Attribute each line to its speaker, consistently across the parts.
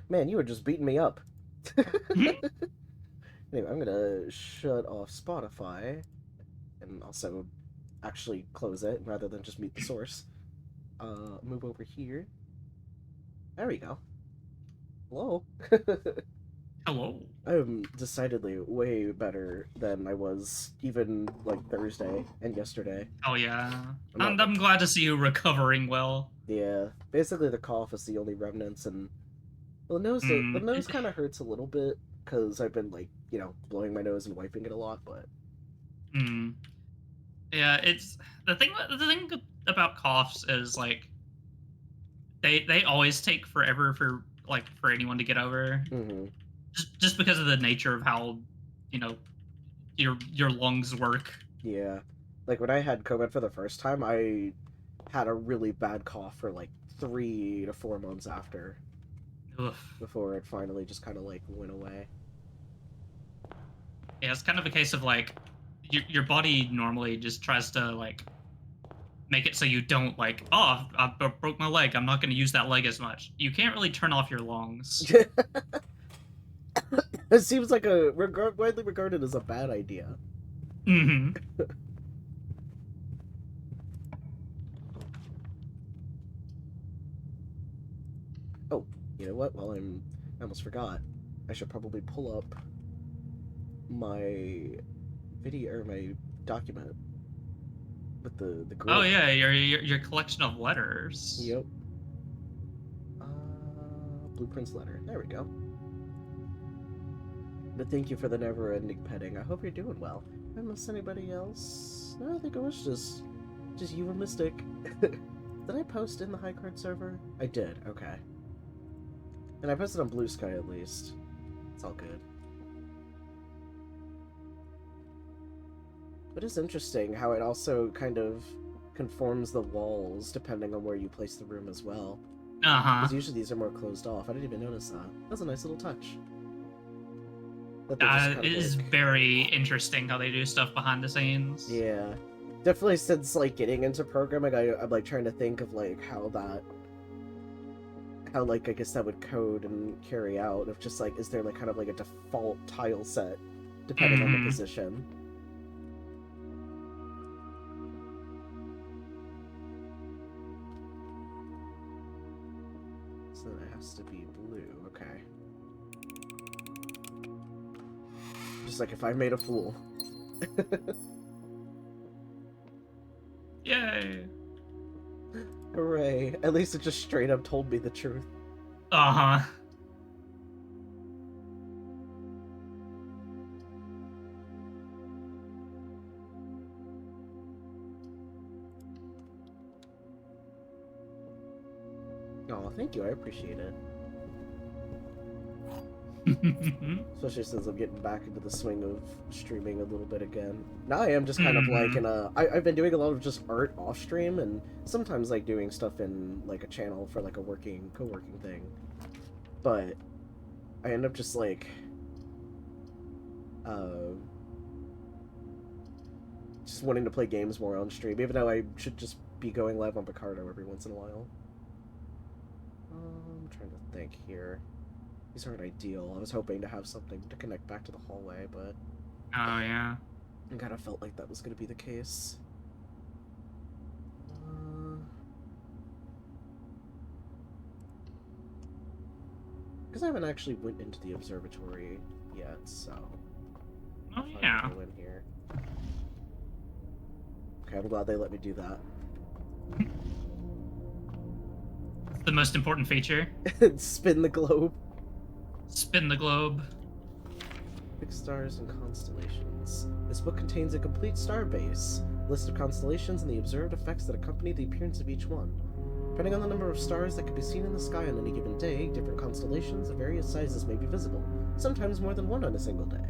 Speaker 1: Man, you were just beating me up. Anyway, I'm gonna shut off Spotify and also actually close it rather than just mute the source. Move over here. There we go. Hello.
Speaker 2: Hello.
Speaker 1: I'm decidedly way better than I was even like Thursday and yesterday.
Speaker 2: Oh yeah.
Speaker 1: I'm not
Speaker 2: And
Speaker 1: like,
Speaker 2: I'm glad to see you recovering well.
Speaker 1: yeah. Basically, the cough is the only remnants, and the
Speaker 2: Mm.
Speaker 1: nose kind of hurts a little bit because I've been like blowing my nose and wiping it a lot. But
Speaker 2: Mm. Yeah, it's the thing about coughs is like they always take forever for anyone to get over.
Speaker 1: hmm
Speaker 2: Just because of the nature of how, you know, your lungs work.
Speaker 1: yeah, like when I had COVID for the first time, I had a really bad cough for like 3 to 4 months after
Speaker 2: Ugh.
Speaker 1: before it finally just kind of like went away.
Speaker 2: Yeah, it's kind of a case of like your body normally just tries to like make it so you don't like, oh, I broke my leg, I'm not going to use that leg as much. You can't really turn off your lungs.
Speaker 1: It seems like widely regarded as a bad idea.
Speaker 2: Hmm.
Speaker 1: Oh, you know what? I almost forgot. I should probably pull up my video or my document with the
Speaker 2: Oh
Speaker 1: grid.
Speaker 2: yeah, your collection of letters.
Speaker 1: Yep. Blueprints letter. There we go. But thank you for the never-ending petting. I hope you're doing well. Did I miss anybody else? No, I think it was just you and Mystic. Did I post in the high card server? I did. Okay. And I posted on Blue Sky at least. It's all good. But it's interesting how it also kind of conforms the walls depending on where you place the room as well.
Speaker 2: Uh-huh.
Speaker 1: Because usually these are more closed off. I didn't even notice that. That's a nice little touch. That they're just kind
Speaker 2: It
Speaker 1: of
Speaker 2: is
Speaker 1: like...
Speaker 2: very interesting how they do stuff behind the scenes.
Speaker 1: Yeah. Definitely since like getting into programming, I'm like trying to think of like how like I guess that would code and carry out of just like is there like kind of like a default tile set depending on the
Speaker 2: Hmm.
Speaker 1: position. So then it has to be blue, okay. Just like if I made a fool.
Speaker 2: Yay.
Speaker 1: Hooray. At least it just straight up told me the truth.
Speaker 2: Uh-huh.
Speaker 1: Oh, thank you, I appreciate it. Especially since I'm getting back into the swing of streaming a little bit again. Now I am just kind of like
Speaker 2: Hmm.
Speaker 1: in a... I've been doing a lot of just art off stream and sometimes like doing stuff in like a channel for like a co-working thing. But I end up just like uh just wanting to play games more on stream, even though I should just be going live on Picardo every once in a while. I'm trying to think here. These aren't ideal. I was hoping to have something to connect back to the hallway, but
Speaker 2: Oh yeah.
Speaker 1: I kind of felt like that was going to be the case. Because I haven't actually went into the observatory yet, so
Speaker 2: Oh
Speaker 1: if I
Speaker 2: yeah.
Speaker 1: go in here. Okay, I'm glad they let me do that.
Speaker 2: It's the most important feature.
Speaker 1: Spin the globe.
Speaker 2: Spin the globe.
Speaker 1: Pick stars and constellations. This book contains a complete star base, list of constellations, and the observed effects that accompany the appearance of each one. Depending on the number of stars that can be seen in the sky on any given day, different constellations of various sizes may be visible, sometimes more than one on a single day.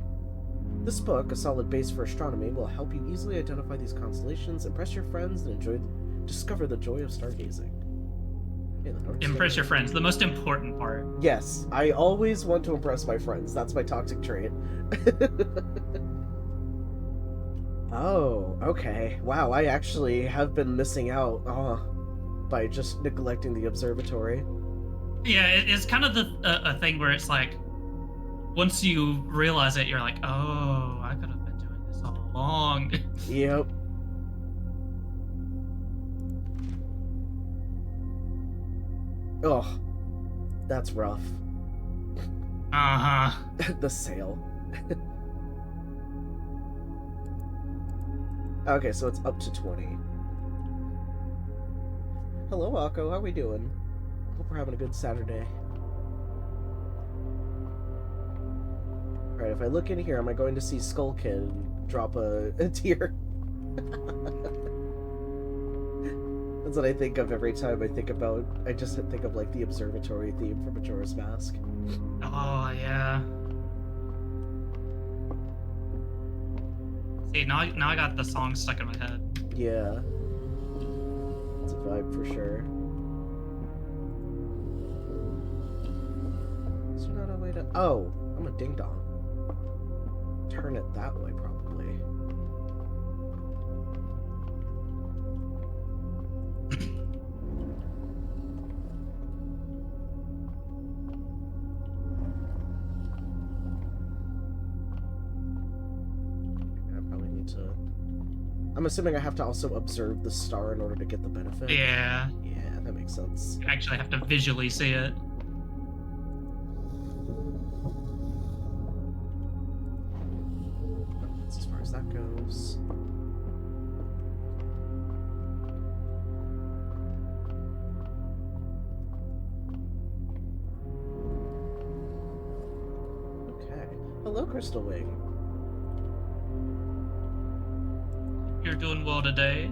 Speaker 1: This book, a solid base for astronomy, will help you easily identify these constellations, impress your friends, and discover the joy of stargazing.
Speaker 2: Impress your friends. The most important part.
Speaker 1: Yes, I always want to impress my friends. That's my toxic trait. Oh, okay. Wow, I actually have been missing out by just neglecting the observatory.
Speaker 2: Yeah, it's kind of a thing where it's like once you realize it, you're like, oh, I could have been doing this all along.
Speaker 1: Yep. Oh, that's rough.
Speaker 2: Uh-huh.
Speaker 1: The sail. Okay, so it's up to 20. Hello, Akko. How we doing? Hope we're having a good Saturday. Alright, if I look in here, am I going to see Skull Kid drop a tear? That's what I think of every time I think about... I just think of, like, the observatory theme from Majora's Mask.
Speaker 2: Oh, yeah. See, now I got the song stuck in my head.
Speaker 1: Yeah. It's a vibe for sure. Is there not a way to... Oh! I'm a ding-dong. Turn it that way, probably. I probably need to... I'm assuming I have to also observe the star in order to get the benefit.
Speaker 2: Yeah.
Speaker 1: Yeah, that makes sense.
Speaker 2: You actually have to visually see it.
Speaker 1: That's as far as that goes. Okay. Hello, Crystal Wing.
Speaker 2: You're doing well today.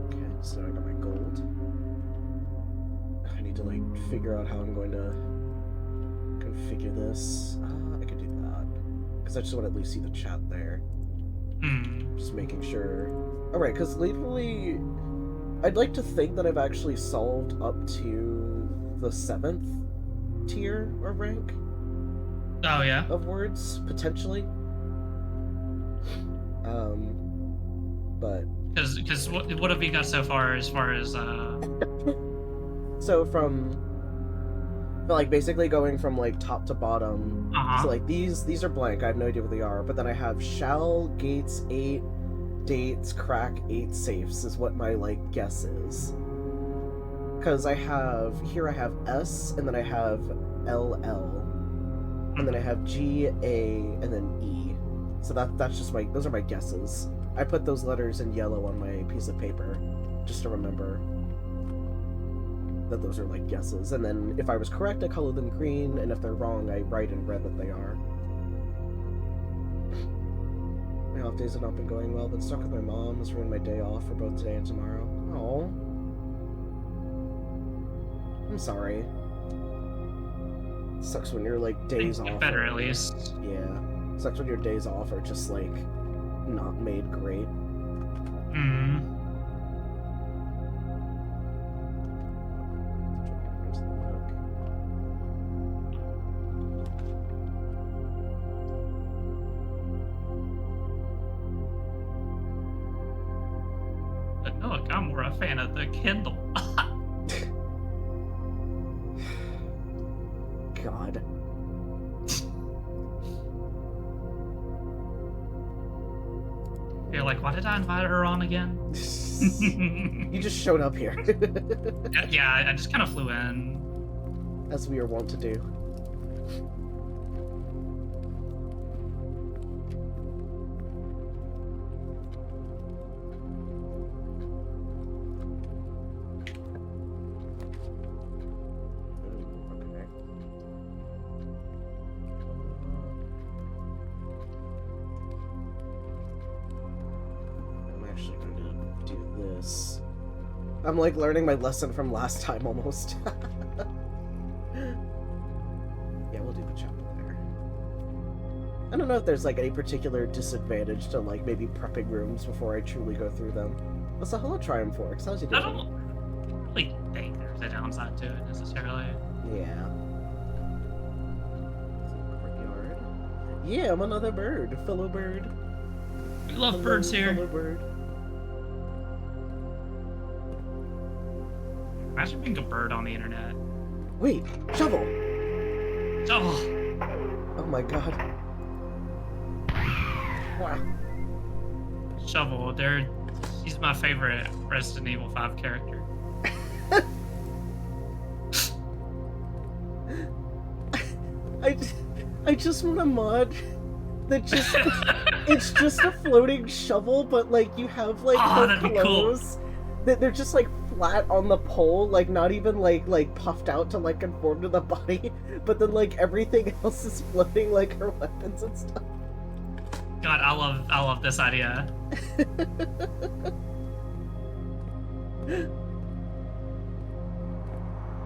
Speaker 1: Okay, so I got my gold. I need to, like, figure out how I'm going to configure this. I could do that. Because I just want to at least see the chat there. Just making sure. Alright, because lately, I'd like to think that I've actually solved up to the 7th tier or rank.
Speaker 2: Oh, yeah?
Speaker 1: Of words, potentially. But...
Speaker 2: Because what have you got so far as
Speaker 1: So from... like, basically going from, like, top to bottom. So, like, these are blank. I have no idea what they are. But then I have shall, gates, 8, dates, crack, 8 safes is what my, like, guess is. Because I have... Here I have S, and then I have LL. And then I have G, A, and then E. So that's just my... Those are my guesses. I put those letters in yellow on my piece of paper. Just to remember that those are, like, guesses. And then if I was correct, I color them green. And if they're wrong, I write in red that they are. My off days have not been going well. Been stuck with my mom. Has ruined my day off for both today and tomorrow. Oh. I'm sorry. Sucks when your, like, days off.
Speaker 2: Better at least.
Speaker 1: Yeah. Sucks when your days off are just, like, not made great.
Speaker 2: But look, I'm more a fan of the Kindle.
Speaker 1: God.
Speaker 2: You're like, why did I invite her on again?
Speaker 1: You just showed up here.
Speaker 2: Yeah, I just kind of flew in.
Speaker 1: As we are wont to do. I'm like learning my lesson from last time almost. Yeah, we'll do the chapel there. I don't know if there's like any particular disadvantage to like maybe prepping rooms before I truly go through them. What's the Hello Triumphorix? How's he doing?
Speaker 2: I don't really think there's a downside to it necessarily.
Speaker 1: Yeah. Courtyard. Yeah, I'm another bird, fellow bird.
Speaker 2: We love birds here.
Speaker 1: Hello, bird.
Speaker 2: Imagine being a bird on the internet.
Speaker 1: Wait, shovel!
Speaker 2: Oh,
Speaker 1: Oh my god. Wow.
Speaker 2: Shovel. She's my favorite Resident Evil 5 character.
Speaker 1: I just want a mod that just it's just a floating shovel, but like you have like her
Speaker 2: that'd be
Speaker 1: clothes that they're just like flat on the pole, like not even like puffed out to like conform to the body, but then like everything else is floating, like her weapons and stuff.
Speaker 2: God, I love this idea.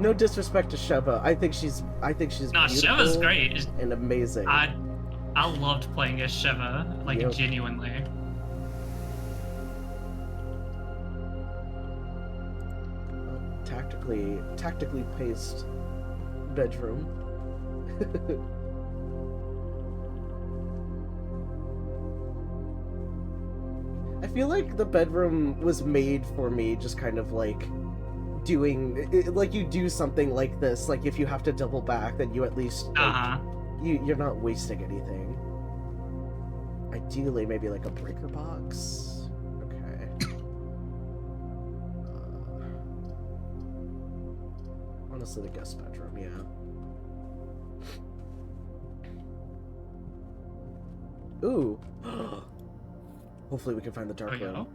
Speaker 1: No disrespect to Sheva. I think she's
Speaker 2: No,
Speaker 1: beautiful
Speaker 2: Sheva's great.
Speaker 1: and amazing.
Speaker 2: I loved playing as Sheva, like
Speaker 1: Yep.
Speaker 2: genuinely.
Speaker 1: Tactically paced bedroom. I feel like the bedroom was made for me, just kind of like doing like you do something like this, like if you have to double back, then you at least like, you're not wasting anything. Ideally, maybe like a breaker box. Okay. Honestly, the guest bedroom, yeah. Ooh. Hopefully we can find the dark room.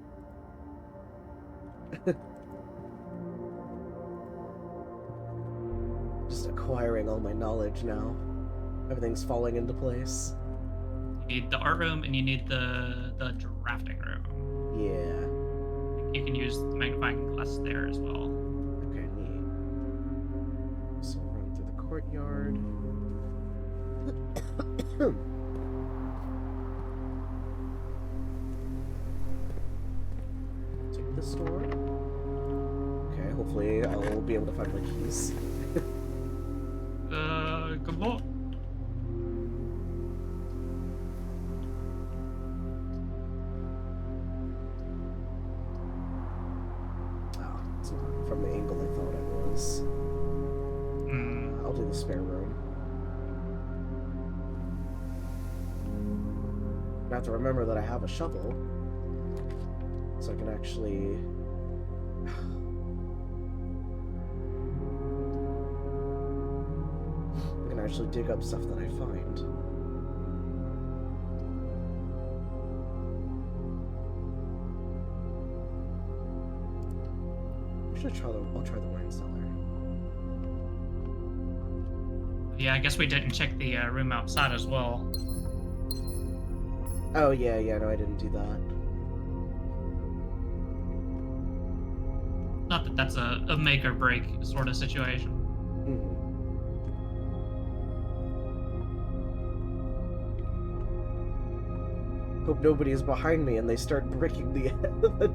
Speaker 1: Just acquiring all my knowledge now. Everything's falling into place.
Speaker 2: You need the art room and you need the drafting room.
Speaker 1: Yeah.
Speaker 2: You can use the magnifying glass there as well.
Speaker 1: Okay, neat. So run through the courtyard. Take this door. Okay, hopefully I'll be able to find my keys.
Speaker 2: Good luck.
Speaker 1: Oh, it's not from the angle I thought it was. I'll do the spare room. I have to remember that I have a shovel, so I can actually... I can actually dig up stuff that I find. I'll try the wine cellar.
Speaker 2: Yeah, I guess we didn't check the room outside as well.
Speaker 1: Oh, yeah, no, I didn't do that.
Speaker 2: Not that that's a make or break sort of situation.
Speaker 1: Hope nobody is behind me and they start breaking the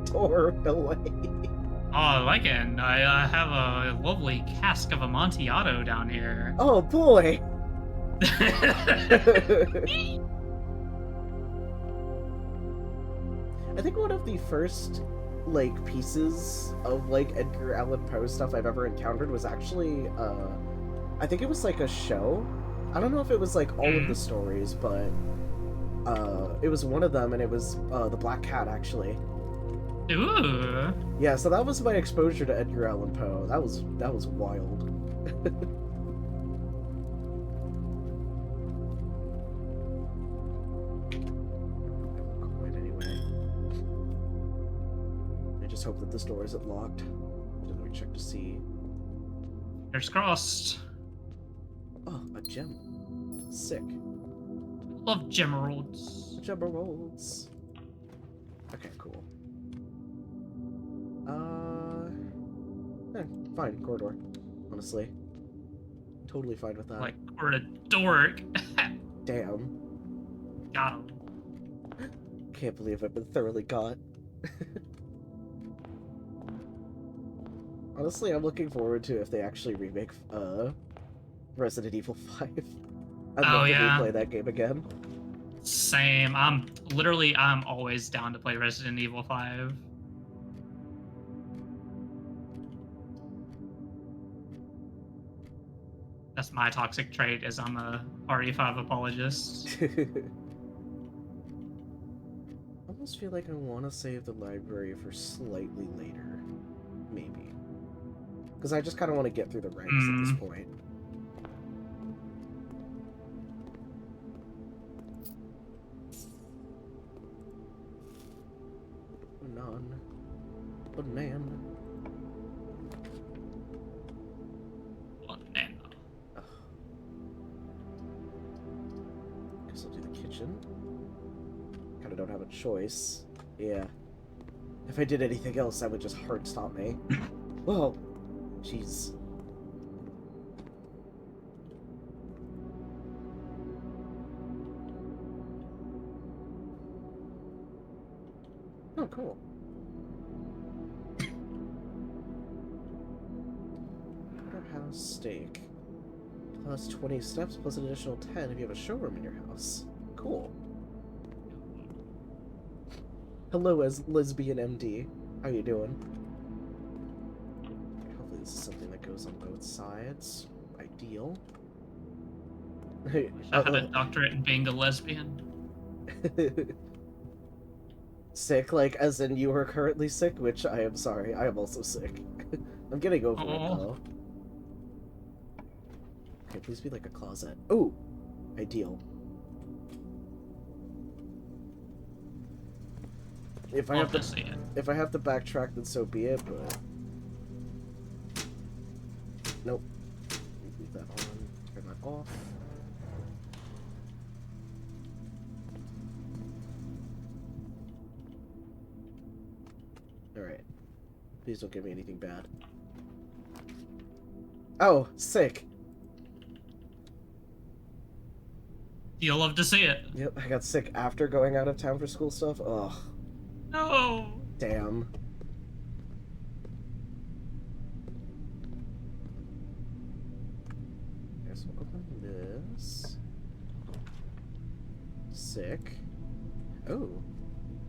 Speaker 1: door away.
Speaker 2: Oh, I like it. I have a lovely cask of Amontillado down here.
Speaker 1: Oh, boy! I think one of the first, like, pieces of, like, Edgar Allan Poe stuff I've ever encountered was actually, I think it was, like, a show. I don't know if it was, like, all of the stories, but, it was one of them, and it was, The Black Cat, actually.
Speaker 2: Ooh.
Speaker 1: Yeah, so that was my exposure to Edgar Allan Poe. That was wild. Just hope that this door isn't locked. Let me check to see.
Speaker 2: Fingers crossed.
Speaker 1: Oh, a gem. Sick.
Speaker 2: Love gemeralds.
Speaker 1: Gemeralds. Okay, cool. Fine, corridor. Honestly. Totally fine with that.
Speaker 2: Like, we're a dork.
Speaker 1: Damn.
Speaker 2: Got him.
Speaker 1: Can't believe I've been thoroughly got. Honestly, I'm looking forward to if they actually remake Resident Evil 5. I'd love to replay that game again.
Speaker 2: Same. I'm always down to play Resident Evil 5. That's my toxic trait, is I'm a RE5 apologist.
Speaker 1: I almost feel like I want to save the library for slightly later. Maybe. Because I just kind of want to get through the ranks at this point. None. Banana.
Speaker 2: Banana.
Speaker 1: Ugh. Guess I'll do the kitchen. Kind of don't have a choice. Yeah. If I did anything else, that would just hard stop me. Whoa. Jeez. Oh, cool. House steak. Plus 20 steps, plus an additional 10 if you have a showroom in your house. Cool. Hello, as lesbian MD. How you doing? Hopefully this is something that goes on both sides. Ideal.
Speaker 2: I had a doctorate in being a lesbian.
Speaker 1: Sick, like, as in you are currently sick, which I am sorry, I am also sick. I'm getting over it, though. Okay, please be like a closet. Oh! Ideal. If I have to backtrack, then so be it, but... Nope. Leave that on, turn that off. Alright. Please don't give me anything bad. Oh, sick!
Speaker 2: You'll love to see it.
Speaker 1: Yep, I got sick after going out of town for school stuff. Ugh.
Speaker 2: No!
Speaker 1: Damn. Okay, so open this. Sick. Oh.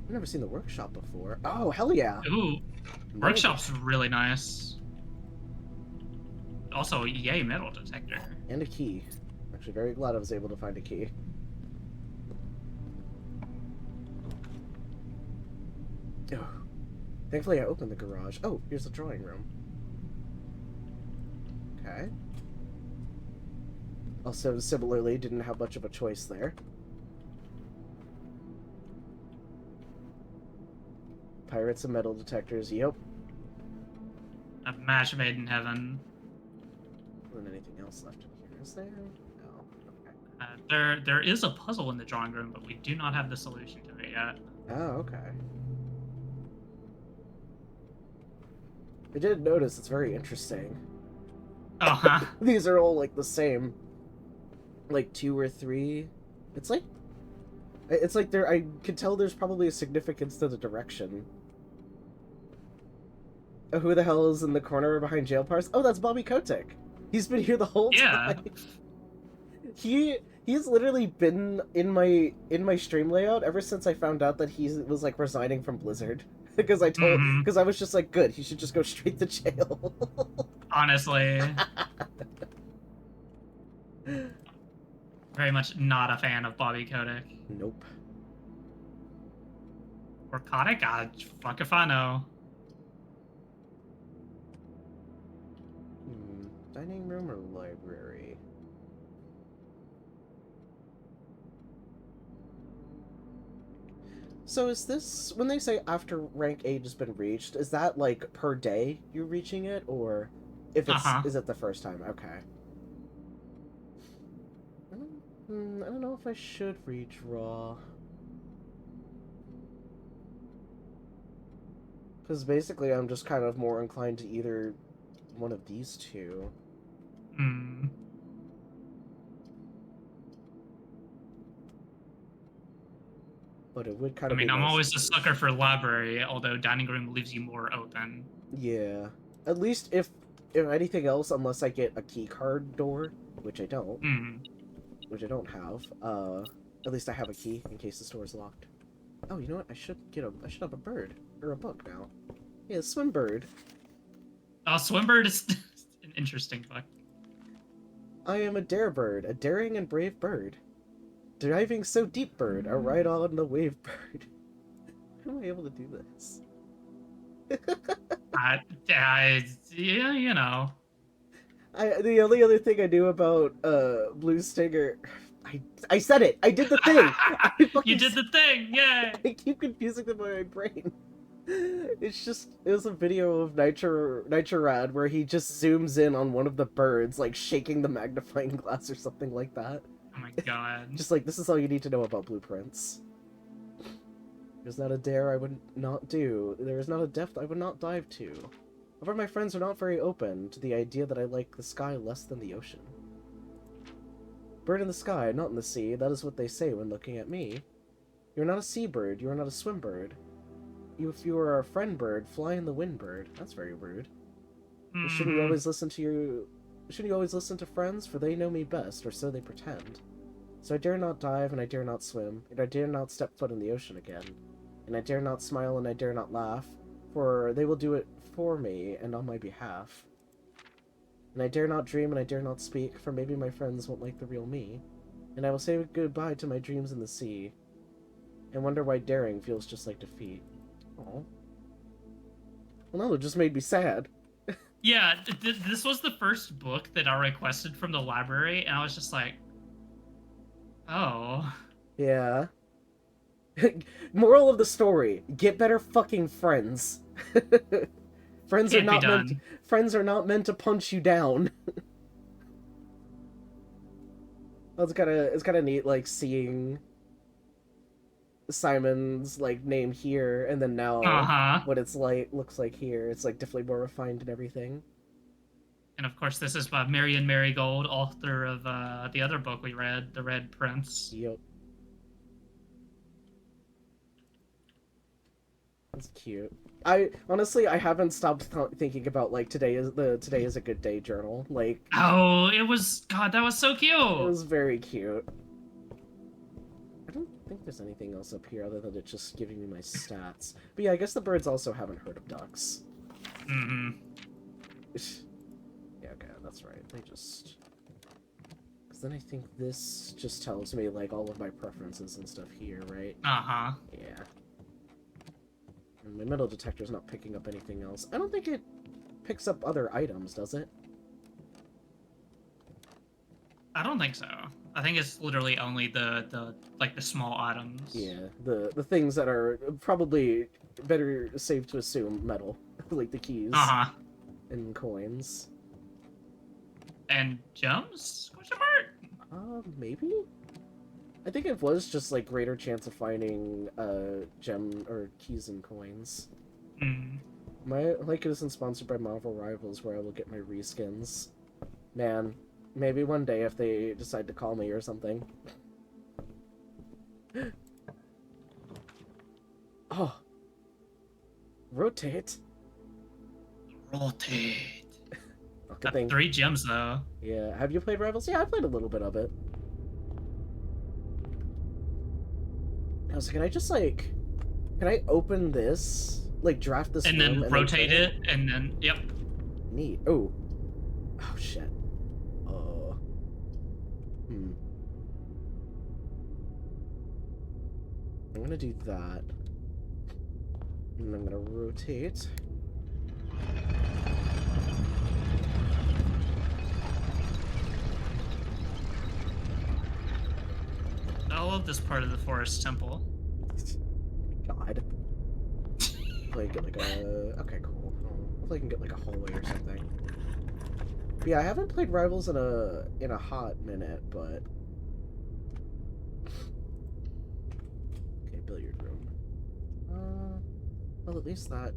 Speaker 1: I've never seen the workshop before. Oh, hell yeah!
Speaker 2: Ooh. Workshop's really nice. Also, yay, metal detector.
Speaker 1: And a key. Actually, very glad I was able to find a key. Oh. Thankfully, I opened the garage. Oh, here's the drawing room. Okay. Also, similarly, didn't have much of a choice there. Pirates and metal detectors, yep.
Speaker 2: A match made in heaven.
Speaker 1: And anything else left in here, is there? No. Okay.
Speaker 2: There is a puzzle in the drawing room, but we do not have the solution to it yet.
Speaker 1: Oh, okay. I did notice it's very interesting.
Speaker 2: Oh, huh?
Speaker 1: These are all, like, the same. Like, 2 or 3. It's like there, I can tell there's probably a significance to the direction. Oh, who the hell is in the corner behind jail bars? Oh, that's Bobby Kotick. He's been here the whole time. He's literally been in my stream layout ever since I found out that he was, like, resigning from Blizzard. Because I was just like, good, he should just go straight to jail.
Speaker 2: Honestly. Very much not a fan of Bobby Kotick.
Speaker 1: Nope.
Speaker 2: Or Kotick? Fuck if I know.
Speaker 1: Dining room or library? So is this, when they say after rank 8 has been reached, is that like per day you're reaching it, or if it's is it the first time? Okay. I don't know if I should redraw. Because basically I'm just kind of more inclined to either one of these two. But it would kind of.
Speaker 2: I mean, I'm always a sucker for library, although dining room leaves you more open.
Speaker 1: Yeah. At least if anything else, unless I get a key card door, which I don't. Which I don't have. At least I have a key in case the store is locked. Oh, you know what? I should have a bird or a book now. Yeah, swim bird.
Speaker 2: Oh, Swimbird is an interesting book.
Speaker 1: I am a dare bird, a daring and brave bird. Diving so deep bird, a ride on the wave bird. How am I able to do this?
Speaker 2: Yeah, you know.
Speaker 1: The only other thing I knew about Blue Stinger, I said it. I did the thing.
Speaker 2: You did the thing. Yay!
Speaker 1: I keep confusing them in my brain. It was a video of Nitrorad where he just zooms in on one of the birds, like shaking the magnifying glass or something like that.
Speaker 2: Oh my god.
Speaker 1: Just like, this is all you need to know about blueprints. There's not a dare I would not do. There is not a depth I would not dive to. However, my friends are not very open to the idea that I like the sky less than the ocean. Bird in the sky, not in the sea, that is what they say when looking at me. You are not a seabird, you are not a swim bird. If you are a friend bird, fly in the wind bird. That's very rude. Shouldn't you always listen to friends, for they know me best, or so they pretend. So I dare not dive, and I dare not swim, and I dare not step foot in the ocean again. And I dare not smile, and I dare not laugh, for they will do it for me and on my behalf. And I dare not dream, and I dare not speak, for maybe my friends won't like the real me. And I will say goodbye to my dreams in the sea, and wonder why daring feels just like defeat. Oh. Well, no, it just made me sad.
Speaker 2: Yeah, this was the first book that I requested from the library, and I was just like, oh.
Speaker 1: Yeah. Moral of the story: get better fucking friends. Friends are not meant to punch you down. Well, it's kind of neat, like seeing Simon's like name here, and then now what it's like looks like here. It's like definitely more refined and everything.
Speaker 2: And of course, this is by Marion Marigold, author of the other book we read, The Red Prince.
Speaker 1: Yep. That's cute. I honestly haven't stopped thinking about like today is a good day journal. Like,
Speaker 2: oh, it was, God, that was so cute.
Speaker 1: It was very cute. I don't think there's anything else up here other than it just giving me my stats. But yeah, I guess the birds also haven't heard of ducks.
Speaker 2: Mm-hmm.
Speaker 1: Yeah, okay, that's right. They just... Because then I think this just tells me, like, all of my preferences and stuff here, right?
Speaker 2: Uh-huh.
Speaker 1: Yeah. And my metal detector's not picking up anything else. I don't think it picks up other items, does it?
Speaker 2: I don't think so. I think it's literally only the small items.
Speaker 1: Yeah, the things that are probably better safe to assume metal, like the keys and coins.
Speaker 2: And gems? Question mark?
Speaker 1: Maybe? I think it was just like greater chance of finding gem or keys and coins. My like isn't sponsored by Marvel Rivals, where I will get my reskins. Man. Maybe one day if they decide to call me or something. Oh. Rotate.
Speaker 2: Rotate.
Speaker 1: Got
Speaker 2: 3 gems, though.
Speaker 1: Yeah. Have you played Rivals? Yeah, I played a little bit of it. I was like, can I just, like... Can I open this? Like, draft this
Speaker 2: and then rotate it, and then... Yep.
Speaker 1: Neat. Oh. Oh, shit. I'm gonna do that. And I'm gonna rotate.
Speaker 2: I love this part of the forest temple.
Speaker 1: God. Hopefully I get like a... Okay, cool. Hopefully I can get like a hallway or something. But yeah, I haven't played Rivals in a hot minute, but... Okay, billiard room. Well, at least that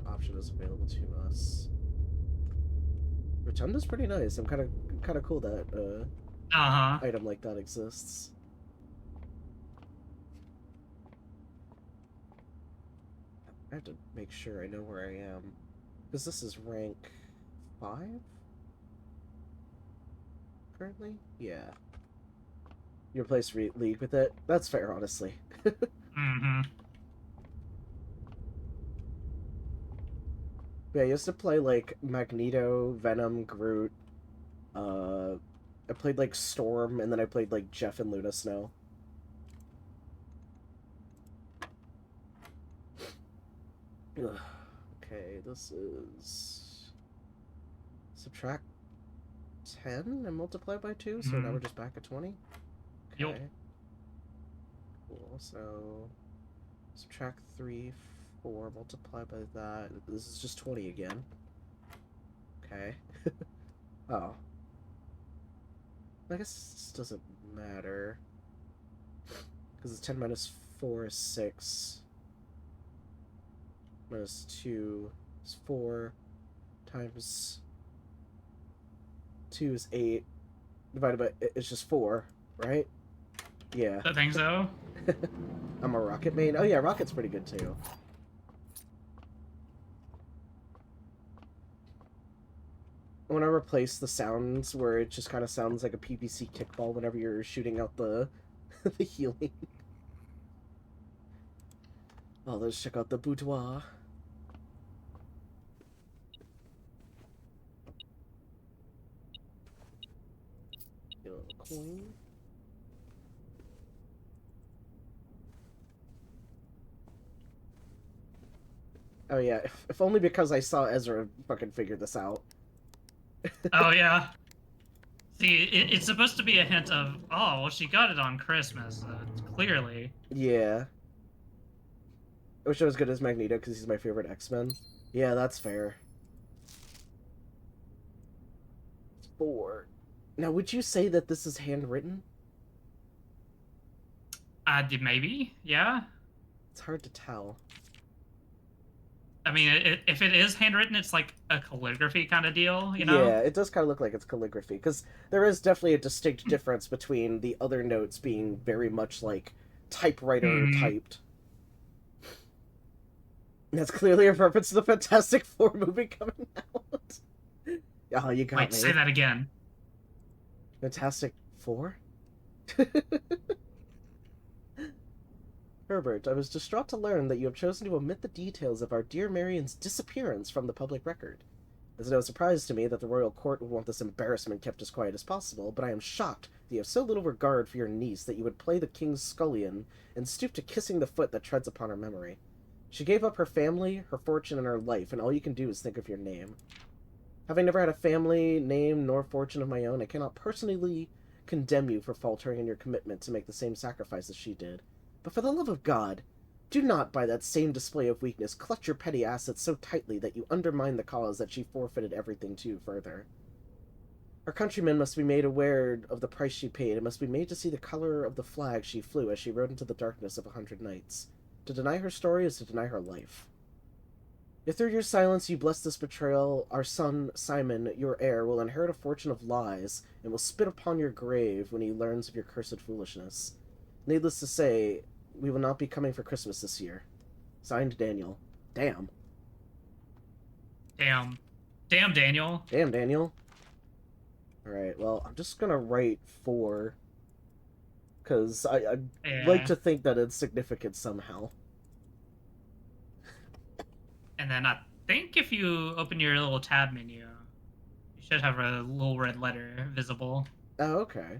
Speaker 1: option is available to us. Rotunda's pretty nice. I'm kind of cool that item like that exists. I have to make sure I know where I am, because this is rank 5 currently. Yeah. You replace League with it? That's fair, honestly.
Speaker 2: Mm-hmm.
Speaker 1: Yeah, I used to play, like, Magneto, Venom, Groot. I played, like, Storm, and then I played, like, Jeff and Luna Snow. Ugh. Okay, this is... Subtract 10 and multiply by 2, so now
Speaker 2: Mm-hmm.
Speaker 1: we're just back at 20?
Speaker 2: Yup.
Speaker 1: Okay. Cool, so... Subtract 3, 4, multiply by that. This is just 20 again. Okay. Oh. I guess this doesn't matter. Because it's 10 minus 4 is 6. Minus 2 is 4. Times 2 is 8. Divided by... It's just 4, right? Yeah.
Speaker 2: I think so.
Speaker 1: I'm a Rocket main. Oh yeah, Rocket's pretty good too. I want to replace the sounds where it just kind of sounds like a PVC kickball whenever you're shooting out the the healing. Oh, let's check out the boudoir. Get a little coin. Oh yeah, if only because I saw Ezra fucking figure this out.
Speaker 2: Oh yeah. See, it's supposed to be a hint of, oh, well, she got it on Christmas, clearly.
Speaker 1: Yeah. I wish I was good as Magneto because he's my favorite X-Men. Yeah, that's fair. 4. Now, would you say that this is handwritten?
Speaker 2: Maybe, yeah.
Speaker 1: It's hard to tell.
Speaker 2: I mean, if it is handwritten, it's like a calligraphy kind of deal, you know?
Speaker 1: Yeah, it does kind of look like it's calligraphy, because there is definitely a distinct difference between the other notes being very much like typewriter typed. That's clearly a reference to the Fantastic Four movie coming out. Oh, you got
Speaker 2: Wait,
Speaker 1: me.
Speaker 2: say that again.
Speaker 1: Fantastic Four? Herbert, I was distraught to learn that you have chosen to omit the details of our dear Marion's disappearance from the public record. It's no surprise to me that the royal court would want this embarrassment kept as quiet as possible, but I am shocked that you have so little regard for your niece that you would play the king's scullion and stoop to kissing the foot that treads upon her memory. She gave up her family, her fortune, and her life, and all you can do is think of your name. Having never had a family, name, nor fortune of my own, I cannot personally condemn you for faltering in your commitment to make the same sacrifice as she did. But for the love of God, do not, by that same display of weakness, clutch your petty assets so tightly that you undermine the cause that she forfeited everything to further. Our countrymen must be made aware of the price she paid, and must be made to see the color of the flag she flew as she rode into the darkness of 100 nights. To deny her story is to deny her life. If through your silence you bless this betrayal, our son, Simon, your heir, will inherit a fortune of lies, and will spit upon your grave when he learns of your cursed foolishness. Needless to say, we will not be coming for Christmas this year. Signed, Daniel. Damn.
Speaker 2: Damn. Damn, Daniel.
Speaker 1: Damn, Daniel. Alright, well, I'm just gonna write 4. Because I'd like to think that it's significant somehow.
Speaker 2: And then I think if you open your little tab menu, you should have a little red letter visible.
Speaker 1: Oh, okay.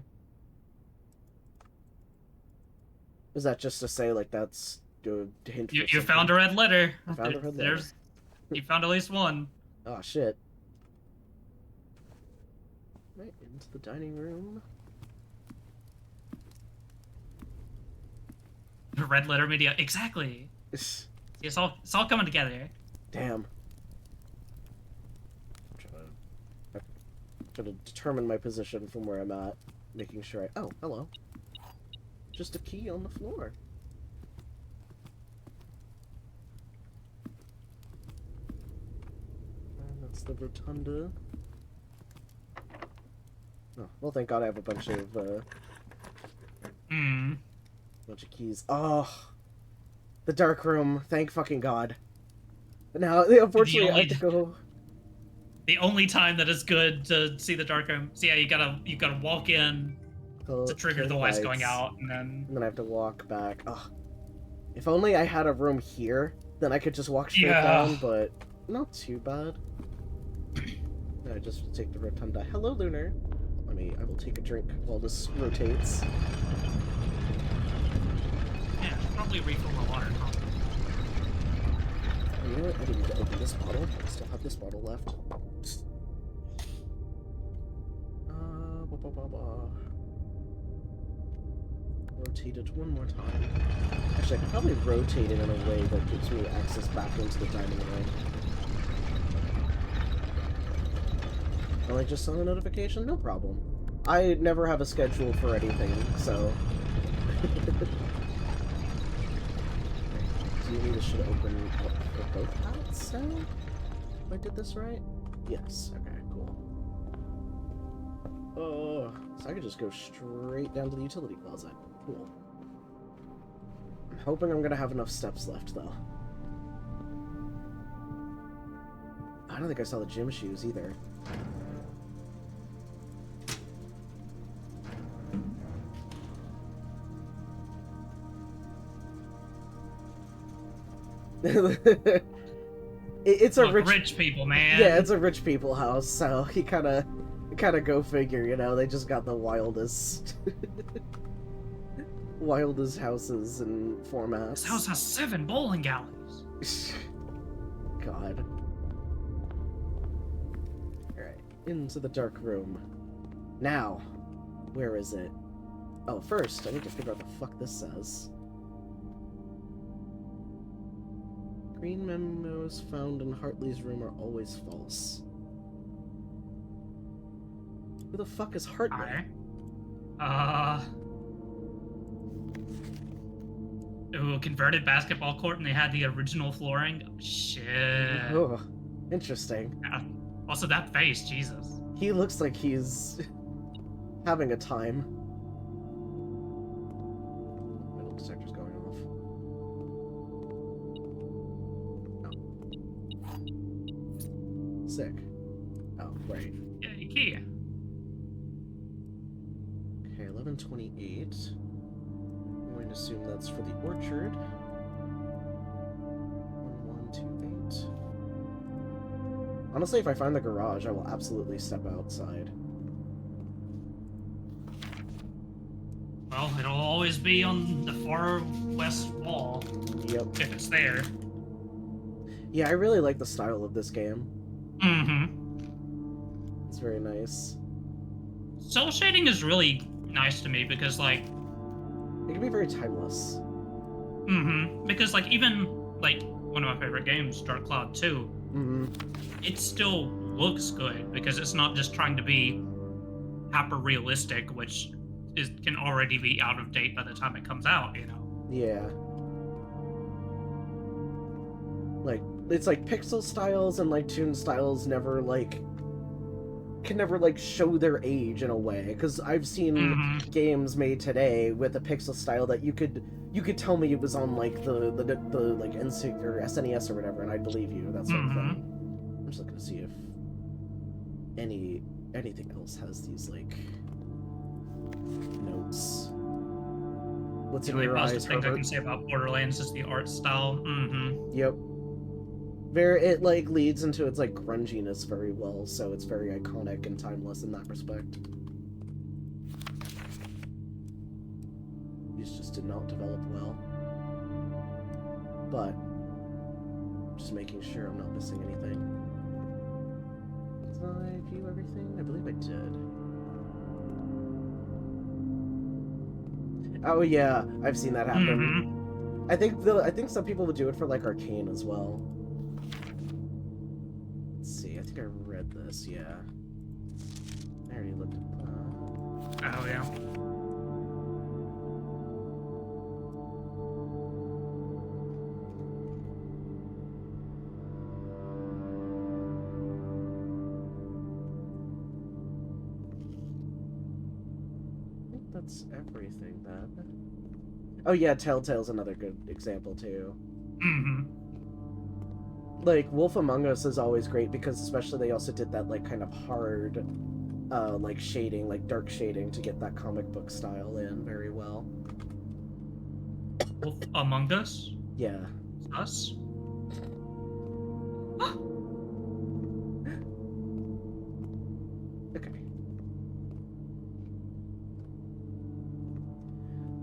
Speaker 1: Is that just to say, like, that's a hint for
Speaker 2: You found a red letter.
Speaker 1: I found a red letter.
Speaker 2: You found at least one.
Speaker 1: Oh, shit. Right, into the dining room.
Speaker 2: Red letter media. Exactly. See, it's all coming together.
Speaker 1: Damn. I'm trying to determine my position from where I'm at. Making sure I... Oh, hello. Just a key on the floor. And that's the rotunda. Oh, well, thank God I have a bunch of, bunch of keys. Oh! The dark room. Thank fucking God. Now, unfortunately, I have to go...
Speaker 2: The only time that is good to see the dark room. So yeah, you gotta walk in, to trigger the lights going out, and
Speaker 1: then I have to walk back. Ugh. If only I had a room here, then I could just walk straight down, but not too bad. I just take the rotunda. Hello, Lunar. I will take a drink while this rotates.
Speaker 2: Yeah, probably refill my water.
Speaker 1: You know what? I didn't need to open this bottle. I still have this bottle left. Rotate it one more time. Actually, I could probably rotate it in a way that gives me access back into the dining room. Oh, I just saw a notification? No problem. I never have a schedule for anything, so... Do you need should open up for both paths now? If I did this right? Yes. Okay, cool. Oh, so I could just go straight down to the utility closet. Cool. I'm hoping I'm gonna have enough steps left, though. I don't think I saw the gym shoes either. It's a
Speaker 2: rich people, man.
Speaker 1: Yeah, it's a rich people house, so you kind of go figure, you know. They just got the wildest wildest houses and formats.
Speaker 2: This house has 7 bowling alleys.
Speaker 1: God. Alright, into the dark room. Now, where is it? Oh, first, I need to figure out what the fuck this says. Green memos found in Hartley's room are always false. Who the fuck is Hartley?
Speaker 2: Ooh, converted basketball court and they had the original flooring? Oh, shit.
Speaker 1: Oh, interesting.
Speaker 2: Yeah. Also, that face, Jesus.
Speaker 1: He looks like he's having a time. Metal detector's going off. Oh. Sick. Oh, right.
Speaker 2: Yay, key.
Speaker 1: Okay, 1128. I'm going to assume that's for the orchard. 1128. Honestly, if I find the garage, I will absolutely step outside.
Speaker 2: Well, it'll always be on the far west wall.
Speaker 1: Yep.
Speaker 2: If it's there.
Speaker 1: Yeah, I really like the style of this game.
Speaker 2: Mm-hmm.
Speaker 1: It's very nice.
Speaker 2: Cell shading is really nice to me because, like...
Speaker 1: It can be very timeless.
Speaker 2: Mm-hmm. Because, like, even, like, one of my favorite games, Dark Cloud 2, it still looks good because it's not just trying to be hyper-realistic, which can already be out of date by the time it comes out, you know?
Speaker 1: Yeah. Like, it's like pixel styles and, like, toon styles never, like... can never, like, show their age in a way, because I've seen games made today with a pixel style that you could tell me it was on, like, the like NC or SNES or whatever, and I'd believe you, that sort of thing. I'm just looking to see if anything else has these, like, notes. What's in your eyes,
Speaker 2: The things I
Speaker 1: Herbert?
Speaker 2: can say about Borderlands is the art style.
Speaker 1: Yep. It, like, leads into its, like, grunginess very well, so it's very iconic and timeless in that respect. These just did not develop well. But, just making sure I'm not missing anything. Did I view everything? I believe I did. Oh yeah, I've seen that happen. I think some people would do it for, like, Arcane as well. I think I read this, yeah. I already looked at
Speaker 2: Oh, yeah.
Speaker 1: I think that's everything then. Oh yeah, Telltale's another good example too. Like, Wolf Among Us is always great because especially they also did that, like, kind of hard like shading, like dark shading to get that comic book style in very well.
Speaker 2: Wolf Among Us?
Speaker 1: Yeah.
Speaker 2: It's us?
Speaker 1: Okay.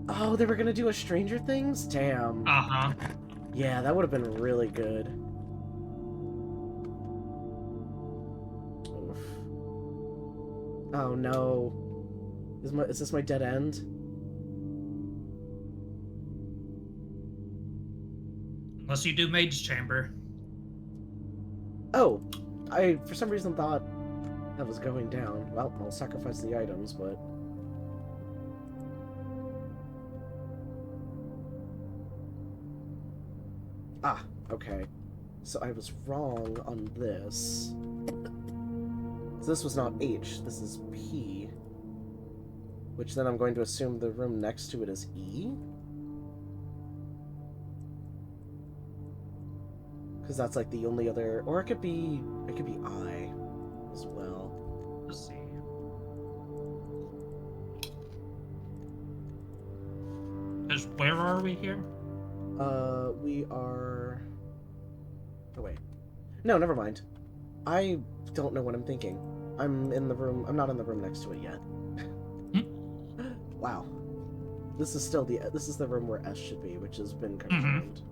Speaker 1: Oh, they were gonna do a Stranger Things? Damn.
Speaker 2: Uh-huh.
Speaker 1: Yeah, that would have been really good. Oof. Oh no. Is this my dead end?
Speaker 2: Unless you do Mage's Chamber.
Speaker 1: Oh, I for some reason thought that was going down. Well, I'll sacrifice the items, but... Ah, okay. So I was wrong on this. So this was not H, this is P. Which then I'm going to assume the room next to it is E? Because that's like the only other... Or it could be I as well.
Speaker 2: Let's see. Because where are we here?
Speaker 1: We are... Oh, wait. No, never mind. I don't know what I'm thinking. I'm in the room... I'm not in the room next to it yet. Wow. This is still the... This is the room where S should be, which has been confirmed.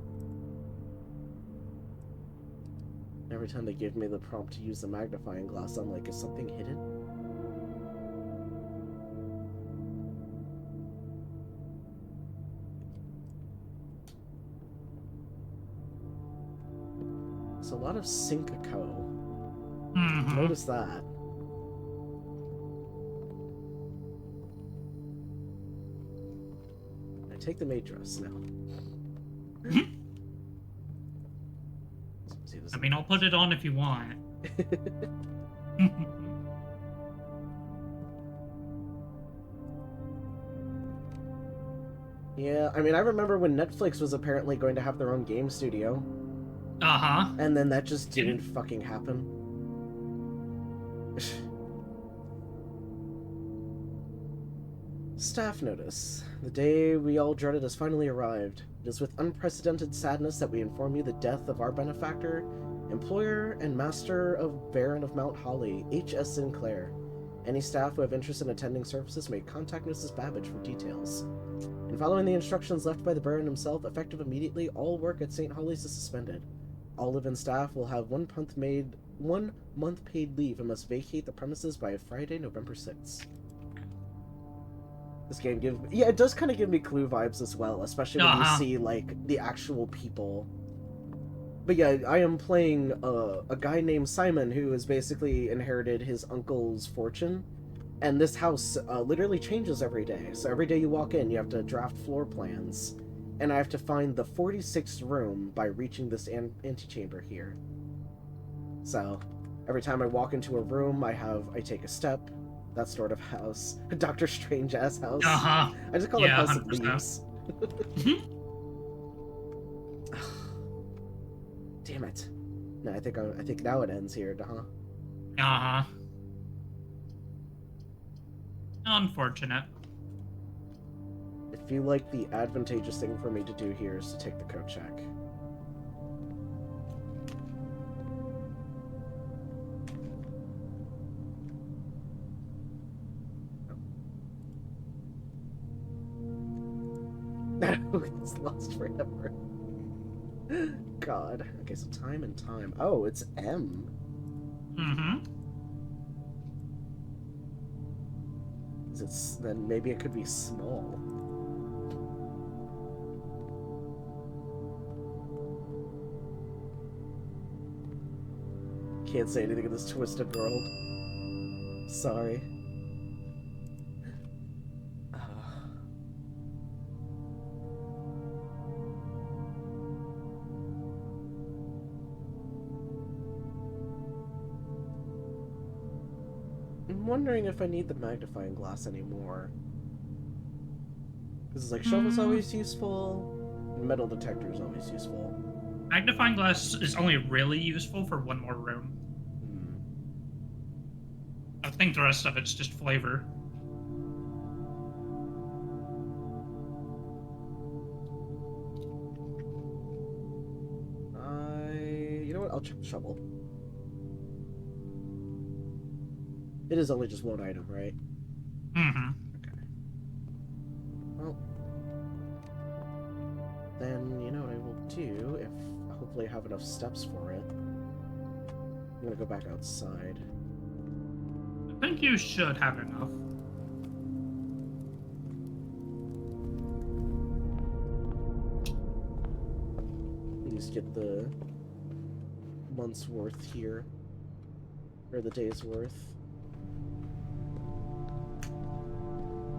Speaker 1: Every time they give me the prompt to use the magnifying glass, I'm like, is something hidden? There's a lot of syncoco. Notice that. I take the maid dress now.
Speaker 2: I mean, I'll put it on if you want.
Speaker 1: Yeah, I mean, I remember when Netflix was apparently going to have their own game studio.
Speaker 2: Uh-huh.
Speaker 1: And then that just didn't fucking happen. Staff notice. The day we all dreaded has finally arrived. It is with unprecedented sadness that we inform you the death of our benefactor, employer, and master of Baron of Mount Holly, H.S. Sinclair. Any staff who have interest in attending services may contact Mrs. Babbage for details. In following the instructions left by the Baron himself, effective immediately, all work at St. Holly's is suspended. All live-in staff will have 1 month paid leave and must vacate the premises by Friday, November 6th. This game gives... Yeah, it does kind of give me Clue vibes as well, especially when you see, like, the actual people. But yeah, I am playing a guy named Simon who has basically inherited his uncle's fortune. And this house literally changes every day. So every day you walk in, you have to draft floor plans. And I have to find the 46th room by reaching this antechamber here. So every time I walk into a room, I take a step. That sort of house. A Doctor Strange ass house. I just call it House 100%. Of Leaves. Damn it. No, I think now it ends here,
Speaker 2: Unfortunate.
Speaker 1: I feel like the advantageous thing for me to do here is to take the code check. It's lost forever. God. Okay, so time and time. Oh, it's M. Then maybe it could be small. Can't say anything in this twisted world. Sorry. I'm wondering if I need the magnifying glass anymore. Because it's like, shovel's always useful, and metal detector is always useful.
Speaker 2: Magnifying glass is only really useful for one more room. I think the rest of it's just flavor.
Speaker 1: You know what? I'll check the shovel. It is only just one item, right?
Speaker 2: Mm-hmm.
Speaker 1: Okay. Well, then you know what I will do if hopefully I have enough steps for it. I'm gonna go back outside.
Speaker 2: I think you should have enough.
Speaker 1: At least get the month's worth here. Or the day's worth.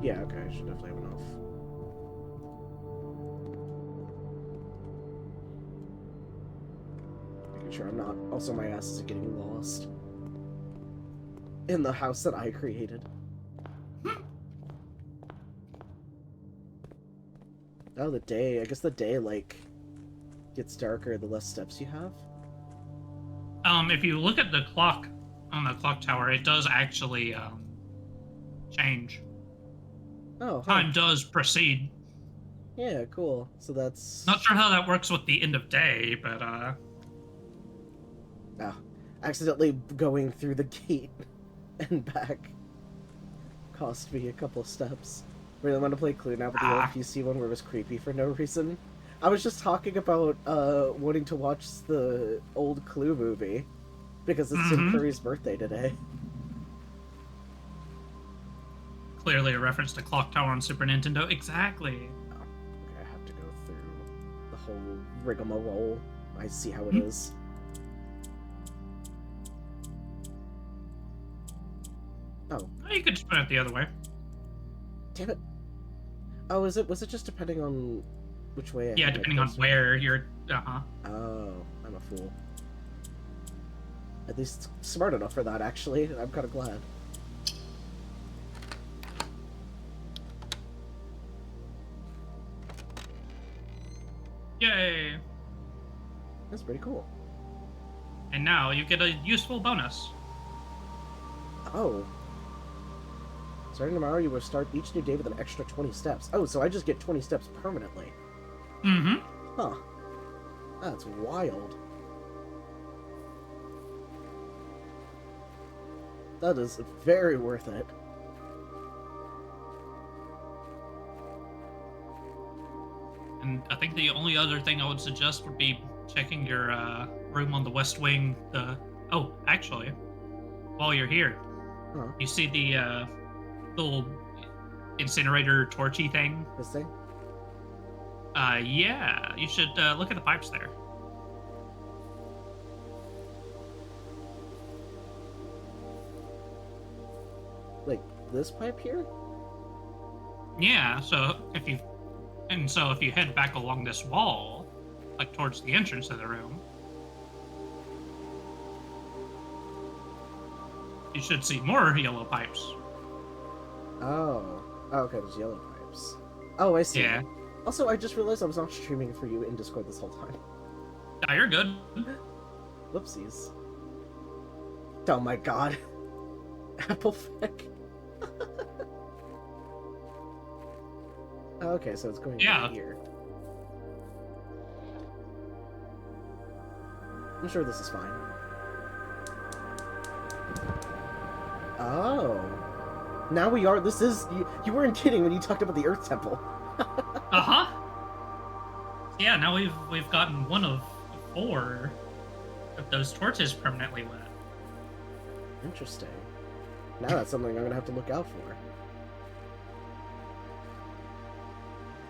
Speaker 1: Yeah, okay, I should definitely have enough. Making sure I'm not... Also, my ass isn't getting lost. In the house that I created. Oh, the day. I guess the day, like, gets darker the less steps you have.
Speaker 2: If you look at the clock on the clock tower, it does actually change.
Speaker 1: Oh, huh.
Speaker 2: Time does proceed.
Speaker 1: Yeah, cool. So that's...
Speaker 2: Not sure how that works with the end of day, but
Speaker 1: Ah, accidentally going through the gate and back cost me a couple steps. Really want to play Clue now, but the old PC one where it was creepy for no reason. I was just talking about wanting to watch the old Clue movie because it's Tim Curry's birthday today.
Speaker 2: Clearly a reference to Clock Tower on Super Nintendo. Exactly.
Speaker 1: Oh, okay, I have to go through the whole rigmarole. I see how it is. Oh.
Speaker 2: You could spin it the other way.
Speaker 1: Damn it. Oh, was it just depending on which way I
Speaker 2: Yeah, depending on where you're...
Speaker 1: Oh, I'm a fool. At least smart enough for that, actually. I'm kind of glad.
Speaker 2: Yay!
Speaker 1: That's pretty cool.
Speaker 2: And now you get a useful bonus.
Speaker 1: Oh. Starting tomorrow, you will start each new day with an extra 20 steps. Oh, so I just get 20 steps permanently.
Speaker 2: Mm-hmm.
Speaker 1: Huh. That's wild. That is very worth it.
Speaker 2: And I think the only other thing I would suggest would be checking your room on the west wing. Oh, actually, while you're here, you see the little incinerator torchy thing?
Speaker 1: This thing?
Speaker 2: Yeah. You should look at the pipes there.
Speaker 1: Like this pipe here?
Speaker 2: Yeah. So if you head back along this wall, like towards the entrance of the room, you should see more yellow pipes.
Speaker 1: Oh. Oh, okay, there's yellow pipes. Oh, I see.
Speaker 2: Yeah.
Speaker 1: Also, I just realized I was not streaming for you in Discord this whole time.
Speaker 2: Ah, you're good.
Speaker 1: Whoopsies. Oh my god. Apple fic. Okay, so it's going here. I'm sure this is fine. Oh. Now we are... This is... You weren't kidding when you talked about the Earth Temple.
Speaker 2: Uh-huh. Yeah, now we've gotten one of 4 of those torches permanently lit.
Speaker 1: Interesting. Now that's something I'm gonna have to look out for.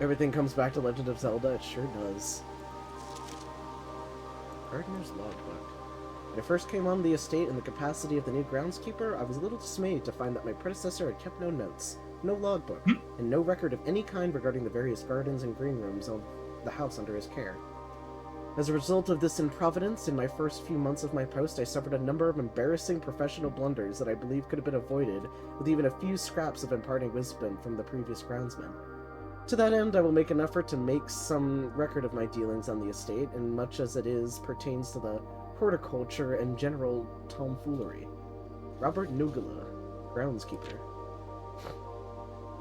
Speaker 1: Everything comes back to Legend of Zelda, it sure does. Gardener's Logbook. When I first came on the estate in the capacity of the new groundskeeper, I was a little dismayed to find that my predecessor had kept no notes, no logbook, and no record of any kind regarding the various gardens and green rooms of the house under his care. As a result of this improvidence, in my first few months of my post, I suffered a number of embarrassing professional blunders that I believe could have been avoided with even a few scraps of imparting wisdom from the previous groundsman. To that end, I will make an effort to make some record of my dealings on the estate, in much as it pertains to the horticulture and general tomfoolery. Robert Nugula. groundskeeper.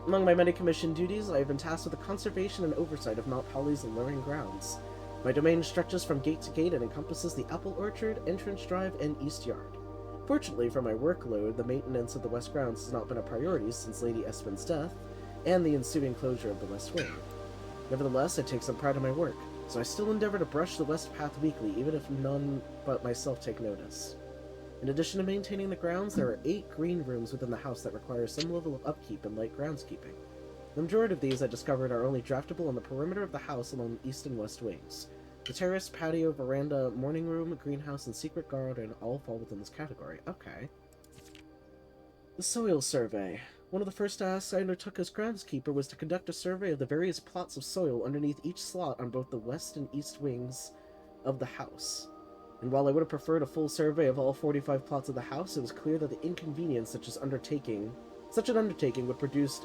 Speaker 1: Among my many commissioned duties, I have been tasked with the conservation and oversight of Mount Holly's alluring grounds. My domain stretches from gate to gate and encompasses the apple orchard, entrance drive, and east yard. Fortunately for my workload, the maintenance of the west grounds has not been a priority since Lady Espen's death and the ensuing closure of the west wing. Nevertheless, I take some pride in my work, so I still endeavor to brush the west path weekly, even if none but myself take notice. In addition to maintaining the grounds, there are 8 green rooms within the house that require some level of upkeep and light groundskeeping. The majority of these I discovered are only draftable on the perimeter of the house along the east and west wings. The terrace, patio, veranda, morning room, greenhouse, and secret garden all fall within this category. Okay. The soil survey. One of the first tasks I undertook as groundskeeper was to conduct a survey of the various plots of soil underneath each slot on both the west and east wings of the house. And while I would have preferred a full survey of all 45 plots of the house, it was clear that the inconvenience such an undertaking would produce...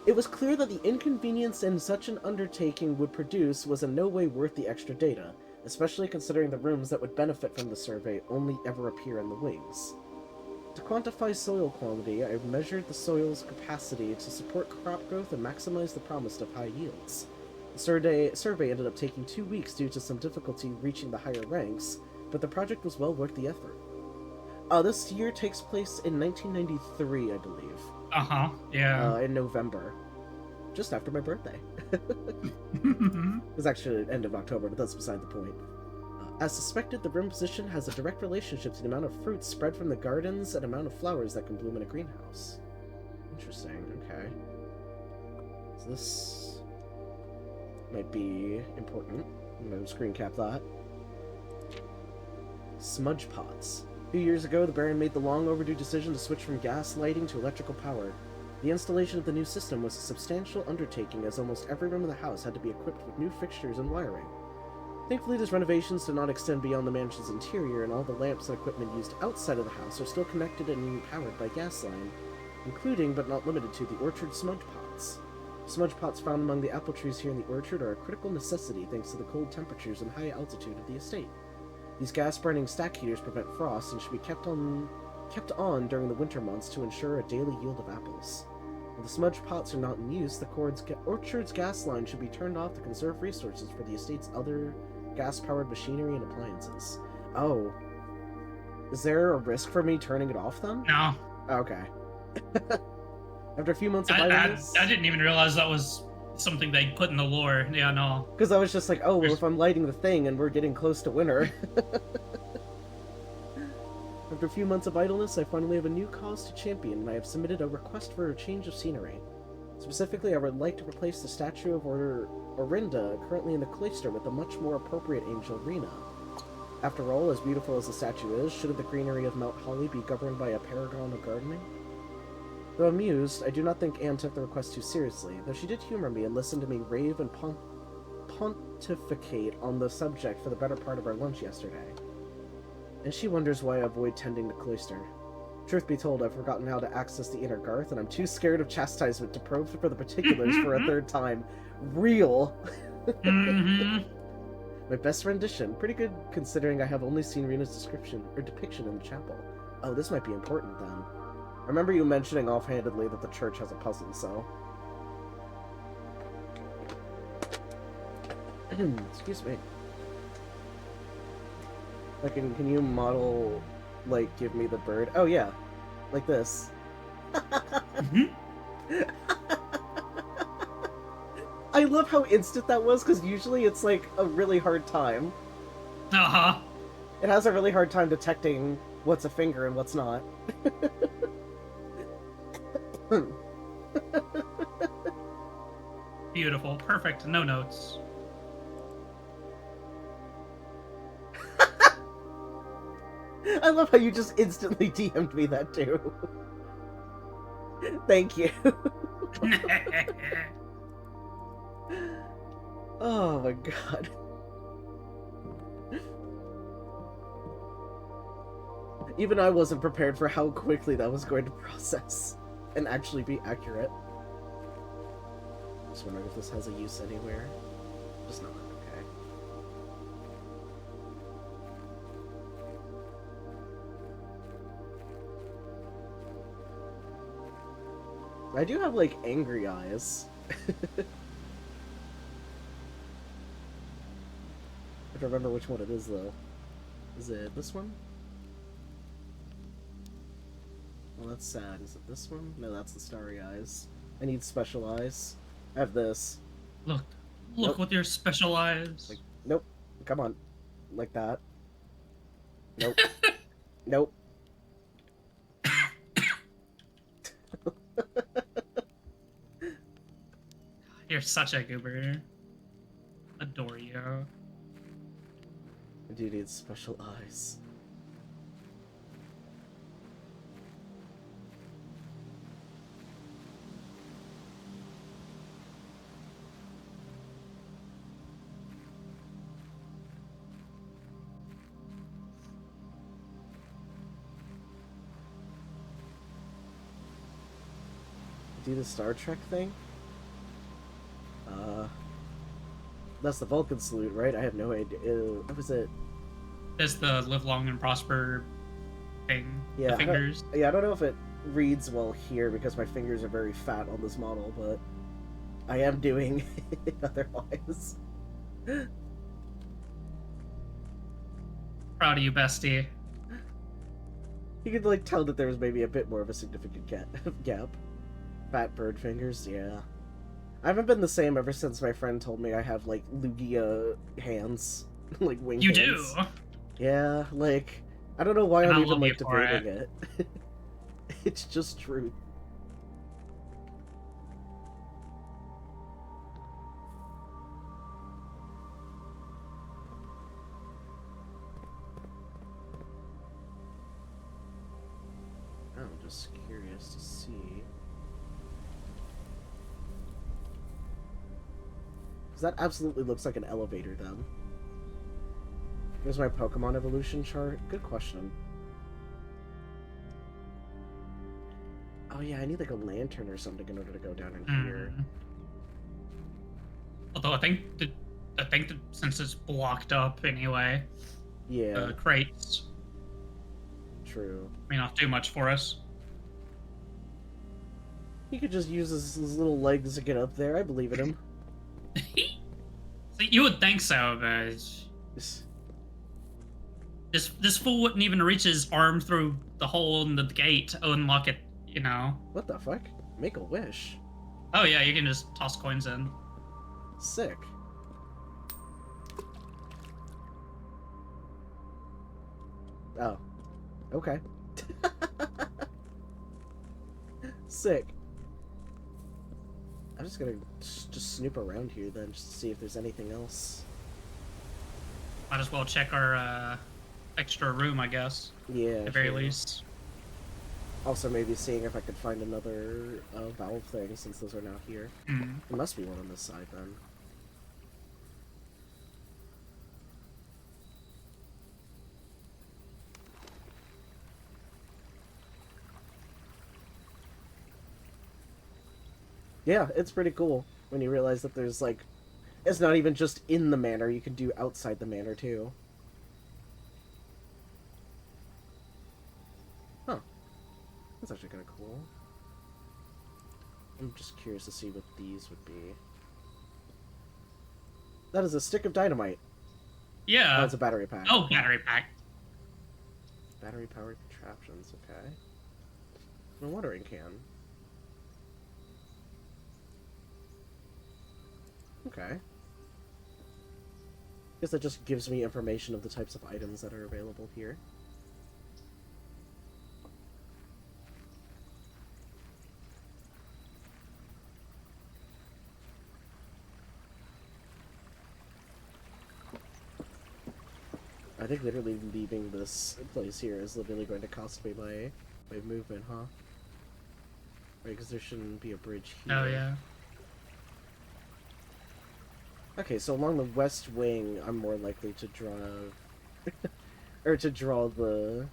Speaker 1: It was clear that the inconvenience in such an undertaking would produce was in no way worth the extra data, especially considering the rooms that would benefit from the survey only ever appear in the wings. To quantify soil quality, I measured the soil's capacity to support crop growth and maximize the promise of high yields. The survey ended up taking 2 weeks due to some difficulty reaching the higher ranks, but the project was well worth the effort. This year takes place in 1993, I believe.
Speaker 2: Yeah.
Speaker 1: In November. Just after my birthday. It was actually the end of October, but that's beside the point. As suspected, the room position has a direct relationship to the amount of fruits spread from the gardens and amount of flowers that can bloom in a greenhouse. Interesting, okay. So this might be important. I'm going to screen cap that. Smudge pots. A few years ago, the Baron made the long overdue decision to switch from gas lighting to electrical power. The installation of the new system was a substantial undertaking, as almost every room in the house had to be equipped with new fixtures and wiring. Thankfully, these renovations did not extend beyond the mansion's interior, and all the lamps and equipment used outside of the house are still connected and being powered by gas line, including, but not limited to, the orchard smudge pots. Smudge pots found among the apple trees here in the orchard are a critical necessity thanks to the cold temperatures and high altitude of the estate. These gas-burning stack heaters prevent frost and should be kept on during the winter months to ensure a daily yield of apples. When the smudge pots are not in use, the orchard's gas line should be turned off to conserve resources for the estate's other gas-powered machinery and appliances. Oh. Is there a risk for me turning it off, then?
Speaker 2: No.
Speaker 1: Okay. After a few months of idleness...
Speaker 2: I didn't even realize that was something they put in the lore. Yeah, no.
Speaker 1: Because I was just like, oh, well, if I'm lighting the thing and we're getting close to winter... After a few months of idleness, I finally have a new cause to champion, and I have submitted a request for a change of scenery. Specifically, I would like to replace the statue of Orinda currently in the cloister with a much more appropriate angel, Rena. After all, as beautiful as the statue is, shouldn't the greenery of Mount Holly be governed by a paragon of gardening? Though amused, I do not think Anne took the request too seriously, though she did humor me and listen to me rave and pontificate on the subject for the better part of our lunch yesterday. And she wonders why I avoid tending the cloister. Truth be told, I've forgotten how to access the inner garth, and I'm too scared of chastisement to probe for the particulars for a third time. Real! My best rendition. Pretty good considering I have only seen Rena's depiction in the chapel. Oh, this might be important then. I remember you mentioning offhandedly that the church has a puzzle, so... Excuse me. Like, can you model, like, give me the bird? Oh, yeah. Like this. I love how instant that was, because usually it's, like, a really hard time. It has a really hard time detecting what's a finger and what's not.
Speaker 2: Beautiful. Perfect. No notes.
Speaker 1: I love how you just instantly DM'd me that too. Thank you. Oh my god. Even I wasn't prepared for how quickly that was going to process and actually be accurate. Just wondering if this has a use anywhere. Just not. Okay. I do have, like, angry eyes. I have to remember which one it is, though. Is it this one? Well, that's sad. Is it this one? No, that's the starry eyes. I need special eyes. I have this.
Speaker 2: Look
Speaker 1: Nope.
Speaker 2: with your special eyes.
Speaker 1: Like, nope. Come on. Like that. Nope. Nope.
Speaker 2: You're such a goober. Adore you.
Speaker 1: I do need special eyes. Do the Star Trek thing? That's the Vulcan salute, right? I have no idea. What was it?
Speaker 2: There's the live long and prosper thing.
Speaker 1: Yeah,
Speaker 2: The fingers.
Speaker 1: I don't know if it reads well here because my fingers are very fat on this model, but I am doing it otherwise.
Speaker 2: Proud of you, bestie.
Speaker 1: You could, like, tell that there was maybe a bit more of a significant gap. Fat bird fingers, yeah. I haven't been the same ever since my friend told me I have, like, Lugia hands. Like, wing
Speaker 2: You
Speaker 1: hands.
Speaker 2: do.
Speaker 1: Yeah, like, I don't know why
Speaker 2: And
Speaker 1: I'm
Speaker 2: I
Speaker 1: even,
Speaker 2: love
Speaker 1: like,
Speaker 2: you for
Speaker 1: debating it. It's just truth. I'm just curious to see. Because that absolutely looks like an elevator, then. Here's my Pokemon evolution chart. Good question. Oh yeah, I need like a lantern or something in order to go down in here.
Speaker 2: Although I think that since it's blocked up anyway,
Speaker 1: Yeah,
Speaker 2: the crates
Speaker 1: true.
Speaker 2: may not do much for us.
Speaker 1: He could just use his little legs to get up there. I believe in him.
Speaker 2: See, you would think so, but this fool wouldn't even reach his arm through the hole in the gate to unlock it, you know.
Speaker 1: What the fuck? Make a wish.
Speaker 2: Oh yeah, you can just toss coins in.
Speaker 1: Sick. Oh. Okay. Sick. I'm just gonna just snoop around here then, just to see if there's anything else.
Speaker 2: Might as well check our extra room, I guess.
Speaker 1: Yeah.
Speaker 2: At the very
Speaker 1: sure.
Speaker 2: least.
Speaker 1: Also, maybe seeing if I could find another valve thing, since those are now here.
Speaker 2: Hmm.
Speaker 1: There must be one on this side, then. Yeah, it's pretty cool when you realize that there's, like... It's not even just in the manor, you can do outside the manor, too. Huh. That's actually kind of cool. I'm just curious to see what these would be. That is a stick of dynamite.
Speaker 2: Yeah.
Speaker 1: Oh, it's a battery pack.
Speaker 2: Oh, battery pack.
Speaker 1: Battery-powered contraptions, okay. And a watering can. Okay. Guess that just gives me information of the types of items that are available here. I think literally leaving this place here is literally going to cost me my movement, huh? Right, because there shouldn't be a bridge here.
Speaker 2: Oh yeah.
Speaker 1: Okay, so along the west wing, I'm more likely to draw... or to draw the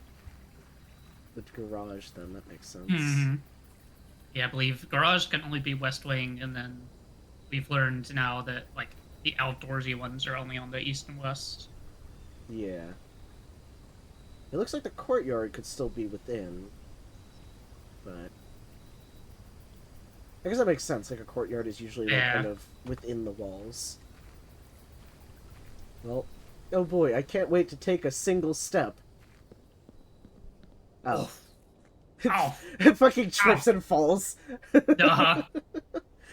Speaker 1: garage, then. That makes sense.
Speaker 2: Mm-hmm. Yeah, I believe garage can only be west wing, and then we've learned now that, like, the outdoorsy ones are only on the east and west.
Speaker 1: Yeah. It looks like the courtyard could still be within, but... I guess that makes sense. Like, a courtyard is usually, like,
Speaker 2: Yeah.
Speaker 1: kind of within the walls. Well, oh boy, I can't wait to take a single step. Oh.
Speaker 2: Oh. Ow.
Speaker 1: It fucking
Speaker 2: Ow.
Speaker 1: trips and falls.
Speaker 2: Uh-huh.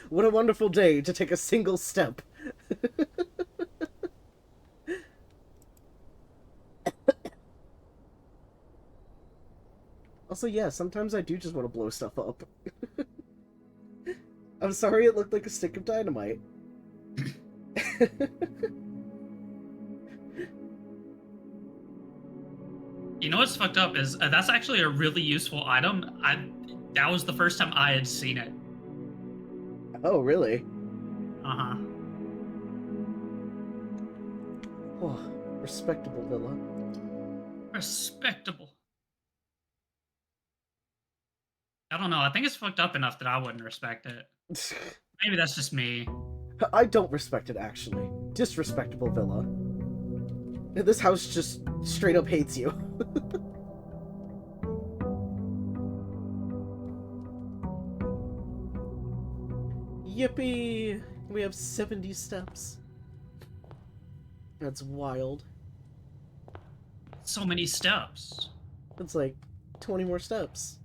Speaker 1: What a wonderful day to take a single step. Also, yeah, sometimes I do just want to blow stuff up. I'm sorry it looked like a stick of dynamite.
Speaker 2: You know what's fucked up is that's actually a really useful item. That was the first time I had seen it.
Speaker 1: Oh, really?
Speaker 2: Uh-huh.
Speaker 1: Oh, respectable villa.
Speaker 2: Respectable. I don't know. I think it's fucked up enough that I wouldn't respect it. Maybe that's just me.
Speaker 1: I don't respect it, actually. Disrespectable villa. This house just straight up hates you. Yippee! We have 70 steps. That's wild.
Speaker 2: So many steps.
Speaker 1: It's like 20 more steps.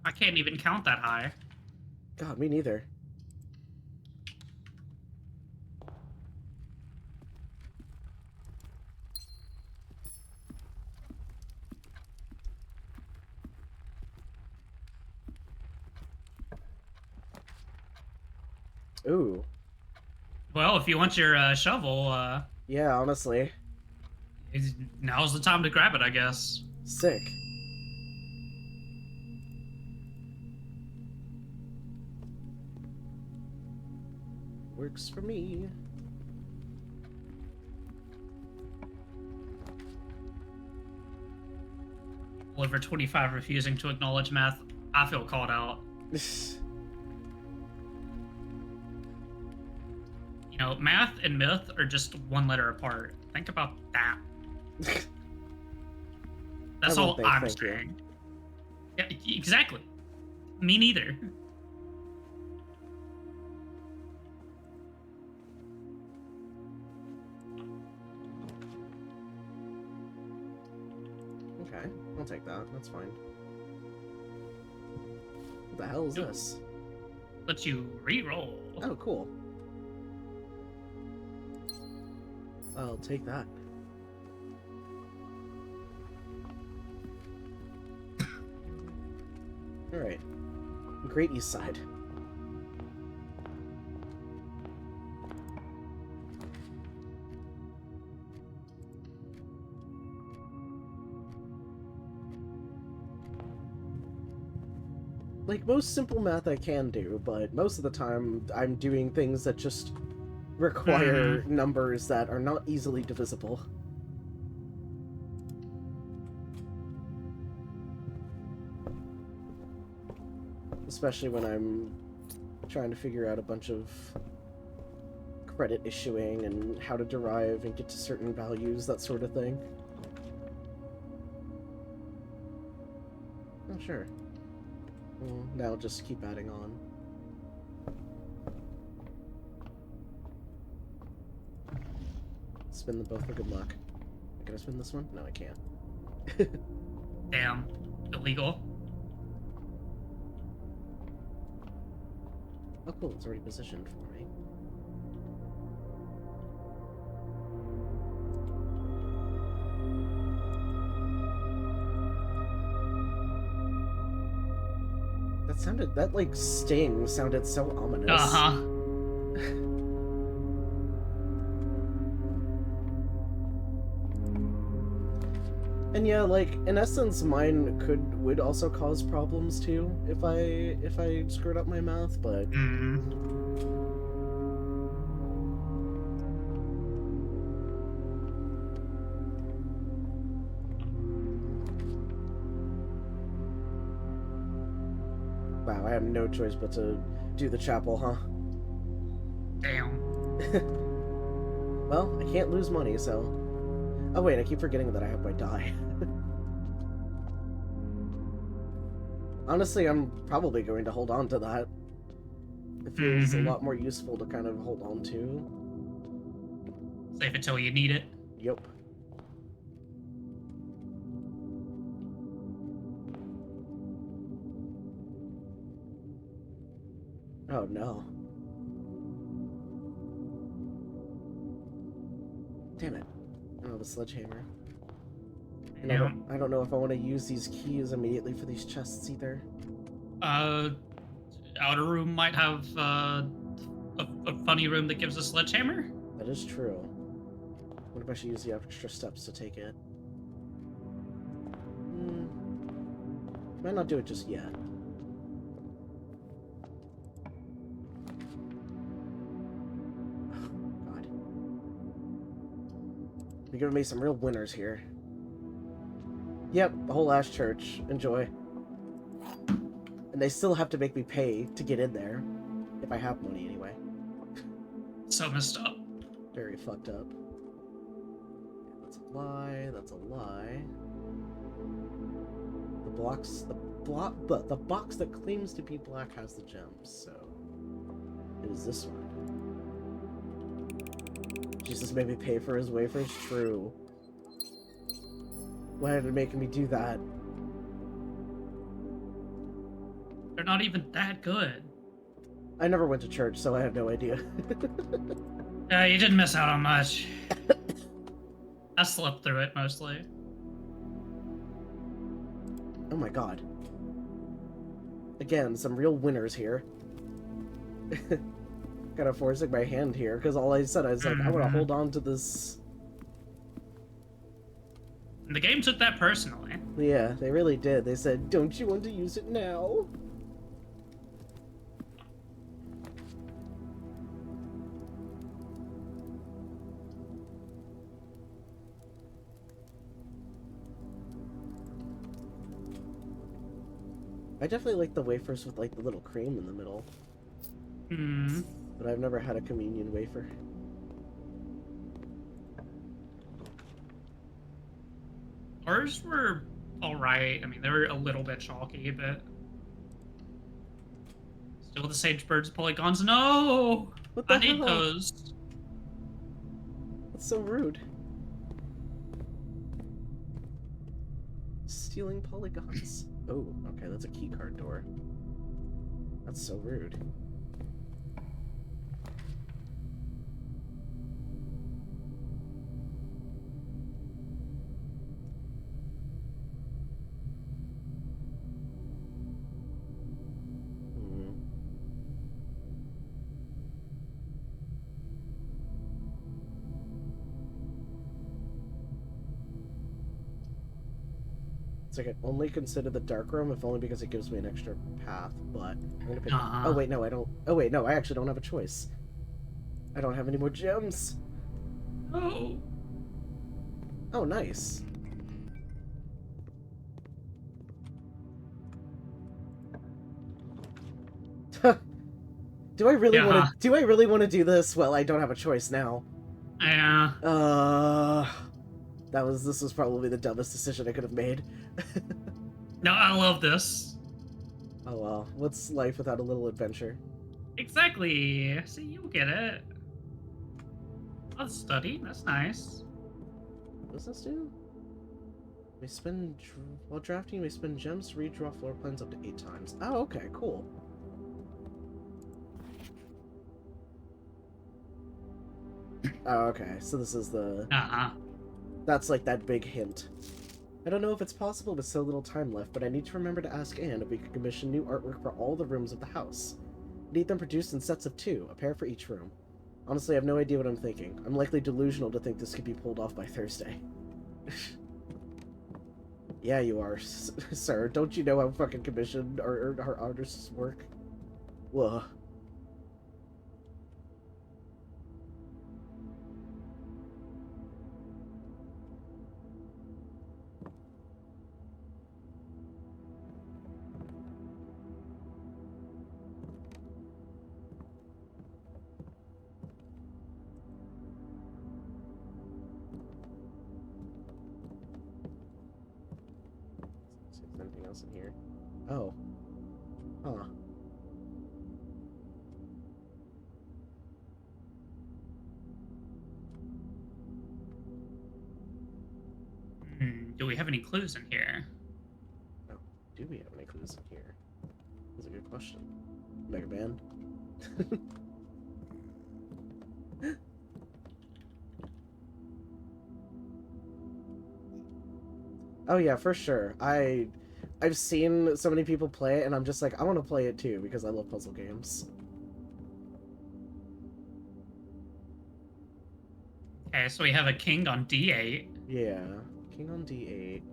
Speaker 2: I can't even count that high.
Speaker 1: God, me neither. Ooh.
Speaker 2: Well, if you want your shovel,
Speaker 1: Yeah, honestly.
Speaker 2: now's the time to grab it, I guess.
Speaker 1: Sick. Works for me.
Speaker 2: Over 25 refusing to acknowledge math. I feel called out. You know, math and myth are just one letter apart. Think about that. That's all I'm saying. Yeah, exactly. Me neither.
Speaker 1: Okay, I'll take that. That's fine. What the hell is this?
Speaker 2: Let you re-roll.
Speaker 1: Oh, cool. I'll take that. Alright. Great East Side. Like, most simple math I can do, but most of the time I'm doing things that just require numbers that are not easily divisible. Especially when I'm trying to figure out a bunch of credit issuing and how to derive and get to certain values, that sort of thing. Oh, sure. Well, now just keep adding on. Spin them both for good luck. Can I spin this one? No, I can't.
Speaker 2: Damn. Illegal.
Speaker 1: Oh, cool. It's already positioned for me. That, like, sting sounded so ominous.
Speaker 2: Uh-huh.
Speaker 1: And yeah, like, in essence, mine would also cause problems too if I screwed up my math, but wow, I have no choice but to do the chapel, huh?
Speaker 2: Damn.
Speaker 1: Well, I can't lose money, so... Oh wait, I keep forgetting that I have my die. Honestly, I'm probably going to hold on to that. It feels a lot more useful to kind of hold on to.
Speaker 2: Save it till you need it.
Speaker 1: Yep. Oh no. Damn it. Oh, the sledgehammer. And
Speaker 2: Yeah.
Speaker 1: I don't know if I want to use these keys immediately for these chests either.
Speaker 2: Outer room might have a funny room that gives a sledgehammer.
Speaker 1: That is true. What if I should use the extra steps to take it? Might not do it just yet. Oh, God. You're giving me some real winners here. Yep, the whole ass church. Enjoy. And they still have to make me pay to get in there. If I have money, anyway.
Speaker 2: So messed up.
Speaker 1: Very fucked up. That's a lie. That's a lie. The box that claims to be black has the gems, so it is this one. Jesus made me pay for his wafers. True. Why did it make me do that?
Speaker 2: They're not even that good.
Speaker 1: I never went to church, so I have no idea.
Speaker 2: Yeah, you didn't miss out on much. I slept through it mostly.
Speaker 1: Oh my god. Again, some real winners here. Kind of forcing my hand here, because all I said, I was like, I want to hold on to this.
Speaker 2: And the game took that personally.
Speaker 1: Yeah, they really did. They said, don't you want to use it now? I definitely like the wafers with like the little cream in the middle. But I've never had a communion wafer.
Speaker 2: Ours were alright. I mean, they were a little bit chalky, but still the Sagebirds polygons. No!
Speaker 1: What the
Speaker 2: I need
Speaker 1: hell?
Speaker 2: those.
Speaker 1: That's so rude. Stealing polygons. Oh, okay, that's a keycard door. That's so rude. It's like I only consider the dark room if only because it gives me an extra path, but I'm gonna pick... Oh wait, no, I don't... Oh wait, no, I actually don't have a choice. I don't have any more gems.
Speaker 2: Oh.
Speaker 1: Oh, nice. Do I really want to... Do I really want to do this? Well, I don't have a choice now.
Speaker 2: Yeah.
Speaker 1: This was probably the dumbest decision I could have made.
Speaker 2: No, I love this.
Speaker 1: Oh well, what's life without a little adventure?
Speaker 2: Exactly. See, you'll get it. I'll study. That's nice.
Speaker 1: What does this do? While drafting, you may spend gems to redraw floor plans up to 8 times. Oh, okay, cool. Oh, okay, so this is the... That's like that big hint. I don't know if it's possible with so little time left, but I need to remember to ask Anne if we could commission new artwork for all the rooms of the house. Need them produced in sets of 2, a pair for each room. Honestly, I have no idea what I'm thinking. I'm likely delusional to think this could be pulled off by Thursday. Yeah, you are, sir. Don't you know how fucking commissioned our artists work? Whoa. Anything else in here? Oh, Huh.
Speaker 2: Do we have any clues in here?
Speaker 1: Oh, do we have any clues in here? That's a good question. Mega Man. Oh yeah, for sure. I've seen so many people play it, and I'm just like, I want to play it too because I love puzzle games.
Speaker 2: Okay, so we have a king on D8.
Speaker 1: Yeah, king on D8.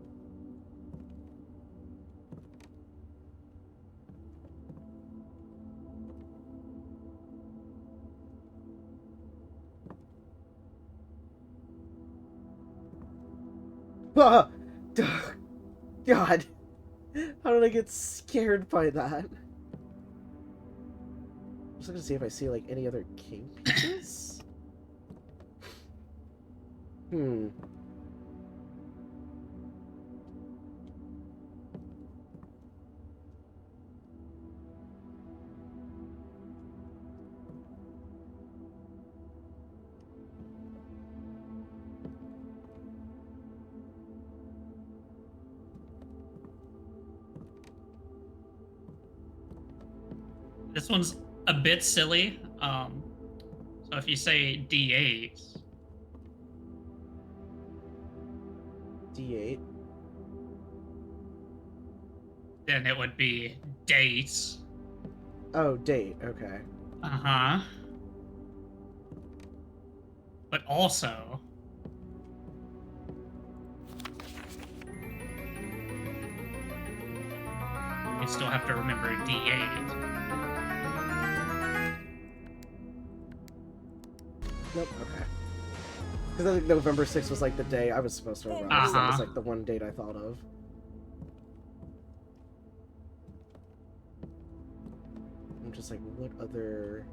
Speaker 1: Ah! God, how did I get scared by that? I'm just looking to see if I see like any other king pieces. Hmm.
Speaker 2: This one's a bit silly. So if you say D8,
Speaker 1: D8.
Speaker 2: then it would be date.
Speaker 1: Oh, date. Okay.
Speaker 2: Uh-huh. But also, you still have to remember D8.
Speaker 1: Nope. Okay. Because I think November 6th was like the day I was supposed to arrive. So that was like the one date I thought of. I'm just like, what other?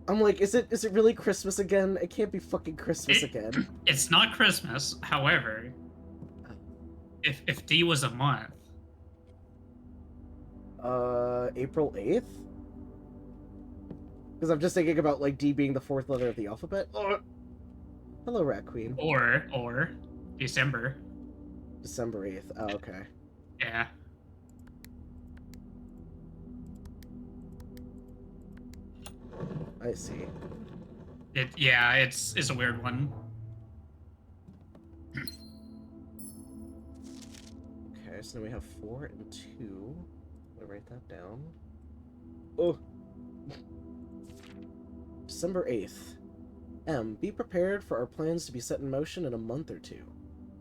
Speaker 1: I'm like, is it really Christmas again? It can't be fucking Christmas again.
Speaker 2: It's not Christmas, however, if D was a month.
Speaker 1: April 8th? Because I'm just thinking about like D being the fourth letter of the alphabet. Oh. Hello, Rat Queen.
Speaker 2: Or December.
Speaker 1: December 8th. Oh, okay.
Speaker 2: Yeah.
Speaker 1: I see.
Speaker 2: It's a weird one.
Speaker 1: Okay, so now we have 4 and 2. I'll write that down. Oh. December 8th. M. Be prepared for our plans to be set in motion in a month or two.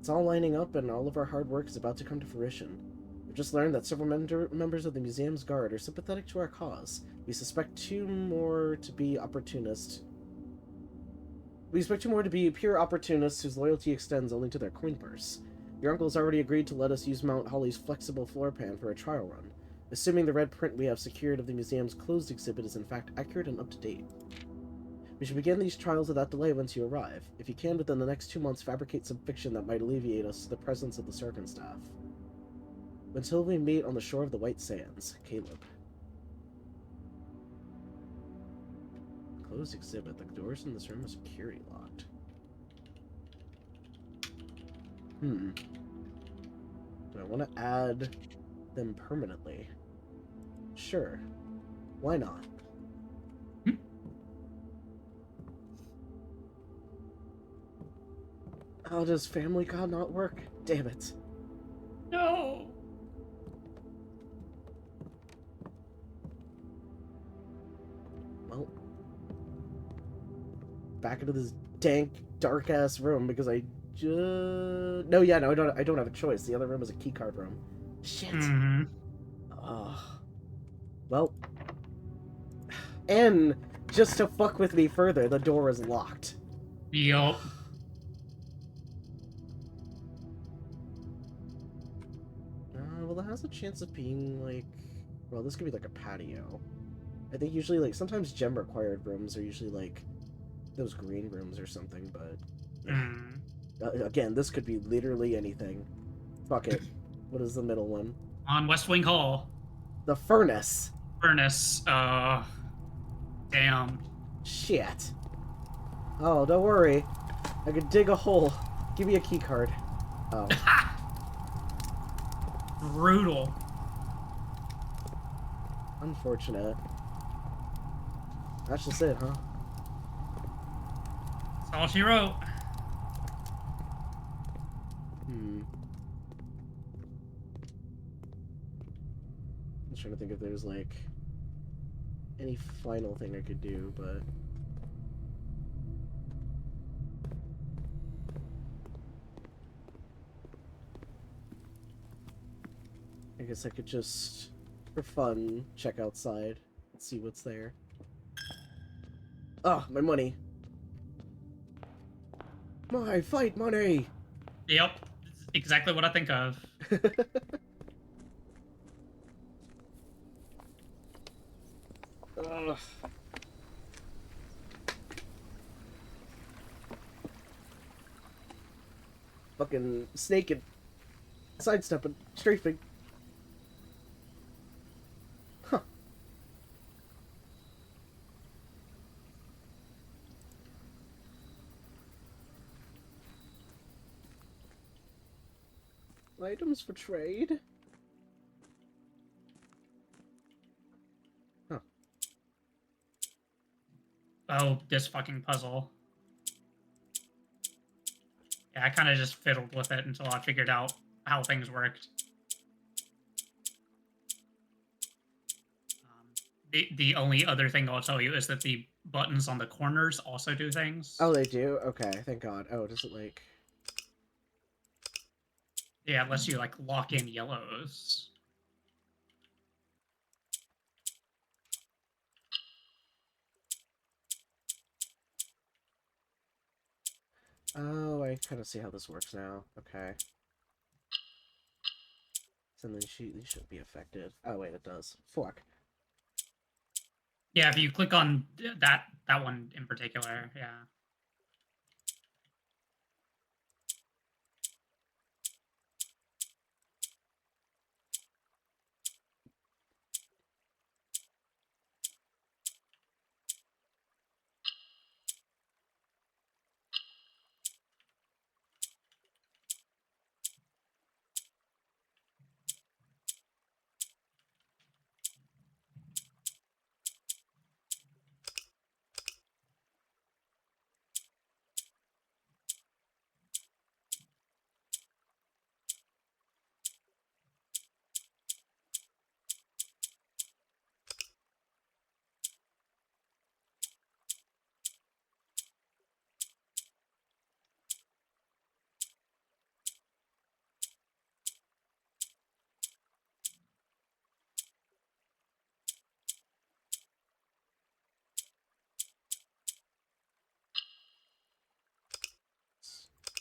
Speaker 1: It's all lining up and all of our hard work is about to come to fruition. We've just learned that several members of the museum's guard are sympathetic to our cause. We suspect two more to be pure opportunists whose loyalty extends only to their coin purse. Your uncle has already agreed to let us use Mount Holly's flexible floor plan for a trial run, assuming the red print we have secured of the museum's closed exhibit is in fact accurate and up to date. We should begin these trials without delay once you arrive. If you can, within the next 2 months, fabricate some fiction that might alleviate us to the presence of the Serpent Staff. Until we meet on the shore of the White Sands, Caleb. Closed exhibit. The doors in this room are security locked. Do I want to add them permanently? Sure. Why not? Oh, does Family God not work? Damn it.
Speaker 2: No.
Speaker 1: Well, back into this dank, dark-ass room because I just... No, I don't have a choice. The other room is a keycard room. Shit. Ugh. Well. And, just to fuck with me further, the door is locked.
Speaker 2: Yup.
Speaker 1: Well, it has a chance of being, like... Well, this could be, like, a patio. I think usually, like, sometimes gem-required rooms are usually, like, those green rooms or something, but... Again, this could be literally anything. Fuck it. What is the middle one?
Speaker 2: On West Wing Hall.
Speaker 1: The furnace.
Speaker 2: Furnace. Damn.
Speaker 1: Shit. Oh, don't worry. I could dig a hole. Give me a key card. Oh.
Speaker 2: Brutal.
Speaker 1: Unfortunate. That's just it, huh?
Speaker 2: That's all she wrote.
Speaker 1: I'm trying to think if there's, like, any final thing I could do, but... I guess I could just, for fun, check outside and see what's there. Oh, my money. My fight money!
Speaker 2: Yep. That's exactly what I think of.
Speaker 1: Ugh. Fucking snake and sidestepping, strafing. Huh. Items for trade? Huh.
Speaker 2: Oh, this fucking puzzle. Yeah, I kind of just fiddled with it until I figured out how things worked. The only other thing I'll tell you is that the buttons on the corners also do things.
Speaker 1: Oh, they do? Okay, thank God. Oh, does it, like...
Speaker 2: Yeah, unless you, like, lock in yellows.
Speaker 1: Oh, I kind of see how this works now. Okay. So then these shouldn't be affected. Oh, wait, it does. Fuck.
Speaker 2: Yeah, if you click on that one in particular, yeah.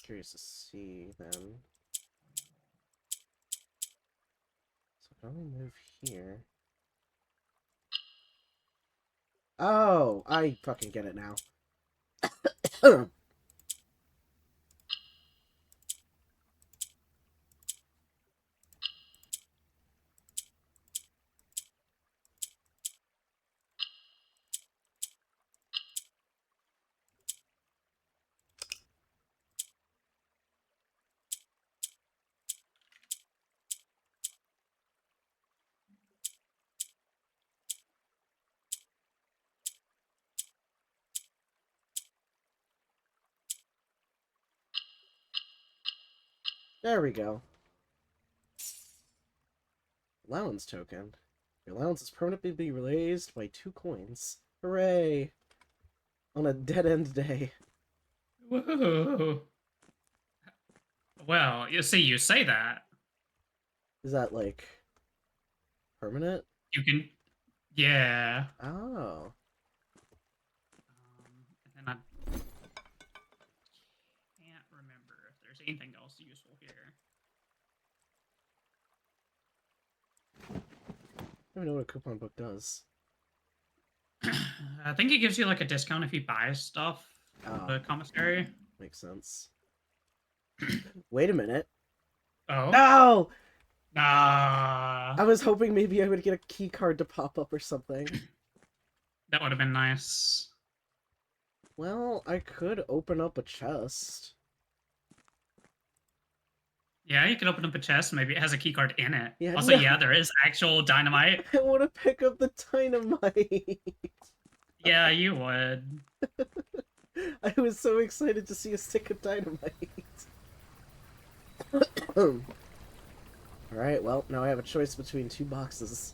Speaker 1: Curious to see, then. So can I only move here? Oh, I fucking get it now. There we go. Allowance token. Your allowance is permanently raised by 2 coins. Hooray! On a dead-end day.
Speaker 2: Whoa. Well, you see, you say that.
Speaker 1: Is that, like, permanent?
Speaker 2: You can, yeah.
Speaker 1: Oh.
Speaker 2: And then I can't remember if there's anything else useful here.
Speaker 1: I don't even know what a coupon book does.
Speaker 2: I think it gives you like a discount if you buy stuff from the commissary.
Speaker 1: Makes sense. Wait a minute.
Speaker 2: Oh.
Speaker 1: No!
Speaker 2: Ah,
Speaker 1: I was hoping maybe I would get a key card to pop up or something.
Speaker 2: that would have been nice.
Speaker 1: Well, I could open up a chest.
Speaker 2: Yeah, you can open up a chest. Maybe it has a key card in it.
Speaker 1: Yeah,
Speaker 2: Also,
Speaker 1: no.
Speaker 2: yeah, there is actual dynamite.
Speaker 1: I want to pick up the dynamite.
Speaker 2: Yeah, you would.
Speaker 1: I was so excited to see a stick of dynamite. Alright, well, now I have a choice between two boxes.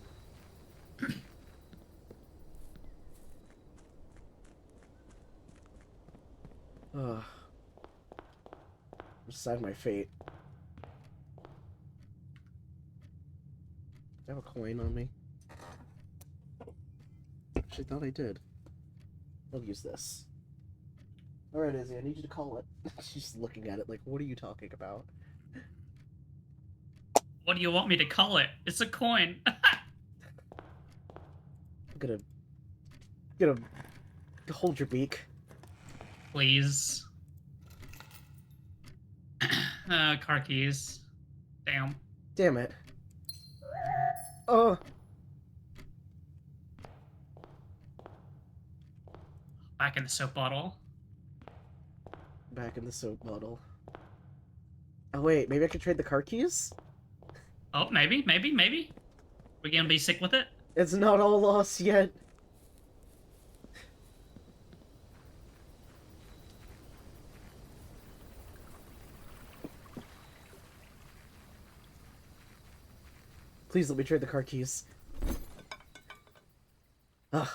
Speaker 1: Ugh. Decide my fate. Do I have a coin on me? Actually, thought I did. I'll use this. Alright, Izzy, I need you to call it. She's looking at it like, what are you talking about?
Speaker 2: What do you want me to call it? It's a coin.
Speaker 1: I'm gonna hold your beak.
Speaker 2: Please. Car keys. Damn.
Speaker 1: Damn it. Oh.
Speaker 2: Back in the soap bottle.
Speaker 1: Back in the soap bottle. Oh wait, maybe I could trade the car keys?
Speaker 2: Oh, maybe. We gonna be sick with it?
Speaker 1: It's not all lost yet. Please let me trade the car keys. Ugh.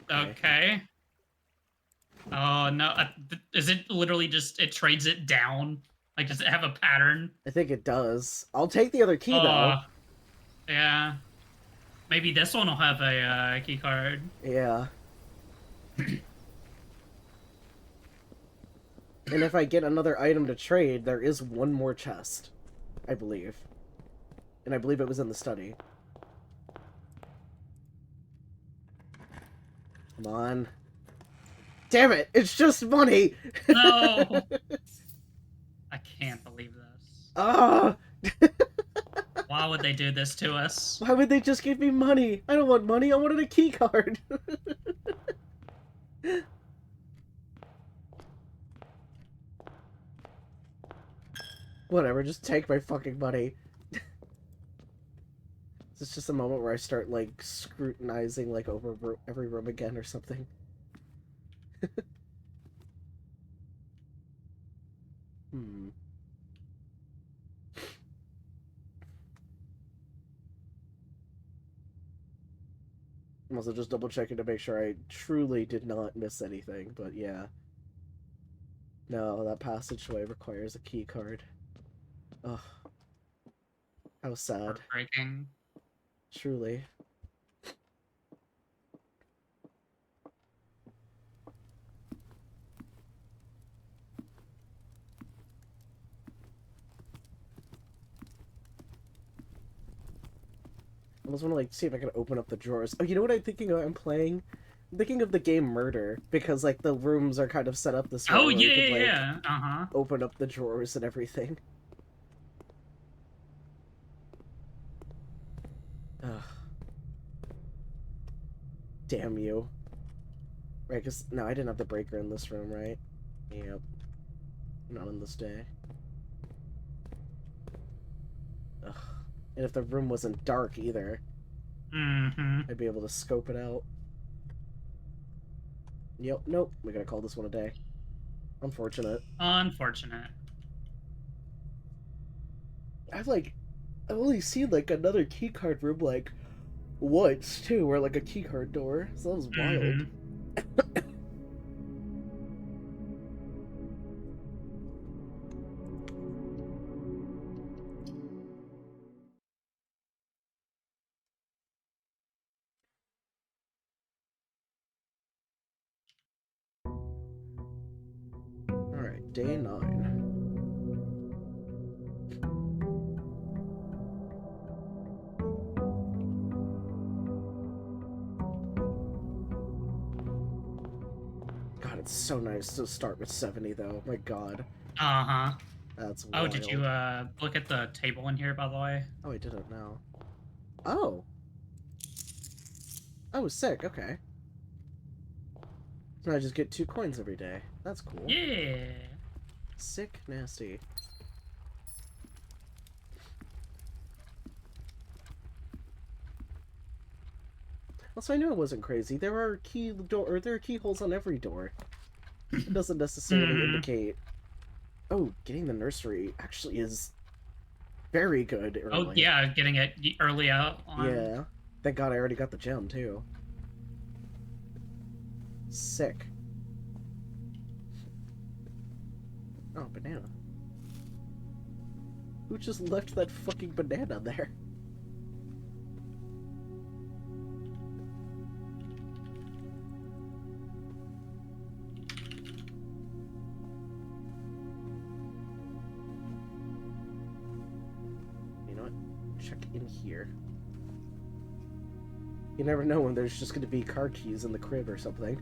Speaker 2: Okay. Oh, no. Is it literally just, it trades it down? Like, does it have a pattern?
Speaker 1: I think it does. I'll take the other key, though.
Speaker 2: Yeah. Maybe this one will have a key card.
Speaker 1: Yeah. And if I get another item to trade, there is one more chest. I believe. And I believe it was in the study. Come on. Damn it! It's just money!
Speaker 2: No! I can't believe this.
Speaker 1: Ah!
Speaker 2: Why would they do this to us?
Speaker 1: Why would they just give me money? I don't want money, I wanted a key card. Whatever, just take my fucking money. Is this just a moment where I start, like, scrutinizing, like, over every room again or something? Hmm. I'm also just double checking to make sure I truly did not miss anything, but yeah. No, that passageway requires a key card. Ugh. How sad.
Speaker 2: Heartbreaking.
Speaker 1: Truly. I just want to, like, see if I can open up the drawers. Oh, you know what I'm thinking of? I'm playing? I'm thinking of the game Murder, because, like, the rooms are kind of set up this way.
Speaker 2: Oh,
Speaker 1: where you
Speaker 2: yeah,
Speaker 1: could, like,
Speaker 2: yeah. Uh-huh.
Speaker 1: open up the drawers and everything. Ugh. Damn you. Right, because, no, I didn't have the breaker in this room, right? Yep. Not on this day. Ugh. And if the room wasn't dark either, I'd be able to scope it out. Yep, nope. We gotta call this one a day. Unfortunate.
Speaker 2: Unfortunate.
Speaker 1: I've only seen, like, another keycard room, like, once, too, or, like, a keycard door. So that was wild. Alright, day 9. God, it's so nice to start with 70, though. My God.
Speaker 2: Uh-huh.
Speaker 1: That's
Speaker 2: Oh,
Speaker 1: wild.
Speaker 2: did you look at the table in here, by the way?
Speaker 1: Oh, I didn't know. Oh. Oh, sick. Okay. So I just get 2 coins every day. That's cool.
Speaker 2: Yeah.
Speaker 1: Sick, nasty. Also, I knew it wasn't crazy. There are there are keyholes on every door. It doesn't necessarily indicate. Oh, getting the nursery actually is very good
Speaker 2: Oh
Speaker 1: early.
Speaker 2: yeah, getting it early out on.
Speaker 1: Yeah. Thank God I already got the gem too. Sick. Oh, banana. Who just left that fucking banana there? You know what? Check in here. You never know when there's just going to be car keys in the crib or something.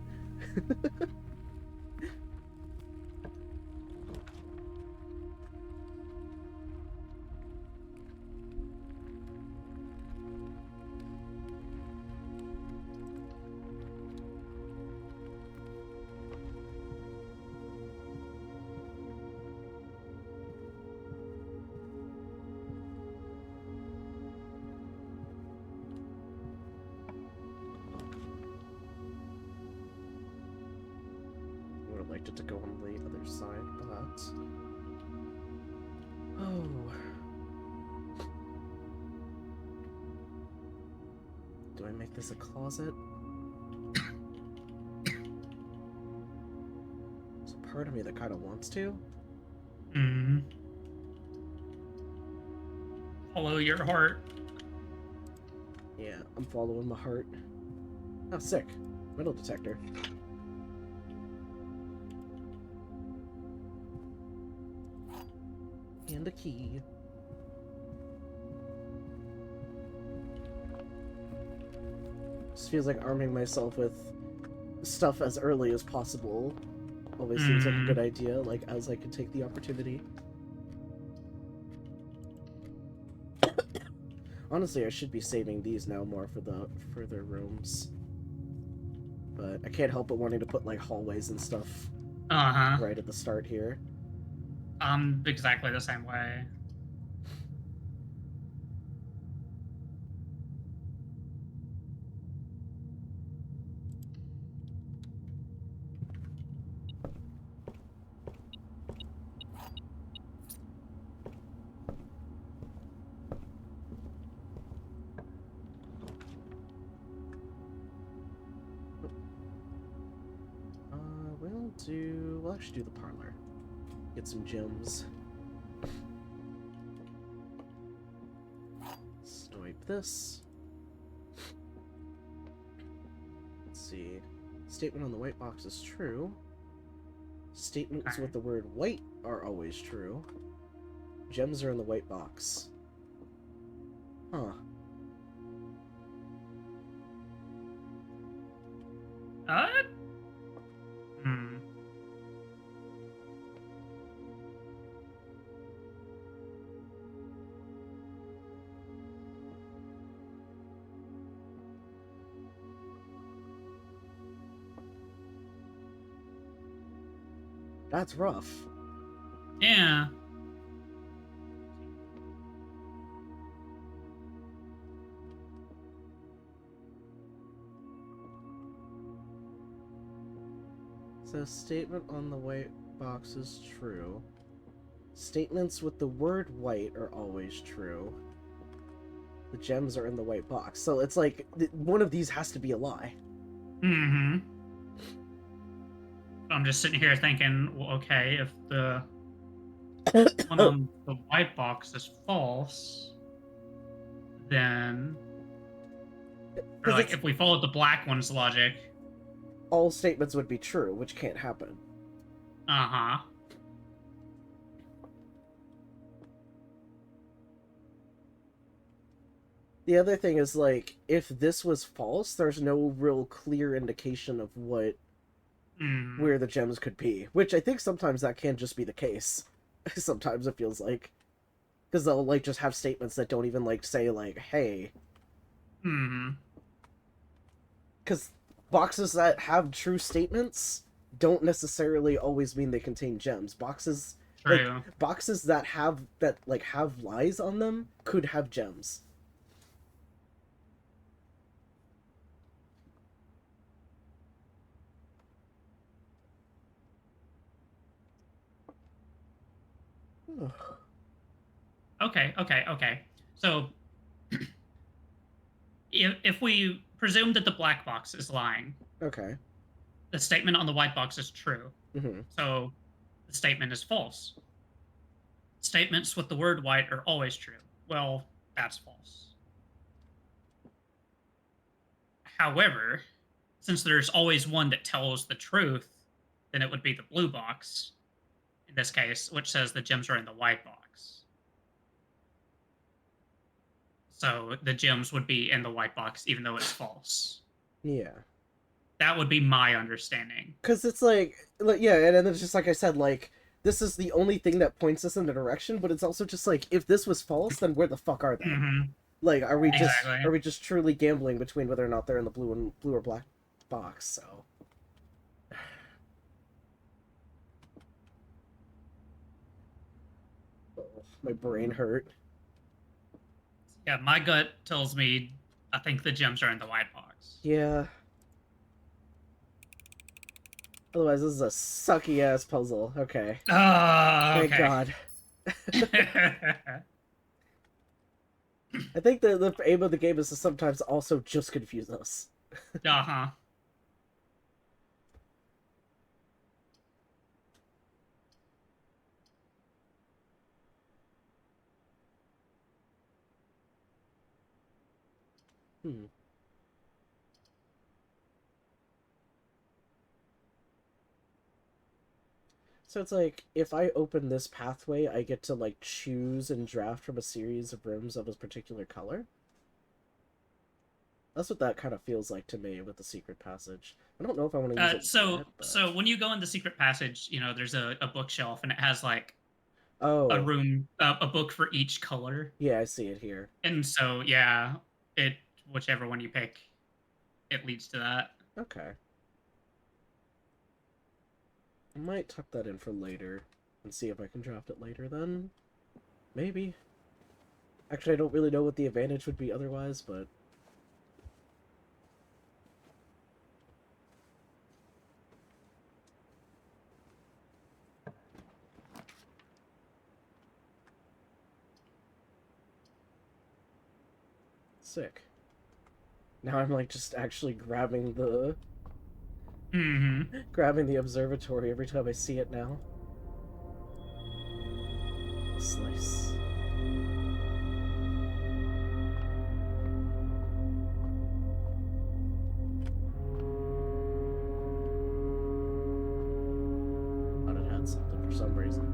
Speaker 1: I would have liked it to go on the other side, but... Oh... Do I make this a closet? There's a part of me that kind of wants to.
Speaker 2: Mm. Follow your heart.
Speaker 1: Yeah, I'm following my heart. Oh, sick. Metal detector. And a key. Just feels like arming myself with stuff as early as possible always seems like a good idea, like as I can take the opportunity. Honestly, I should be saving these now more for the further rooms. But I can't help but wanting to put like hallways and stuff right at the start here.
Speaker 2: Exactly the same way.
Speaker 1: We'll actually do the parlor. Get some gems. Swipe this. Let's see. Statement on the white box is true. Statements with the word white are always true. Gems are in the white box. Huh. That's rough.
Speaker 2: Yeah.
Speaker 1: So statement on the white box is true. Statements with the word white are always true. The gems are in the white box. So it's like, one of these has to be a lie.
Speaker 2: Mm-hmm. I'm just sitting here thinking, well, okay, if the one on the white box is false, then... Or like, if we followed the black one's logic...
Speaker 1: all statements would be true, which can't happen.
Speaker 2: Uh-huh.
Speaker 1: The other thing is, like, if this was false, there's no real clear indication of what... where the gems could be. Which I think sometimes that can just be the case. Sometimes it feels like, because they'll like just have statements that don't even like say like, "Hey,"
Speaker 2: Hmm.
Speaker 1: because boxes that have true statements don't necessarily always mean they contain gems.
Speaker 2: True.
Speaker 1: Boxes that have lies on them could have gems.
Speaker 2: Okay. So if we presume that the black box is lying,
Speaker 1: Okay.
Speaker 2: the statement on the white box is true.
Speaker 1: Mm-hmm.
Speaker 2: So the statement is false. Statements with the word white are always true. Well, that's false. However, since there's always one that tells the truth, then it would be the blue box in this case, which says the gems are in the white box. So the gems would be in the white box, even though it's false.
Speaker 1: Yeah.
Speaker 2: That would be my understanding.
Speaker 1: Because it's like, yeah, and then it's just like I said, like, this is the only thing that points us in the direction, but it's also just like, if this was false, then where the fuck are they?
Speaker 2: Mm-hmm.
Speaker 1: Like,
Speaker 2: Exactly.
Speaker 1: are we just truly gambling between whether or not they're in the blue or black box? So, oh, my brain hurt.
Speaker 2: Yeah, my gut tells me I think the gems are in the white box.
Speaker 1: Yeah. Otherwise, this is a sucky ass puzzle. Okay. Thank
Speaker 2: Okay.
Speaker 1: God. I think the aim of the game is to sometimes also just confuse us.
Speaker 2: Uh-huh.
Speaker 1: Hmm. So it's like, if I open this pathway, I get to, like, choose and draft from a series of rooms of a particular color? That's what that kind of feels like to me with the secret passage. I don't know if I want to use it
Speaker 2: So
Speaker 1: yet, but...
Speaker 2: so when you go in the secret passage, there's a bookshelf and it has like a
Speaker 1: Oh,
Speaker 2: room, a book for each color.
Speaker 1: yeah, I see it here.
Speaker 2: And so yeah, it whichever one you pick, it leads to that.
Speaker 1: Okay. I might tuck that in for later and see if I can draft it later then. Maybe. Actually, I don't really know what the advantage would be otherwise, but... Sick. Now I'm like just actually grabbing the
Speaker 2: Mm-hmm.
Speaker 1: grabbing the observatory every time I see it now. Slice. Thought it had something for some reason.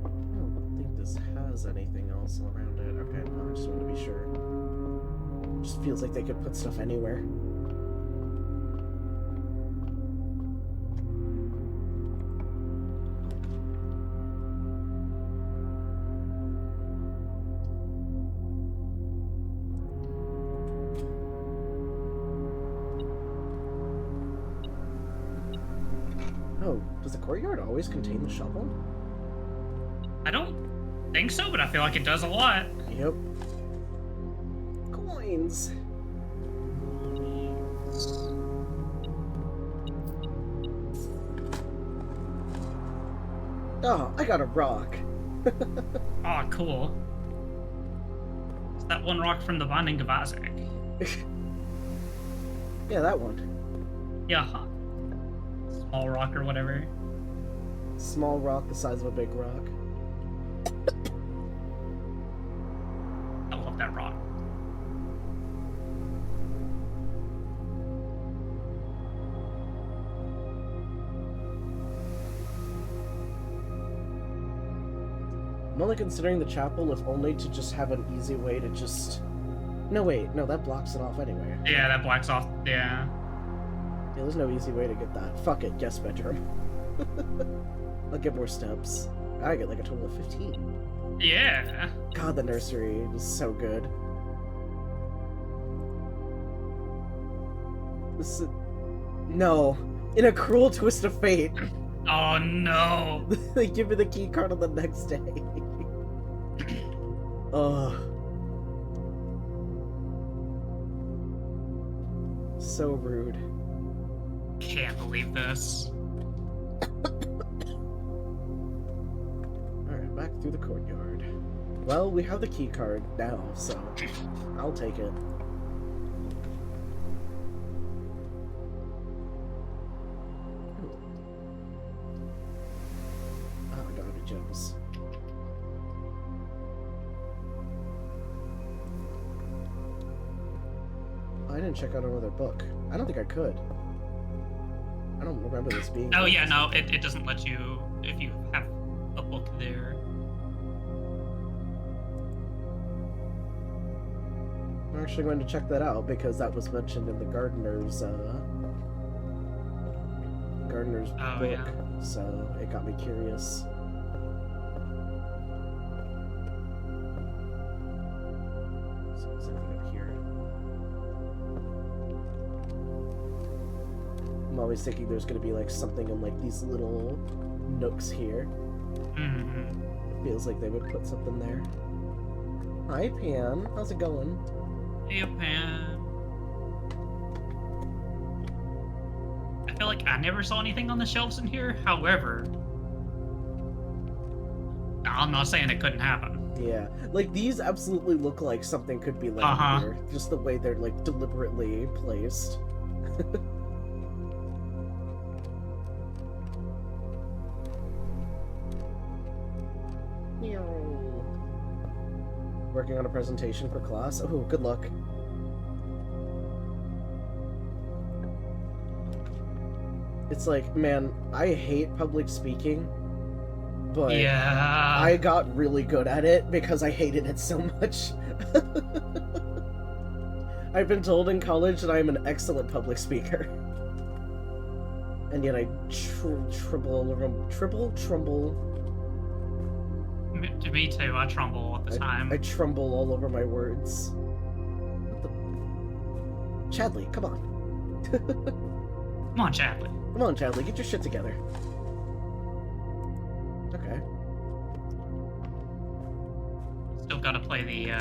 Speaker 1: I don't think this has anything else around it. Okay, no, I just want to be sure. Just feels like they could put stuff anywhere. Oh, does the courtyard always contain the shovel?
Speaker 2: I don't think so, but I feel like it does a lot.
Speaker 1: Yep. Coins! Oh, I got a rock.
Speaker 2: Oh, cool. It's that one rock from the Binding of Isaac.
Speaker 1: Yeah, that one.
Speaker 2: Yeah. Small rock or whatever.
Speaker 1: Small rock the size of a big rock.
Speaker 2: I love that rock.
Speaker 1: I'm only considering the chapel if only to just have an easy way to just No, wait. No, that blocks it off anyway.
Speaker 2: Yeah, that blacks off. Yeah.
Speaker 1: Yeah, there's no easy way to get that. Fuck it. Guest bedroom. I'll get more steps. I get like a total of 15.
Speaker 2: Yeah.
Speaker 1: God, the nursery is so good. This is... No. In a cruel twist of fate,
Speaker 2: Oh no.
Speaker 1: they give me the key card on the next day. Ugh. So rude.
Speaker 2: Can't believe this.
Speaker 1: Alright, back through the courtyard. Well, we have the key card now, so I'll take it. Oh, I don't have any gems. I didn't check out another book. I don't think I could. I don't remember this being...
Speaker 2: Oh yeah, no, it doesn't let you if you have a book there.
Speaker 1: I'm actually going to check that out because that was mentioned in the gardener's book,
Speaker 2: yeah.
Speaker 1: so it got me curious. So is anything up here? I'm always thinking there's going to be like something in like these little nooks here.
Speaker 2: Mm-hmm.
Speaker 1: Feels like they would put something there. Hi, Pan. How's it going?
Speaker 2: Hey, Pan. I feel like I never saw anything on the shelves in here. However, I'm not saying it couldn't happen.
Speaker 1: Yeah, like these absolutely look like something could be like here. Just the way they're like deliberately placed. Working on a presentation for class. Oh, good luck. It's like, man, I hate public speaking, but
Speaker 2: yeah,
Speaker 1: I got really good at it because I hated it so much. I've been told in college that I am an excellent public speaker. And yet I tremble.
Speaker 2: Me too. I tremble all the time.
Speaker 1: I tremble all over my words. What the... Chadley, come on.
Speaker 2: Come on, Chadley.
Speaker 1: Come on, Chadley, get your shit together. Okay.
Speaker 2: Still gotta play the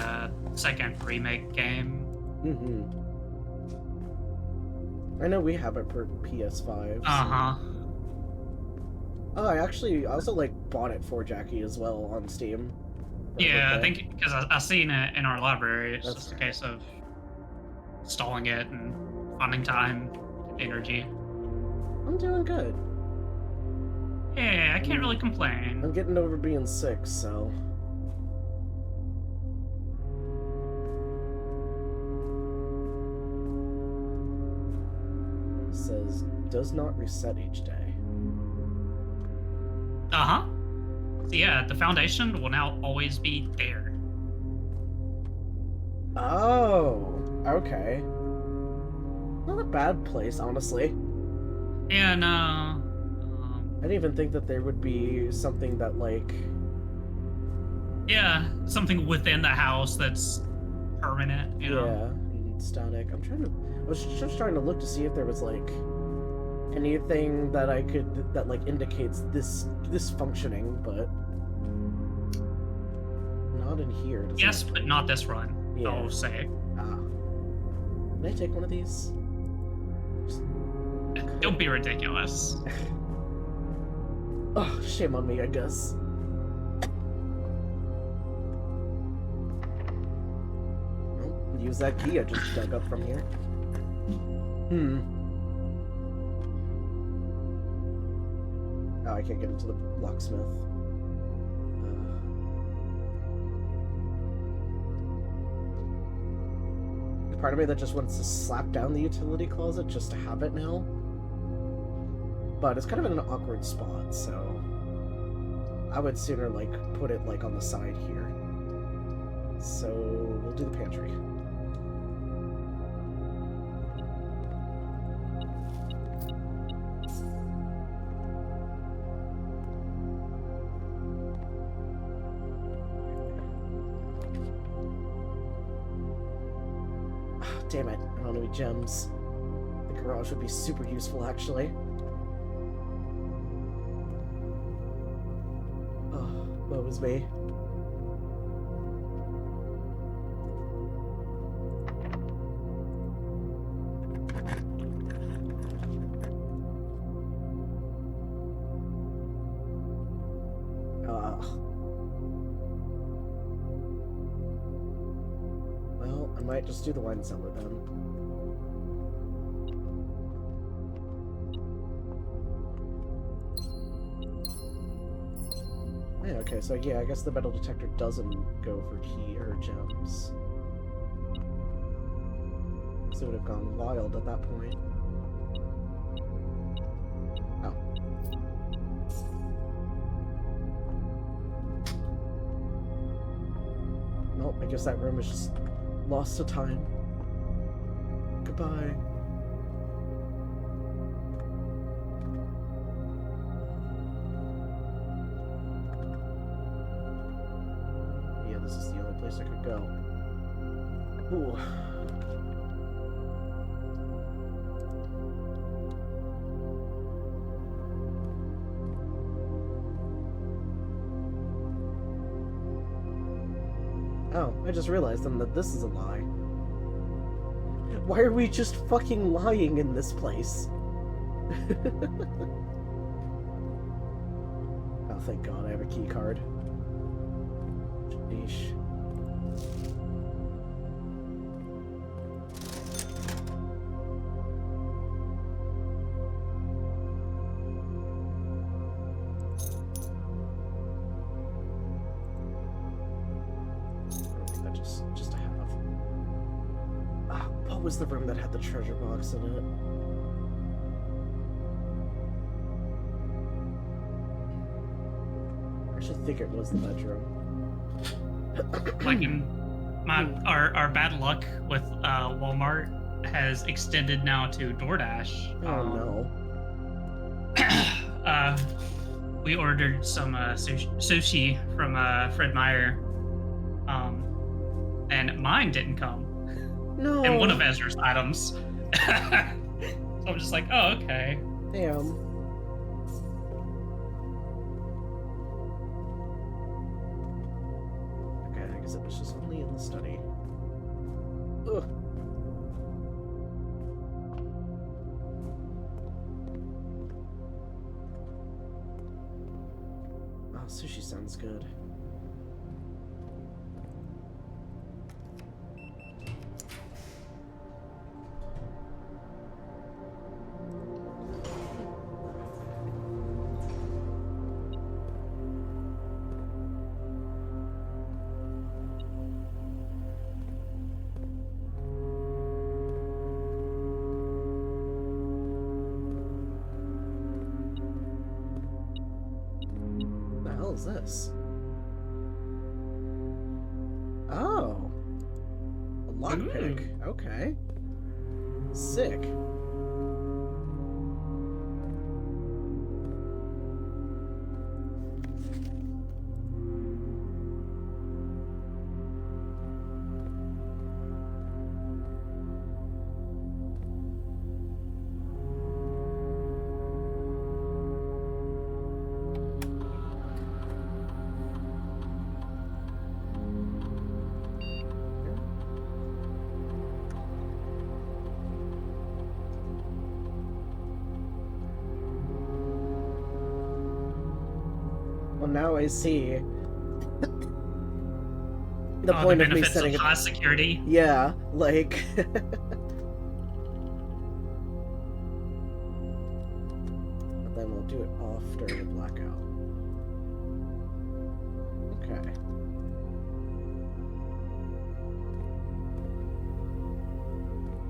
Speaker 2: second remake game.
Speaker 1: Mm-hmm. I know we have it for PS5. So...
Speaker 2: Uh-huh.
Speaker 1: Oh, I also like bought it for Jackie as well on Steam.
Speaker 2: Yeah, I think because I seen it in our library. It's
Speaker 1: That's
Speaker 2: just a case of installing it and finding time, energy.
Speaker 1: I'm doing good.
Speaker 2: Yeah, I can't really complain.
Speaker 1: I'm getting over being sick, so... It says, does not reset each day.
Speaker 2: Uh-huh. So yeah, the foundation will now always be there.
Speaker 1: Oh, okay. Not a bad place, honestly.
Speaker 2: And,
Speaker 1: I didn't even think that there would be something that, like...
Speaker 2: yeah, something within the house that's permanent, you know?
Speaker 1: Yeah, and static. I was just trying to look to see if there was, like, anything that that, like, indicates this functioning, but... Not in here.
Speaker 2: Yes, but not this run,
Speaker 1: Yeah.
Speaker 2: I'll say.
Speaker 1: Can I take one of these?
Speaker 2: Don't be ridiculous.
Speaker 1: Oh, shame on me, I guess. Well, use that key I just dug up from here. Oh, I can't get into the locksmith. Part of me that just wants to slap down the utility closet just to have it now. But it's kind of in an awkward spot, so I would sooner like put it like on the side here. So we'll do the pantry. Damn it, I don't have any gems. The garage would be super useful, actually. Oh, woe is me. Well, I might just do the wine cellar then. Yeah, okay, so yeah, I guess the metal detector doesn't go for key or gems. So it would have gone wild at that point. Oh. Nope, I guess that room is just lost to time. Goodbye. Yeah, this is the only place I could go. Ooh. Oh, I just realized then that this is a lie. Why are we just fucking lying in this place? Oh, thank God I have a key card. Sheesh. Just to have. What was the room that had the treasure box in it? I actually think it was the bedroom.
Speaker 2: Like our bad luck with Walmart has extended now to DoorDash.
Speaker 1: Oh
Speaker 2: no. We ordered some sushi from Fred Meyer. And mine didn't come.
Speaker 1: No.
Speaker 2: And one of Ezra's items. So I'm just like, oh, okay.
Speaker 1: Damn. Okay, I guess it was just only in the study. Ugh. Oh, sushi sounds good. What is this? Oh. A lockpick. Okay. Sick. Well, now I see the point of me setting
Speaker 2: high security.
Speaker 1: Yeah, like. But then we'll do it off during the blackout. Okay.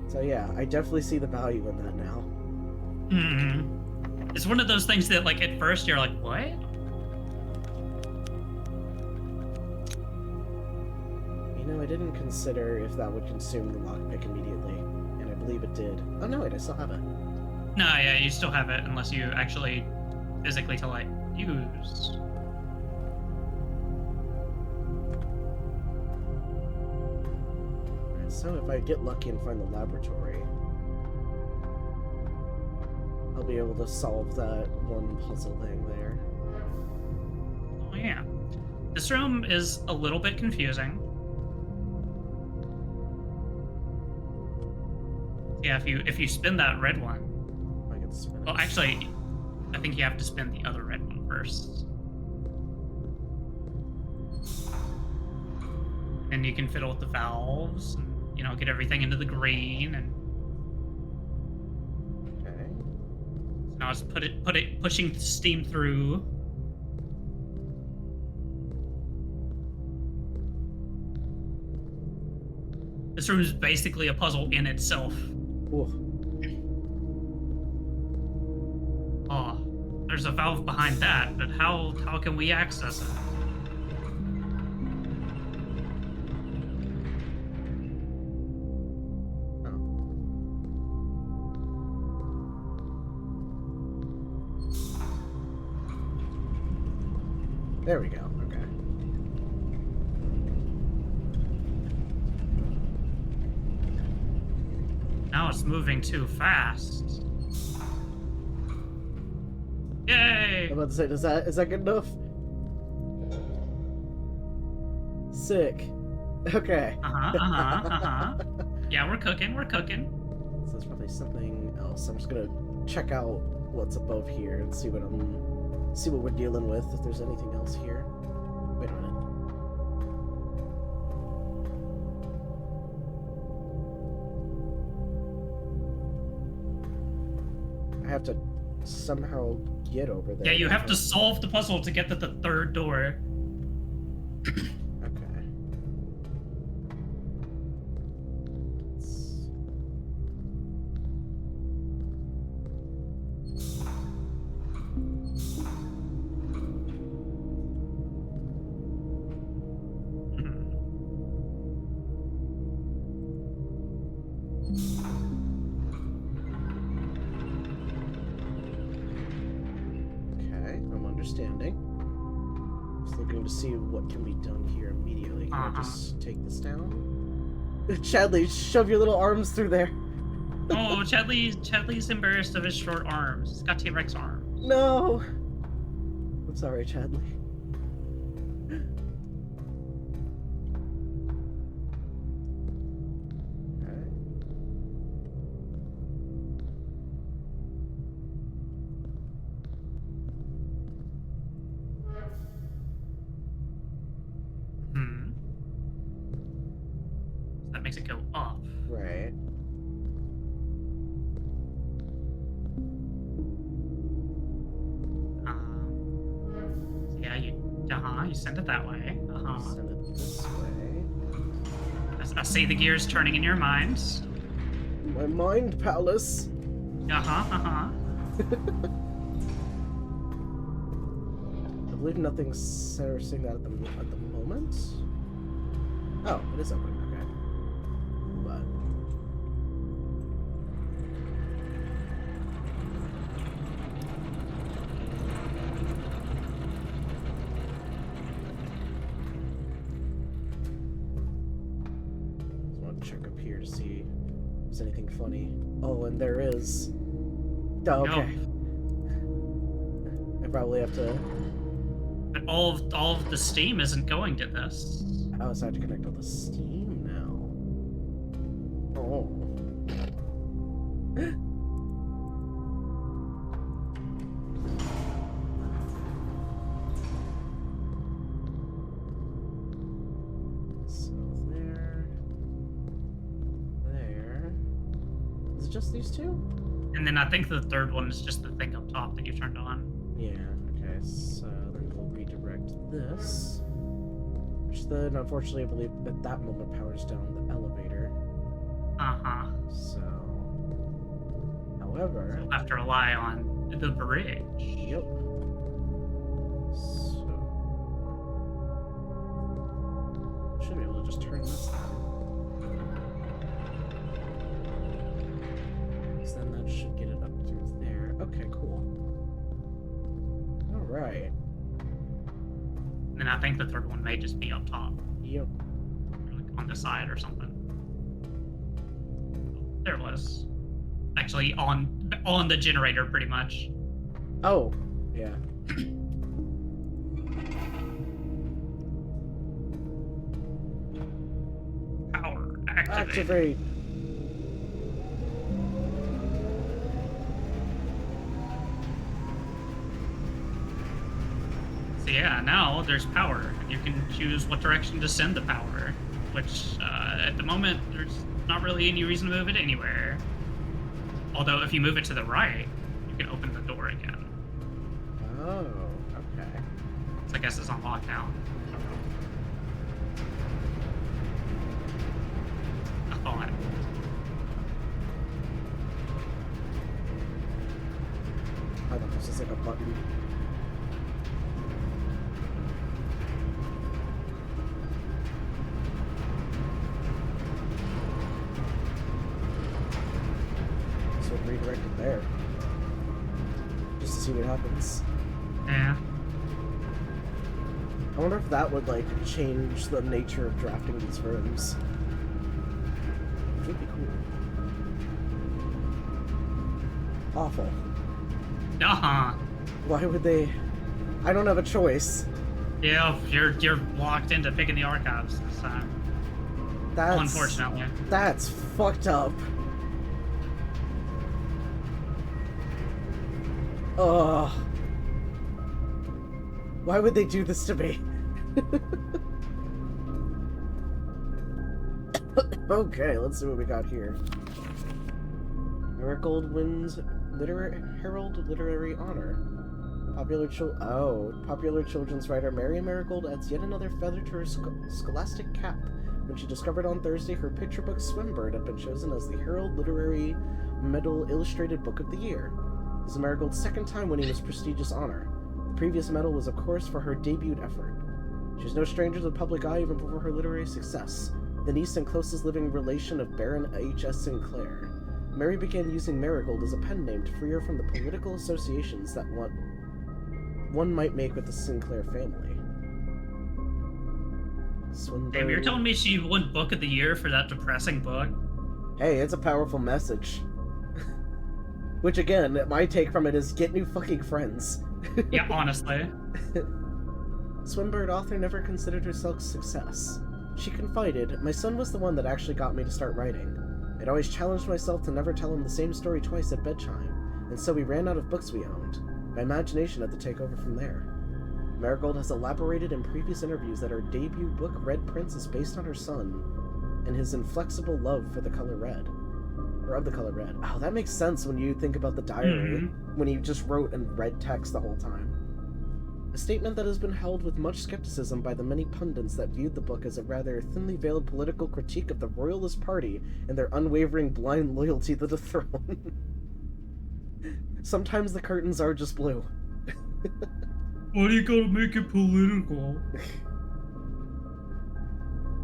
Speaker 1: So yeah, I definitely see the value in that now.
Speaker 2: It's one of those things that, like, at first you're like, what?
Speaker 1: You know, I didn't consider if that would consume the lockpick immediately, and I believe it did. Oh no, wait, I still have it.
Speaker 2: No, yeah, you still have it unless you actually physically tell it use.
Speaker 1: Alright, So if I get lucky and find the laboratory, I'll be able to solve that one puzzle thing there.
Speaker 2: Oh yeah. This room is a little bit confusing. Yeah, if you spin that red one.
Speaker 1: I get to spin it.
Speaker 2: Well, actually, I think you have to spin the other red one first. And you can fiddle with the valves and, you know, get everything into the green. And
Speaker 1: Okay.
Speaker 2: so now it's pushing steam through. This room is basically a puzzle in itself.
Speaker 1: Ooh.
Speaker 2: Oh, there's a valve behind that, but how can we access it?
Speaker 1: There we go. Okay.
Speaker 2: Now it's moving too fast. Yay!
Speaker 1: I'm about to say, is that good enough? Sick. Okay.
Speaker 2: Yeah, we're cooking.
Speaker 1: So there's probably something else. I'm just gonna check out what's above here and see what we're dealing with. If there's anything else here. Wait a minute. I have to somehow get over there.
Speaker 2: Yeah, you have to solve the puzzle to get to the third door.
Speaker 1: Okay. Okay, I'm understanding. Just looking to see what can be done here immediately. Can I just take this down? Chadley, shove your little arms through there.
Speaker 2: Oh, Chadley's embarrassed of his short arms. He's got T-Rex arms.
Speaker 1: No! I'm sorry, Chadley.
Speaker 2: That makes it go up.
Speaker 1: Right.
Speaker 2: Yeah, you send it that way.
Speaker 1: Send it this way.
Speaker 2: I see the gears turning in your mind.
Speaker 1: My mind palace. I believe nothing's saying that at the moment. Oh, it is open. Okay. But just want to check up here to see if there's anything funny. Oh, and there is. Oh, okay. I probably have to.
Speaker 2: But all of the steam isn't going to this.
Speaker 1: Oh, so I have to connect all the steam now. Oh. So there. Is it just these two?
Speaker 2: And then I think the third one is just the thing up top that you turned on.
Speaker 1: Yeah, okay, so then we'll redirect this. Which then, unfortunately, I believe at that moment powers down the elevator. So, however...
Speaker 2: You'll have to rely on the bridge.
Speaker 1: Yep. So... should be able to just turn this on. So then that should get it up through there. Okay, cool. Alright.
Speaker 2: And then I think the third one may just be up top.
Speaker 1: Yep.
Speaker 2: Or like on the side or something. There was. Actually, on the generator, pretty much.
Speaker 1: Oh, yeah.
Speaker 2: Power activated.
Speaker 1: Activate.
Speaker 2: So yeah, now there's power. You can choose what direction to send the power, which at the moment there's not really any reason to move it anywhere. Although if you move it to the right, you can open the door again.
Speaker 1: Oh, okay.
Speaker 2: So I guess it's on lockdown. I thought.
Speaker 1: I thought this was like a button. So redirect it there. Just to see what happens.
Speaker 2: Yeah.
Speaker 1: I wonder if that would, like, change the nature of drafting these rooms. Which would be cool. Awful.
Speaker 2: Uh-huh.
Speaker 1: Why would they... I don't have a choice.
Speaker 2: Yeah, you're locked into picking the archives this time.
Speaker 1: That's...
Speaker 2: Unfortunately.
Speaker 1: That's fucked up. Ugh. Why would they do this to me? Okay, let's see what we got here. Marigold wins Herald Literary Honor. Popular children's writer Mary Marigold adds yet another feather to her scholastic cap when she discovered on Thursday her picture book Swinbird had been chosen as the Herald Literary Medal Illustrated Book of the Year. This is Marigold's second time winning this prestigious honor. The previous medal was, of course, for her debut effort. She was no stranger to the public eye even before her literary success, the niece and closest living relation of Baron H.S. Sinclair. Mary began using Marigold as a pen name to free her from the political associations that one might make with the Sinclair family. Swinburne...
Speaker 2: Damn, you're telling me she won Book of the Year for that depressing book?
Speaker 1: Hey, it's a powerful message. Which, again, my take from it is get new fucking friends.
Speaker 2: Yeah, honestly.
Speaker 1: Swinburne author never considered herself a success. She confided, "My son was the one that actually got me to start writing. I'd always challenged myself to never tell him the same story twice at bedtime, and so we ran out of books we owned. My imagination had to take over from there." Marigold has elaborated in previous interviews that her debut book, Red Prince, is based on her son and his inflexible love for the color red. Or of the color red. Oh, that makes sense when you think about the diary, when he just wrote in red text the whole time. A statement that has been held with much skepticism by the many pundits that viewed the book as a rather thinly veiled political critique of the Royalist Party and their unwavering blind loyalty to the throne. Sometimes the curtains are just blue.
Speaker 2: Why do you gotta make it political?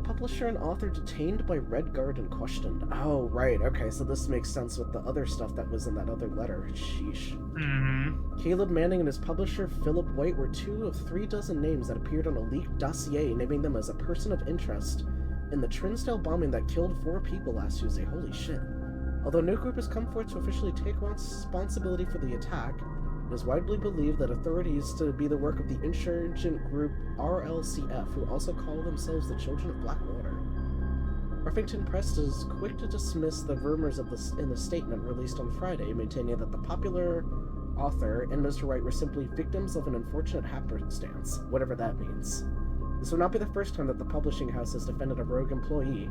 Speaker 1: Publisher and author detained by Red Guard and questioned. Oh, right, okay, so this makes sense with the other stuff that was in that other letter. Sheesh. Caleb Manning and his publisher, Philip White, were 2 of 3 dozen names that appeared on a leaked dossier naming them as a person of interest in the Trinsdale bombing that killed 4 people last Tuesday. Holy shit. Although no group has come forth to officially take responsibility for the attack, it is widely believed that authorities to be the work of the insurgent group RLCF, who also call themselves the Children of Blackwater. Ruffington Press is quick to dismiss the rumors of this in the statement released on Friday, maintaining that the popular author and Mr. White were simply victims of an unfortunate happenstance, whatever that means. This would not be the first time that the publishing house has defended a rogue employee.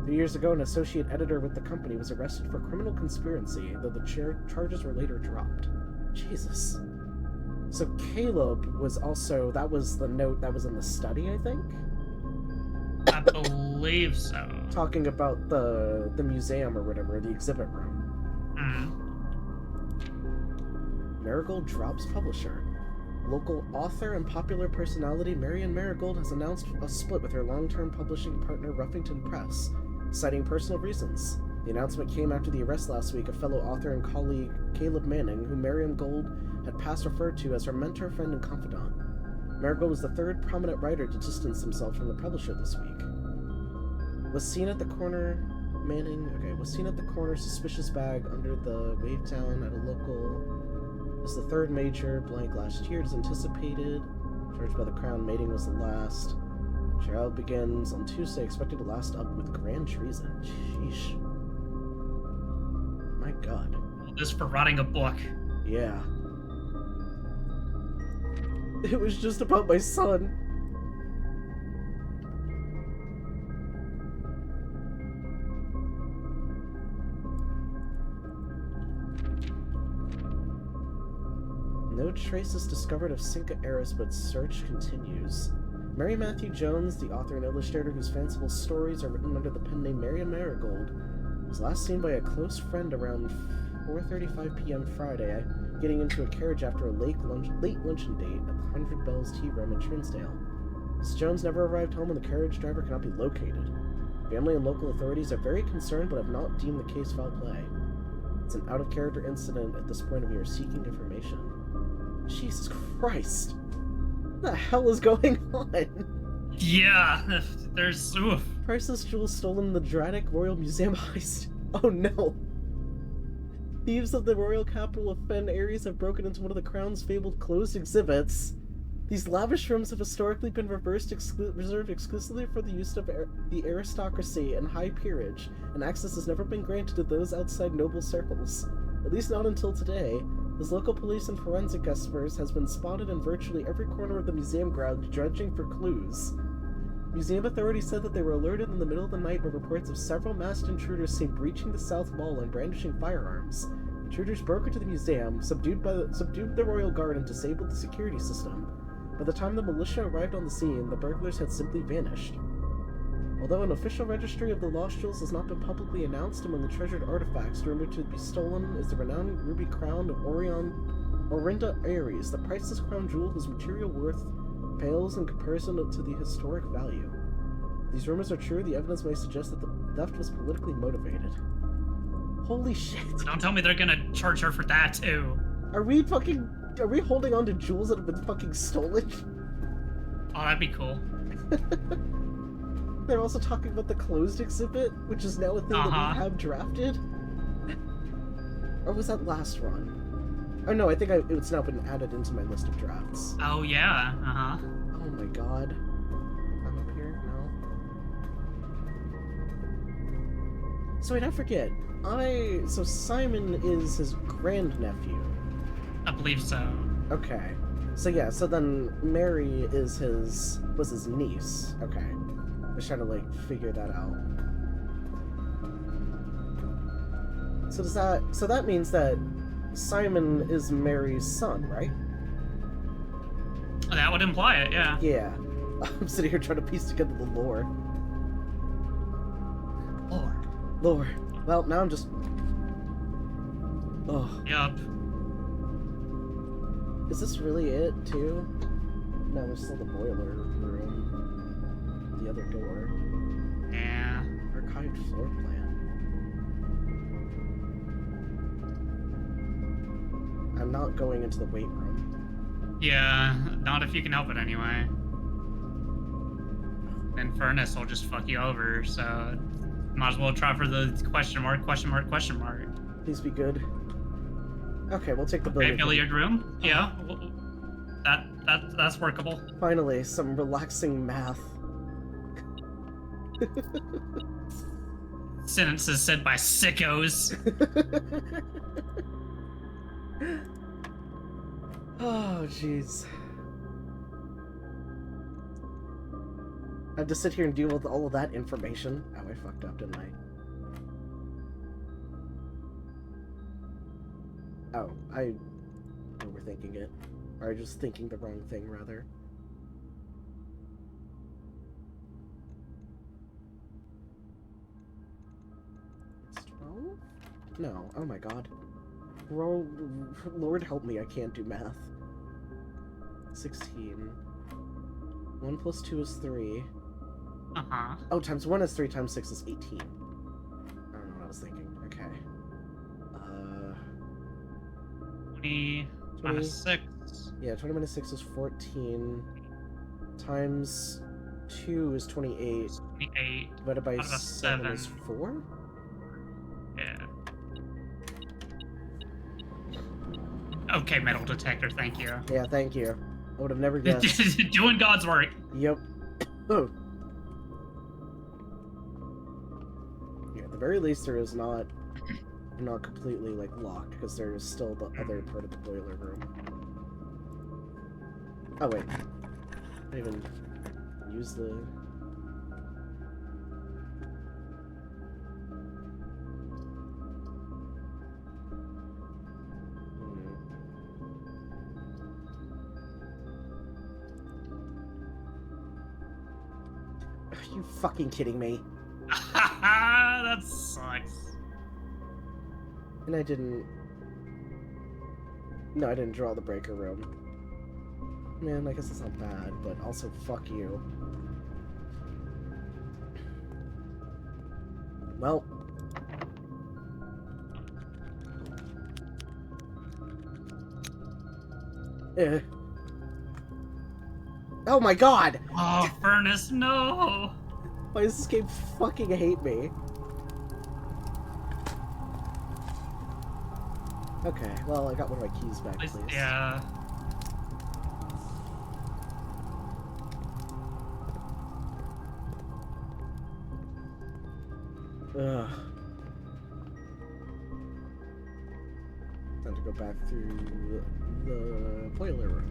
Speaker 1: 3 years ago, an associate editor with the company was arrested for criminal conspiracy, though the charges were later dropped. Jesus. So Caleb was also... That was the note that was in the study, I think?
Speaker 2: I believe so.
Speaker 1: Talking about the museum or whatever, the exhibit room. Marigold drops publisher. Local author and popular personality Marion Marigold has announced a split with her long-term publishing partner Ruffington Press, citing personal reasons. The announcement came after the arrest last week of fellow author and colleague Caleb Manning, who Marion Gold had past referred to as her mentor, friend, and confidant. Marigold was the 3rd prominent writer to distance himself from the publisher this week. Was seen at the corner Manning, okay, was seen at the corner, suspicious bag under the Wavetown at a local. Was the third major, blank last year, as anticipated. Charged by the Crown, mating was the last. Trial begins on Tuesday, expected to last up with grand treason. Sheesh. My god.
Speaker 2: All this for writing a book.
Speaker 1: Yeah. It was just about my son. No traces discovered of Cinca Eris, but search continues. Mary Matthew Jones, the author and illustrator whose fanciful stories are written under the pen name Marian Marigold, was last seen by a close friend around 4:35 p.m. Friday, getting into a carriage after a late luncheon date at the 100 Bells Tea Room in Trinsdale. Mrs. Jones never arrived home and the carriage driver cannot be located. Family and local authorities are very concerned but have not deemed the case foul play. It's an out-of-character incident at this point and we are seeking information. Jesus Christ! What the hell is going on?
Speaker 2: Yeah, there's... Oof.
Speaker 1: Priceless jewels stolen in the Draddick Royal Museum heist. Oh no! Thieves of the royal capital of Fen Ares have broken into one of the Crown's fabled closed exhibits. These lavish rooms have historically been reserved exclusively for the use of the aristocracy and high peerage, and access has never been granted to those outside noble circles. At least not until today, as local police and forensic experts has been spotted in virtually every corner of the museum grounds dredging for clues. Museum authorities said that they were alerted in the middle of the night by reports of several masked intruders seen breaching the south wall and brandishing firearms. Intruders broke into the museum, subdued the royal guard, and disabled the security system. By the time the militia arrived on the scene, the burglars had simply vanished. Although an official registry of the lost jewels has not been publicly announced, among the treasured artifacts rumored to be stolen is the renowned ruby crown of Orinda Ares, the priceless crown jewel whose material worth pales in comparison to the historic value. If these rumors are true, the evidence may suggest that the theft was politically motivated. Holy shit!
Speaker 2: Don't tell me they're gonna charge her for that too.
Speaker 1: Are we holding on to jewels that have been fucking stolen?
Speaker 2: Oh, that'd be cool.
Speaker 1: They're also talking about the closed exhibit, which is now a thing that we have drafted. Or was that last run? Oh no, I think it's now been added into my list of drafts.
Speaker 2: Oh yeah,
Speaker 1: Oh my god. I'm up here? No. So wait, I forget. So Simon is his grandnephew.
Speaker 2: I believe so.
Speaker 1: Okay. So yeah, so then Mary was his niece. Okay. I was trying to like figure that out. So that means that Simon is Mary's son, right?
Speaker 2: That would imply it, yeah.
Speaker 1: Yeah. I'm sitting here trying to piece together the lore. Lore. Well, now I'm just... Oh.
Speaker 2: Yup.
Speaker 1: Is this really it, too? No, there's still the boiler room. The other door.
Speaker 2: Yeah.
Speaker 1: Archived floor plan. I'm not going into the weight room.
Speaker 2: Yeah, not if you can help it anyway. And Furnace will just fuck you over, so might as well try for the question mark.
Speaker 1: Please be good. Okay, we'll take the
Speaker 2: Okay,
Speaker 1: billiard.
Speaker 2: billiard room. Yeah, that's workable.
Speaker 1: Finally, some relaxing math.
Speaker 2: Sentences said by sickos.
Speaker 1: Oh, jeez. I have to sit here and deal with all of that information. Oh, I fucked up, didn't I? Oh, I overthinking it. Or just thinking the wrong thing, rather. It's 12? No, oh my god. Lord help me, I can't do math. 16. 1 plus 2 is 3.
Speaker 2: Uh-huh.
Speaker 1: Oh, times 1 is 3, times 6 is 18. I don't know what I was thinking. Okay.
Speaker 2: 20 minus 6.
Speaker 1: Yeah, 20 minus 6 is 14. Times 2 is 28.
Speaker 2: 28.
Speaker 1: Divided by
Speaker 2: Out of a
Speaker 1: 7
Speaker 2: 7.
Speaker 1: is 4?
Speaker 2: Okay, metal detector, thank you.
Speaker 1: Yeah, thank you. I would have never guessed.
Speaker 2: Doing God's work.
Speaker 1: Yep. Oh. Yeah, at the very least, there is not completely like locked because there is still the other part of the boiler room. Oh wait, I didn't even use the. Are you fucking kidding me?
Speaker 2: That sucks.
Speaker 1: And I didn't. No, I didn't draw the breaker room. Man, I guess it's not bad, but also fuck you. Well. Oh my god!
Speaker 2: Oh, furnace, no!
Speaker 1: Why does this game fucking hate me? Okay, well, I got one of my keys back, please.
Speaker 2: Yeah.
Speaker 1: Ugh. Time to go back through the boiler room.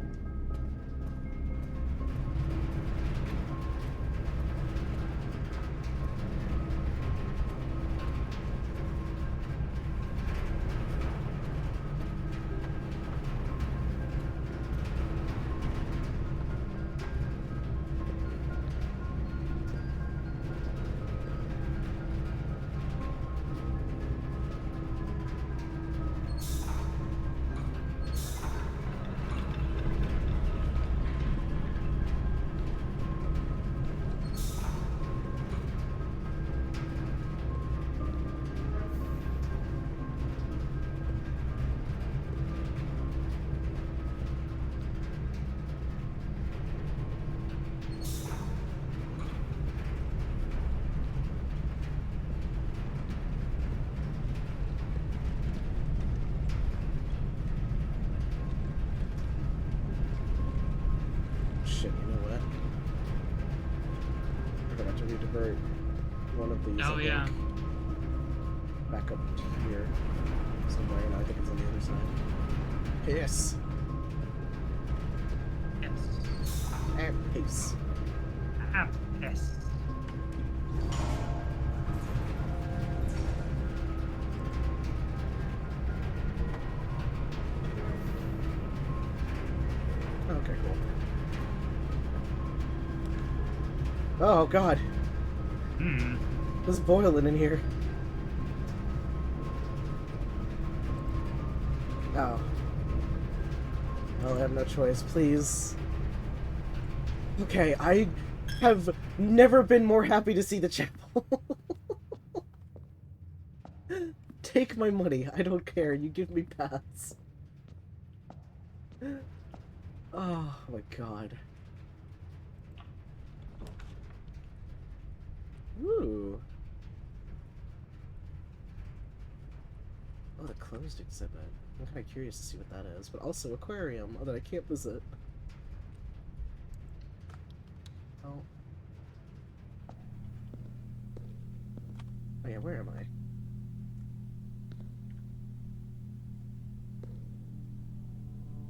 Speaker 1: Shit, you know what? I forgot to redivert one of these.
Speaker 2: Oh, yeah.
Speaker 1: Back up here somewhere, and I think it's on the other side. Yes.
Speaker 2: Yes.
Speaker 1: And peace.
Speaker 2: Yes.
Speaker 1: Okay, cool. Oh god.
Speaker 2: Hmm.
Speaker 1: It's boiling in here. Oh. Well, I have no choice, please. Okay, I have never been more happy to see the chapel. Take my money, I don't care, you give me pass. Oh my god. Ooh. Oh, the closed exhibit. I'm kind of curious to see what that is, but also aquarium, that I can't visit. Oh. Oh yeah, where am I?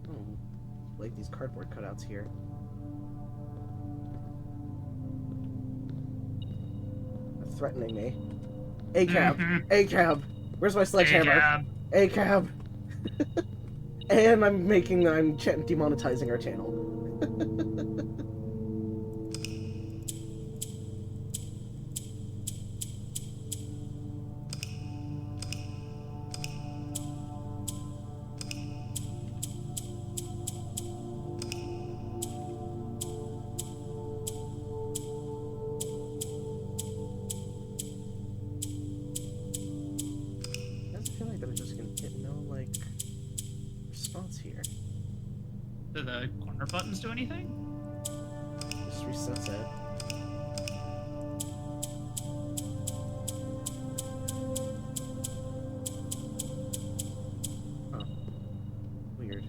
Speaker 1: Oh, like these cardboard cutouts here. They're threatening me. A-cab! A-cab! Where's my sledgehammer? A-cab! And I'm demonetizing our channel. I just feel like I'm just gonna get no, like, response here.
Speaker 2: Do the corner buttons do anything?
Speaker 1: Just resets it. Huh. Weird.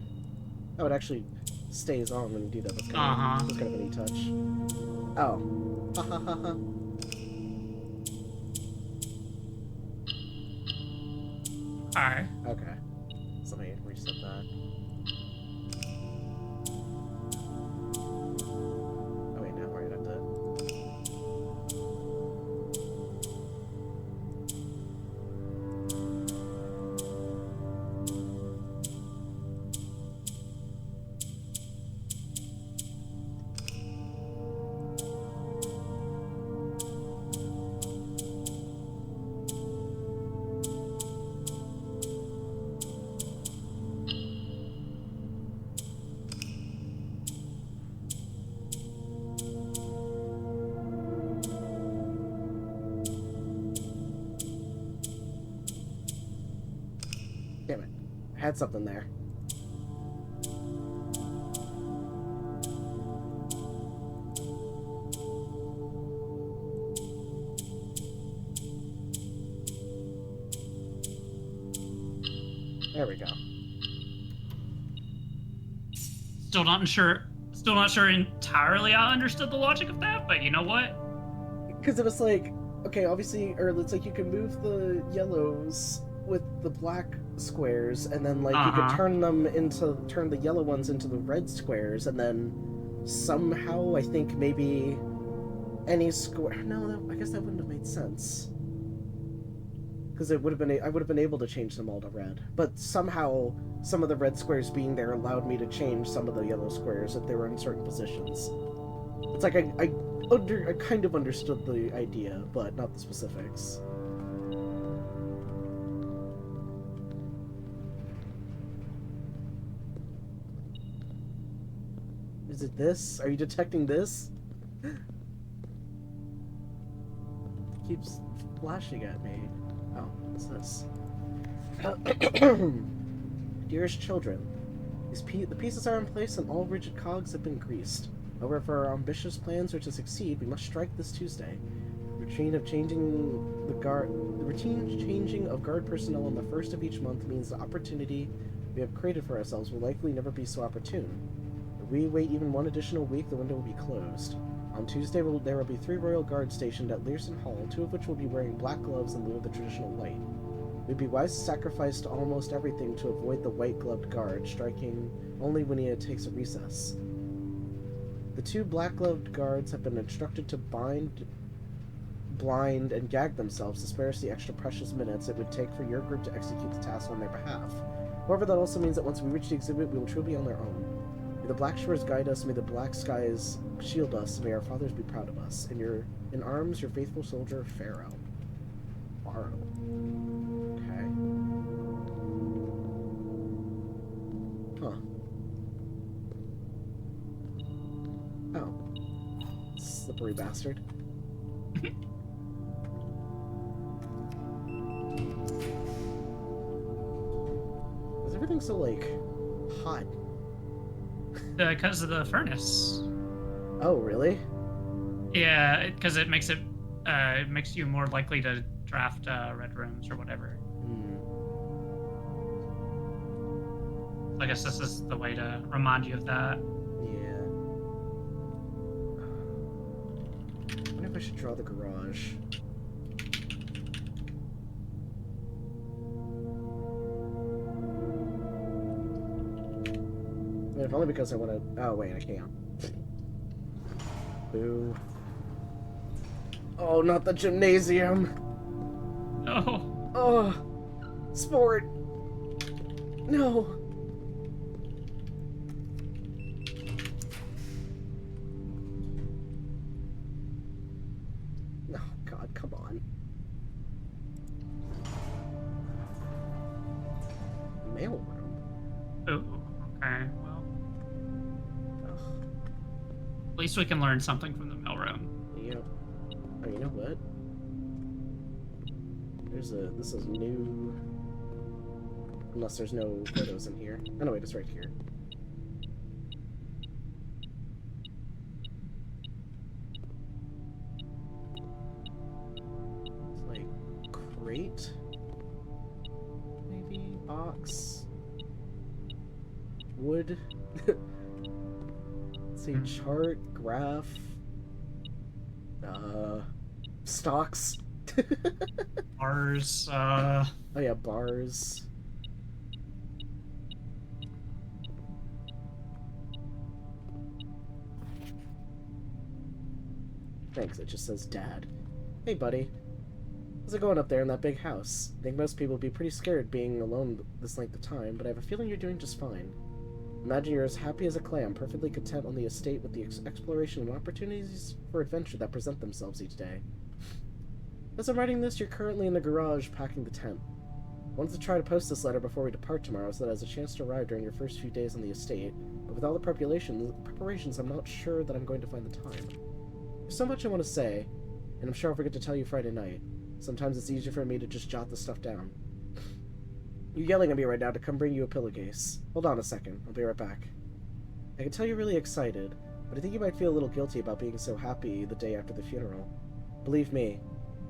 Speaker 1: Oh, it actually stays on when you do that.
Speaker 2: Uh-huh.
Speaker 1: That's kind of a neat touch. Oh. Ha ha ha ha.
Speaker 2: Alright.
Speaker 1: Okay. So let me reset that. Oh wait, no, right, I have to... Damn it. I had something there. There we go.
Speaker 2: Still not sure entirely I understood the logic of that, but you know what?
Speaker 1: Because it was like, okay, obviously, or it's like you can move the yellows with the black squares, and then like you could
Speaker 2: Uh-huh.
Speaker 1: turn the yellow ones into the red squares, and then somehow I think maybe any square. No, I guess that wouldn't have made sense. Because it would have been I would have been able to change them all to red, but somehow some of the red squares being there allowed me to change some of the yellow squares if they were in certain positions. It's like I kind of understood the idea, but not the specifics. Is it this? Are you detecting this? Keeps flashing at me. Oh, what's this? Dearest children, the pieces are in place and all rigid cogs have been greased. However, if our ambitious plans are to succeed, we must strike this Tuesday. The routine changing of guard personnel on the first of each month means the opportunity we have created for ourselves will likely never be so opportune. If we wait even one additional week, the window will be closed. On Tuesday, there will be 3 royal guards stationed at Learson Hall, 2 of which will be wearing black gloves in lieu of the traditional white. It would be wise to sacrifice almost everything to avoid the white-gloved guard, striking only when he takes a recess. The 2 black-gloved guards have been instructed to bind, blind, and gag themselves to spare us the extra precious minutes it would take for your group to execute the task on their behalf. However, that also means that once we reach the exhibit, we will truly be on our own. May the black shores guide us, may the black skies shield us, and may our fathers be proud of us. In arms, your faithful soldier, Pharaoh. Pharaoh. Okay. Huh. Oh. Slippery bastard. Is everything so, like, hot?
Speaker 2: Because of the furnace.
Speaker 1: Oh, really?
Speaker 2: Yeah, because it makes you more likely to draft red rooms or whatever. I guess this is the way to remind you of that.
Speaker 1: Yeah. I wonder if I should draw the garage. If only because I want to... Oh, wait, I can't. Boo. Oh, not the gymnasium!
Speaker 2: No.
Speaker 1: Oh! Sport! No! Oh, God, come on. Mailroom?
Speaker 2: Oh, okay. Well,
Speaker 1: Ugh.
Speaker 2: at least we can learn something from the mailroom.
Speaker 1: Yep. Oh, you know what? This is new. Unless there's no photos in here. Oh, no, wait, it's right here. It's like crate? Maybe? Box? wood. Let's see, chart, graph, stocks.
Speaker 2: Bars,
Speaker 1: Oh yeah, bars. Thanks, it just says Dad. Hey buddy. How's it going up there in that big house? I think most people would be pretty scared being alone this length of time, but I have a feeling you're doing just fine. Imagine you're as happy as a clam, perfectly content on the estate with the exploration and opportunities for adventure that present themselves each day. As I'm writing this, you're currently in the garage packing the tent. I wanted to try to post this letter before we depart tomorrow so that it has a chance to arrive during your first few days on the estate, but with all the preparations, I'm not sure that I'm going to find the time. There's so much I want to say, and I'm sure I'll forget to tell you Friday night. Sometimes it's easier for me to just jot the stuff down. You're yelling at me right now to come bring you a pillowcase. Hold on a second, I'll be right back. I can tell you're really excited, but I think you might feel a little guilty about being so happy the day after the funeral. Believe me,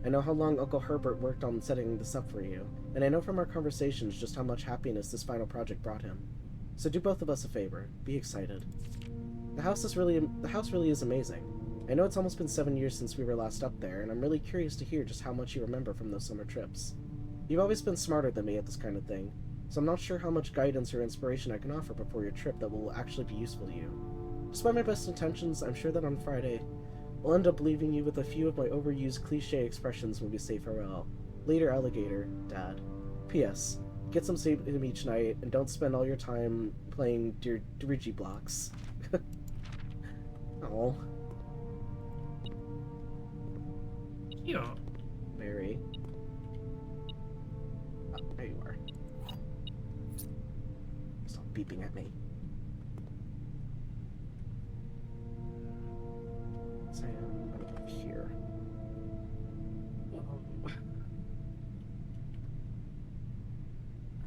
Speaker 1: I know how long Uncle Herbert worked on setting this up for you, and I know from our conversations just how much happiness this final project brought him. So do both of us a favor. Be excited. The house really is amazing. I know it's almost been 7 years since we were last up there, and I'm really curious to hear just how much you remember from those summer trips. You've always been smarter than me at this kind of thing, so I'm not sure how much guidance or inspiration I can offer before your trip that will actually be useful to you. Despite my best intentions, I'm sure that on Friday, I'll end up leaving you with a few of my overused cliche expressions when we say farewell. Later, alligator, Dad. P.S. Get some sleep each night, and don't spend all your time playing Digi blocks. Oh.
Speaker 2: Cute.
Speaker 1: Very. Oh, there you are. Stop beeping at me. Sam, over here.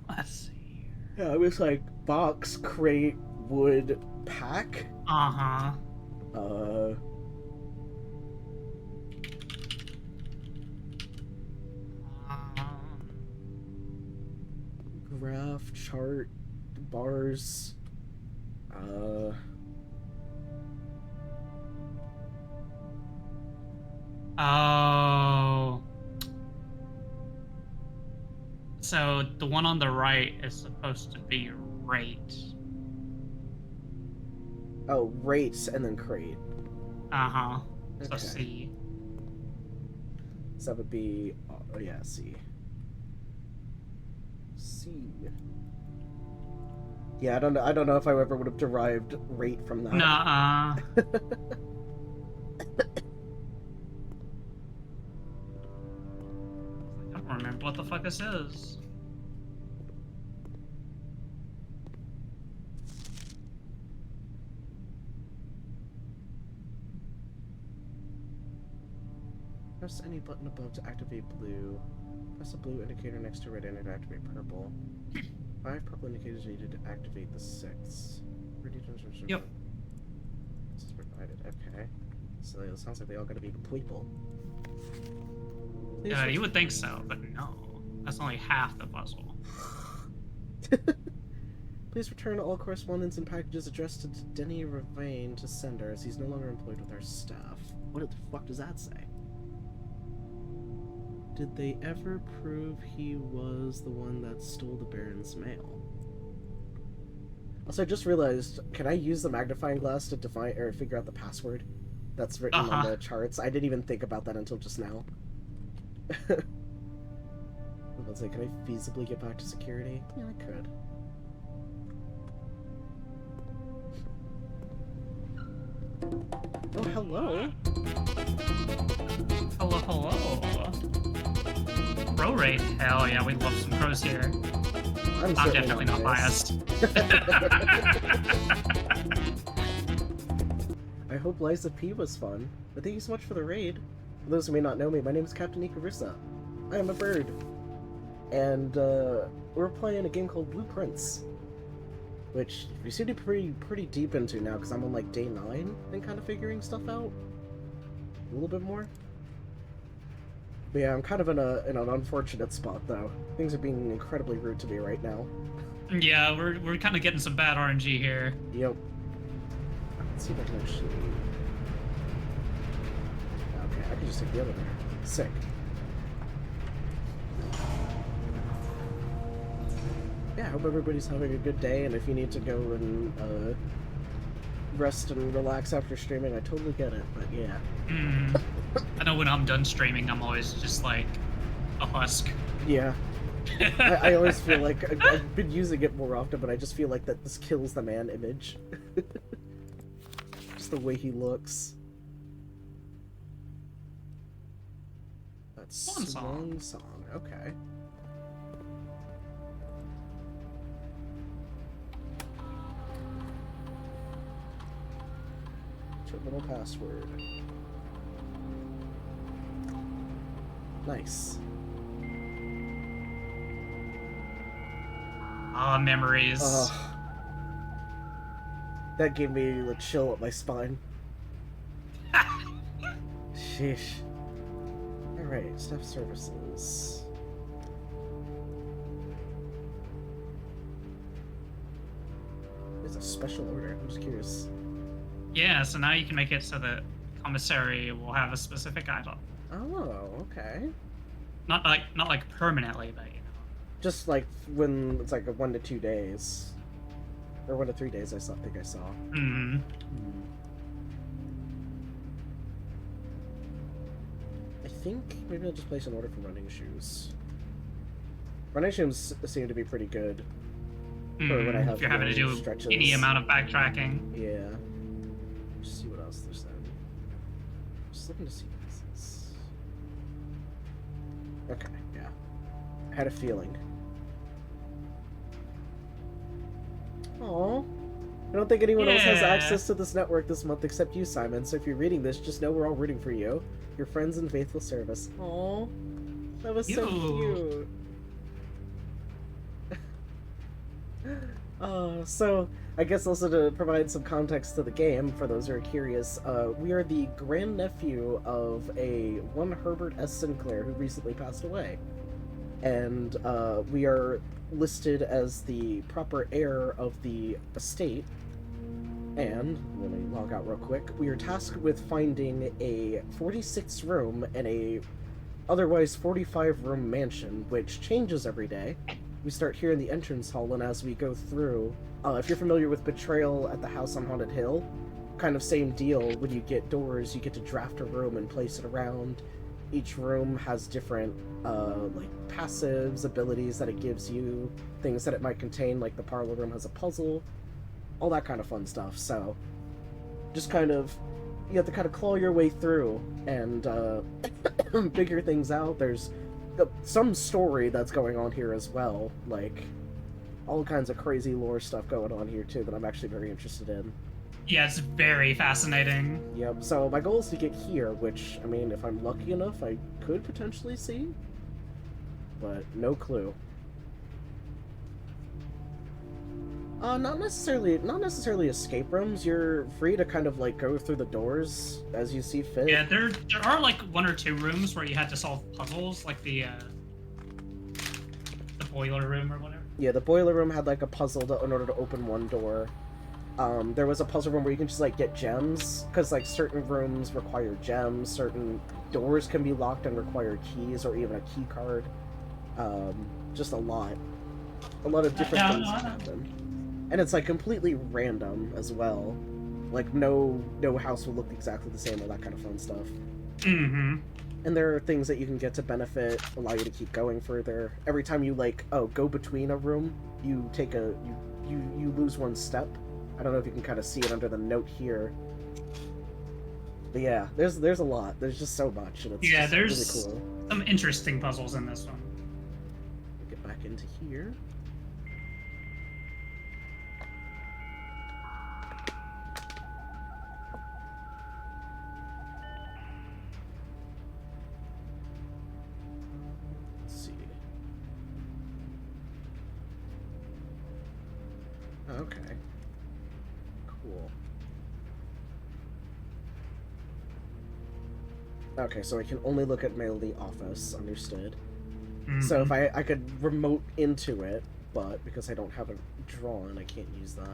Speaker 2: Let's see.
Speaker 1: Yeah, it was like box, crate, wood, pack.
Speaker 2: Uh-huh.
Speaker 1: Graph, chart, bars,
Speaker 2: Oh. So the one on the right is supposed to be rate.
Speaker 1: oh, rates and then crate.
Speaker 2: Uh-huh. So
Speaker 1: Okay.
Speaker 2: C.
Speaker 1: So that would be, oh yeah, C. C. Yeah, I don't know if I ever would have derived rate from that.
Speaker 2: Nuh-uh. I don't remember what the fuck this is.
Speaker 1: Press any button above to activate blue. Press the blue indicator next to red enter to activate purple. 5 purple indicators needed to activate the 6.
Speaker 2: Yep.
Speaker 1: This is provided. Okay. So it sounds like they all gotta be people.
Speaker 2: Yeah, you would think so, but no. That's only half the puzzle.
Speaker 1: Please return all correspondence and packages addressed to Denny Ravane to sender, as he's no longer employed with our staff. What the fuck does that say? Did they ever prove he was the one that stole the Baron's mail? Also, I just realized, can I use the magnifying glass to define or figure out the password that's written on the charts? I didn't even think about that until just now. Let's say, can I feasibly get back to security? Yeah, I could. Oh, hello.
Speaker 2: Hello, hello. Crow rate? Hell yeah, we love some crows here. I'm definitely not biased.
Speaker 1: I hope Liza P was fun, but thank you so much for the raid. For those who may not know me, my name is Captain Icarusa. I am a bird. And we're playing a game called Blueprints, which we seem to be pretty deep into now because I'm on like day 9 and kind of figuring stuff out a little bit more. But yeah, I'm kind of in an unfortunate spot though. Things are being incredibly rude to me right now.
Speaker 2: Yeah, we're kind of getting some bad RNG here.
Speaker 1: Yep. Let's see if I can actually. Okay, I can just take the other there. Sick. Yeah, I hope everybody's having a good day, and if you need to go and rest and relax after streaming, I totally get it, but yeah.
Speaker 2: I know when I'm done streaming, I'm always just like a husk.
Speaker 1: Yeah. I always feel like I've been using it more often, but I just feel like that this kills the man image. Just the way he looks. That's Swan Song. Okay. Terminal password. Nice.
Speaker 2: Ah, memories.
Speaker 1: That gave me a chill up my spine. Sheesh. Alright, staff services. It's a special order. I'm just curious.
Speaker 2: Yeah, so now you can make it so that commissary will have a specific item.
Speaker 1: Oh, okay.
Speaker 2: Not like permanently, but you know.
Speaker 1: Just like when it's like 1 to 2 days. Or 1 to 3 days, think I saw.
Speaker 2: Mm-hmm.
Speaker 1: I think maybe I'll just place an order for running shoes. Running shoes seem to be pretty good. For when I have
Speaker 2: if you're having to do
Speaker 1: stretches.
Speaker 2: any amount of backtracking.
Speaker 1: Yeah. Just see what else there's then. Just looking to see what this is. Okay, yeah. I had a feeling. Aww. I don't think anyone else has access to this network this month except you, Simon, so if you're reading this, just know we're all rooting for you. Your friends in faithful service. Aww. That was so cute. So, I guess also to provide some context to the game, for those who are curious, we are the grandnephew of one Herbert S. Sinclair who recently passed away. And we are listed as the proper heir of the estate. And, let me log out real quick, we are tasked with finding a 46 room and a otherwise 45 room mansion, which changes every day. We start here in the entrance hall, and as we go through, if you're familiar with Betrayal at the House on Haunted Hill, kind of same deal. When you get doors, you get to draft a room and place it around. Each room has different, like, passives, abilities that it gives you, things that it might contain, like the parlor room has a puzzle, all that kind of fun stuff. So, just kind of, you have to kind of claw your way through and figure things out. There's some story that's going on here as well, like all kinds of crazy lore stuff going on here too that I'm actually very interested in.
Speaker 2: Yeah, it's very fascinating.
Speaker 1: Yep, so my goal is to get here, which, I mean, if I'm lucky enough, I could potentially see, but no clue. Not necessarily escape rooms. You're free to kind of like go through the doors as you see fit.
Speaker 2: Yeah, there are like 1 or 2 rooms where you had to solve puzzles, like the boiler room or whatever.
Speaker 1: Yeah, the boiler room had like a puzzle in order to open one door. There was a puzzle room where you can just like get gems, because like certain rooms require gems, certain doors can be locked and require keys or even a key card. Just a lot of different things can happen. And it's like completely random as well. Like no house will look exactly the same, all that kind of fun stuff.
Speaker 2: Mm-hmm.
Speaker 1: And there are things that you can get to benefit, allow you to keep going further. Every time you like, go between a room, you take you lose 1 step. I don't know if you can kind of see it under the note here. But yeah, there's a lot. There's just so much, and it's there's really cool.
Speaker 2: Some interesting puzzles in this one.
Speaker 1: Get back into here. Okay. Cool. Okay, so I can only look at mail the office. Understood. So if
Speaker 2: Mm-hmm.
Speaker 1: I could remote into it, but because I don't have it drawn, I can't use that.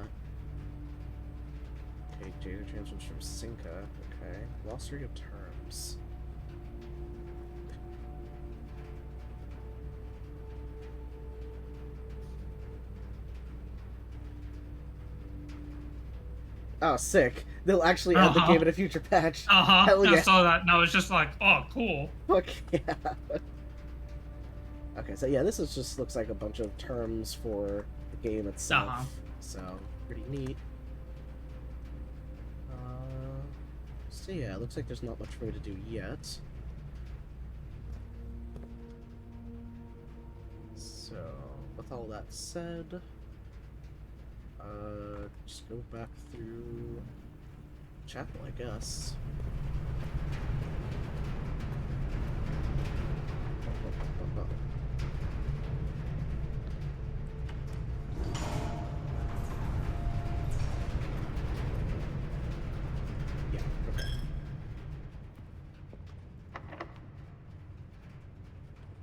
Speaker 1: Okay, data transfers from Cinca. Okay. Glossary of terms. Oh, sick. They'll actually add the game
Speaker 2: Uh-huh.
Speaker 1: in a future patch.
Speaker 2: Uh-huh.
Speaker 1: Hell
Speaker 2: I
Speaker 1: yeah.
Speaker 2: saw that and I was just like, oh, cool.
Speaker 1: Fuck yeah. Okay, so yeah, this is just looks like a bunch of terms for the game itself.
Speaker 2: Uh-huh.
Speaker 1: So, pretty neat. So yeah, it looks like there's not much for me to do yet. So, with all that said, just go back through chapel, I guess. Yeah, okay.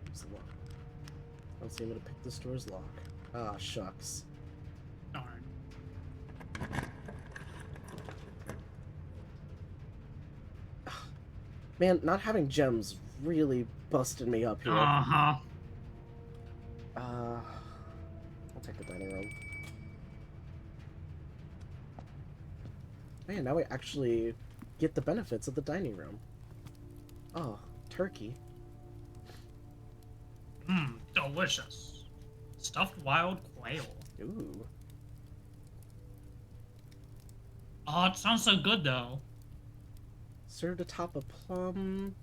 Speaker 1: Where's the lock? I don't see him to pick this door's lock. Ah, shucks.
Speaker 2: Darn.
Speaker 1: Man, not having gems really busted me up here.
Speaker 2: Uh-huh.
Speaker 1: I'll take the dining room. Man, now I actually get the benefits of the dining room. Oh, turkey.
Speaker 2: Mmm, delicious. Stuffed wild quail.
Speaker 1: Ooh.
Speaker 2: Oh, it sounds so good though.
Speaker 1: Served atop a plum.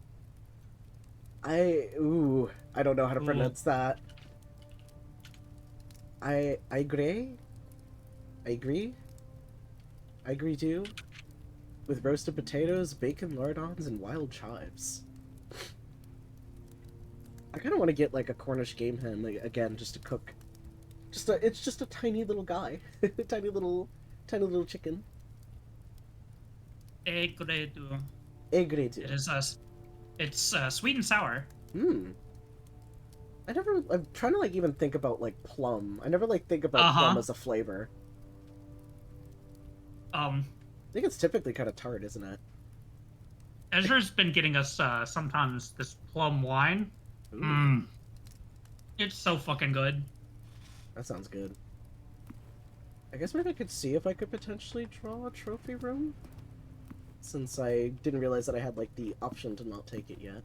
Speaker 1: I don't know how to
Speaker 2: Ooh.
Speaker 1: pronounce that. I agree. I agree. I agree too. With roasted potatoes, bacon lardons, and wild chives. I kind of want to get like a Cornish game hen like, again, just to cook. It's just a tiny little guy, tiny little chicken.
Speaker 2: Egredu.
Speaker 1: Egredu.
Speaker 2: It is it's sweet and sour.
Speaker 1: Hmm. I'm trying to like even think about like plum. I never like think about plum
Speaker 2: Uh-huh.
Speaker 1: as a flavor.
Speaker 2: Um,
Speaker 1: I think it's typically kind of tart, isn't it?
Speaker 2: Ezra's been getting us sometimes this plum wine.
Speaker 1: Ooh,
Speaker 2: Mmm. It's so fucking good.
Speaker 1: that sounds good. I guess maybe I could see if I could potentially draw a trophy room, since I didn't realize that I had like the option to not take it yet.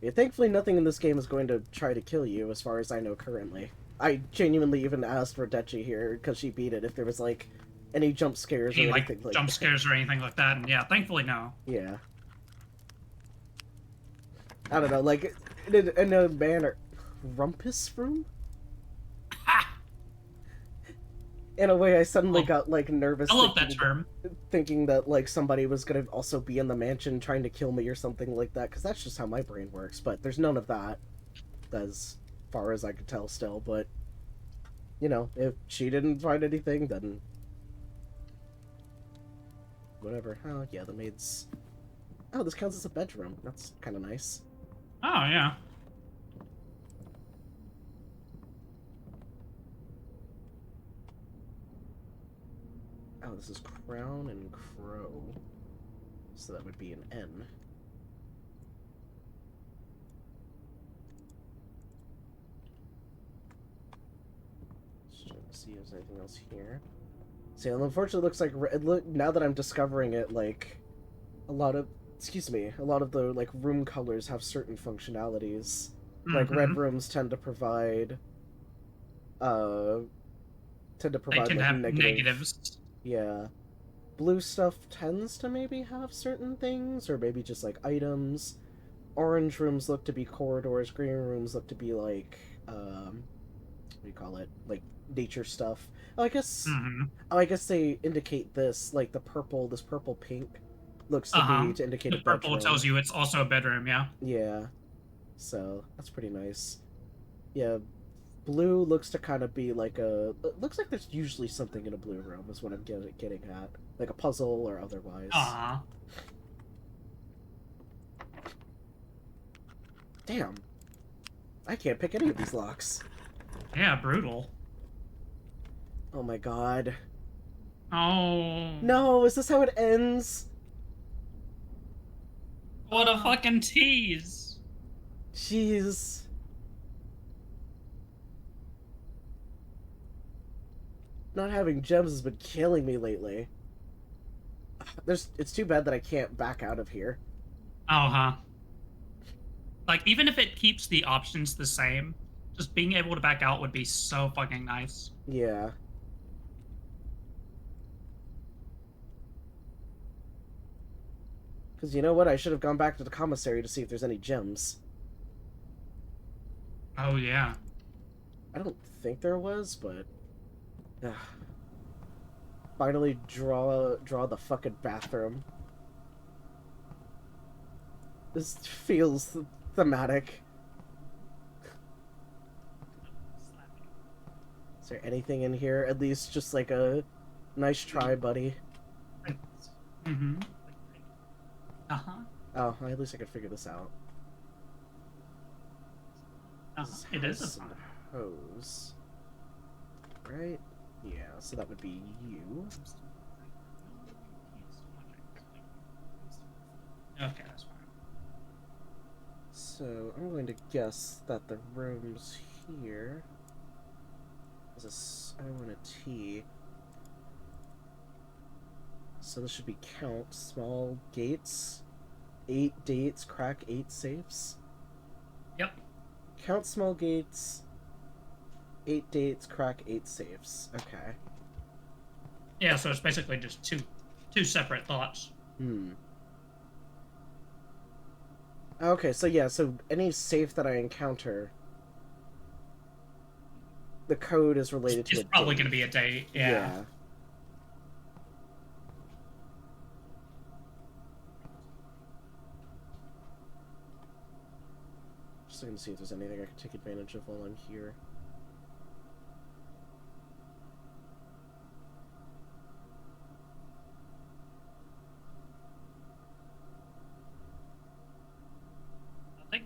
Speaker 1: Yeah, thankfully nothing in this game is going to try to kill you, as far as I know currently. I genuinely even asked for Dechi here, because she beat it, if there was like any jump scares
Speaker 2: Any
Speaker 1: or
Speaker 2: like
Speaker 1: anything like
Speaker 2: jump
Speaker 1: that.
Speaker 2: scares or anything like that, and yeah, thankfully no.
Speaker 1: Yeah. I don't know, like, in a manner... Rumpus room?
Speaker 2: Ha!
Speaker 1: In a way, I suddenly
Speaker 2: Oh,
Speaker 1: got, like, nervous
Speaker 2: I love that term.
Speaker 1: thinking that, like, somebody was gonna also be in the mansion trying to kill me or something like that, because that's just how my brain works, but there's none of that, as far as I could tell still, but, you know, if she didn't find anything, then... whatever. Oh, yeah, the maid's... Oh, this counts as a bedroom. That's kind of nice.
Speaker 2: Oh yeah.
Speaker 1: Oh, this is Crown and Crow. So that would be an N. Just trying to see if there's anything else here. See, unfortunately, it looks like now that I'm discovering it, like a lot of a lot of the like room colors have certain functionalities. Like red
Speaker 2: Mm-hmm.
Speaker 1: rooms uh tend to
Speaker 2: They
Speaker 1: provide
Speaker 2: can
Speaker 1: like
Speaker 2: have
Speaker 1: negative.
Speaker 2: negatives.
Speaker 1: Yeah. Blue stuff tends to maybe have certain things, or maybe just like items. Orange rooms look to be corridors. Green rooms look to be like what do you call it? Like nature stuff. Oh, I guess.
Speaker 2: Mm-hmm.
Speaker 1: Oh, I guess they indicate this like the purple. This purple pink looks to
Speaker 2: Uh-huh.
Speaker 1: be to indicate a
Speaker 2: The purple
Speaker 1: bedroom.
Speaker 2: tells you it's also a bedroom, yeah.
Speaker 1: Yeah. So that's pretty nice. Yeah. Blue looks to kind of be like a. It looks like there's usually something in a blue room. Is what I'm getting at, like a puzzle or otherwise.
Speaker 2: Uh-huh.
Speaker 1: Damn. I can't pick any of these locks.
Speaker 2: Yeah, brutal.
Speaker 1: Oh my god.
Speaker 2: Oh.
Speaker 1: No, is this how it ends?
Speaker 2: What a fucking tease.
Speaker 1: Jeez. Not having gems has been killing me lately. It's too bad that I can't back out of here.
Speaker 2: Oh, huh. Like, even if it keeps the options the same, just being able to back out would be so fucking nice.
Speaker 1: Yeah. Because you know what? I should have gone back to the commissary to see if there's any gems.
Speaker 2: Oh, yeah.
Speaker 1: I don't think there was, but... Finally draw the fucking bathroom. This feels thematic. Is there anything in here? At least just like a nice try, buddy.
Speaker 2: Mm-hmm. Uh-huh.
Speaker 1: Oh, at least I could figure this out.
Speaker 2: It is a
Speaker 1: fun hose. Right? Yeah, so that would be you.
Speaker 2: Okay, that's fine.
Speaker 1: So I'm going to guess that the rooms here is I want a T. So this should be count small gates. 8 dates, crack 8 safes.
Speaker 2: Yep.
Speaker 1: Count small gates. 8 dates, crack 8 safes. Okay.
Speaker 2: Yeah, so it's basically just two separate thoughts.
Speaker 1: Okay, so yeah, so any safe that I encounter, the code is related to a date.
Speaker 2: It's probably going to be a date, yeah.
Speaker 1: Just looking to see if there's anything I can take advantage of while I'm here.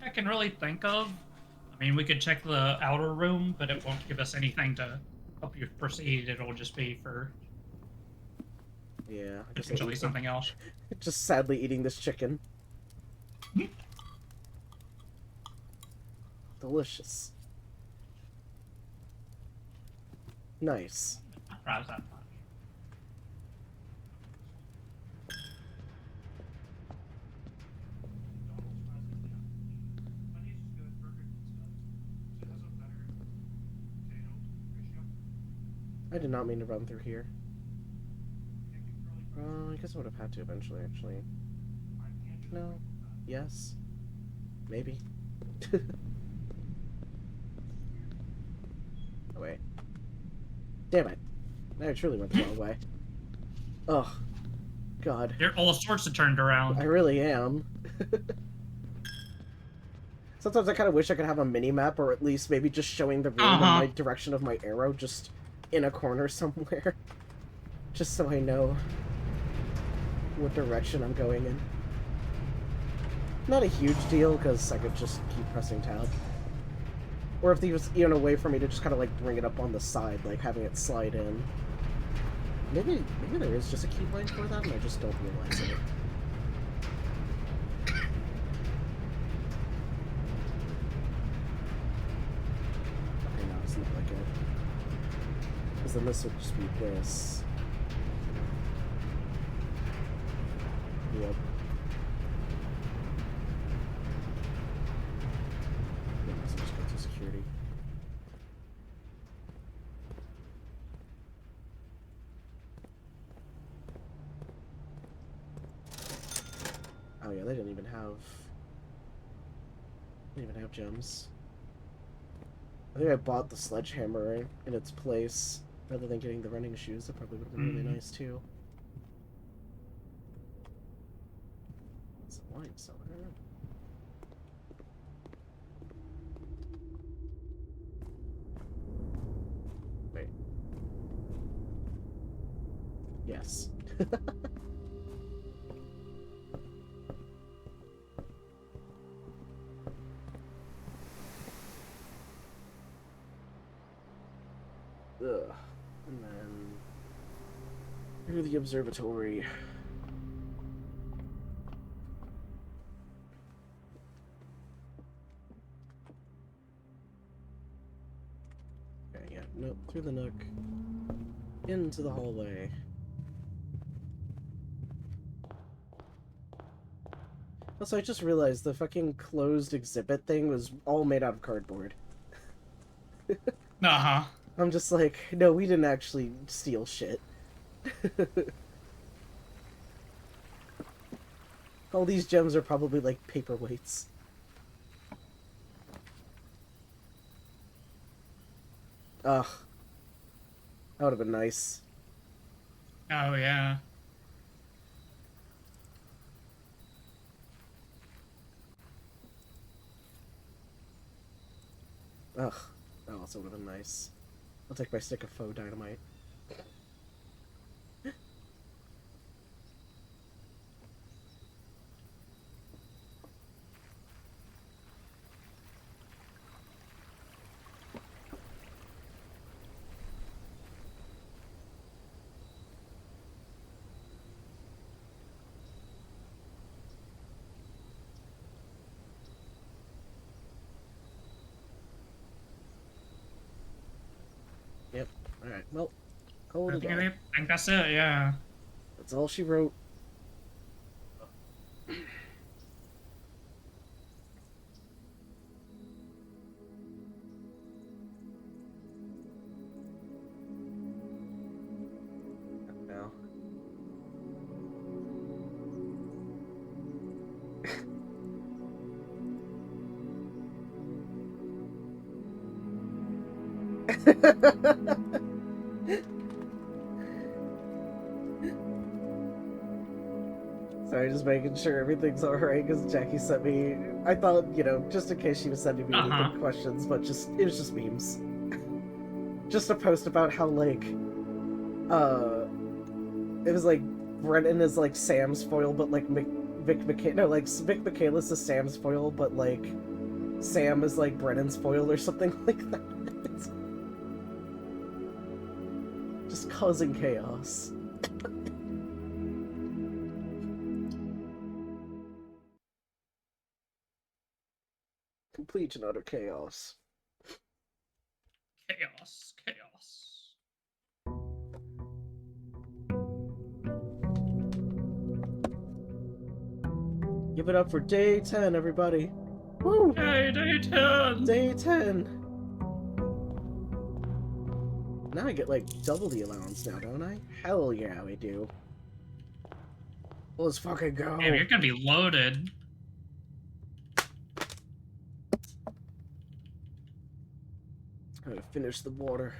Speaker 2: I can really think of. I mean, we could check the outer room, but it won't give us anything to help you proceed. It'll just be for potentially something else.
Speaker 1: Just sadly eating this chicken. Delicious. Nice.
Speaker 2: Fries that much.
Speaker 1: I did not mean to run through here. I guess I would have had to eventually, actually. No. Yes. Maybe. Oh, wait. Damn it. I truly went the wrong way. Oh. God.
Speaker 2: You're all sorts of turned around.
Speaker 1: I really am. Sometimes I kind of wish I could have a mini-map, or at least maybe just showing the room and my direction of my arrow just in a corner somewhere. Just so I know what direction I'm going in. Not a huge deal, because I could just keep pressing tab. Or if there was even a way for me to just kind of like bring it up on the side, like having it slide in. Maybe there is just a keyline for that and I just don't realize it. Okay, no, it's not like it. Because then this would just be this. Yep. Yeah, so just go to security. Oh yeah, they didn't even have gems. I think I bought the sledgehammer in its place rather than getting the running shoes. That probably would have been really nice too. Some wine cellar. Wait. Yes. And then through the observatory. Okay, yeah, nope, through the nook. Into the hallway. Also, I just realized the fucking closed exhibit thing was all made out of cardboard.
Speaker 2: Uh-huh.
Speaker 1: I'm just like, no, we didn't actually steal shit. All these gems are probably like paperweights. Ugh. That would have been nice.
Speaker 2: Oh, yeah.
Speaker 1: Ugh. That also would have been nice. I'll take my stick of faux dynamite. Yep. Alright, well, hold
Speaker 2: I
Speaker 1: it
Speaker 2: think,
Speaker 1: up.
Speaker 2: I think that's it, yeah.
Speaker 1: That's all she wrote. Now. Sorry, just making sure everything's alright because Jackie sent me. I thought, you know, just in case she was sending me
Speaker 2: Uh-huh.
Speaker 1: anything questions, but it was just memes. Just a post about how, like, it was like Brennan is like Sam's foil, but like Vic Michaelis is Sam's foil, but like Sam is like Brennan's foil or something like that. Just causing chaos. Complete and utter chaos.
Speaker 2: Chaos. Chaos.
Speaker 1: Give it up for day 10, everybody. Woo!
Speaker 2: Yay, day 10!
Speaker 1: Day 10! Now I get like double the allowance now, don't I? Hell yeah, we do. Let's fucking go.
Speaker 2: Damn, you're gonna be loaded.
Speaker 1: I'm gonna finish the water.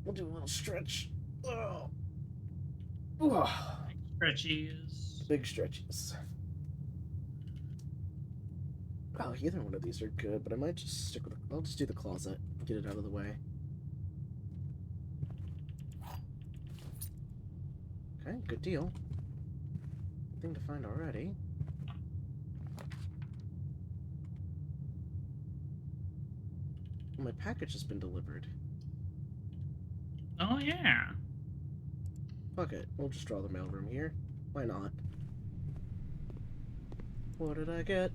Speaker 1: We'll do a little stretch. Oh.
Speaker 2: Stretchies.
Speaker 1: Big stretches. Oh, either one of these are good, but I might just stick with I'll just do the closet. Get it out of the way. Okay, good deal. Thing to find already. My package has been delivered.
Speaker 2: Oh, yeah.
Speaker 1: Fuck it. We'll just draw the mailroom here. Why not? What did I get?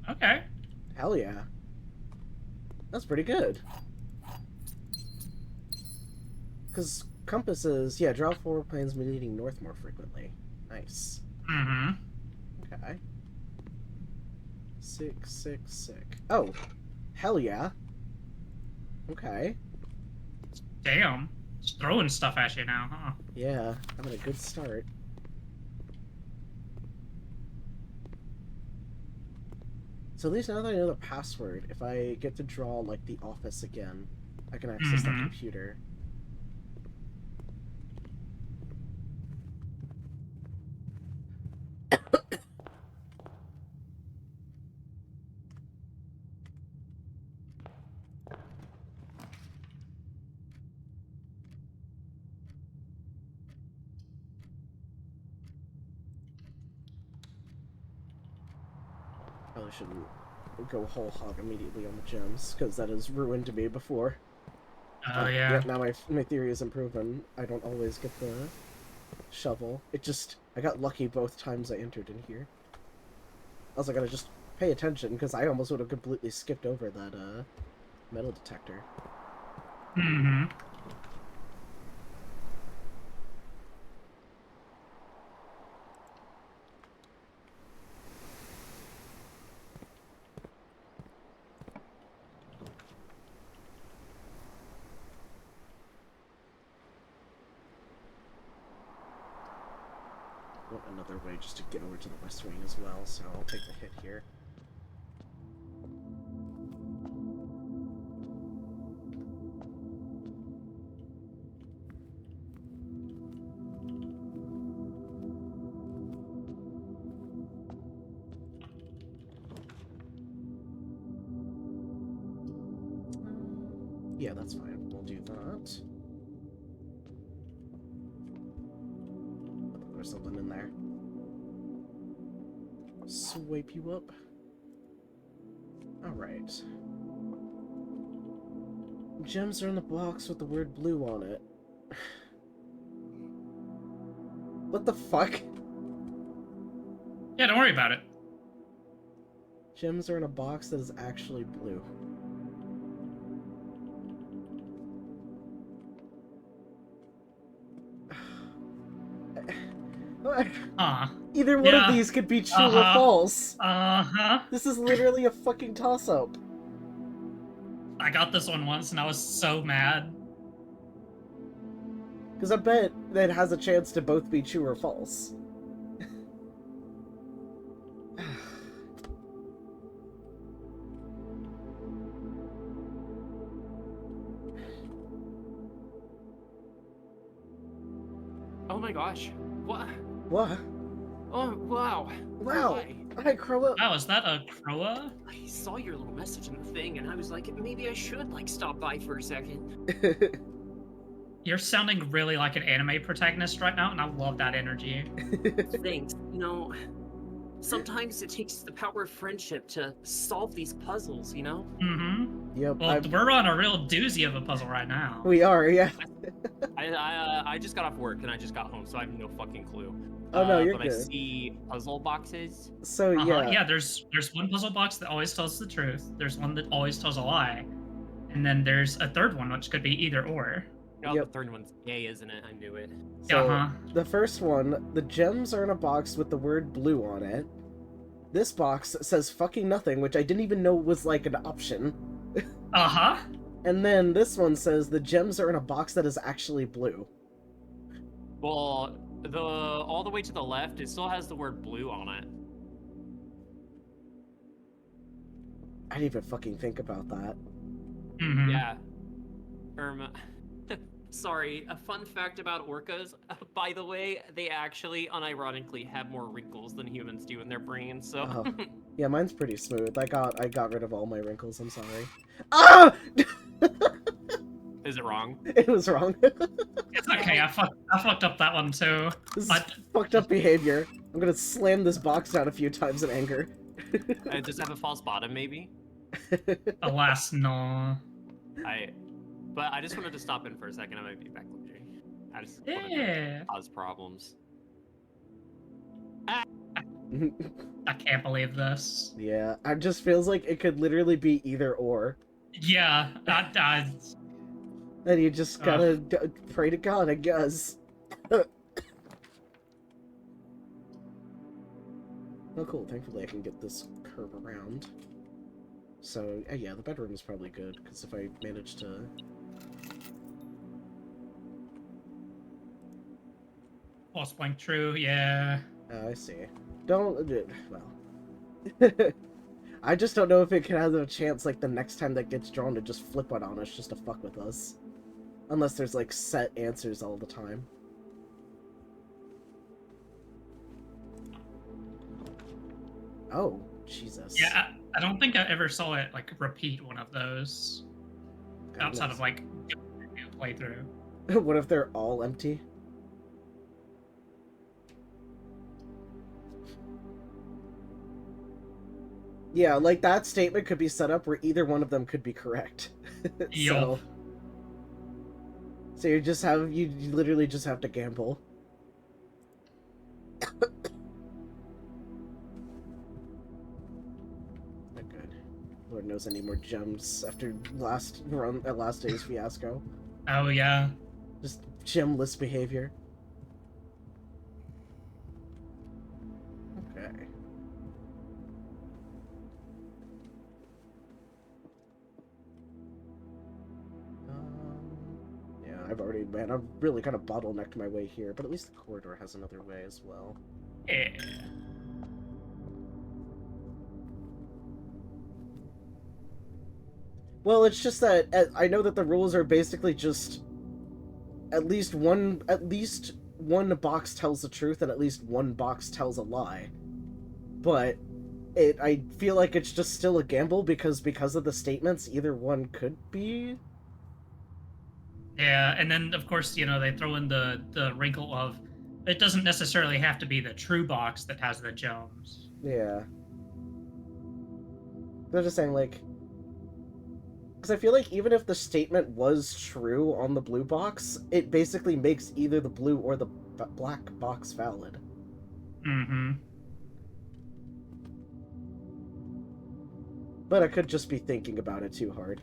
Speaker 2: Okay.
Speaker 1: Hell yeah. That's pretty good. Because compasses, yeah, draw 4 planes leading north more frequently. Nice.
Speaker 2: Mm-hmm.
Speaker 1: Okay. Sick. Oh, hell yeah. Okay.
Speaker 2: Damn. Just throwing stuff at you now, huh?
Speaker 1: Yeah, having a good start. So at least now that I know the password, if I get to draw, like, the office again, I can access that computer. probably shouldn't go whole hog immediately on the gems, because that has ruined me before.
Speaker 2: Oh, yeah.
Speaker 1: Now my theory isn't proven. I don't always get the shovel. I got lucky both times I entered in here. Also, I gotta just pay attention, because I almost would have completely skipped over that, metal detector.
Speaker 2: Mm-hmm.
Speaker 1: Want another way just to get over to the west wing as well, so I'll take the hit here. Yeah, that's fine. We'll do that. There's something in there. Swipe you up. Alright. Gems are in the box with the word blue on it. What the fuck?
Speaker 2: Yeah, don't worry about it.
Speaker 1: Gems are in a box that is actually blue. Either one of these could be true or false. This is literally a fucking toss-up.
Speaker 2: I got this one once and I was so mad.
Speaker 1: Because I bet that it has a chance to both be true or false.
Speaker 3: Oh my gosh. What?
Speaker 1: What?
Speaker 3: Oh, wow.
Speaker 1: Wow. Hi, Crowa.
Speaker 2: Wow, is that a Crowa?
Speaker 3: I saw your little message in the thing, and I was like, maybe I should, like, stop by for a second.
Speaker 2: You're sounding really like an anime protagonist right now, and I love that energy.
Speaker 3: Thanks. You know, sometimes it takes the power of friendship to solve these puzzles, you know?
Speaker 2: Mm-hmm.
Speaker 1: Yep.
Speaker 2: Well, we're on a real doozy of a puzzle right now.
Speaker 1: We are, yeah.
Speaker 3: I just got off work, and I just got home, so I have no fucking clue.
Speaker 1: Oh, no, you're
Speaker 3: but
Speaker 1: good.
Speaker 3: I see puzzle boxes.
Speaker 1: So, yeah.
Speaker 2: Yeah, there's one puzzle box that always tells the truth. There's one that always tells a lie. And then there's a third one, which could be either or.
Speaker 3: Oh, yep. The third one's gay, isn't it? I knew it.
Speaker 1: So, the first one, the gems are in a box with the word blue on it. This box says fucking nothing, which I didn't even know was, like, an option. And then this one says the gems are in a box that is actually blue.
Speaker 3: Well, all the way to the left, it still has the word blue on it.
Speaker 1: I didn't even fucking think about that.
Speaker 2: Mm-hmm.
Speaker 3: Yeah. Sorry, a fun fact about orcas, by the way, they actually, unironically, have more wrinkles than humans do in their brains, so...
Speaker 1: Oh. Yeah, mine's pretty smooth. I got rid of all my wrinkles, I'm sorry. Ah!
Speaker 3: Is it wrong?
Speaker 1: It was wrong.
Speaker 2: It's okay, I fucked up that one too.
Speaker 1: This is fucked up behavior. I'm gonna slam this box down a few times in anger.
Speaker 3: Does it have a false bottom, maybe?
Speaker 2: Alas, no.
Speaker 3: But I just wanted to stop in for a second. I might be back later. I just wanted to cause problems.
Speaker 2: I can't believe this.
Speaker 1: Yeah, it just feels like it could literally be either or.
Speaker 2: Yeah,
Speaker 1: And you just gotta pray to God, I guess. Oh, cool. Thankfully, I can get this curve around. So, yeah, the bedroom is probably good, because if I manage to...
Speaker 2: False blank true, yeah.
Speaker 1: I see. Well... I just don't know if it can have a chance, like, the next time that gets drawn to just flip one on us just to fuck with us. Unless there's, like, set answers all the time. Oh, Jesus.
Speaker 2: Yeah, I don't think I ever saw it, like, repeat one of those. Outside of, like, playthrough.
Speaker 1: What if they're all empty? Yeah, like that statement could be set up where either one of them could be correct.
Speaker 2: Yup.
Speaker 1: So you literally just have to gamble. Not good. Lord knows I need more gems after last day's fiasco.
Speaker 2: Oh yeah.
Speaker 1: Just gemless behavior. Okay. Yeah, I've really kind of bottlenecked my way here, but at least the corridor has another way as well.
Speaker 2: Yeah.
Speaker 1: Well, it's just that I know that the rules are basically just at least one box tells the truth and at least one box tells a lie. But I feel like it's just still a gamble because of the statements, either one could be.
Speaker 2: Yeah, and then of course, they throw in the wrinkle of it doesn't necessarily have to be the true box that has the gems.
Speaker 1: Yeah. They're just saying, like, because I feel like even if the statement was true on the blue box, it basically makes either the blue or the black box valid.
Speaker 2: Mm-hmm.
Speaker 1: But I could just be thinking about it too hard.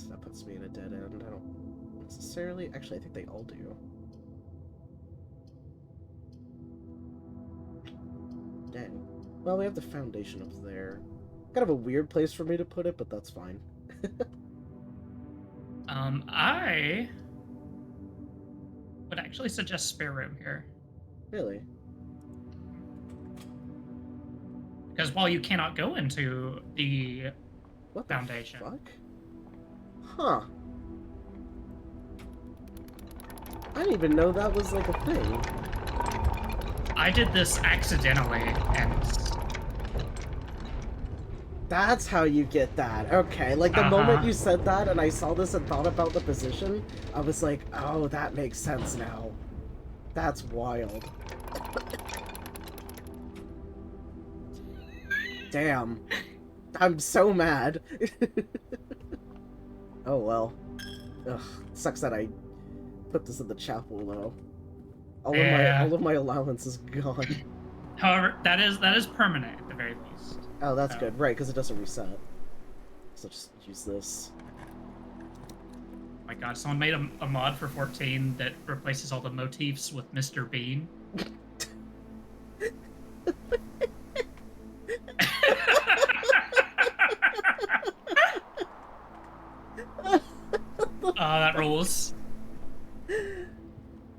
Speaker 1: That puts me in a dead end. I don't necessarily... Actually, I think they all do. Dang. Well, we have the foundation up there. Kind of a weird place for me to put it, but that's fine.
Speaker 2: I would actually suggest spare room here.
Speaker 1: Really?
Speaker 2: Because while you cannot go into the
Speaker 1: What
Speaker 2: foundation.
Speaker 1: The fuck? Huh. I didn't even know that was like a thing.
Speaker 2: I did this accidentally, and
Speaker 1: that's how you get that. Okay, like the moment you said that and I saw this and thought about the position, I was like, oh, that makes sense now. That's wild. Damn. I'm so mad. Oh well. Ugh, sucks that I put this in the chapel though. All of my allowance is gone.
Speaker 2: However, that is permanent at the very least.
Speaker 1: Oh, that's good. Right, because it doesn't reset. So just use this.
Speaker 2: Oh my god, someone made a mod for 14 that replaces all the motifs with Mr. Bean. That rules.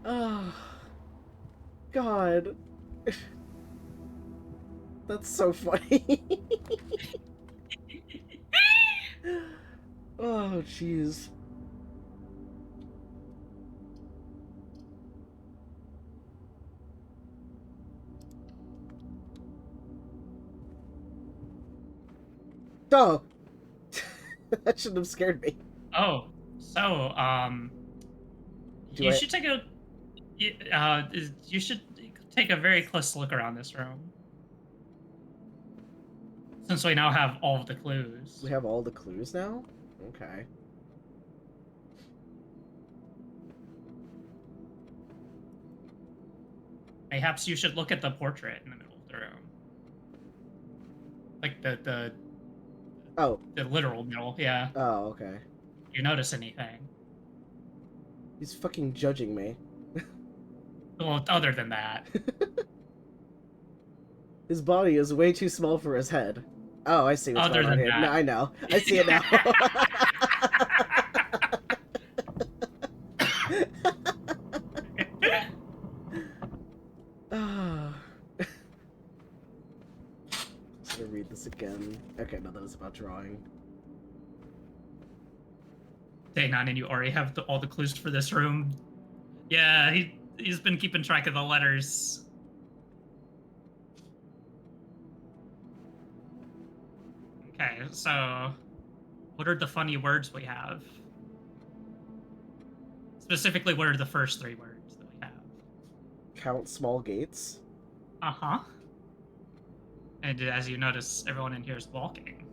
Speaker 1: Oh, God. That's so funny. Oh, jeez. Oh! That shouldn't have scared me.
Speaker 2: Oh, so, you should take a very close look around this room. Since we now have all of the clues.
Speaker 1: We have all the clues now? Okay.
Speaker 2: Perhaps you should look at the portrait in the middle of the room. Like the literal middle, yeah.
Speaker 1: Oh, okay.
Speaker 2: Do you notice anything?
Speaker 1: He's fucking judging me.
Speaker 2: Well, other than that.
Speaker 1: His body is way too small for his head. Oh, I see what's
Speaker 2: Other
Speaker 1: going on
Speaker 2: than
Speaker 1: here.
Speaker 2: that.
Speaker 1: No, I know. I see it now. Just gonna read this again. Okay, no, that was about drawing.
Speaker 2: Day 9, and you already have all the clues for this room. Yeah, he's been keeping track of the letters. Okay, so what are the funny words we have? Specifically, what are the first 3 words that we have?
Speaker 1: Count small gates.
Speaker 2: Uh-huh. And as you notice, everyone in here is walking.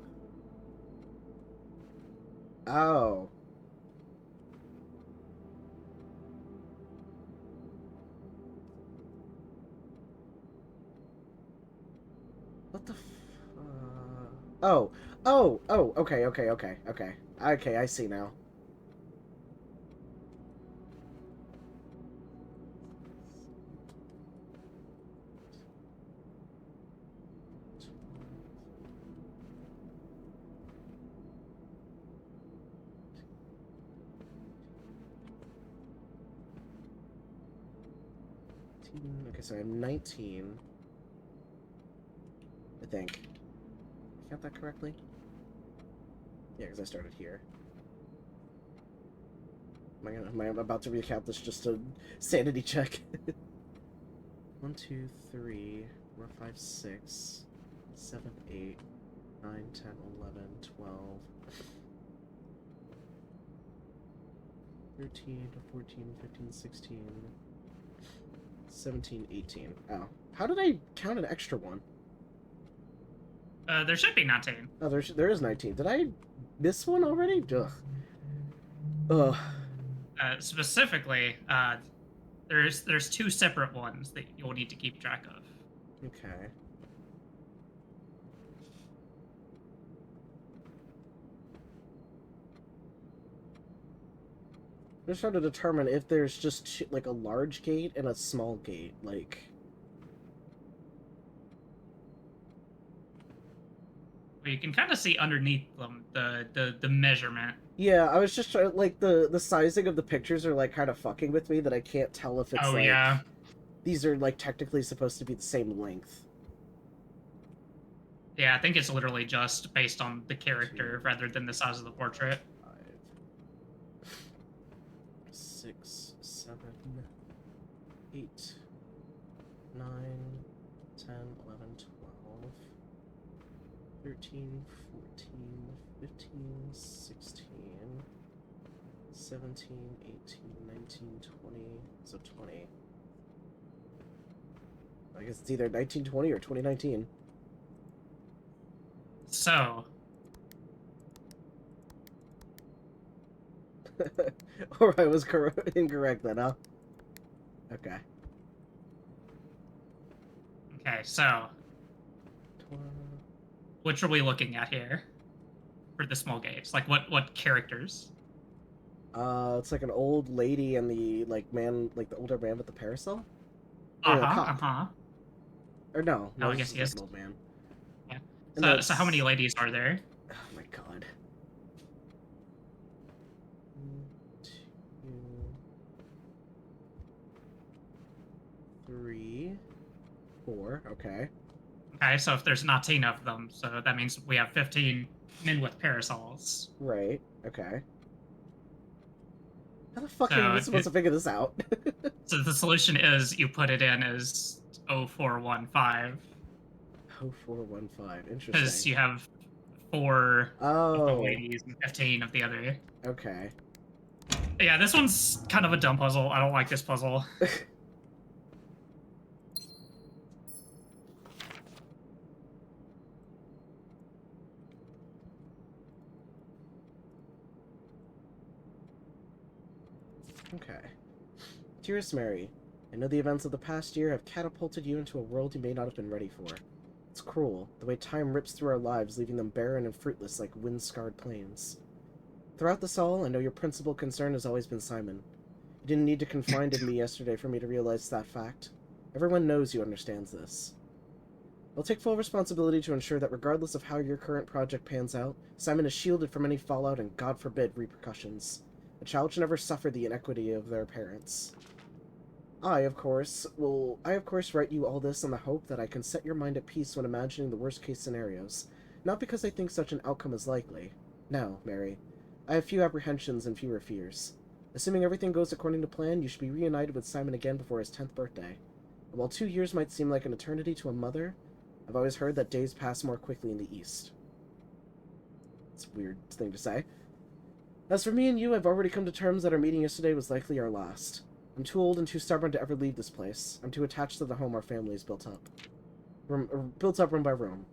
Speaker 1: Oh. What the Oh. Oh, oh, okay, okay, okay, okay. Okay, I see now. Okay, so I'm 19. I think. I count that correctly? Yeah, because I started here. Am I about to recount this just a sanity check? 1, 2, 3, 4, 5, 6, 7, 8, 9, 10, 11, 12, 13, 14, 15, 16, 17, 18. Oh. How did I count an extra one?
Speaker 2: There should be 19.
Speaker 1: Oh, there is 19. Did I miss one already? Ugh. Ugh.
Speaker 2: Specifically, there's 2 separate ones that you'll need to keep track of.
Speaker 1: Okay. I'm just trying to determine if there's just like a large gate and a small gate, like.
Speaker 2: Well, you can kind of see underneath them the measurement.
Speaker 1: Yeah, I was just trying, like the sizing of the pictures are like kind of fucking with me that I can't tell if it's
Speaker 2: Oh
Speaker 1: like
Speaker 2: yeah.
Speaker 1: these are like technically supposed to be the same length.
Speaker 2: Yeah, I think it's literally just based on the character rather than the size of the portrait.
Speaker 1: 5, 6, 7, 8, 9, 10, 11, 12, 13, 14, 15, 16, 17, 18, 19, 20, so 20. I guess it's either 1920 or 2019.
Speaker 2: So,
Speaker 1: Or I was incorrect then, huh? Okay.
Speaker 2: okay, so
Speaker 1: 12.
Speaker 2: which are we looking at here for the small gates? Like what characters?
Speaker 1: It's like an old lady and the like man, like the older man with the parasol. Or
Speaker 2: Uh
Speaker 1: the
Speaker 2: huh.
Speaker 1: cop.
Speaker 2: Uh huh.
Speaker 1: Or no,
Speaker 2: Oh, I
Speaker 1: this
Speaker 2: guess
Speaker 1: is
Speaker 2: he is.
Speaker 1: like an old man.
Speaker 2: Yeah.
Speaker 1: And
Speaker 2: So how many ladies are there?
Speaker 1: Oh my god. 1, 2, 3, 4. Okay.
Speaker 2: Okay, so if there's 19 of them, so that means we have 15 men with parasols.
Speaker 1: Right. Okay. How the fuck are
Speaker 2: So
Speaker 1: you supposed to figure this out?
Speaker 2: so the solution is you put it in as 0415
Speaker 1: 0415.
Speaker 2: because
Speaker 1: Interesting.
Speaker 2: you have 4 of the
Speaker 1: Oh.
Speaker 2: ladies and 15 of the other.
Speaker 1: Okay.
Speaker 2: Yeah, this one's kind of a dumb puzzle. I don't like this puzzle.
Speaker 1: Okay. Dearest Mary, I know the events of the past year have catapulted you into a world you may not have been ready for. It's cruel, the way time rips through our lives, leaving them barren and fruitless like wind-scarred plains. Throughout this all, I know your principal concern has always been Simon. You didn't need to confide in me yesterday for me to realize that fact. Everyone knows you understands this. I'll take full responsibility to ensure that regardless of how your current project pans out, Simon is shielded from any fallout and, God forbid, repercussions. A child should never suffer the inequity of their parents. I, of course, write you all this in the hope that I can set your mind at peace when imagining the worst-case scenarios, not because I think such an outcome is likely. No, Mary. I have few apprehensions and fewer fears. Assuming everything goes according to plan, you should be reunited with Simon again before his 10th birthday. And while 2 years might seem like an eternity to a mother, I've always heard that days pass more quickly in the East. It's a weird thing to say. As for me and you, I've already come to terms that our meeting yesterday was likely our last. I'm too old and too stubborn to ever leave this place. I'm too attached to the home our family has built up. built up room by room.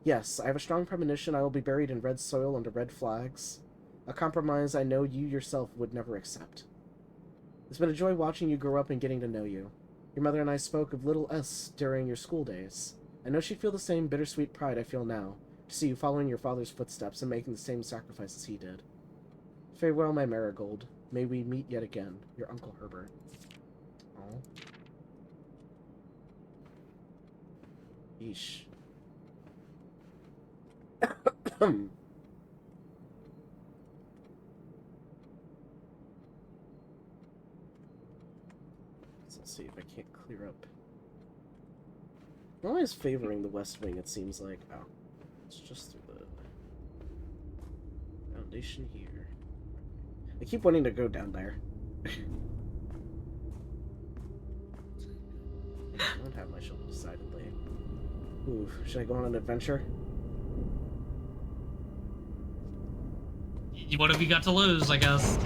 Speaker 1: Yes, I have a strong premonition I will be buried in red soil under red flags. A compromise I know you yourself would never accept. It's been a joy watching you grow up and getting to know you. Your mother and I spoke of little S during your school days. I know she'd feel the same bittersweet pride I feel now, to see you following your father's footsteps and making the same sacrifices he did. Farewell, my marigold. May we meet yet again. Your Uncle Herbert. Oh. Yeesh. Let's see if I can't clear up. I'm always favoring the West Wing, it seems like. Oh. It's just through the foundation here. I keep wanting to go down there. I don't have my shovel, decidedly. Ooh, should I go on an adventure?
Speaker 2: What have you got to lose, I guess?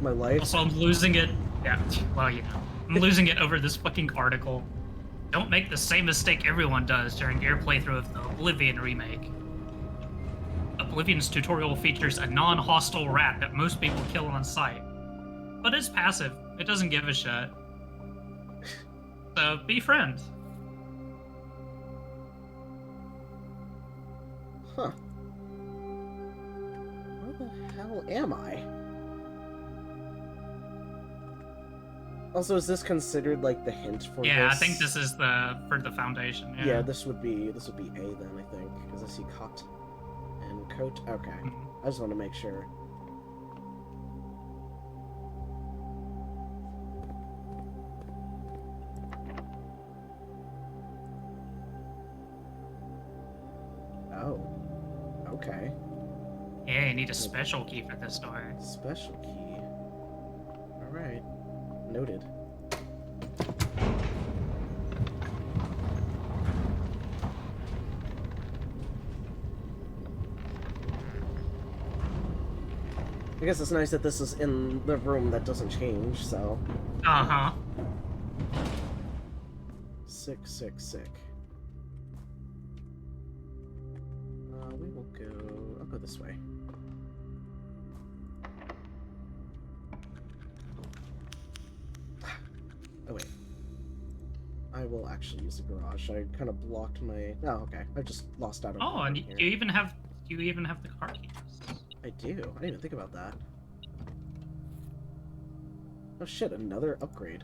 Speaker 1: My life?
Speaker 2: Also, I'm losing it. Yeah, well, you know. I'm losing it over this fucking article. Don't make the same mistake everyone does during your playthrough of the Oblivion remake. Oblivion's tutorial features a non-hostile rat that most people kill on sight. But it's passive. It doesn't give a shit. So, be friends.
Speaker 1: Huh. Where the hell am I? Also, is this considered like the hint for
Speaker 2: Yeah,
Speaker 1: this?
Speaker 2: I think this is for the foundation. Yeah,
Speaker 1: Yeah, this would be A then, I think, because I see cot and coat. Okay, I just want to make sure. Oh, okay.
Speaker 2: Yeah, you need a special key for this door.
Speaker 1: Special key. All right, noted. I guess it's nice that this is in the room that doesn't change, so.
Speaker 2: Uh-huh.
Speaker 1: Sick. We will go... I'll go this way. Oh, wait. I will actually use the garage. I kind of blocked my... Oh, okay. I just lost out on...
Speaker 2: Oh, and
Speaker 1: here.
Speaker 2: you even have the car keys.
Speaker 1: I do. I didn't even think about that. Oh shit, another upgrade.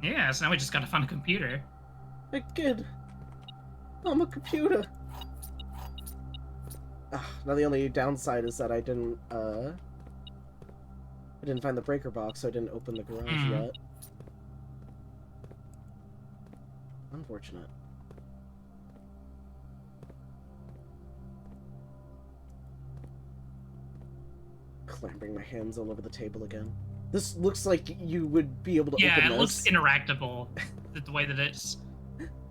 Speaker 2: Yeah, so now we just gotta find a computer.
Speaker 1: I kid. I'm a computer. Now the only downside is that I didn't find the breaker box, so I didn't open the garage yet. Unfortunate. Clambering my hands all over the table again. This looks like you would be able to open this.
Speaker 2: Yeah, it looks interactable. The way that it's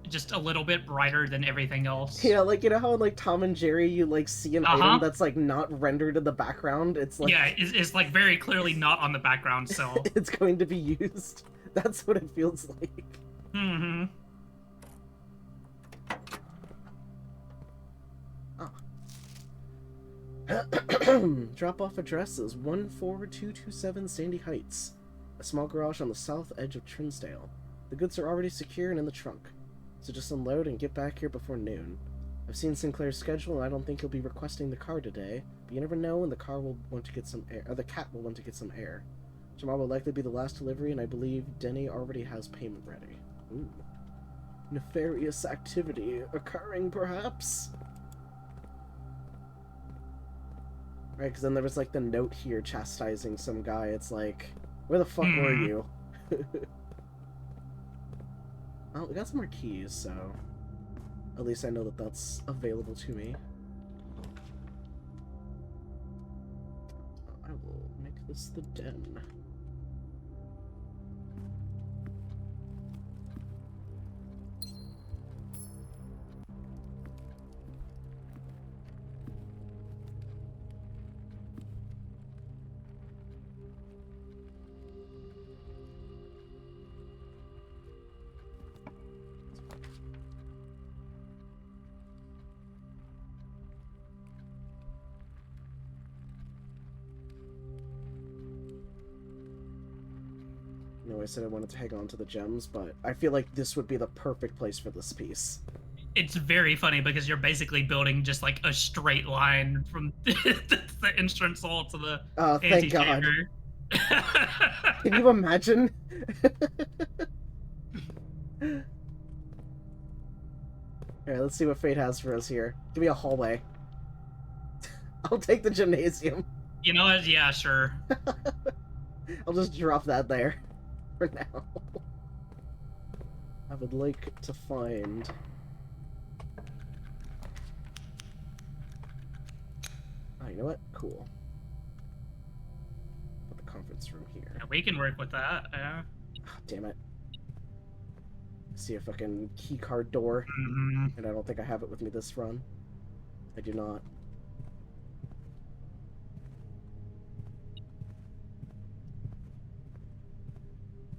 Speaker 2: just a little bit brighter than everything else.
Speaker 1: Yeah, like, you know how in, like, Tom and Jerry you, like, see an item that's, like, not rendered in the background? It's like...
Speaker 2: Yeah, it's like, very clearly not on the background, so...
Speaker 1: It's going to be used. That's what it feels like.
Speaker 2: Mm-hmm.
Speaker 1: Drop-off addresses 14227 Sandy Heights. A small garage on the south edge of Trinsdale. The goods are already secure and in the trunk, so just unload and get back here before noon. I've seen Sinclair's schedule and I don't think he'll be requesting the car today, but you never know when the car will want to get some air, or the cat will want to get some air. Tomorrow will likely be the last delivery and I believe Denny already has payment ready. Ooh. Nefarious activity occurring, perhaps? Right, because then there was, like, the note here chastising some guy. It's like, where the fuck were you? Well, we got some more keys, so at least I know that that's available to me. I will make this the den. know I said I wanted to hang on to the gems, but I feel like this would be the perfect place for this piece.
Speaker 2: It's very funny because you're basically building just like a straight line from the entrance hall to the
Speaker 1: Thank God.
Speaker 2: antechamber.
Speaker 1: Can you imagine? Alright, let's see what fate has for us here. Give me a hallway. I'll take the gymnasium.
Speaker 2: You know what? Yeah, sure.
Speaker 1: I'll just drop that there for now. I would like to find... Oh, you know what? Cool. Put the conference room here.
Speaker 2: Yeah, we can work with that. Yeah.
Speaker 1: Oh, damn it. See a fucking keycard door.
Speaker 2: Mm-hmm.
Speaker 1: And I don't think I have it with me this run. I do not.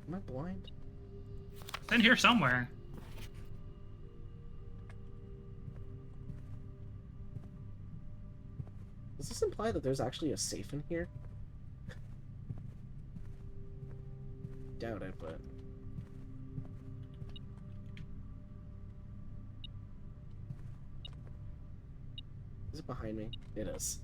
Speaker 1: Am I blind?
Speaker 2: It's in here somewhere.
Speaker 1: Does this imply that there's actually a safe in here? Doubt it, but... Is it behind me? It is.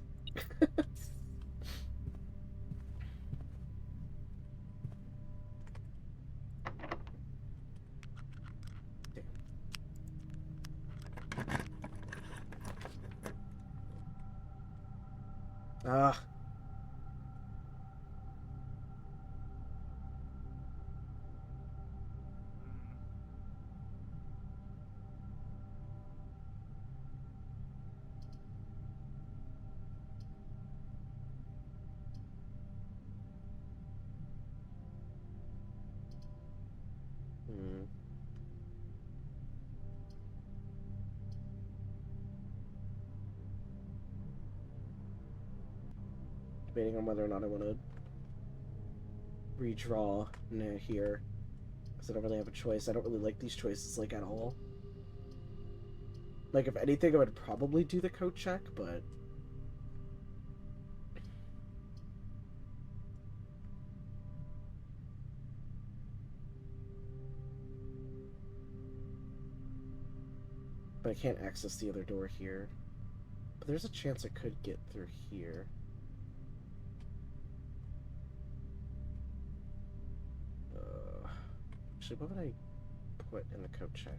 Speaker 1: Ah. Hmm. Debating on whether or not I want to redraw here, because I don't really have a choice. I don't really like these choices, like, at all. Like, if anything, I would probably do the code check, but... But I can't access the other door here. But there's a chance I could get through here. Actually, what would I put in the code check?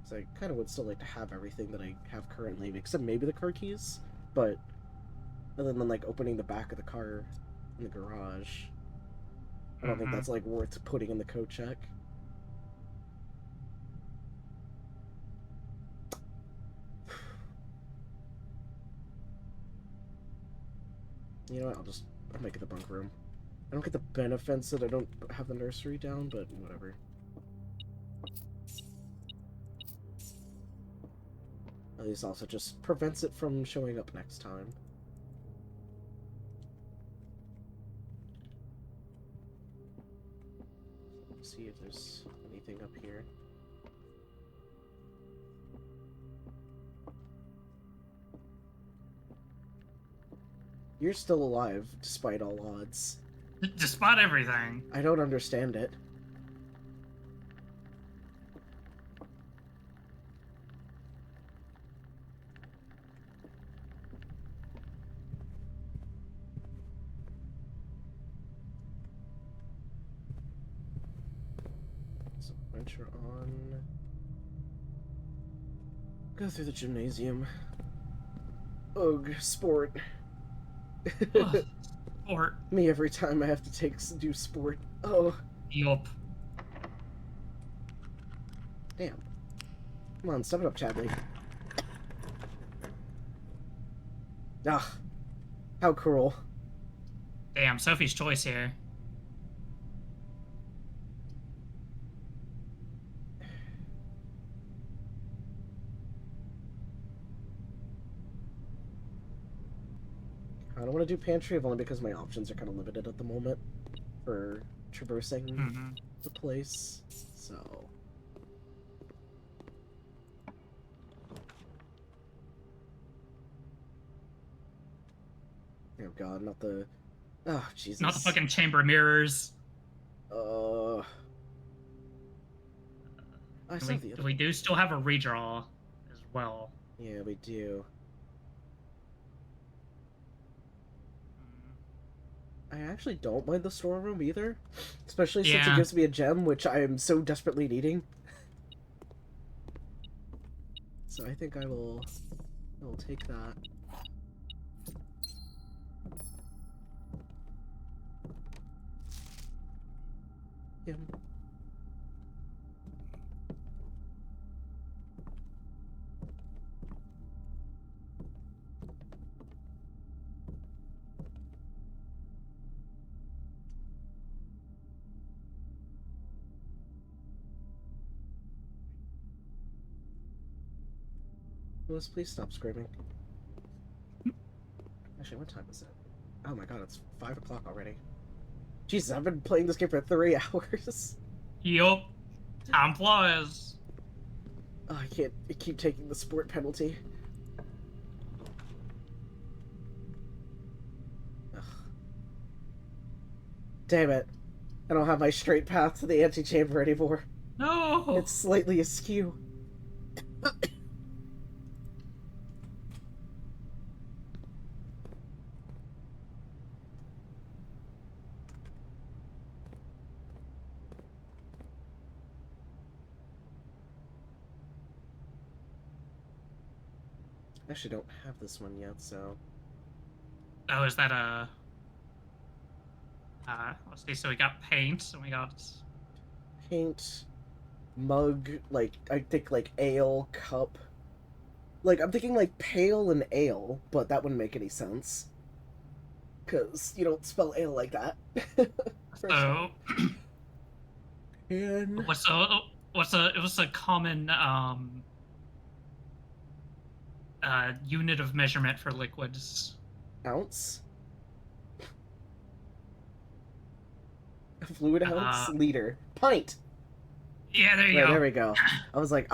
Speaker 1: Because I kind of would still like to have everything that I have currently, except maybe the car keys. But other than like opening the back of the car in the garage, I don't think that's like worth putting in the code check. You know what? I'll make it the bunk room. I don't get the benefits that I don't have the nursery down, but whatever. At least also just prevents it from showing up next time. Let's see if there's anything up here. You're still alive, despite all odds.
Speaker 2: Despite everything.
Speaker 1: I don't understand it. So, venture on. Go through the gymnasium. Ugh, sport.
Speaker 2: Ugh, sport.
Speaker 1: Me every time I have to do sport. Oh.
Speaker 2: Yup.
Speaker 1: Damn. Come on, step it up, Chadley. Ah. How cruel.
Speaker 2: Damn, Sophie's choice here.
Speaker 1: I don't want to do pantry, only because my options are kind of limited at the moment for traversing the place. So... Oh god, not the... Oh, Jesus.
Speaker 2: Not the fucking chamber mirrors.
Speaker 1: I saw the other...
Speaker 2: We do still have a redraw as well.
Speaker 1: Yeah, we do. I actually don't mind the storeroom either. Especially since it
Speaker 2: Yeah.
Speaker 1: gives me a gem, which I am so desperately needing. So I think I will take that. Yeah. Willis, please stop screaming. Actually, what time is it? Oh my god, it's 5 o'clock already. Jesus, I've been playing this game for 3 hours.
Speaker 2: Yup. Time flies.
Speaker 1: Oh, I can't keep taking the sport penalty. Ugh. Damn it. I don't have my straight path to the antechamber anymore.
Speaker 2: No.
Speaker 1: It's slightly askew. I actually don't have this one yet, so...
Speaker 2: Oh, is that a... let's see, so we got paint, and we got...
Speaker 1: Paint, mug, like, I think, like, ale, cup. Like, I'm thinking, like, pale and ale, but that wouldn't make any sense. Because you don't spell ale like that.
Speaker 2: So...
Speaker 1: And...
Speaker 2: What's a common, unit of measurement for liquids?
Speaker 1: Ounce? Fluid ounce? Liter. Pint!
Speaker 2: Yeah, there you
Speaker 1: Right,
Speaker 2: go.
Speaker 1: there we go. I was like,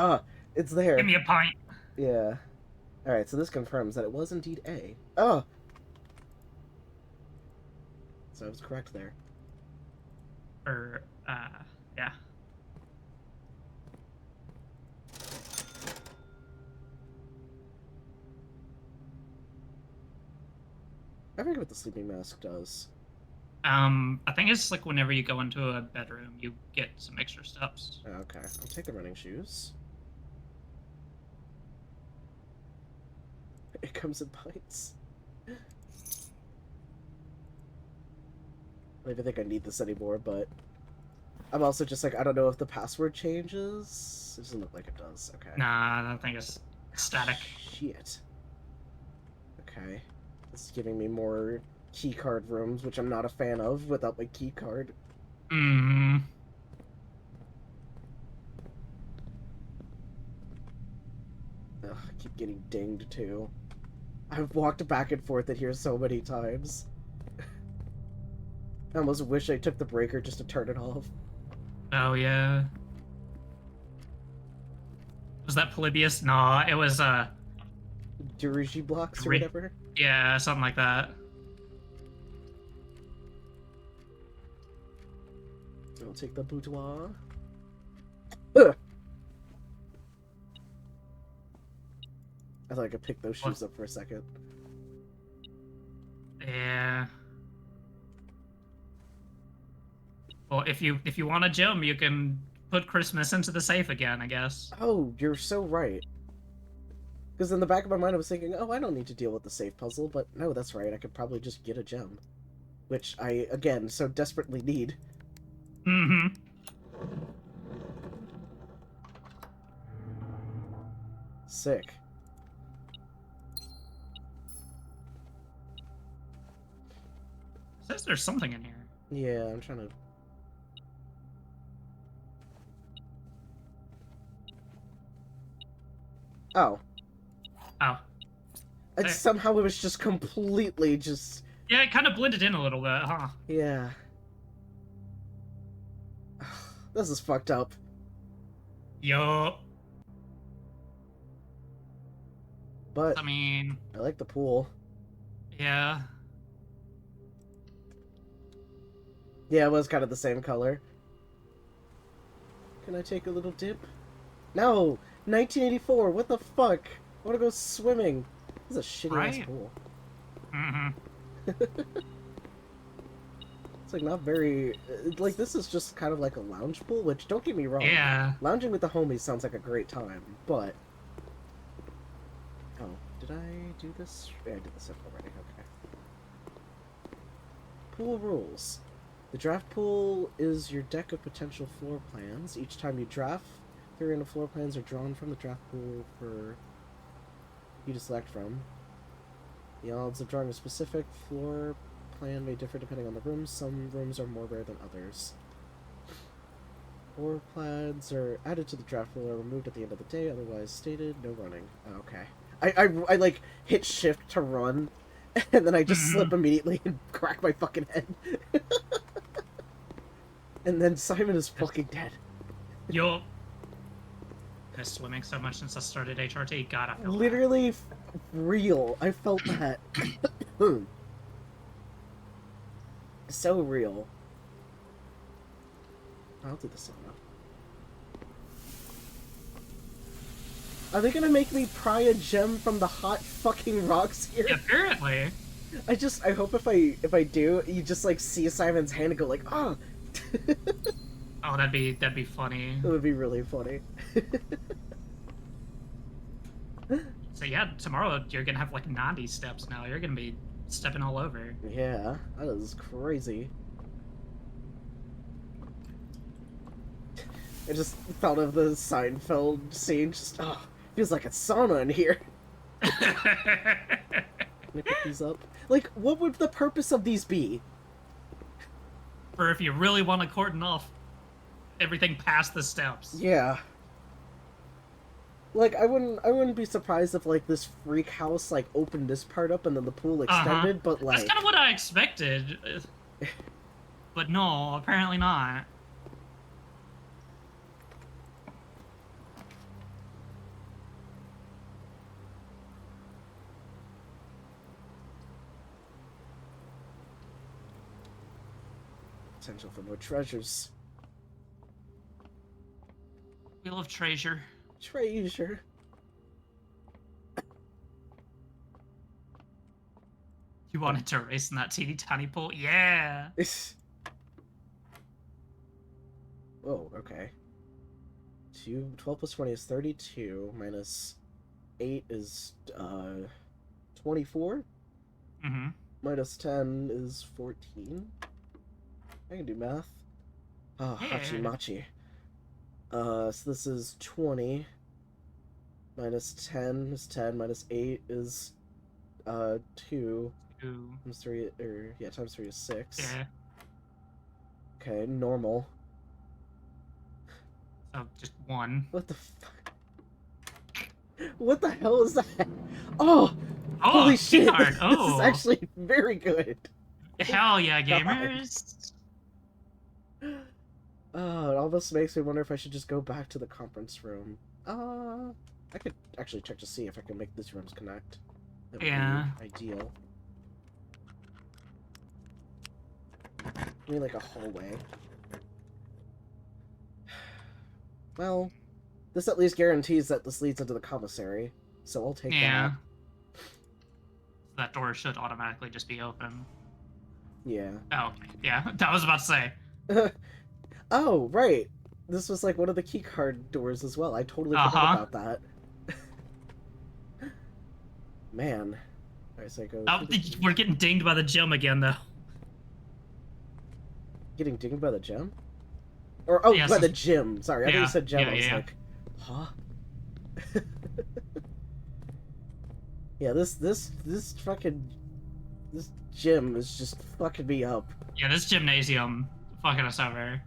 Speaker 1: it's there.
Speaker 2: Give me a pint.
Speaker 1: Yeah. Alright, so this confirms that it was indeed A. Oh! So I was correct there.
Speaker 2: Or, yeah.
Speaker 1: I forget what the sleeping mask does.
Speaker 2: I think it's like whenever you go into a bedroom, you get some extra steps.
Speaker 1: Oh, okay, I'll take the running shoes. It comes in pints. I don't even think I need this anymore, but... I'm also just like, I don't know if the password changes. It doesn't look like it does. Okay.
Speaker 2: Nah, I don't think it's static.
Speaker 1: Shit. Okay. This is giving me more keycard rooms, which I'm not a fan of without my keycard.
Speaker 2: Mm.
Speaker 1: Ugh, I keep getting dinged too. I've walked back and forth in here so many times. I almost wish I took the breaker just to turn it off.
Speaker 2: Oh, yeah. Was that Polybius? Nah, it was,
Speaker 1: Dirigi blocks or whatever?
Speaker 2: Yeah, something like that.
Speaker 1: I'll take the boudoir. Ugh. I thought I could pick those shoes up for a second.
Speaker 2: Yeah. Well, if you want a gem, you can put Christmas into the safe again, I guess.
Speaker 1: Oh, you're so right. Because in the back of my mind I was thinking, oh, I don't need to deal with the safe puzzle, but no, that's right, I could probably just get a gem. Which I, again, so desperately need.
Speaker 2: Mm-hmm.
Speaker 1: Sick.
Speaker 2: Says there's something in here.
Speaker 1: Yeah, I'm trying to... Oh.
Speaker 2: Oh.
Speaker 1: And somehow it was just completely just...
Speaker 2: Yeah, it kind of blended in a little bit, huh?
Speaker 1: Yeah. This is fucked up.
Speaker 2: Yup.
Speaker 1: But
Speaker 2: I mean...
Speaker 1: I like the pool.
Speaker 2: Yeah.
Speaker 1: Yeah, it was kind of the same color. Can I take a little dip? No! 1984, what the fuck? I wanna go swimming. This is a shitty-ass
Speaker 2: Right.
Speaker 1: pool.
Speaker 2: Mm-hmm.
Speaker 1: It's like not very... like, this is just kind of like a lounge pool, which, don't get me wrong.
Speaker 2: Yeah.
Speaker 1: Lounging with the homies sounds like a great time, but... Oh, did I do this? Yeah, I did this already, okay. Pool rules. The draft pool is your deck of potential floor plans. Each time you draft, 3 random floor plans are drawn from the draft pool for you to select from. The odds of drawing a specific floor plan may differ depending on the room. Some rooms are more rare than others. Floor plans are added to the draft pool or removed at the end of the day, otherwise stated, no running. Okay. I like, hit shift to run, and then I just slip immediately and crack my fucking head. And then Simon is fucking dead.
Speaker 2: Yo. I've swimming so much since I started HRT. God, I feel bad.
Speaker 1: Literally real. I felt that. So real. I'll do the sauna. Are they gonna make me pry a gem from the hot fucking rocks here?
Speaker 2: Yeah, apparently.
Speaker 1: I hope if I do, you just like see Simon's hand and go like, oh.
Speaker 2: Oh, that'd be funny.
Speaker 1: That would be really funny.
Speaker 2: So yeah, tomorrow you're gonna have like 90 steps now. You're gonna be stepping all over.
Speaker 1: Yeah, that is crazy. I just thought of the Seinfeld scene. Just feels like a sauna in here. Can I pick these up? Like, what would the purpose of these be?
Speaker 2: Or if you really want to cordon off everything past the steps.
Speaker 1: Yeah. Like, I wouldn't be surprised if like this freak house like opened this part up and then the pool extended, but like
Speaker 2: that's kind of what I expected. But no, apparently not.
Speaker 1: potential for more treasures.
Speaker 2: We love treasure.
Speaker 1: Treasure.
Speaker 2: You wanted to race in that teeny tiny pool? Yeah.
Speaker 1: Oh, okay. 12 plus 20 is 32, minus 8 is 24.
Speaker 2: Mm-hmm.
Speaker 1: Minus 10 is 14. I can do math. Ah,
Speaker 2: Yeah.
Speaker 1: hachi machi. So this is 20. Minus 10 is 10. Minus 8 is 2.
Speaker 2: Ooh.
Speaker 1: Times 3, times 3 is 6.
Speaker 2: Yeah.
Speaker 1: Okay, normal.
Speaker 2: So just 1.
Speaker 1: What the fuck? What the hell is that? Oh!
Speaker 2: Oh,
Speaker 1: Holy shit!
Speaker 2: card.
Speaker 1: This
Speaker 2: Oh.
Speaker 1: is actually very good.
Speaker 2: Hell yeah,
Speaker 1: God.
Speaker 2: gamers.
Speaker 1: Oh, it almost makes me wonder if I should just go back to the conference room. I could actually check to see if I can make these rooms connect. That would
Speaker 2: Yeah.
Speaker 1: be ideal. I mean, like a hallway. Well, this at least guarantees that this leads into the commissary, so I'll take
Speaker 2: Yeah. That door should automatically just be open.
Speaker 1: that. Yeah.
Speaker 2: Oh, okay. Yeah, I was about to say.
Speaker 1: Oh, right. This was like one of the keycard doors as well. I totally forgot about that. Man. Alright, so I go.
Speaker 2: Oh, we're getting dinged by the gem again, though.
Speaker 1: Getting dinged by the gem? Or, oh,
Speaker 2: Yeah,
Speaker 1: by
Speaker 2: so-
Speaker 1: the gym. Sorry, I thought
Speaker 2: Yeah,
Speaker 1: you said gem.
Speaker 2: yeah,
Speaker 1: I was
Speaker 2: yeah.
Speaker 1: like, huh? Yeah, this fucking... This gym is just fucking me up.
Speaker 2: Yeah, this gymnasium fucking us over.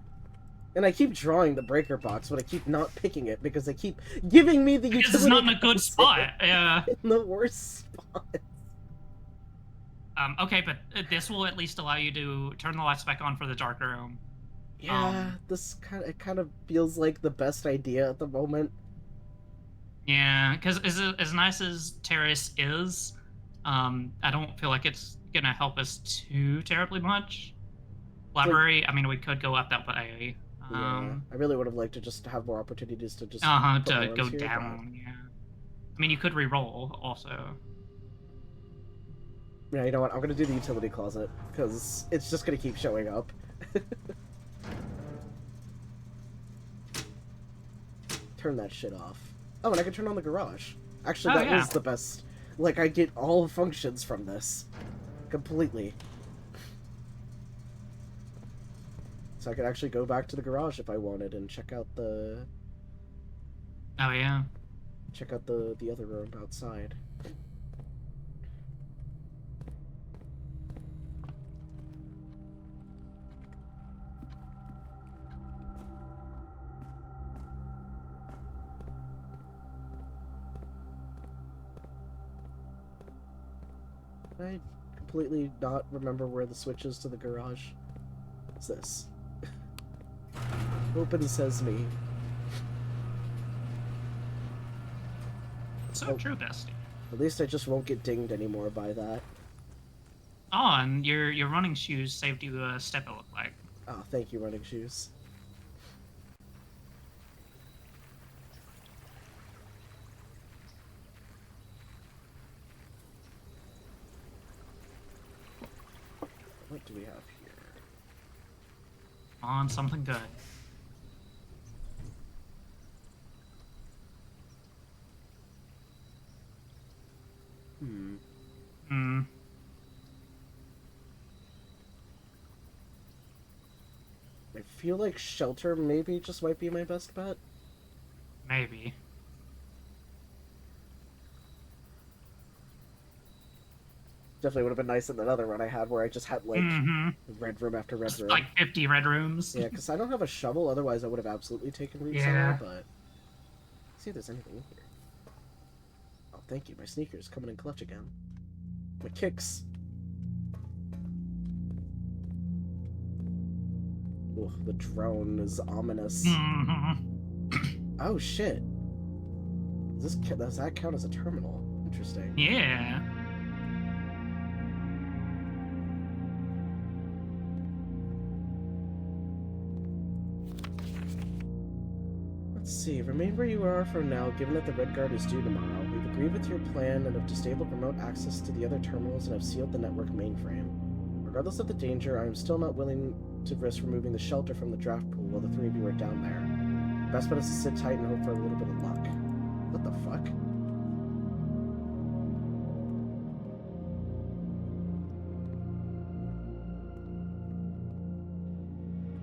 Speaker 1: And I keep drawing the breaker box, but I keep not picking it because they keep giving me the
Speaker 2: Because
Speaker 1: utility
Speaker 2: it's not in a good
Speaker 1: box
Speaker 2: spot. Yeah.
Speaker 1: in the worst spot.
Speaker 2: Okay, but this will at least allow you to turn the lights back on for the dark room.
Speaker 1: Yeah, this kind of feels like the best idea at the moment.
Speaker 2: Yeah, because as nice as Terrace is, I don't feel like it's gonna help us too terribly much. Library. I mean, we could go up that way.
Speaker 1: Yeah, I really would have liked to just have more opportunities to just put
Speaker 2: To
Speaker 1: worms
Speaker 2: go
Speaker 1: here,
Speaker 2: down. Yeah. I mean, you could re-roll also.
Speaker 1: but... Yeah, you know what? I'm gonna do the utility closet, because it's just gonna keep showing up. Turn that shit off. Oh, and I can turn on the garage. Actually,
Speaker 2: Oh,
Speaker 1: that
Speaker 2: yeah.
Speaker 1: was the best. Like, I get all functions from this. Completely. So I could actually go back to the garage if I wanted and check out the...
Speaker 2: Oh, yeah.
Speaker 1: Check out the other room outside. I completely not remember where the switch is to the garage. What's this? Open sesame.
Speaker 2: So
Speaker 1: Oh.
Speaker 2: true, bestie.
Speaker 1: At least I just won't get dinged anymore by that.
Speaker 2: Oh, and your running shoes saved you a step, it looked like.
Speaker 1: Oh, thank you, running shoes. What do we have here?
Speaker 2: On something good. Hmm.
Speaker 1: I feel like shelter maybe just might be my best bet.
Speaker 2: Maybe.
Speaker 1: Definitely would have been nice in that other run I had where I just had like red room after red room.
Speaker 2: Like 50 red rooms.
Speaker 1: Yeah, because I don't have a shovel, otherwise I would have absolutely taken root
Speaker 2: Yeah.
Speaker 1: cellar, but... Let's see if there's anything in here. Oh, thank you. My sneakers coming in clutch again. My kicks. Ugh, the drone is ominous. Oh, shit. Does that count as a terminal? Interesting.
Speaker 2: Yeah.
Speaker 1: Let's see. Remain where you are for now, given that the Red Guard is due tomorrow. We've agreed with your plan and have disabled remote access to the other terminals and have sealed the network mainframe. Regardless of the danger, I am still not willing to risk removing the shelter from the draft pool while the three of you are down there. Best bet is to sit tight and hope for a little bit of luck. What the fuck?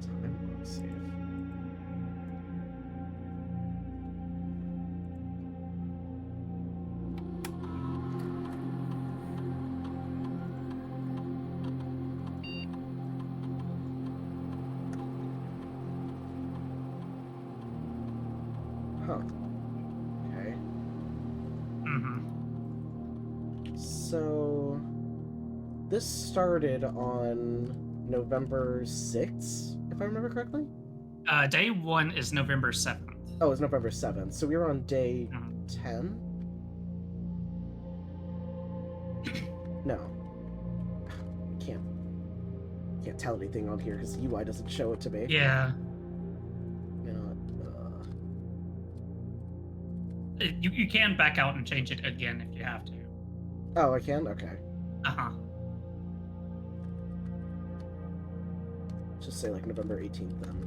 Speaker 1: Time save. Huh. Okay. So, this started on November 6th, if I remember correctly?
Speaker 2: Day 1 is November 7th.
Speaker 1: Oh, it's November 7th. So we were on day 10? No. Can't tell anything on here because UI doesn't show it to me.
Speaker 2: Yeah.
Speaker 1: You know,
Speaker 2: You can back out and change it again if you have to.
Speaker 1: Oh, I can? Okay.
Speaker 2: Uh-huh.
Speaker 1: Just say like November 18th then.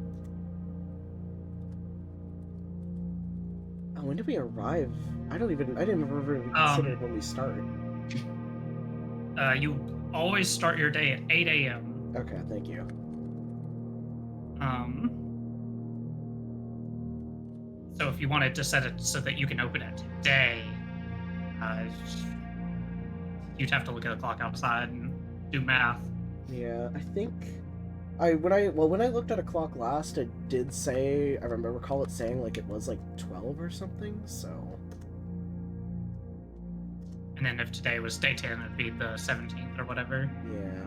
Speaker 1: Oh, when did we arrive? I didn't even remember consider when we started.
Speaker 2: You always start your day at 8 a.m.
Speaker 1: Okay, thank you.
Speaker 2: So if you wanted to set it so that you can open it today, you'd have to look at the clock outside and do math.
Speaker 1: Yeah, I think when I looked at a clock last, it did say, I recall it saying like it was like 12 or something, so.
Speaker 2: And then if today was day 10, it'd be the 17th or whatever.
Speaker 1: Yeah.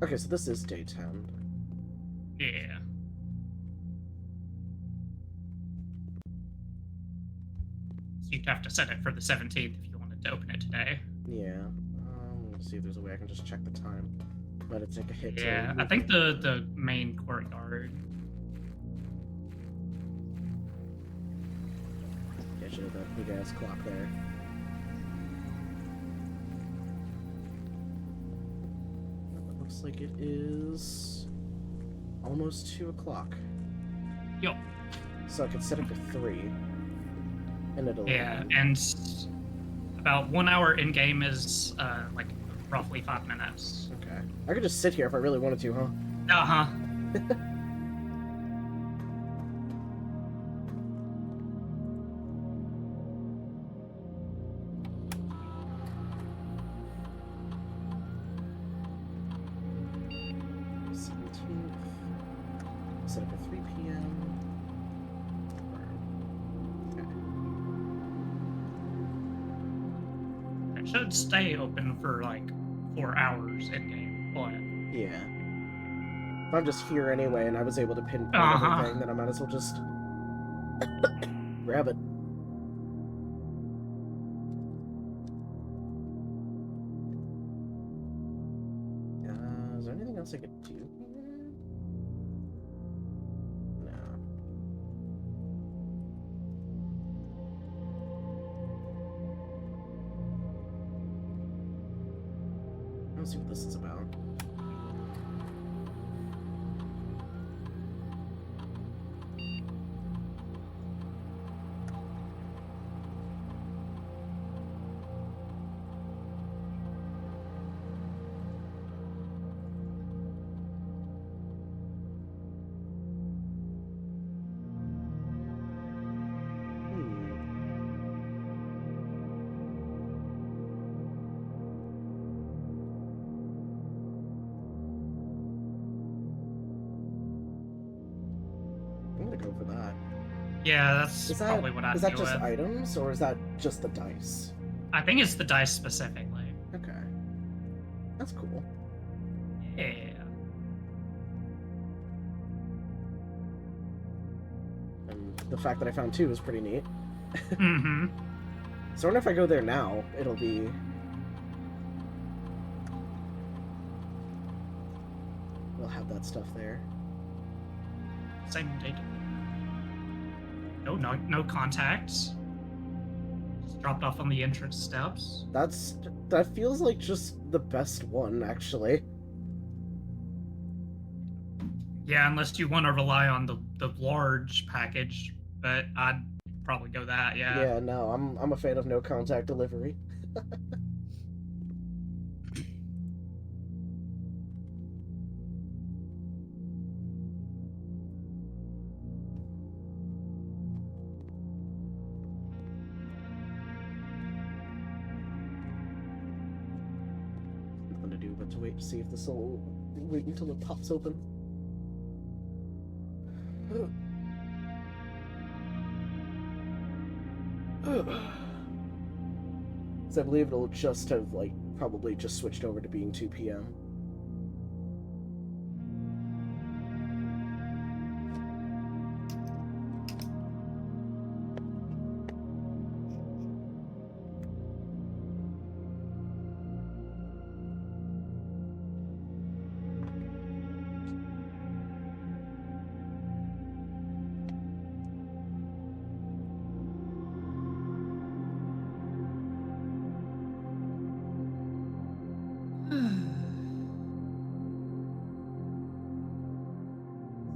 Speaker 1: Okay, so this is day 10.
Speaker 2: Yeah. So you'd have to set it for the 17th if you wanted to open it today.
Speaker 1: Yeah. Let's see if there's a way I can just check the time. Let it take a hit.
Speaker 2: Yeah,
Speaker 1: to
Speaker 2: I think the main courtyard.
Speaker 1: Yeah, should have that big ass clock there. It looks like it is almost 2 o'clock.
Speaker 2: Yup.
Speaker 1: So I could set it for 3. And it'll.
Speaker 2: Yeah, and about 1 hour in game is like roughly 5 minutes.
Speaker 1: Okay. I could just sit here if I really wanted to, huh?
Speaker 2: Uh huh.
Speaker 1: Set it for 3 p.m. Okay.
Speaker 2: It should stay open for like 4 hours in game, but
Speaker 1: Yeah. If I'm just here anyway and I was able to pinpoint everything, then I might as well just grab it. Is there anything else I could do here? No. Let's see what this is about. I'm gonna go for that.
Speaker 2: yeah, that's
Speaker 1: Is that,
Speaker 2: probably what I'd
Speaker 1: is that
Speaker 2: do
Speaker 1: just
Speaker 2: with.
Speaker 1: items, or is that just the dice?
Speaker 2: I think it's the dice specifically.
Speaker 1: Okay. That's cool.
Speaker 2: Yeah.
Speaker 1: And the fact that I found 2 is pretty neat.
Speaker 2: Mm-hmm.
Speaker 1: So I wonder if I go there now, it'll be... We'll have that stuff there.
Speaker 2: Same date. No contacts. Just dropped off on the entrance steps.
Speaker 1: That feels like just the best one, actually.
Speaker 2: Yeah, unless you want to rely on the large package, but I'd probably go that. Yeah.
Speaker 1: Yeah, no, I'm a fan of no contact delivery. Nothing to do but to wait to see if this will wait until it pops open. So I believe it'll just have, like, probably just switched over to being 2 p.m.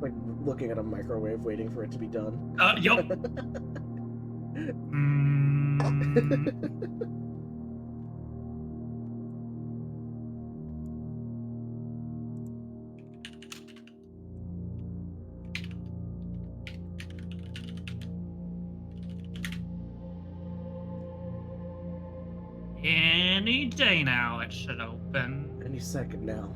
Speaker 1: Like looking at a microwave waiting for it to be done.
Speaker 2: Yup. Any day now it should open.
Speaker 1: Any second now.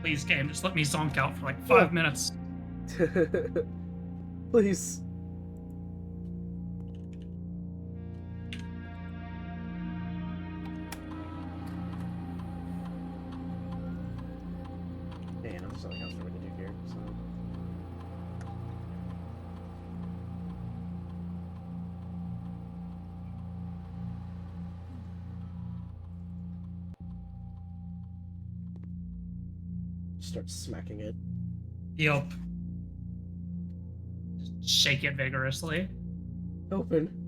Speaker 2: Please, game, just let me zonk out for like 5 minutes.
Speaker 1: Please. Man, there's something else for me to do here, so... Start smacking it.
Speaker 2: Yup. Just shake it vigorously.
Speaker 1: Open.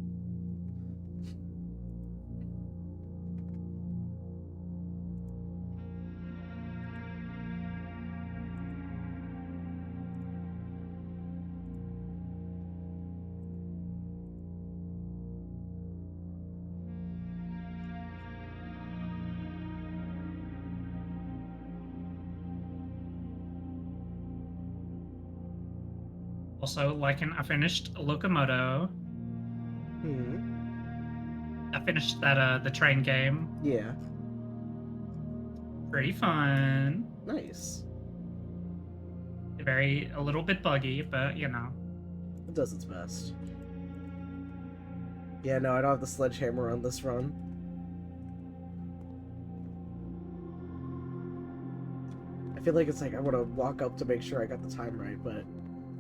Speaker 2: Also, I finished Locomoto. I finished that the train game.
Speaker 1: Yeah.
Speaker 2: Pretty fun.
Speaker 1: Nice.
Speaker 2: A little bit buggy, but you know.
Speaker 1: It does its best. Yeah, no, I don't have the sledgehammer on this run. I feel like it's like I want to walk up to make sure I got the time right, but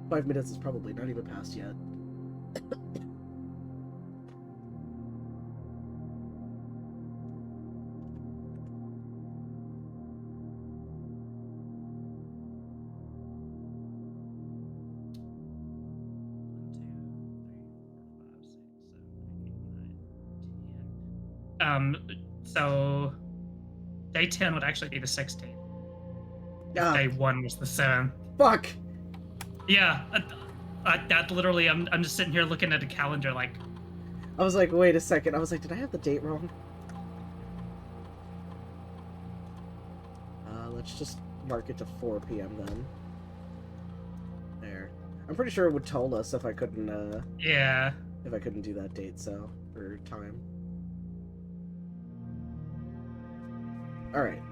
Speaker 1: 5 minutes is probably not even passed yet.
Speaker 2: So day 10 would actually be the 16th.
Speaker 1: Ah,
Speaker 2: Day 1 was the 7th.
Speaker 1: fuck!
Speaker 2: Yeah, that literally, I'm just sitting here looking at a calendar like,
Speaker 1: I was like, wait a second. I was like, did I have the date wrong? Let's just mark it to 4 p.m. then. There. I'm pretty sure it would tell us if I couldn't,
Speaker 2: yeah.
Speaker 1: if I couldn't do that date, so, or time. Alright.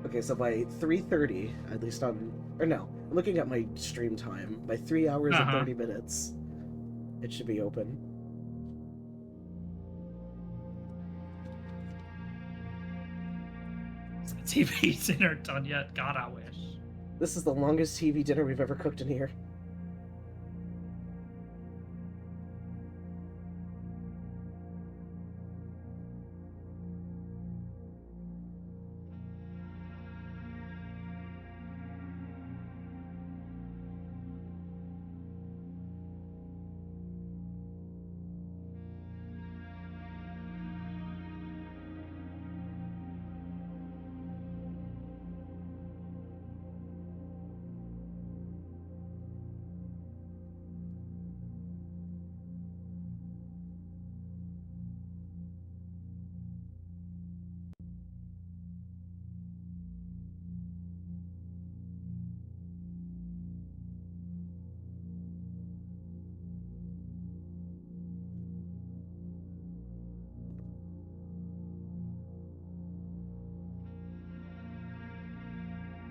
Speaker 1: Okay, so by 3:30, at least on... Or no, I'm looking at my stream time. By 3 hours and 30 minutes, it should be open.
Speaker 2: Is the TV dinner done yet? God, I wish.
Speaker 1: This is the longest TV dinner we've ever cooked in here.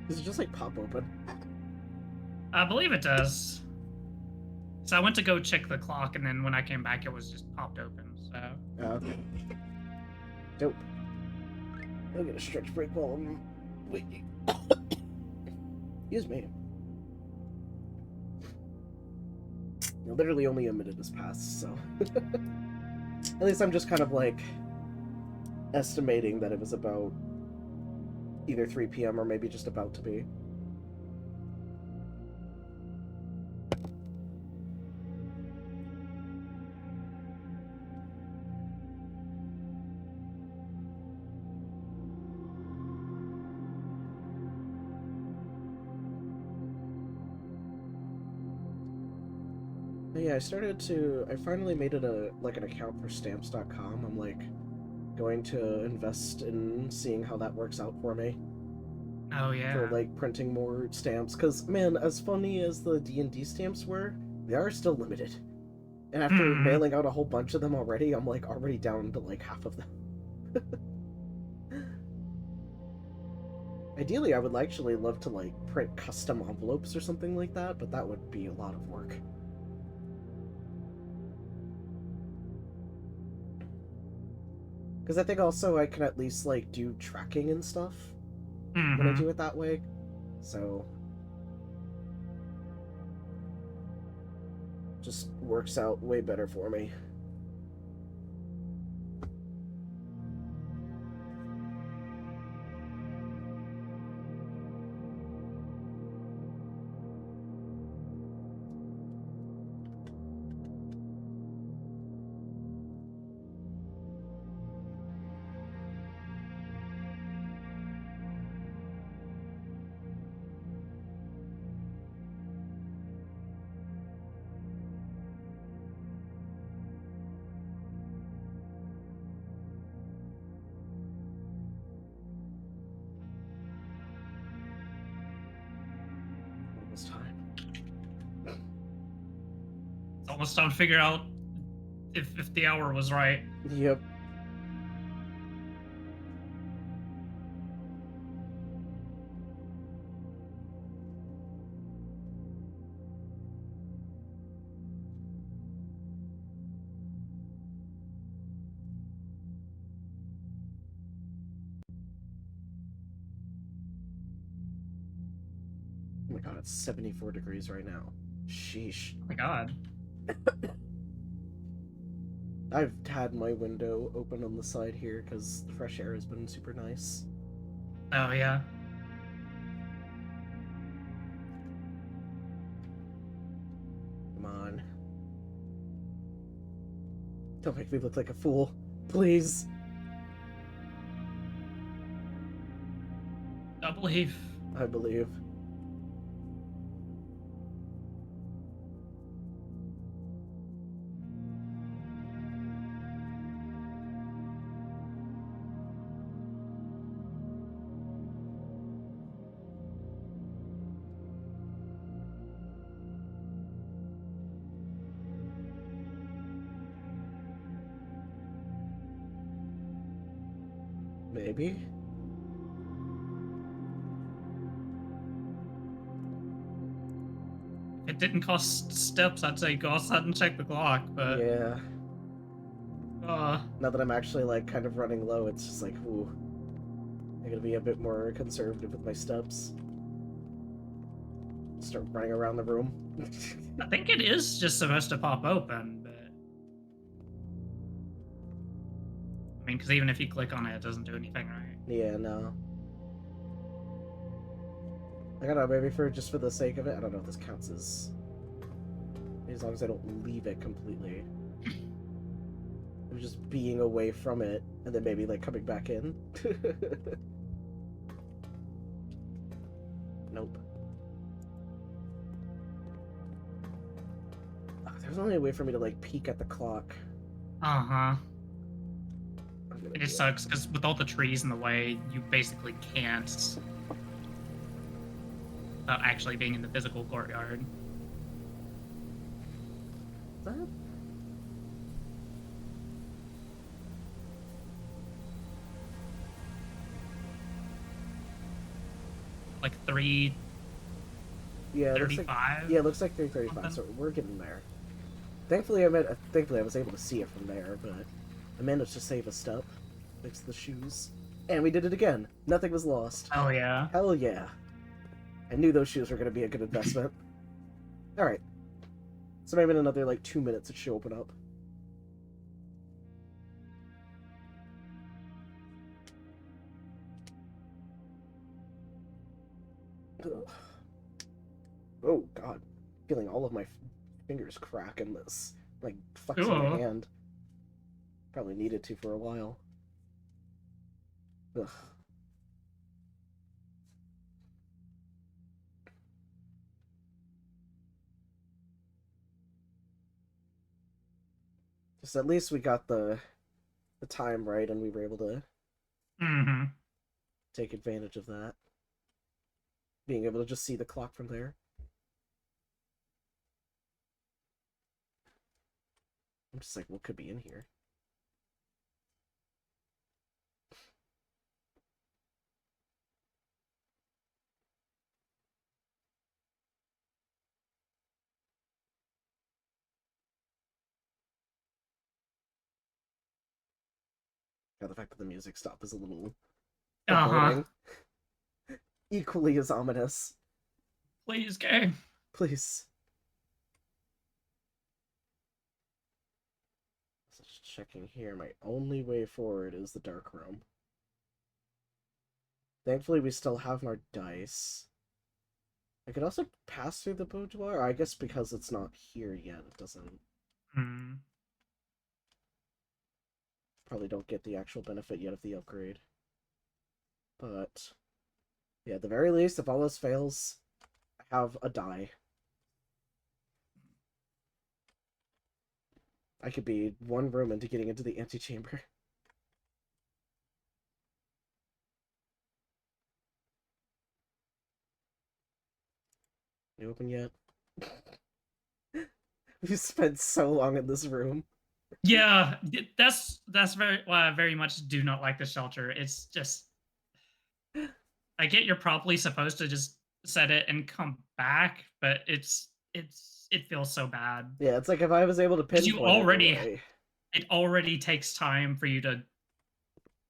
Speaker 1: Does it just like pop open?
Speaker 2: I believe it does. So I went to go check the clock, and then when I came back, it was just popped open. So.
Speaker 1: Okay. Dope. I'll get a stretch break while I'm waiting. Excuse me. Literally only a minute has passed, so... At least I'm just kind of like estimating that it was about either 3 p.m. or maybe just about to be. But yeah, I finally made it an account for stamps.com. I'm like going to invest in seeing how that works out for me.
Speaker 2: Oh yeah.
Speaker 1: For like printing more stamps, because man, as funny as the D&D stamps were, they are still limited. And after mailing out a whole bunch of them already, I'm like already down to like half of them. Ideally, I would actually love to like print custom envelopes or something like that, but that would be a lot of work. Because I think also I can at least like do tracking and stuff when I do it that way. So just works out way better for me. Almost time.
Speaker 2: It's almost time to figure out if the hour was right.
Speaker 1: Yep. Oh my god, it's 74 degrees right now. Sheesh.
Speaker 2: Oh my god.
Speaker 1: I've had my window open on the side here because the fresh air has been super nice.
Speaker 2: Oh yeah.
Speaker 1: Come on. Don't make me look like a fool. Please.
Speaker 2: I believe.
Speaker 1: I believe. Maybe?
Speaker 2: If it didn't cost steps, I'd say go outside and check the clock, but
Speaker 1: Yeah.
Speaker 2: uh
Speaker 1: Now that I'm actually, like, kind of running low, it's just like, ooh. I gotta be a bit more conservative with my steps. Start running around the room.
Speaker 2: I think it is just supposed to pop open, but I mean, because even if you click on it, it doesn't do anything, right?
Speaker 1: Yeah, no. I don't know, maybe just for the sake of it, I don't know if this counts as long as I don't leave it completely. I'm just being away from it, and then maybe, like, coming back in. Nope. Oh, there's only a way for me to, like, peek at the clock.
Speaker 2: Uh-huh.
Speaker 1: I'm gonna
Speaker 2: It
Speaker 1: do
Speaker 2: just sucks, because with all the trees in the way, you basically can't without actually being in the physical courtyard.
Speaker 1: That?
Speaker 2: Like 3:35.
Speaker 1: Yeah, it looks like, yeah, it looks like 3:35, so we're getting there. Thankfully, I was able to see it from there, but I managed to save a step, fix the shoes, and we did it again. Nothing was lost.
Speaker 2: Oh yeah.
Speaker 1: Hell yeah! I knew those shoes were going to be a good investment. All right, so maybe in another like 2 minutes it should open up. Ugh. Oh god, feeling all of my fingers crack in this, like flexing my
Speaker 2: Cool.
Speaker 1: hand. Probably needed to for a while. Ugh. Just at least we got the time right, and we were able to
Speaker 2: Mm-hmm.
Speaker 1: take advantage of that. Being able to just see the clock from there. I'm just like, what could be in here? Yeah, the fact that the music stopped is a little
Speaker 2: Uh-huh.
Speaker 1: foreboding. Equally as ominous.
Speaker 2: Please, game.
Speaker 1: Please. Just checking here. My only way forward is the dark room. Thankfully, we still have our dice. I could also pass through the boudoir. I guess because it's not here yet, it doesn't.
Speaker 2: Hmm.
Speaker 1: Probably don't get the actual benefit yet of the upgrade. But yeah, at the very least, if all else fails, I have a die. I could be one room into getting into the antechamber. You open yet? We spent so long in this room.
Speaker 2: Yeah, that's very why I very much do not like the shelter. It's just I get you're probably supposed to just set it and come back, but it feels so bad.
Speaker 1: Yeah, it's like if I was able to
Speaker 2: Because you
Speaker 1: pinpoint it
Speaker 2: already
Speaker 1: away.
Speaker 2: it already takes time for you to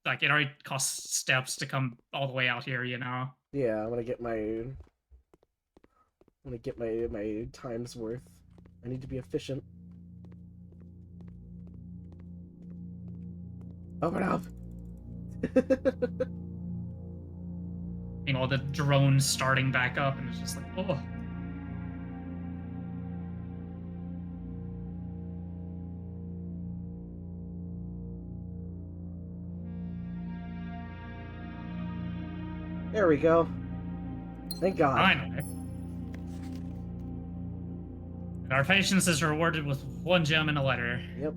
Speaker 2: like it already costs steps to come all the way out here, you know?
Speaker 1: Yeah, my time's worth. I need to be efficient. Open up.
Speaker 2: You know, the drone's starting back up and it's just like, oh.
Speaker 1: There we go. Thank God.
Speaker 2: Finally. And our patience is rewarded with 1 gem and a letter.
Speaker 1: Yep.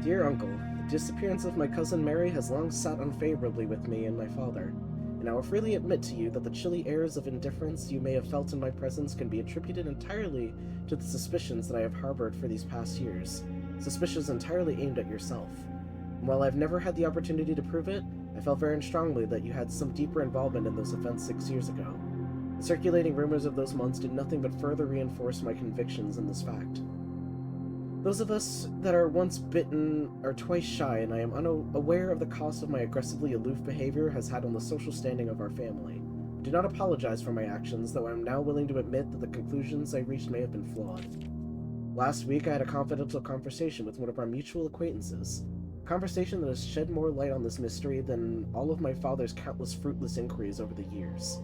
Speaker 1: Dear Uncle, the disappearance of my cousin Mary has long sat unfavorably with me and my father, and I will freely admit to you that the chilly airs of indifference you may have felt in my presence can be attributed entirely to the suspicions that I have harbored for these past years, suspicions entirely aimed at yourself. And while I've never had the opportunity to prove it, I felt very strongly that you had some deeper involvement in those events 6 years ago. The circulating rumors of those months did nothing but further reinforce my convictions in this fact. Those of us that are once bitten are twice shy, and I am unaware of the cost of my aggressively aloof behavior has had on the social standing of our family. I do not apologize for my actions, though I am now willing to admit that the conclusions I reached may have been flawed. Last week, I had a confidential conversation with one of our mutual acquaintances. A conversation that has shed more light on this mystery than all of my father's countless fruitless inquiries over the years.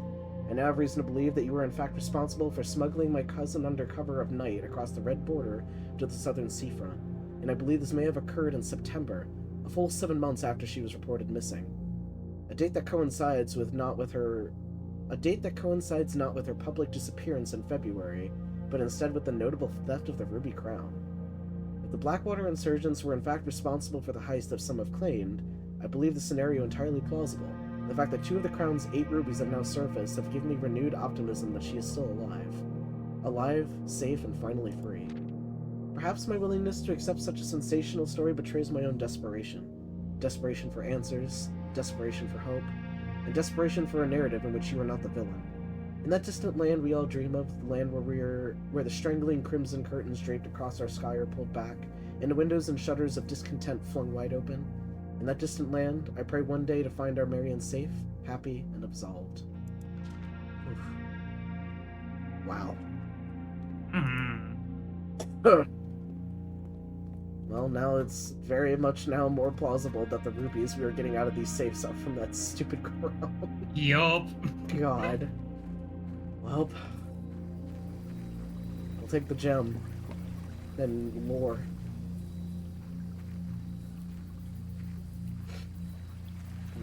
Speaker 1: I now have reason to believe that you were in fact responsible for smuggling my cousin under cover of night across the Red Border to the southern seafront, and I believe this may have occurred in September, a full 7 months after she was reported missing. A date that coincides not with her public disappearance in February, but instead with the notable theft of the Ruby Crown. If the Blackwater insurgents were in fact responsible for the heist that some have claimed, I believe the scenario entirely plausible. The fact that 2 of the Crown's 8 rubies have now surfaced have given me renewed optimism that she is still alive. Alive, safe, and finally free. Perhaps my willingness to accept such a sensational story betrays my own desperation. Desperation for answers, desperation for hope, and desperation for a narrative in which you are not the villain. In that distant land we all dream of, the land where the strangling crimson curtains draped across our sky are pulled back, and the windows and shutters of discontent flung wide open. In that distant land, I pray one day to find our Marion safe, happy, and absolved. Oof. Wow. Well, now it's very much now more plausible that the rubies we were getting out of these safes are from that stupid crown.
Speaker 2: Yup.
Speaker 1: God. Well, I'll take the gem. And more.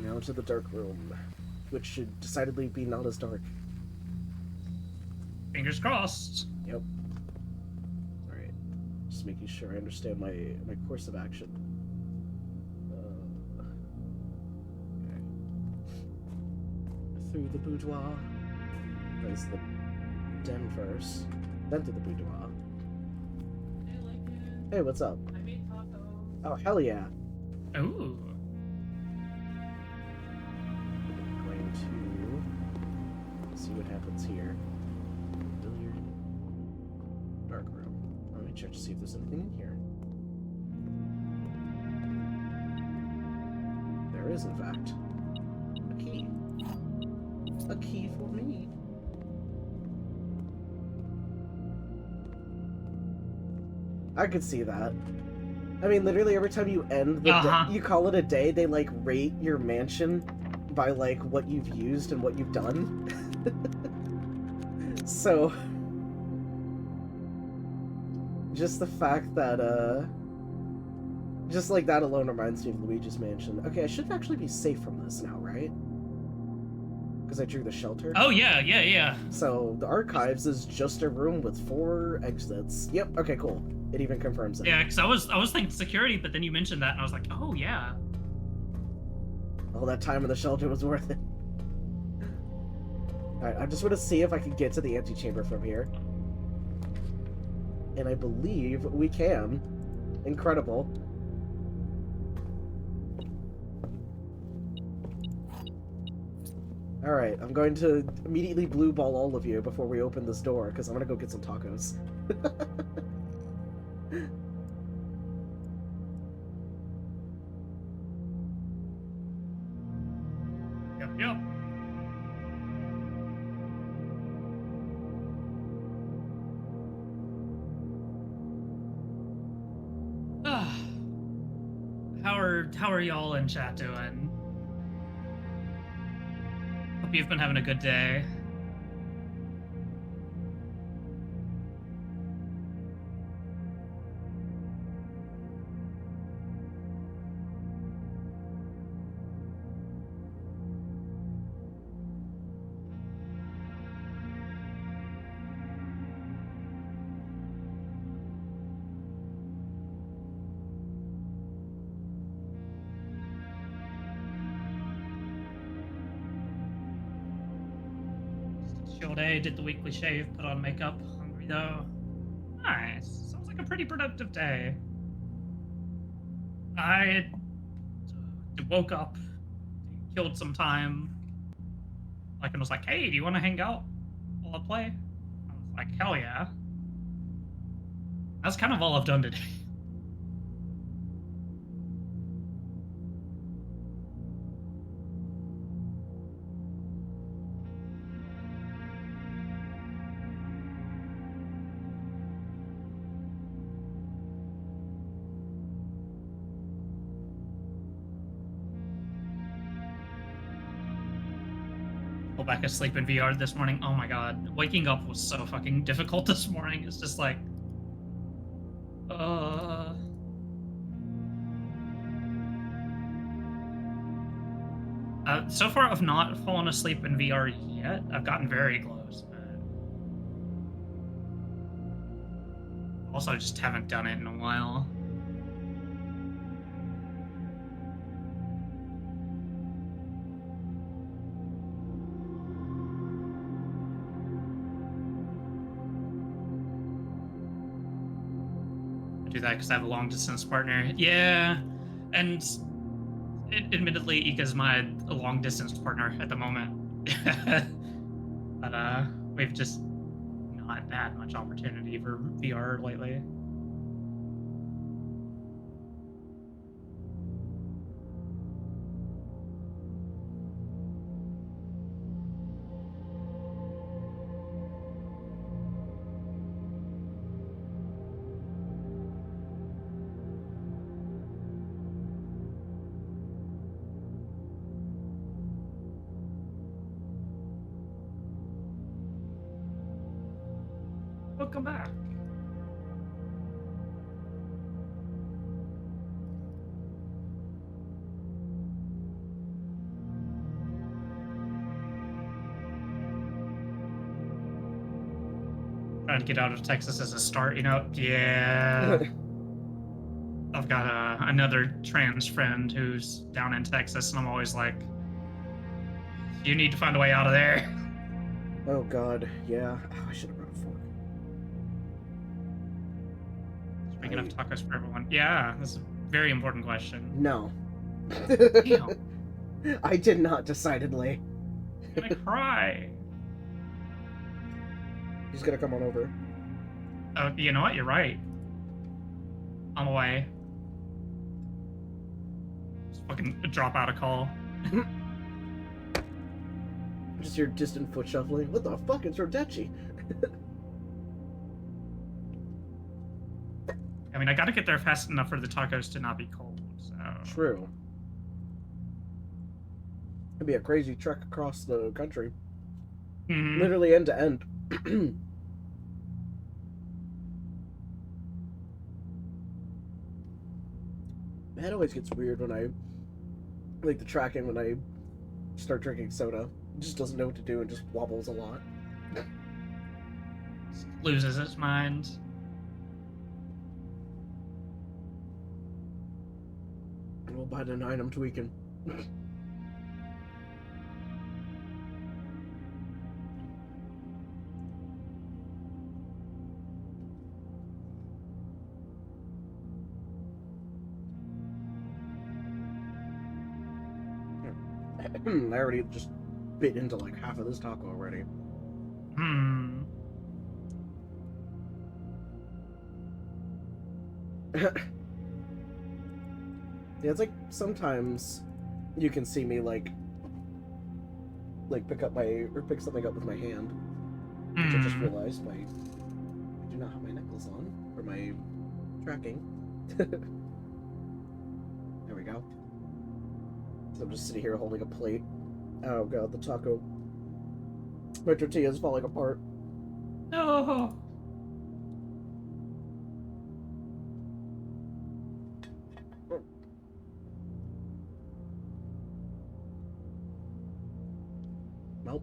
Speaker 1: Now to the dark room, which should decidedly be not as dark.
Speaker 2: Fingers crossed.
Speaker 1: Yep. Alright. Just making sure I understand my course of action. Okay. Through the boudoir. There's the den first. Then to the boudoir. Hey, what's up?
Speaker 4: I made tacos.
Speaker 1: Oh, hell yeah.
Speaker 2: Ooh.
Speaker 1: Going to see what happens here. Billiard. Dark room. Let me check to see if there's anything in here. is, in fact. A key. A key for me. I could see that. I mean, literally every time you end the day, you call it a day, they, like, rate your mansion by, like, what you've used and what you've done. So, just the fact that, just, like, that alone reminds me of Luigi's Mansion. Okay, I should actually be safe from this now, right? Because I drew the shelter.
Speaker 2: Oh, yeah.
Speaker 1: So, the archives is just a room with 4 exits. Yep, okay, cool. It even confirms it.
Speaker 2: Yeah, because I was thinking security, but then you mentioned that, and I was like, oh, yeah.
Speaker 1: All that time in the shelter was worth it. Alright, I just want to see if I can get to the antechamber from here. And I believe we can. Incredible. Alright, I'm going to immediately blue ball all of you before we open this door, because I'm going to go get some tacos.
Speaker 2: Yep. How are y'all in chat doing? Hope you've been having a good day. Chill day, did the weekly shave, put on makeup. Hungry though. Nice. Sounds like a pretty productive day. I woke up, killed some time. Like, and was like, hey, do you want to hang out while I play? I was like, hell yeah. That's kind of all I've done today. Go back asleep in VR this morning. Oh my god. Waking up was so fucking difficult this morning. It's just like... so far, I've not fallen asleep in VR yet. I've gotten very close, but... Also, just haven't done it in a while. I do that because I have a long-distance partner. Yeah, and... admittedly, Ika's my long-distance partner at the moment. But we've just not had much opportunity for VR lately. Welcome back. Trying to get out of Texas as a start, you know? Yeah. I've got another trans friend who's down in Texas, and I'm always like, you need to find a way out of there.
Speaker 1: Oh god, yeah. Oh, I should have brought a fork.
Speaker 2: Speaking of tacos for everyone. Yeah, that's a very important question.
Speaker 1: No.
Speaker 2: Damn.
Speaker 1: I did not, decidedly.
Speaker 2: I'm gonna cry.
Speaker 1: He's gonna come on over.
Speaker 2: You know what? You're right. On the way. Just fucking drop out a call.
Speaker 1: Just your distant foot shuffling. What the fuck is Rodechi?
Speaker 2: I mean, I gotta get there fast enough for the tacos to not be cold, so...
Speaker 1: True. It'd be a crazy trek across the country.
Speaker 2: Mhm.
Speaker 1: Literally end to end. That always gets weird when I... Like, the tracking when I start drinking soda. It just doesn't know what to do and just wobbles a lot.
Speaker 2: Just loses its mind.
Speaker 1: Well, by the 9, I'm tweaking. I already just bit into like half of this taco already.
Speaker 2: Hmm.
Speaker 1: Yeah, it's like sometimes you can see me like pick something up with my hand, which I just realized I do not have my necklace on for my tracking. There we go. So I'm just sitting here holding a plate. Oh god, the taco. My tortilla is falling apart.
Speaker 2: No.
Speaker 1: Nope.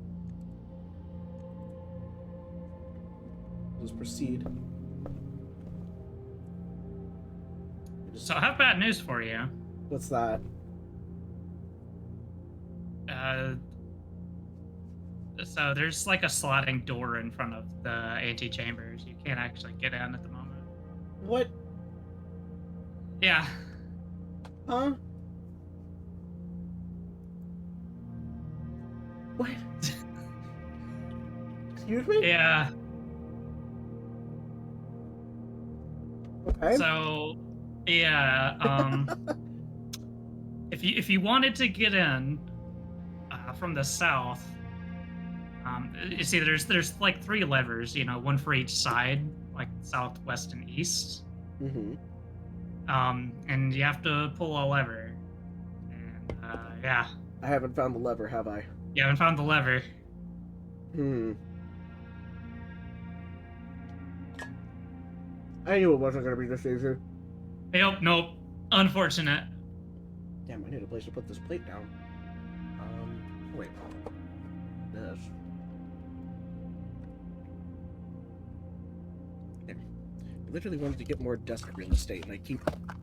Speaker 1: Let's proceed.
Speaker 2: So I have bad news for you.
Speaker 1: What's that?
Speaker 2: So there's like a sliding door in front of the antechambers. You can't actually get in at the moment.
Speaker 1: What?
Speaker 2: Yeah.
Speaker 1: Huh? What? Excuse me?
Speaker 2: Yeah.
Speaker 1: Okay.
Speaker 2: So, yeah. If you wanted to get in from the south, you see, there's like 3 levers. You know, one for each side, like south, west, and east.
Speaker 1: Mm-hmm.
Speaker 2: And you have to pull a lever. And yeah.
Speaker 1: I haven't found the lever, have I?
Speaker 2: You haven't found the lever.
Speaker 1: I knew it wasn't gonna be this easy.
Speaker 2: Nope. Unfortunate.
Speaker 1: Damn, I need a place to put this plate down. Wait. This. I literally wanted to get more desk real estate, and I keep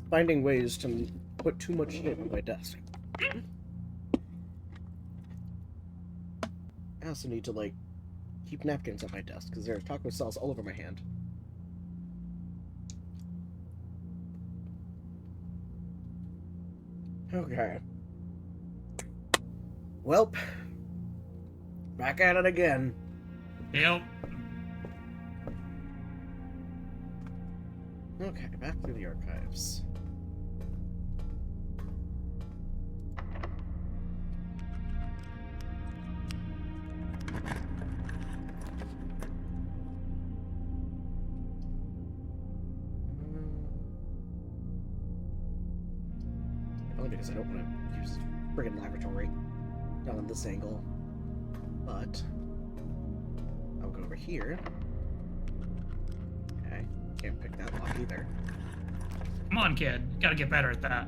Speaker 1: finding ways to put too much shit on my desk. I also need to, like, keep napkins on my desk, because there are taco sauce all over my hand. Okay. Welp. Back at it again.
Speaker 2: Yep.
Speaker 1: Okay, back through the archives. Only because I don't want to use friggin' laboratory. Not on this angle. But I'll go over here. Okay. Can't pick that lock either.
Speaker 2: Come on, kid. Gotta get better at that.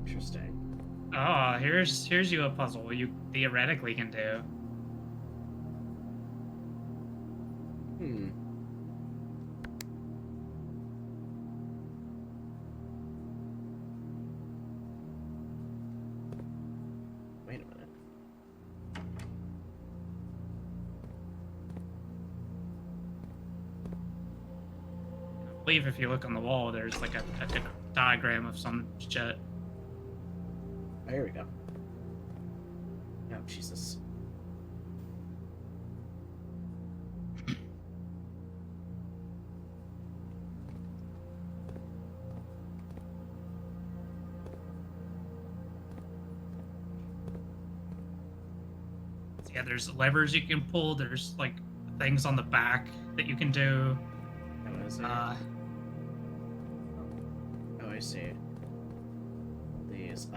Speaker 1: Interesting.
Speaker 2: Oh, here's you a puzzle you theoretically can do.
Speaker 1: Wait a minute.
Speaker 2: I believe if you look on the wall, there's like a diagram of some shit.
Speaker 1: Oh, here we go. Oh, Jesus.
Speaker 2: Yeah, there's levers you can pull. There's like things on the back that you can do.
Speaker 1: Oh, is there?
Speaker 2: Uh,
Speaker 1: Oh, I see. These.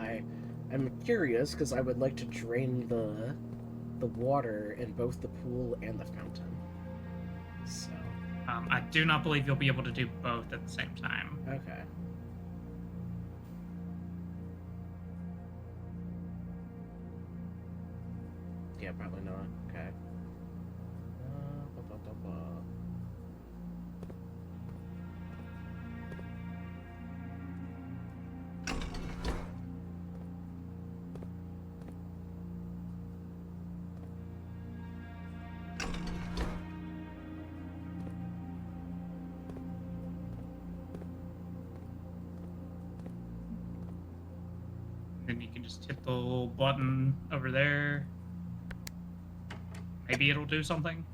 Speaker 1: I'm curious because I would like to drain the water in both the pool and the fountain. So.
Speaker 2: I do not believe you'll be able to do both at the same time.
Speaker 1: Okay. Yeah, probably not. Okay. Ba, ba, ba, ba.
Speaker 2: Then you can just hit the little button over there. Maybe it'll do something.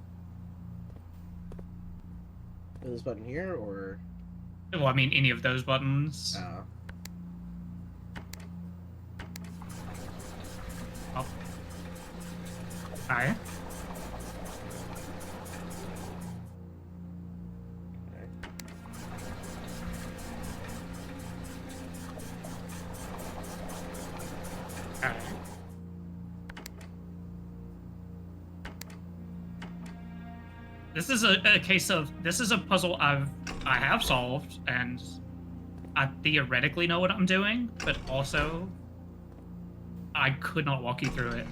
Speaker 1: This button here, or
Speaker 2: Well, I mean, any of those buttons. Oh. Hi. Alright. This is a case of this is a puzzle I have solved, and I theoretically know what I'm doing, but also I could not walk you through it,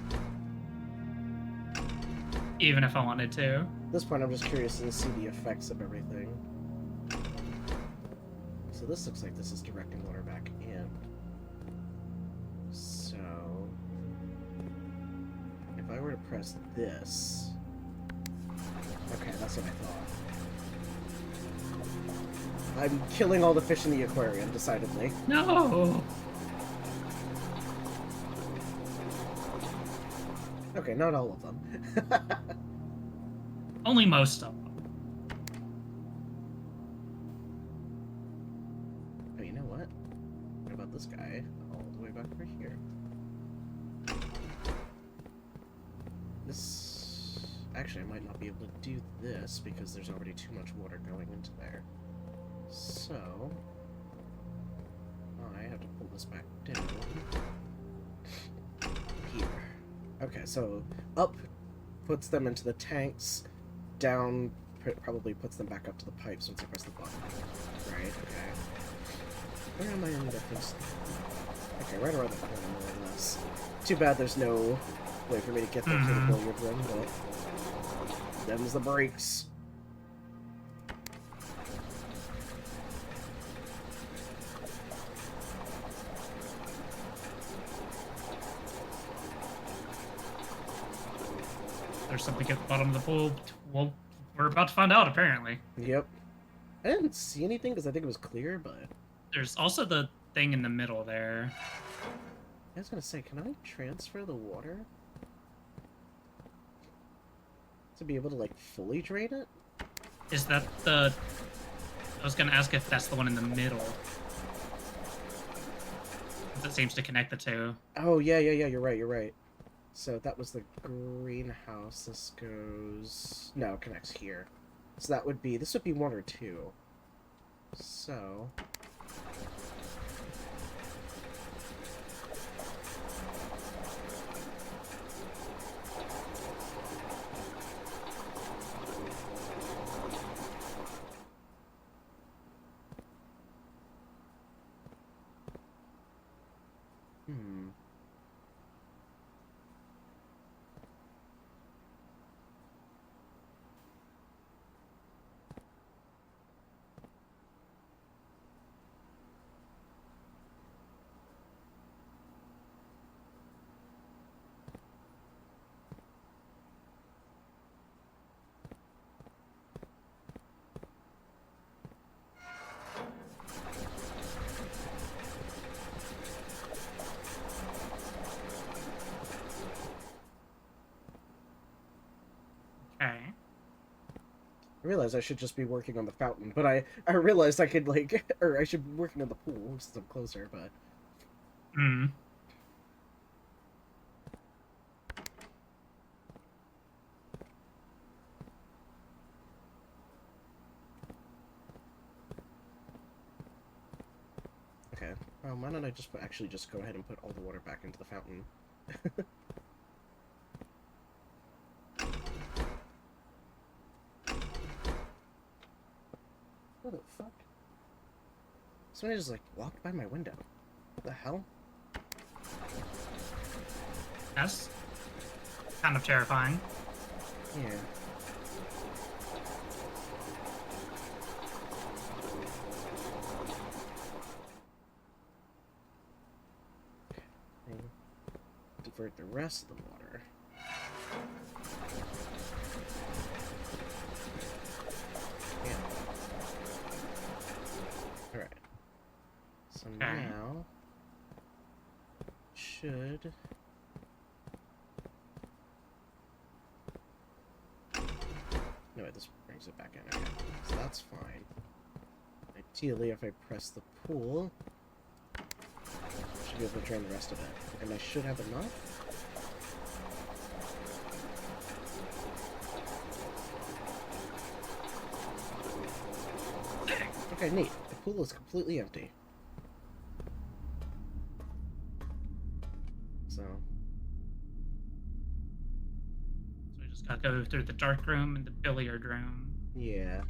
Speaker 2: even if I wanted to.
Speaker 1: At this point, I'm just curious to see the effects of everything. So this looks like this is directing water back in. So if I were to press this, okay, that's what I thought. I'm killing all the fish in the aquarium, decidedly.
Speaker 2: No.
Speaker 1: Okay, not all of them.
Speaker 2: Only most of them.
Speaker 1: Oh, you know what? What about this guy? All the way back over here. This... Actually, I might not be able to do this because there's already too much water going into there. So... I have to pull this back down. Here. Okay, so up puts them into the tanks, down probably puts them back up to the pipes once I press the button. Right, okay. Where am I in the difference? Okay, right around the corner, more or less. Too bad there's no way for me to get there through the billiard room, but them's the brakes.
Speaker 2: There's something at the bottom of the pool. Well, we're about to find out, apparently.
Speaker 1: Yep. I didn't see anything because I think it was clear, but...
Speaker 2: There's also the thing in the middle there.
Speaker 1: I was gonna say, can I transfer the water? To be able to, like, fully drain it?
Speaker 2: Is that the... I was gonna ask if that's the one in the middle. That seems to connect the two.
Speaker 1: Oh, yeah, you're right. So that was the greenhouse. This goes... No, it connects here. So that would be... This would be 1 or 2. So...
Speaker 2: Okay.
Speaker 1: I realized I should just be working on the fountain, but I realized I could, like... Or I should be working on the pool, since I'm closer, but... Oh, why don't I just actually just go ahead and put all the water back into the fountain? What the fuck? Somebody just, like, walked by my window. What the hell?
Speaker 2: That's kind of terrifying.
Speaker 1: Yeah. Okay. Divert the rest of the water. Yeah. Alright. So
Speaker 2: Okay.
Speaker 1: now should no wait, this brings it back in. Okay. So that's fine. Ideally, if I press the pool, I should be able to drain the rest of it. And I should have enough. Okay, neat. The pool is completely empty. So,
Speaker 2: So we just gotta go through the dark room and the billiard room.
Speaker 1: yeah.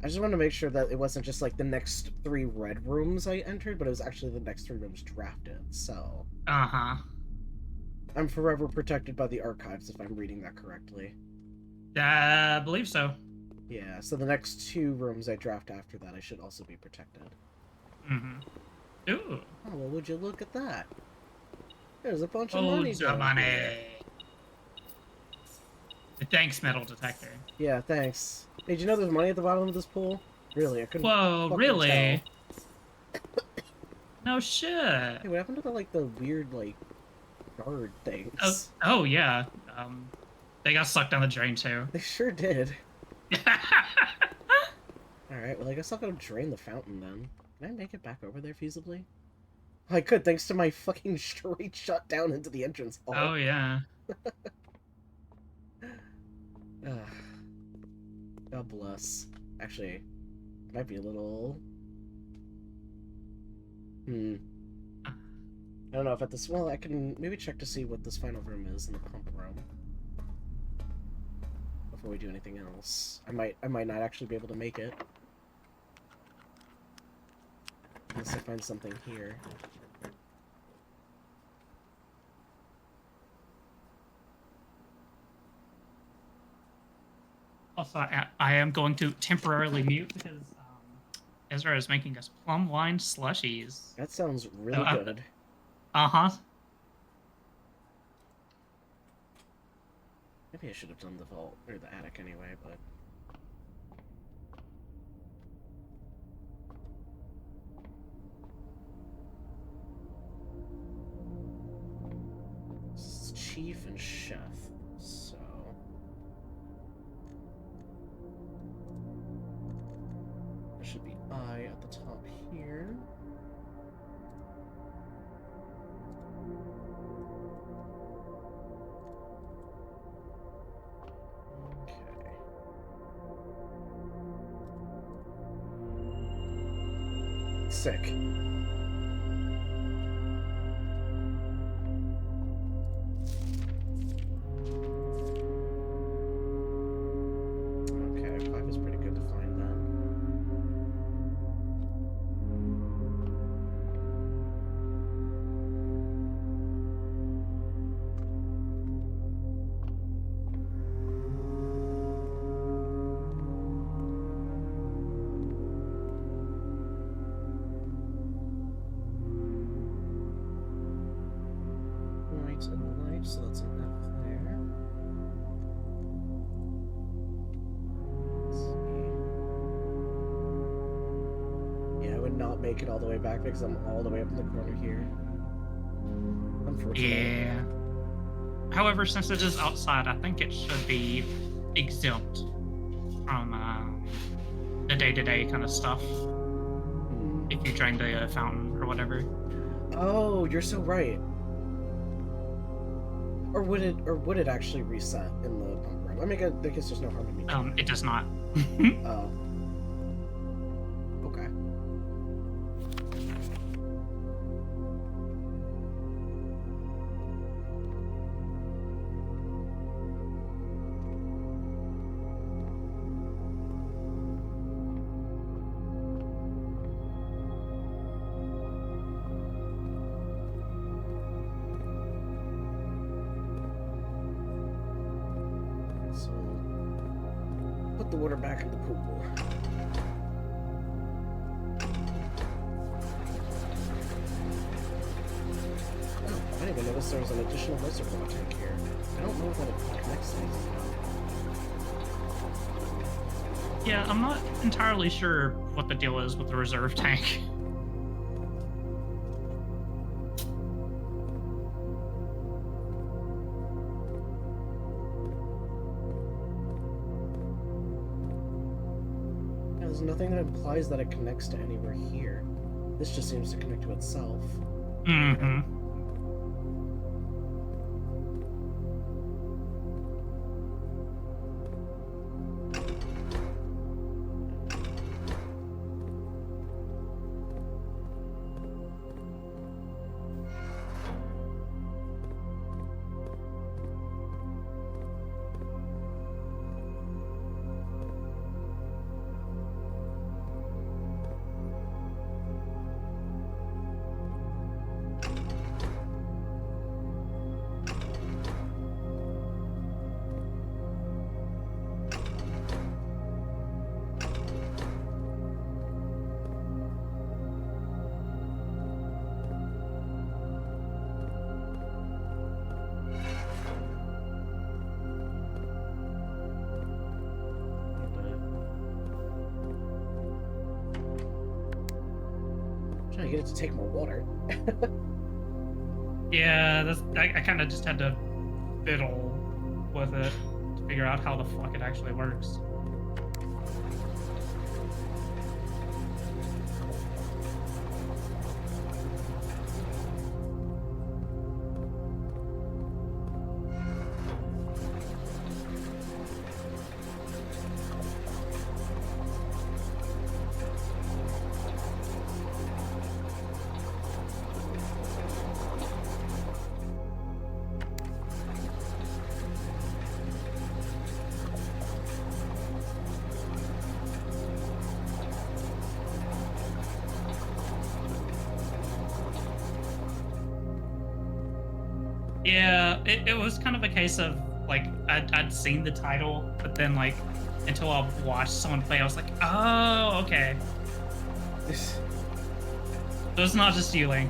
Speaker 1: I just wanted to make sure that it wasn't just like the next 3 red rooms I entered, but it was actually the next 3 rooms drafted, so...
Speaker 2: Uh-huh.
Speaker 1: I'm forever protected by the archives, if I'm reading that correctly.
Speaker 2: I believe so.
Speaker 1: Yeah, so the next 2 rooms I draft after that, I should also be protected.
Speaker 2: Mm-hmm. Ooh.
Speaker 1: Oh, well, would you look at that? There's a bunch of
Speaker 2: Oh,
Speaker 1: money
Speaker 2: the
Speaker 1: down
Speaker 2: money.
Speaker 1: here.
Speaker 2: Thanks, metal detector.
Speaker 1: Yeah, thanks. Hey, did you know there's money at the bottom of this pool? Really, I couldn't
Speaker 2: Whoa,
Speaker 1: fucking
Speaker 2: really?
Speaker 1: tell.
Speaker 2: No shit.
Speaker 1: Hey, what happened to the, like, the weird, like, guard things?
Speaker 2: Oh yeah. They got sucked down the drain too.
Speaker 1: They sure did. Alright, well, I guess I'll go drain the fountain then. Can I make it back over there feasibly? I could, thanks to my fucking straight shot down into the entrance hall.
Speaker 2: Oh yeah.
Speaker 1: Ugh. God bless. Actually, it might be a little... I don't know if at this... Well, I can maybe check to see what this final room is in the pump room. Before we do anything else. I might not actually be able to make it. Unless I find something here.
Speaker 2: Also, I am going to temporarily mute because Ezra is making us plum wine slushies.
Speaker 1: That sounds really good.
Speaker 2: Uh-huh.
Speaker 1: Maybe I should have done the vault, or the attic anyway, but... This is chief and chef, so... There should be I at the top here. Okay. Sick. Okay, 5 is pretty good to find then. White and light, so that's an F there. Let's see. Yeah, I would not make it all the way back because I'm all the way up in the corner here. Unfortunately.
Speaker 2: Yeah. However, since it is outside, I think it should be exempt from the day-to-day kind of stuff. If you drain the fountain or whatever.
Speaker 1: Oh, you're so right. Or would it actually reset in the pump room? I mean, I guess there's no harm in me.
Speaker 2: It does not.
Speaker 1: Oh. Okay. the water back in the pool. Oh, I didn't even notice there was an additional reservoir tank here. I don't know that it connects to anything.
Speaker 2: Yeah, I'm not entirely sure what the deal is with the reserve tank.
Speaker 1: There's nothing that implies that it connects to anywhere here. This just seems to connect to itself.
Speaker 2: Mm-hmm.
Speaker 1: Trying to get it to take more water.
Speaker 2: Yeah, I kind of just had to fiddle with it to figure out how the fuck it actually works. Yeah, it was kind of a case of like I'd seen the title, but then like until I watched someone play, I was like, oh, okay. So it's not just you, Link.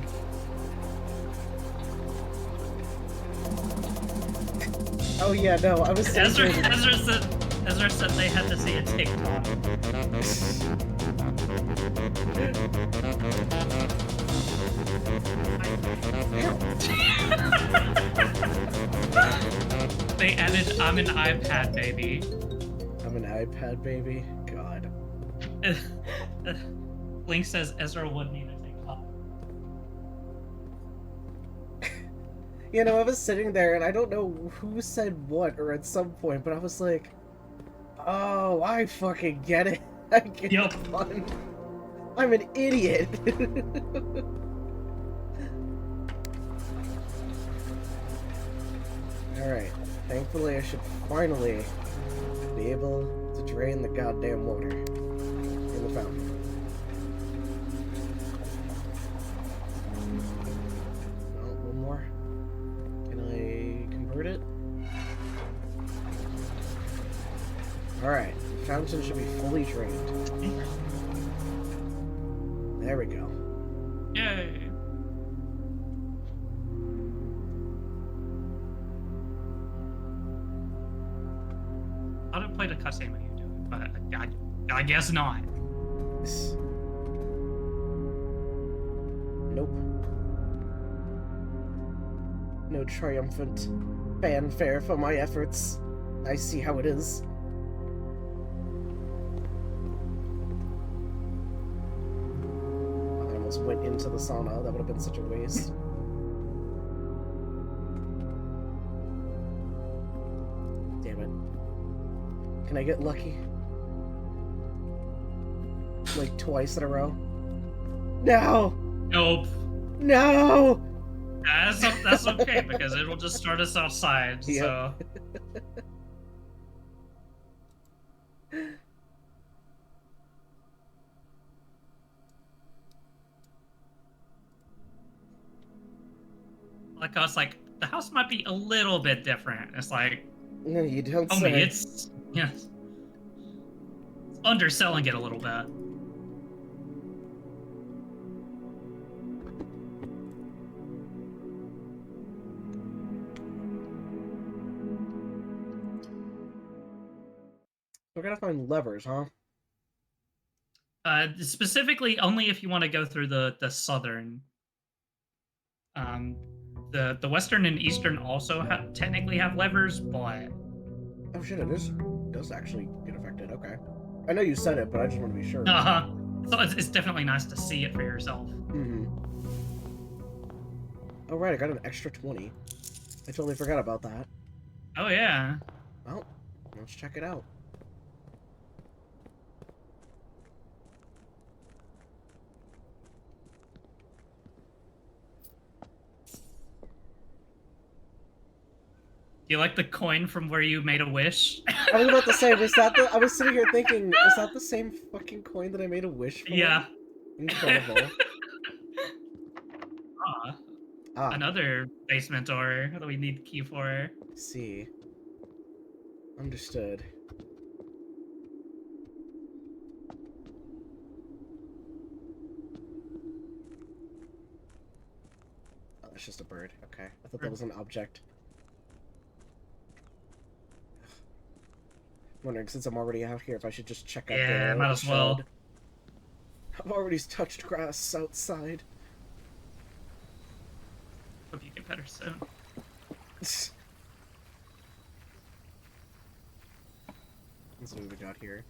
Speaker 1: Oh yeah, no, I was
Speaker 2: Ezra said they had to see a TikTok. They added, I'm an iPad baby.
Speaker 1: I'm an iPad baby? God.
Speaker 2: Link says Ezra would need a TikTok.
Speaker 1: You know, I was sitting there and I don't know who said what or at some point, but I was like, oh, I fucking get it. I get
Speaker 2: Yup.
Speaker 1: the fun. I'm an idiot. Alright. Thankfully, I should finally be able to drain the goddamn water in the fountain. Well, one more. Can I convert it? Alright. The fountain should be fully drained. There we go.
Speaker 2: Yay. I didn't play the cutscene when you do it, but I guess not.
Speaker 1: Nope. No triumphant fanfare for my efforts. I see how it is. I almost went into the sauna. That would have been such a waste. Damn it. Can I get lucky? Like twice in a row? No!
Speaker 2: Nope.
Speaker 1: No!
Speaker 2: That's okay, because it'll just start us outside,
Speaker 1: Yep.
Speaker 2: so... Like, I was like, the house might be a little bit different. It's like,
Speaker 1: No, you don't
Speaker 2: oh, me,
Speaker 1: say.
Speaker 2: it's... Yes. underselling it a little bit.
Speaker 1: We're gonna find levers, huh?
Speaker 2: Specifically, only if you want to go through the southern. The western and eastern also technically have levers, but
Speaker 1: Oh shit, it does actually get affected. Okay. I know you said it, but I just want to be sure.
Speaker 2: so it's definitely nice to see it for yourself.
Speaker 1: Mm-hmm. Oh right, I got an extra 20. I totally forgot about that.
Speaker 2: Oh yeah.
Speaker 1: Well, let's check it out.
Speaker 2: Do you like the coin from where you made a wish?
Speaker 1: I was about to say, was that the? I was sitting here thinking, was that the same fucking coin that I made a wish for?
Speaker 2: Yeah.
Speaker 1: Incredible.
Speaker 2: Another basement door that we need key for.
Speaker 1: See. Understood. Oh, that's just a bird. Okay. I thought that was an object. I'm wondering, since I'm already out here, if I should just check out the
Speaker 2: might as well.
Speaker 1: shed. I've already touched grass outside.
Speaker 2: Hope you get better soon.
Speaker 1: Let's see what we got here.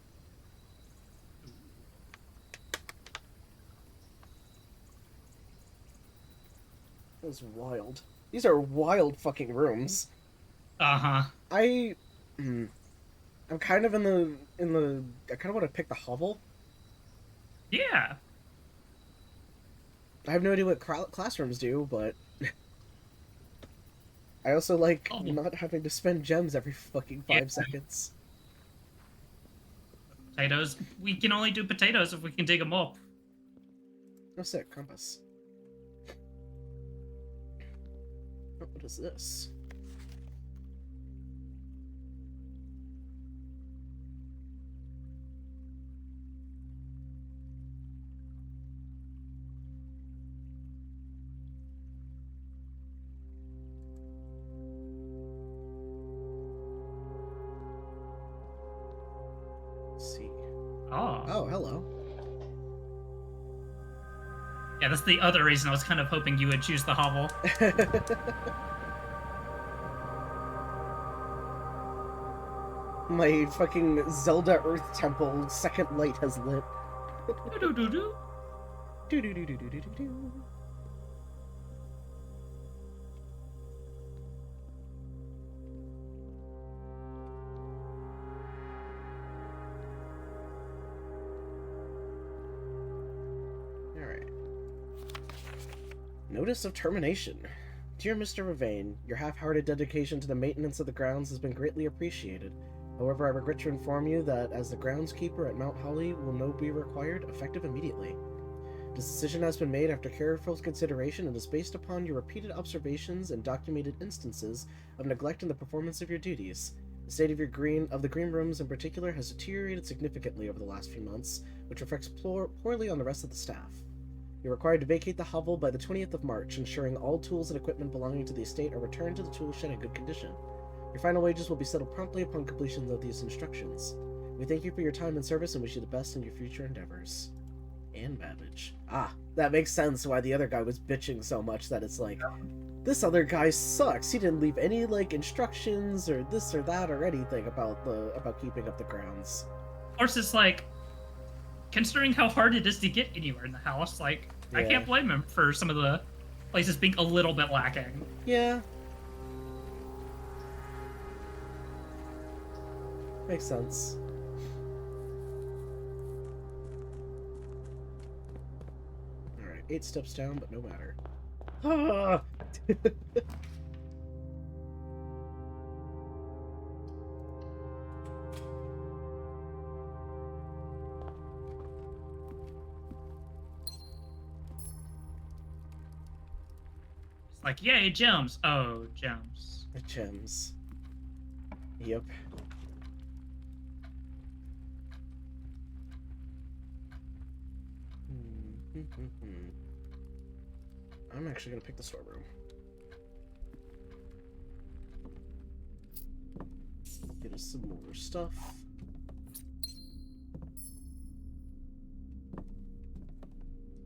Speaker 1: That was wild. These are wild fucking rooms.
Speaker 2: Uh-huh.
Speaker 1: I'm kind of in the I kind of want to pick the hovel.
Speaker 2: Yeah.
Speaker 1: I have no idea what classrooms do, but I also like not having to spend gems every fucking 5 seconds.
Speaker 2: Potatoes. We can only do potatoes if we can dig them up.
Speaker 1: Oh, sick. Compass. Oh, what is this? Let's see. Oh, hello.
Speaker 2: Yeah, that's the other reason I was kind of hoping you would choose the hovel.
Speaker 1: My fucking Zelda Earth Temple second light has lit.
Speaker 2: Do-do-do-do.
Speaker 1: Do-do-do-do-do-do-do. Alright. Notice of termination. Dear Mr. Ravane, your half-hearted dedication to the maintenance of the grounds has been greatly appreciated. However, I regret to inform you that as the groundskeeper at Mount Holly will no be required, effective immediately. This decision has been made after careful consideration and is based upon your repeated observations and documented instances of neglect in the performance of your duties. The state of the green rooms in particular has deteriorated significantly over the last few months, which reflects poorly on the rest of the staff. You're required to vacate the hovel by the 20th of March, ensuring all tools and equipment belonging to the estate are returned to the tool shed in good condition. Your final wages will be settled promptly upon completion of these instructions. We thank you for your time and service and wish you the best in your future endeavors. And Babbage. Ah, that makes sense why the other guy was bitching so much that it's like, this other guy sucks. He didn't leave any, like, instructions or this or that or anything about keeping up the grounds.
Speaker 2: Of course, it's like, considering how hard it is to get anywhere in the house, like, yeah. I can't blame him for some of the places being a little bit lacking.
Speaker 1: Yeah. Makes sense. Alright, 8 steps down, but no matter. Ah!
Speaker 2: Like, yay, gems. Oh, gems.
Speaker 1: Gems. Yep. I'm actually gonna pick the storeroom. Get us some more stuff. I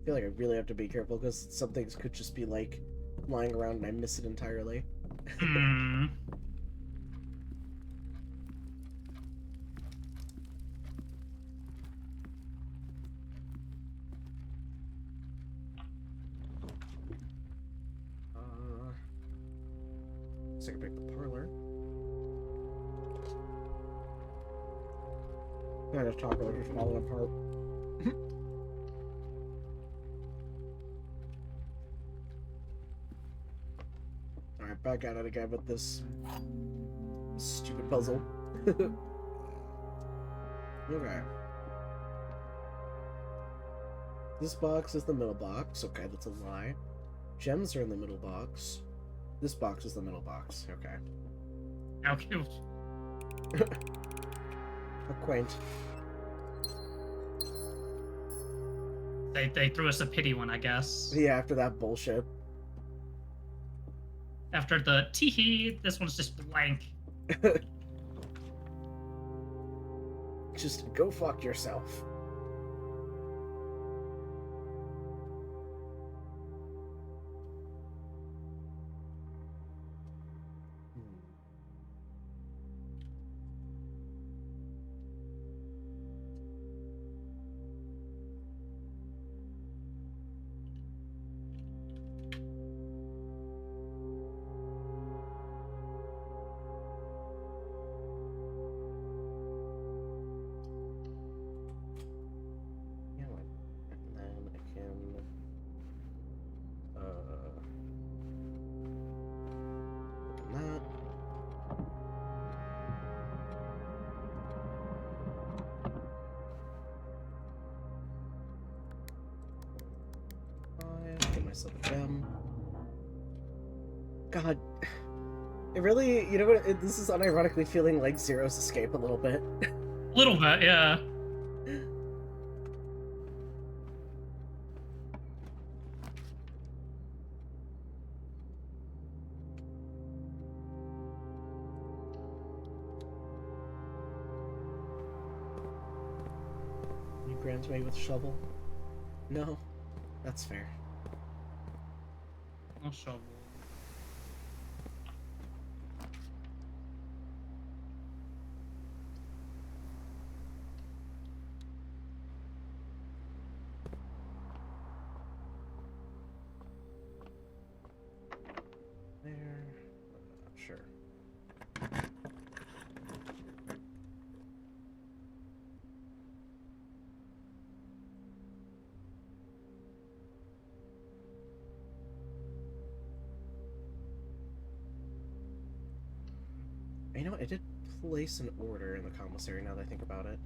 Speaker 1: feel like I really have to be careful because some things could just be like lying around and I miss it entirely.
Speaker 2: Hmm.
Speaker 1: So I can pick the parlor. I just talk about just falling apart. Alright, back at it again with this stupid puzzle. Okay. This box is the middle box. Okay, that's a lie. Gems are in the middle box. This box is the middle box. Okay.
Speaker 2: How cute.
Speaker 1: How quaint.
Speaker 2: They threw us a pity one, I guess.
Speaker 1: Yeah, after that bullshit.
Speaker 2: After the teehee, this one's just blank.
Speaker 1: Just go fuck yourself. Get myself a gem. God, it really, you know what? This is unironically feeling like Zero's Escape a little bit.
Speaker 2: A little bit, yeah.
Speaker 1: You grant me with a shovel? No, that's fair.
Speaker 2: No shovel.
Speaker 1: There. Sure. You know what? I did place an order in the commissary now that I think about it.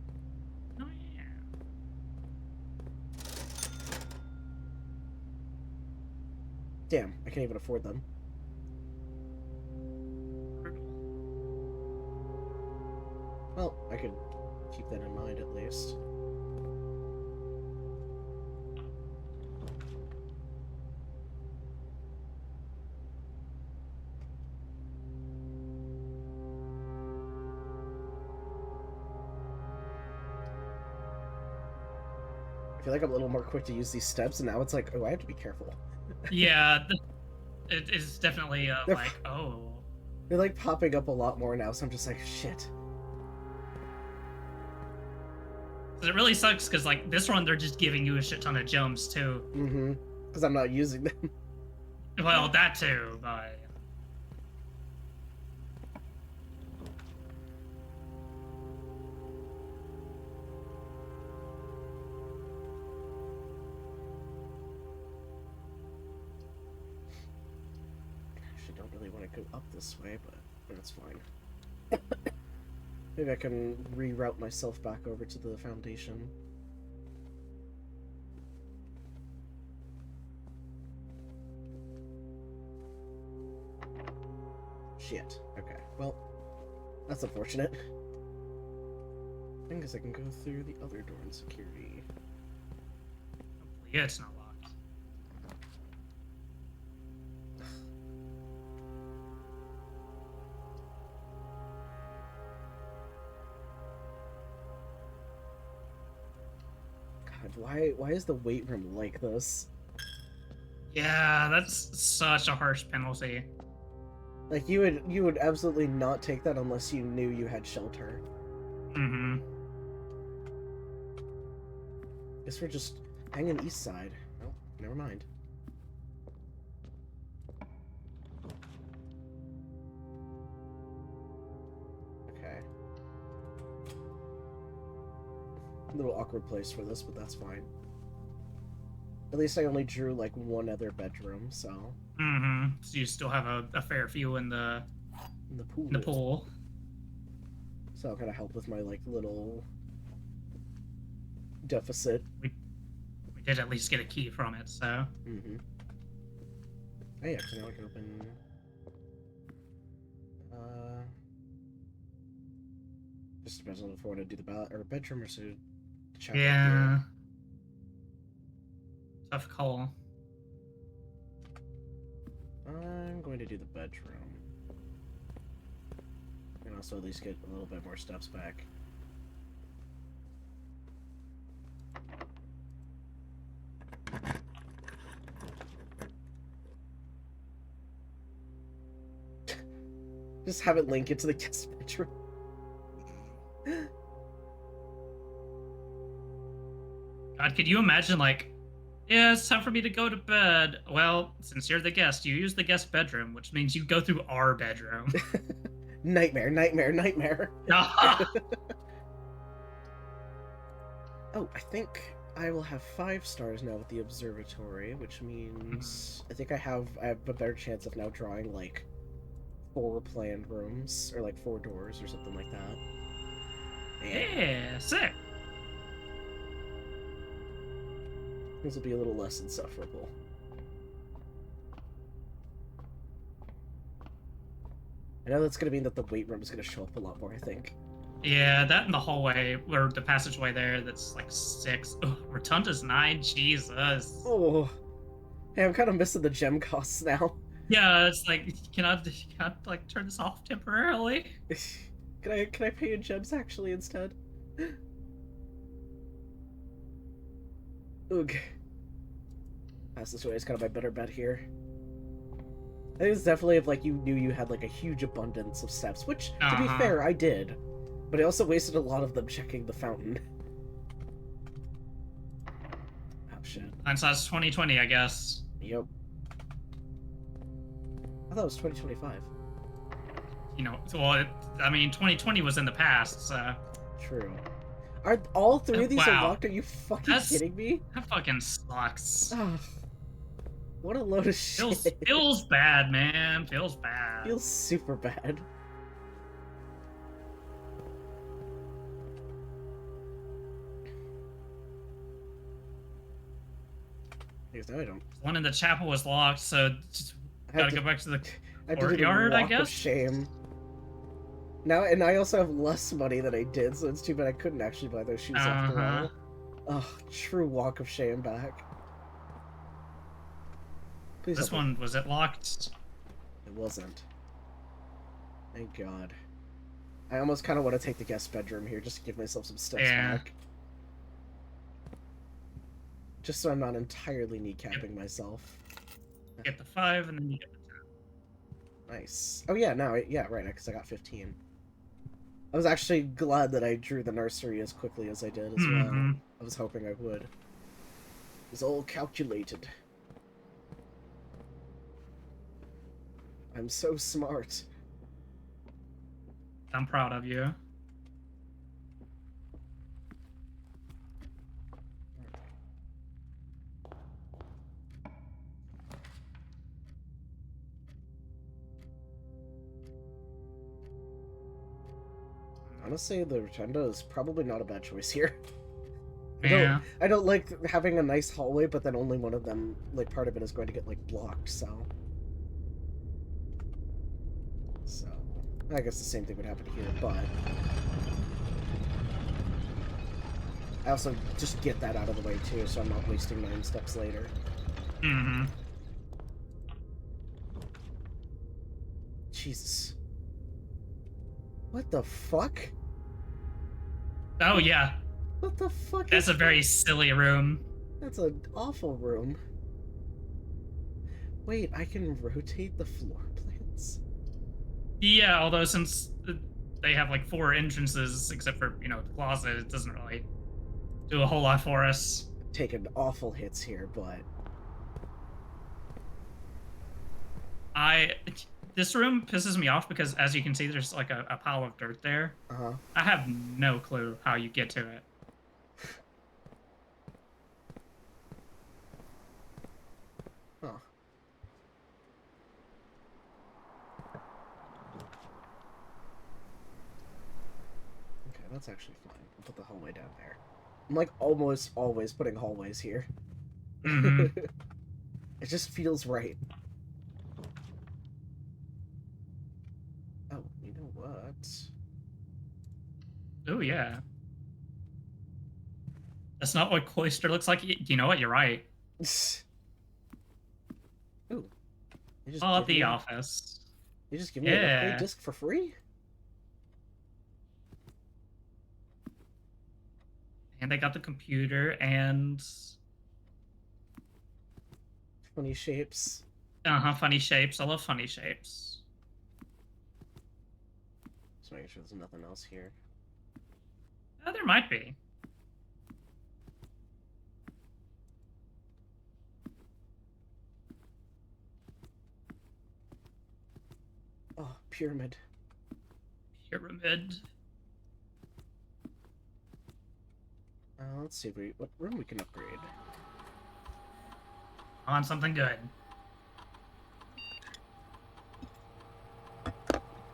Speaker 2: Oh, yeah.
Speaker 1: Damn, I can't even afford them. Well, I could keep that in mind at least. I feel like I'm a little more quick to use these steps, and now it's like, oh, I have to be careful.
Speaker 2: Yeah, it is definitely
Speaker 1: They're-
Speaker 2: like, oh.
Speaker 1: They're like popping up a lot more now, so I'm just like, shit.
Speaker 2: It really sucks because like this one, they're just giving you a shit ton of jumps too.
Speaker 1: Mm-hmm. Because I'm not using them.
Speaker 2: Well, that too, but
Speaker 1: Actually, don't really want to go up this way, but that's fine. Maybe I can reroute myself back over to the Foundation. Shit. Okay. Well, that's unfortunate. I guess I can go through the other door in security.
Speaker 2: hopefully Yeah, it's not locked.
Speaker 1: God, why is the weight room like this?
Speaker 2: Yeah, that's such a harsh penalty.
Speaker 1: Like you would absolutely not take that unless you knew you had shelter.
Speaker 2: Mm-hmm.
Speaker 1: Guess we're just hanging east side. Oh, never mind. Okay. A little awkward place for this, but that's fine. At least I only drew like one other bedroom, so.
Speaker 2: Mm-hmm. So you still have a fair few in the
Speaker 1: pool.
Speaker 2: in the pool.
Speaker 1: So I'll kind of help with my like little deficit.
Speaker 2: We did at least get a key from it, so.
Speaker 1: Mm-hmm. Oh yeah, so now I can open. Just depends on if I want to do the bedroom or so.
Speaker 2: Yeah. Tough call.
Speaker 1: I'm going to do the bedroom. And also at least get a little bit more steps back. Just have it link it to the guest bedroom.
Speaker 2: God, could you imagine, like, yeah, it's time for me to go to bed. Well, since you're the guest, you use the guest bedroom, which means you go through our bedroom.
Speaker 1: Nightmare, nightmare, nightmare.
Speaker 2: Ah!
Speaker 1: Oh, I think I will have 5 stars now with the observatory, which means I think I have a better chance of now drawing like 4 planned rooms, or like 4 doors or something like that.
Speaker 2: Yeah, sick.
Speaker 1: This will be a little less insufferable. I know that's going to mean that the weight room is going to show up a lot more, I think.
Speaker 2: Yeah, that in the hallway, or the passageway there, that's like 6. Ugh, Rotunda's 9, Jesus.
Speaker 1: Oh. Hey, I'm kind of missing the gem costs now.
Speaker 2: Yeah, it's like, can I like turn this off temporarily?
Speaker 1: Can I pay in gems actually instead? Ugh. Pass this way is kind of my better bet here. I think it's definitely if like you knew you had like a huge abundance of steps, which to be fair, I did. But I also wasted a lot of them checking the fountain. Oh shit.
Speaker 2: Hindsight's 2020, I guess.
Speaker 1: Yep. I thought it was 2025.
Speaker 2: You know, well, I mean, 2020 was in the past, so.
Speaker 1: True. Are all 3 of these
Speaker 2: Wow.
Speaker 1: unlocked? Are you fucking kidding me?
Speaker 2: That fucking sucks.
Speaker 1: Oh, what a load of shit.
Speaker 2: Feels bad, man. Feels bad.
Speaker 1: Feels super bad. Because now I don't.
Speaker 2: One in the chapel was locked, so just gotta go back to the
Speaker 1: I
Speaker 2: courtyard, I
Speaker 1: walk of
Speaker 2: guess.
Speaker 1: shame. Now, and I also have less money than I did, so it's too bad I couldn't actually buy those shoes after all. Oh, true walk of shame back. Please
Speaker 2: This
Speaker 1: help me.
Speaker 2: one, was it locked?
Speaker 1: It wasn't. Thank God. I almost kind of want to take the guest bedroom here just to give myself some steps back. Just so I'm not entirely kneecapping myself.
Speaker 2: Get the 5 and then you get the 10.
Speaker 1: Nice. Oh yeah, no, yeah, right, because I got 15. I was actually glad that I drew the nursery as quickly as I did as well. I was hoping I would. It was all calculated. I'm so smart.
Speaker 2: I'm proud of you.
Speaker 1: Honestly, the Rotunda is probably not a bad choice here.
Speaker 2: Yeah.
Speaker 1: I don't like having a nice hallway, but then only one of them, like, part of it is going to get, like, blocked, so... I guess the same thing would happen here, but... I also just get that out of the way too, so I'm not wasting 9 steps later.
Speaker 2: Mm-hmm.
Speaker 1: Jesus. What the fuck?
Speaker 2: Oh yeah,
Speaker 1: What the fuck
Speaker 2: that's
Speaker 1: is
Speaker 2: a very silly room.
Speaker 1: That's an awful room. Wait, I can rotate the floor plans?
Speaker 2: Yeah, although since they have like 4 entrances, except for the closet, it doesn't really do a whole lot for us.
Speaker 1: Taking awful hits here, but
Speaker 2: I this room pisses me off because, as you can see, there's like a pile of dirt there.
Speaker 1: uh-huh.
Speaker 2: I have no clue how you get to it.
Speaker 1: Huh. Okay, that's actually fine. I'll put the hallway down there. I'm like almost always putting hallways here.
Speaker 2: Mm-hmm.
Speaker 1: It just feels right. Oh, you know what?
Speaker 2: Oh yeah, that's not what Cloister looks like. You know what? You're right.
Speaker 1: Ooh, you just
Speaker 2: Oh,
Speaker 1: give
Speaker 2: the
Speaker 1: me
Speaker 2: office.
Speaker 1: you just give me an upgrade
Speaker 2: Yeah.
Speaker 1: disc for free?
Speaker 2: And they got the computer and
Speaker 1: Funny shapes.
Speaker 2: funny shapes. I love funny shapes.
Speaker 1: Just making sure there's nothing else here.
Speaker 2: There might be.
Speaker 1: Oh, pyramid.
Speaker 2: Pyramid.
Speaker 1: Let's see what room we can upgrade.
Speaker 2: On something good.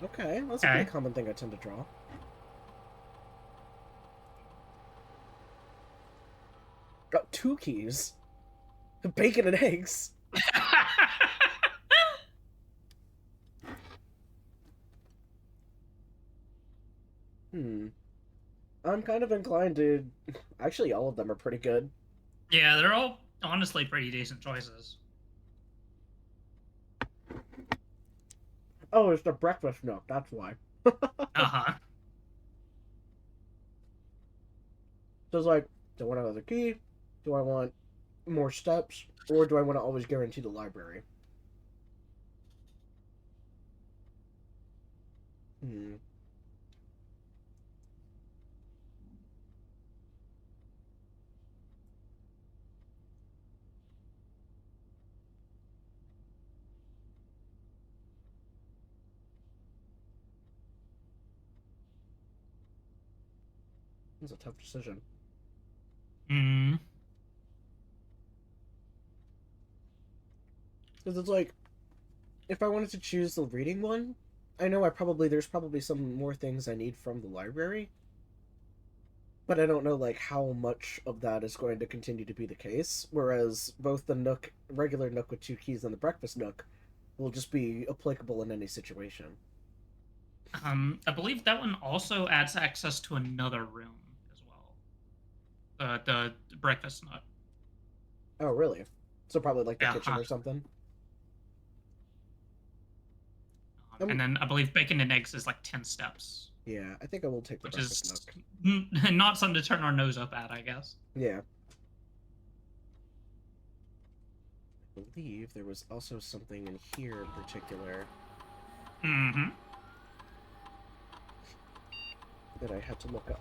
Speaker 1: Okay, that's a pretty common thing I tend to draw. Got 2 keys. Bacon and eggs. I'm kind of inclined to... Actually, all of them are pretty good.
Speaker 2: Yeah, they're all honestly pretty decent choices.
Speaker 1: Oh, it's the breakfast nook, that's why.
Speaker 2: Uh-huh.
Speaker 1: So it's like, do I want another key? Do I want more steps? Or do I want to always guarantee the library? It's a tough decision.
Speaker 2: Hmm.
Speaker 1: Because it's like, if I wanted to choose the reading one, I know there's probably some more things I need from the library. But I don't know like how much of that is going to continue to be the case. Whereas both the Nook, regular Nook with 2 keys, and the breakfast Nook will just be applicable in any situation.
Speaker 2: I believe that one also adds access to another room as well. The breakfast nook.
Speaker 1: Oh, really? So probably like the kitchen
Speaker 2: Uh-huh.
Speaker 1: or something.
Speaker 2: And then I believe bacon and eggs is like 10 steps.
Speaker 1: Yeah, I think I will take the
Speaker 2: Which
Speaker 1: breakfast
Speaker 2: is
Speaker 1: Nook.
Speaker 2: not something to turn our nose up at, I guess.
Speaker 1: Yeah. I believe there was also something in here in particular
Speaker 2: Mm-hmm.
Speaker 1: that I had to look up.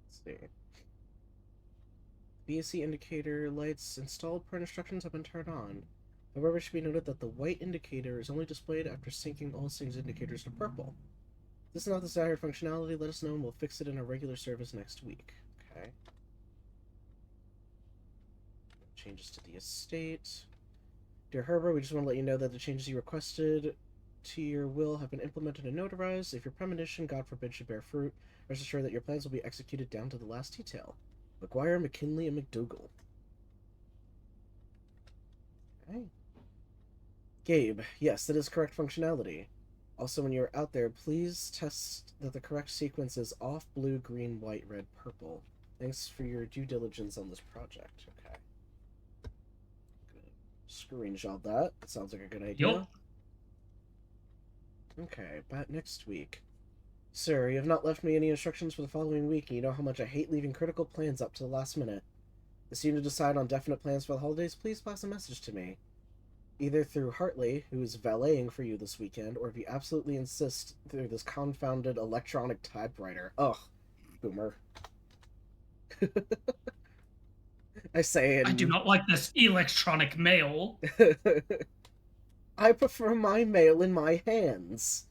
Speaker 1: Let's see. BSC indicator lights installed per instructions have been turned on. However, it should be noted that the white indicator is only displayed after syncing all Sting's indicators to purple. If this is not the desired functionality, let us know and we'll fix it in our regular service next week. Okay. Changes to the estate. Dear Herbert, we just want to let you know that the changes you requested to your will have been implemented and notarized. If your premonition, God forbid, should bear fruit, rest assured that your plans will be executed down to the last detail. McGuire, McKinley, and McDougal. Okay. Gabe, yes, that is correct functionality. Also, when you're out there, please test that the correct sequence is off, blue, green, white, red, purple. Thanks for your due diligence on this project. Okay. Screenshot that. That sounds like a good idea.
Speaker 2: Yup.
Speaker 1: Okay, back next week. Sir, you have not left me any instructions for the following week, and you know how much I hate leaving critical plans up to the last minute. If you need to decide on definite plans for the holidays, please pass a message to me. Either through Hartley, who is valeting for you this weekend, or if you absolutely insist, through this confounded electronic typewriter. Ugh, boomer. I say it.
Speaker 2: I do not like this electronic mail.
Speaker 1: I prefer my mail in my hands.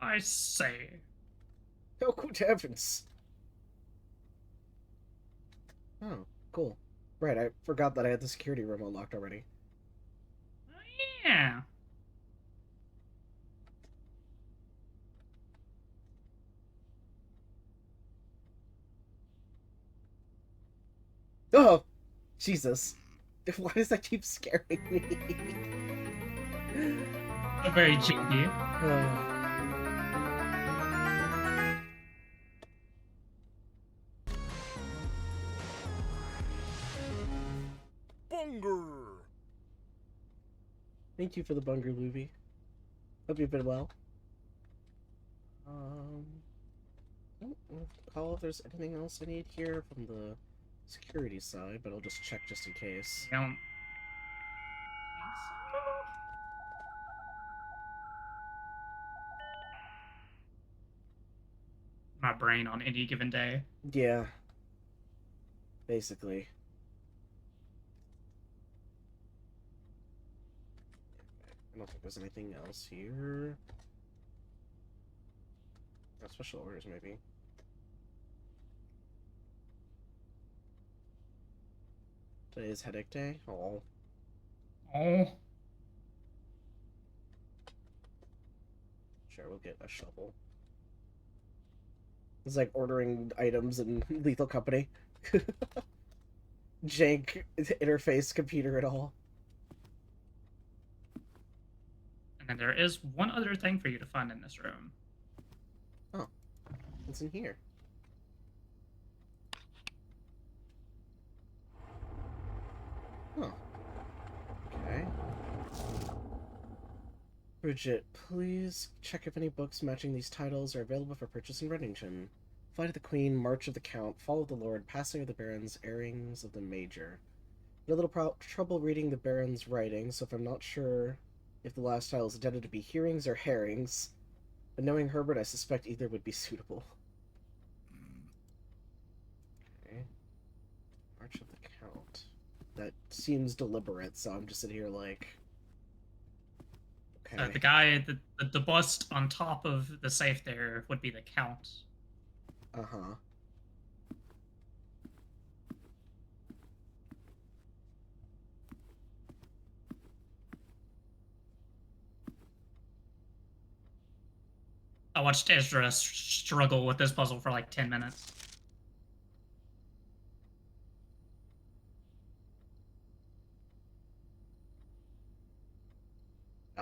Speaker 2: I say.
Speaker 1: Oh, good heavens. Oh, cool. Right, I forgot that I had the security room unlocked already.
Speaker 2: Yeah.
Speaker 1: Oh! Jesus. Why does that keep scaring me?
Speaker 2: Very cheeky.
Speaker 4: Bunger!
Speaker 1: Thank you for the Bunger Luby. Hope you've been well. Call if there's anything else I need here from the security side, but I'll just check just in case.
Speaker 2: I don't think so. My brain on any given day.
Speaker 1: Yeah. Basically. I don't think there's anything else here. Oh, special orders, maybe. Today is headache day? Oh.
Speaker 2: Oh.
Speaker 1: Sure, we'll get a shovel. It's like ordering items in Lethal Company. Jank interface computer at all.
Speaker 2: And then there is one other thing for you to find in this room.
Speaker 1: Oh. What's in here? Oh. Okay. Bridget, please check if any books matching these titles are available for purchase in Reddington. Flight of the Queen, March of the Count, Fall of the Lord, Passing of the Barons, Airings of the Major. I had a little trouble reading the Baron's writing, so if I'm not sure if the last title is intended to be hearings or herrings, but knowing Herbert, I suspect either would be suitable. Okay. March of the Count. That seems deliberate, so I'm just sitting here like... Okay.
Speaker 2: The guy, the bust on top of the safe there would be the Count.
Speaker 1: Uh-huh.
Speaker 2: I watched Ezra struggle with this puzzle for like 10 minutes.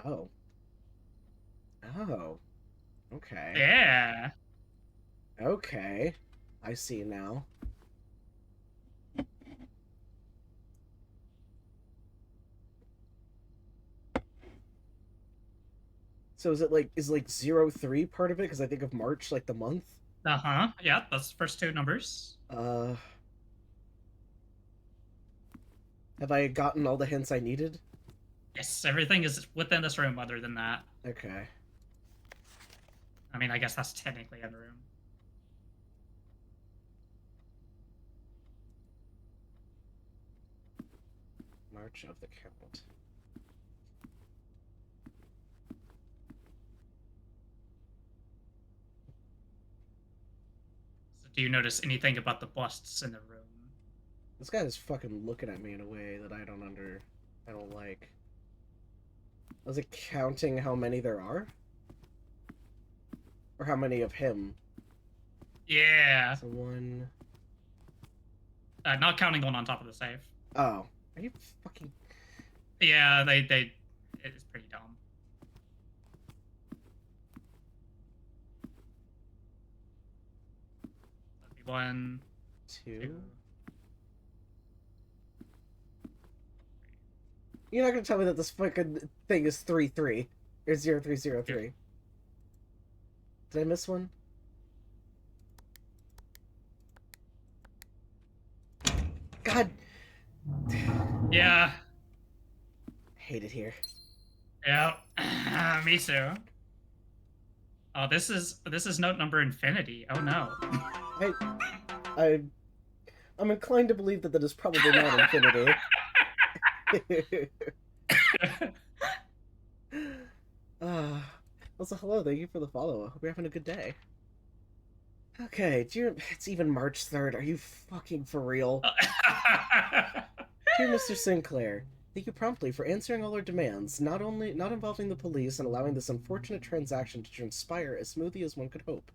Speaker 1: Oh. Oh. Okay.
Speaker 2: Yeah.
Speaker 1: Okay. I see now. So is like 03 part of it? Because I think of March like the month.
Speaker 2: Uh-huh. Yeah, that's the first two numbers.
Speaker 1: Have I gotten all the hints I needed?
Speaker 2: Yes, everything is within this room other than that.
Speaker 1: Okay.
Speaker 2: I mean, I guess that's technically in the room.
Speaker 1: March of the Count.
Speaker 2: So do you notice anything about the busts in the room?
Speaker 1: This guy is fucking looking at me in a way that I don't under... I don't like. Was it counting how many there are? Or how many of him?
Speaker 2: Yeah.
Speaker 1: So one...
Speaker 2: Not counting the one on top of the safe.
Speaker 1: Oh. Are you fucking...
Speaker 2: Yeah, it's pretty dumb. That'd be 1,
Speaker 1: Two?
Speaker 2: 2.
Speaker 1: You're not gonna tell me that this fucking thing is 3-3. Or 0303. Did I miss one? God!
Speaker 2: Yeah.
Speaker 1: I hate it here.
Speaker 2: Yep. Me too. Oh, this is note number infinity. Oh no.
Speaker 1: I'm inclined to believe that is probably not infinity. Also, hello, thank you for the follow. I hope you're having a good day. Okay, it's even March 3rd. Are you fucking for real? Dear Mr. Sinclair, thank you promptly for answering all our demands, not involving the police and allowing this unfortunate transaction to transpire as smoothly as one could hope.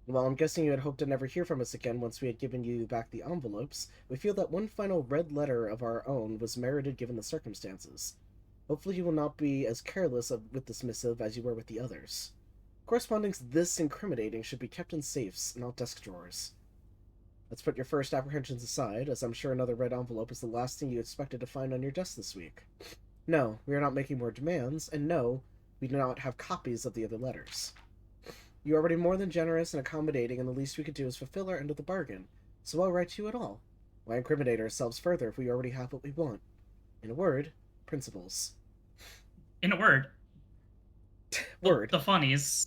Speaker 1: And while I'm guessing you had hoped to never hear from us again once we had given you back the envelopes, we feel that one final red letter of our own was merited given the circumstances. Hopefully you will not be as careless with this missive as you were with the others. Correspondence this incriminating should be kept in safes, not desk drawers. Let's put your first apprehensions aside, as I'm sure another red envelope is the last thing you expected to find on your desk this week. No, we are not making more demands, and no, we do not have copies of the other letters. You are already more than generous and accommodating, and the least we could do is fulfill our end of the bargain. So why write to you at all? Why incriminate ourselves further if we already have what we want? In a word, principles.
Speaker 2: In a word.
Speaker 1: Word.
Speaker 2: The funnies.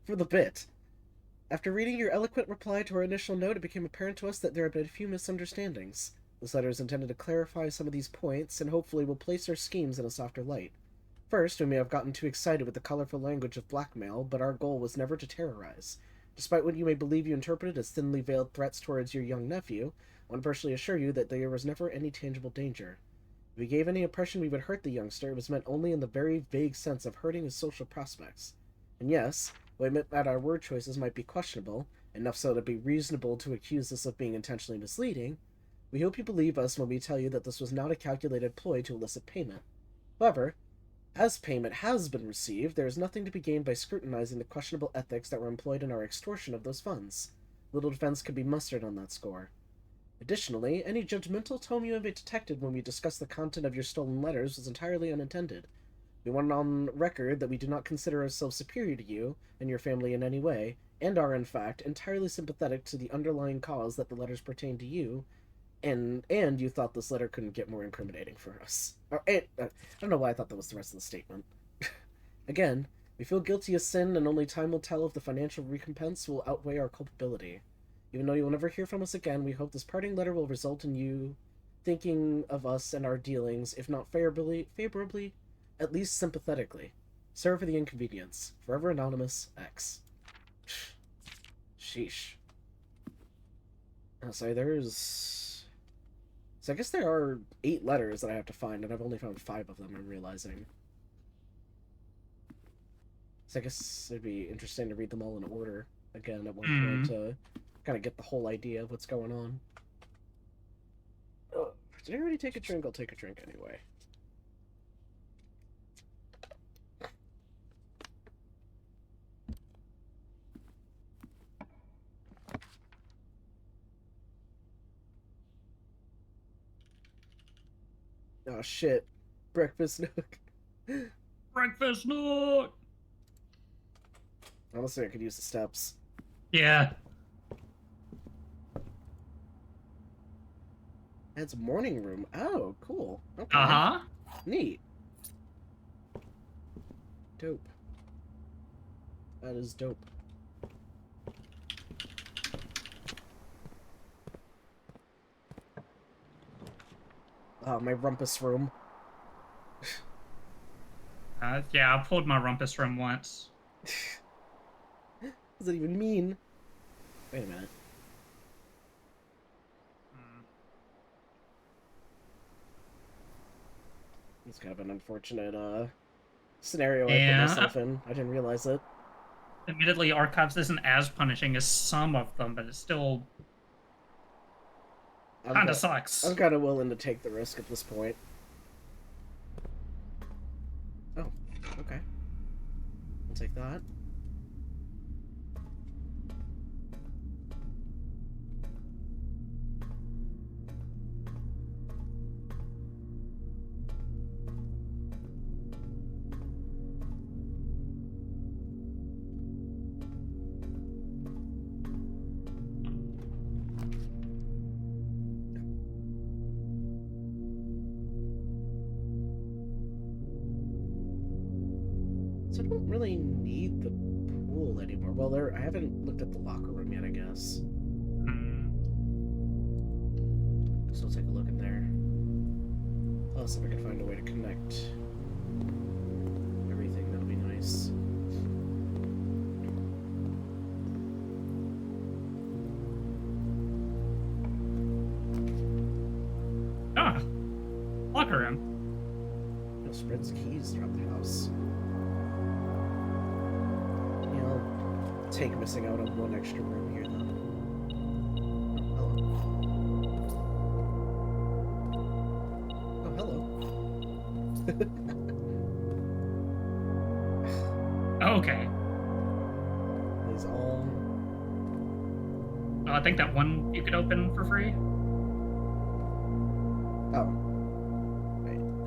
Speaker 1: For the bit. After reading your eloquent reply to our initial note, it became apparent to us that there had been a few misunderstandings. This letter is intended to clarify some of these points, and hopefully will place our schemes in a softer light. First, we may have gotten too excited with the colorful language of blackmail, but our goal was never to terrorize. Despite what you may believe you interpreted as thinly veiled threats towards your young nephew, I want to personally assure you that there was never any tangible danger. If we gave any impression we would hurt the youngster, it was meant only in the very vague sense of hurting his social prospects. And yes, we admit that our word choices might be questionable, enough so to be reasonable to accuse us of being intentionally misleading. We hope you believe us when we tell you that this was not a calculated ploy to elicit payment. However, as payment has been received, there is nothing to be gained by scrutinizing the questionable ethics that were employed in our extortion of those funds. Little defense could be mustered on that score. Additionally, any judgmental tone you have detected when we discussed the content of your stolen letters was entirely unintended. We want on record that we do not consider ourselves superior to you and your family in any way, and are, in fact, entirely sympathetic to the underlying cause that the letters pertain to you, and you thought this letter couldn't get more incriminating for us. I don't know why I thought that was the rest of the statement. Again, we feel guilty of sin, and only time will tell if the financial recompense will outweigh our culpability. Even though you will never hear from us again, we hope this parting letter will result in you thinking of us and our dealings, if not favorably, at least sympathetically. Sorry for the inconvenience. Forever Anonymous, X. Sheesh. So I guess there are 8 letters that I have to find, and I've only found 5 of them, I'm realizing. So I guess it'd be interesting to read them all in order again at one point to kind of get the whole idea of what's going on. Oh, did I already take a drink? I'll take a drink anyway. Oh shit. Breakfast nook.
Speaker 2: Breakfast nook!
Speaker 1: Honestly, I could use the steps.
Speaker 2: Yeah.
Speaker 1: It's a morning room. Oh, cool. Okay.
Speaker 2: Uh-huh.
Speaker 1: Neat. Dope. That is dope. Oh, my rumpus room.
Speaker 2: Yeah, I pulled my rumpus room once.
Speaker 1: What does that even mean? Wait a minute. It's kind of an unfortunate scenario I put
Speaker 2: Yeah.
Speaker 1: myself in. I didn't realize it.
Speaker 2: Admittedly, archives isn't as punishing as some of them, but it still kind of
Speaker 1: I'm
Speaker 2: sucks.
Speaker 1: kind of willing to take the risk at this point. Oh, okay. I'll take that. So I don't really need the pool anymore. Well, I haven't looked at the locker room yet, I guess.
Speaker 2: Hmm.
Speaker 1: So I'll take a look in there. Plus, if I can find a way to connect everything, that'll be nice.
Speaker 2: Ah, locker room.
Speaker 1: No, spreads keys throughout the house. Yeah, I'll take missing out on one extra room here, though. Oh, hello.
Speaker 2: Okay.
Speaker 1: Is all...
Speaker 2: I think that one you could open for free.
Speaker 1: Oh.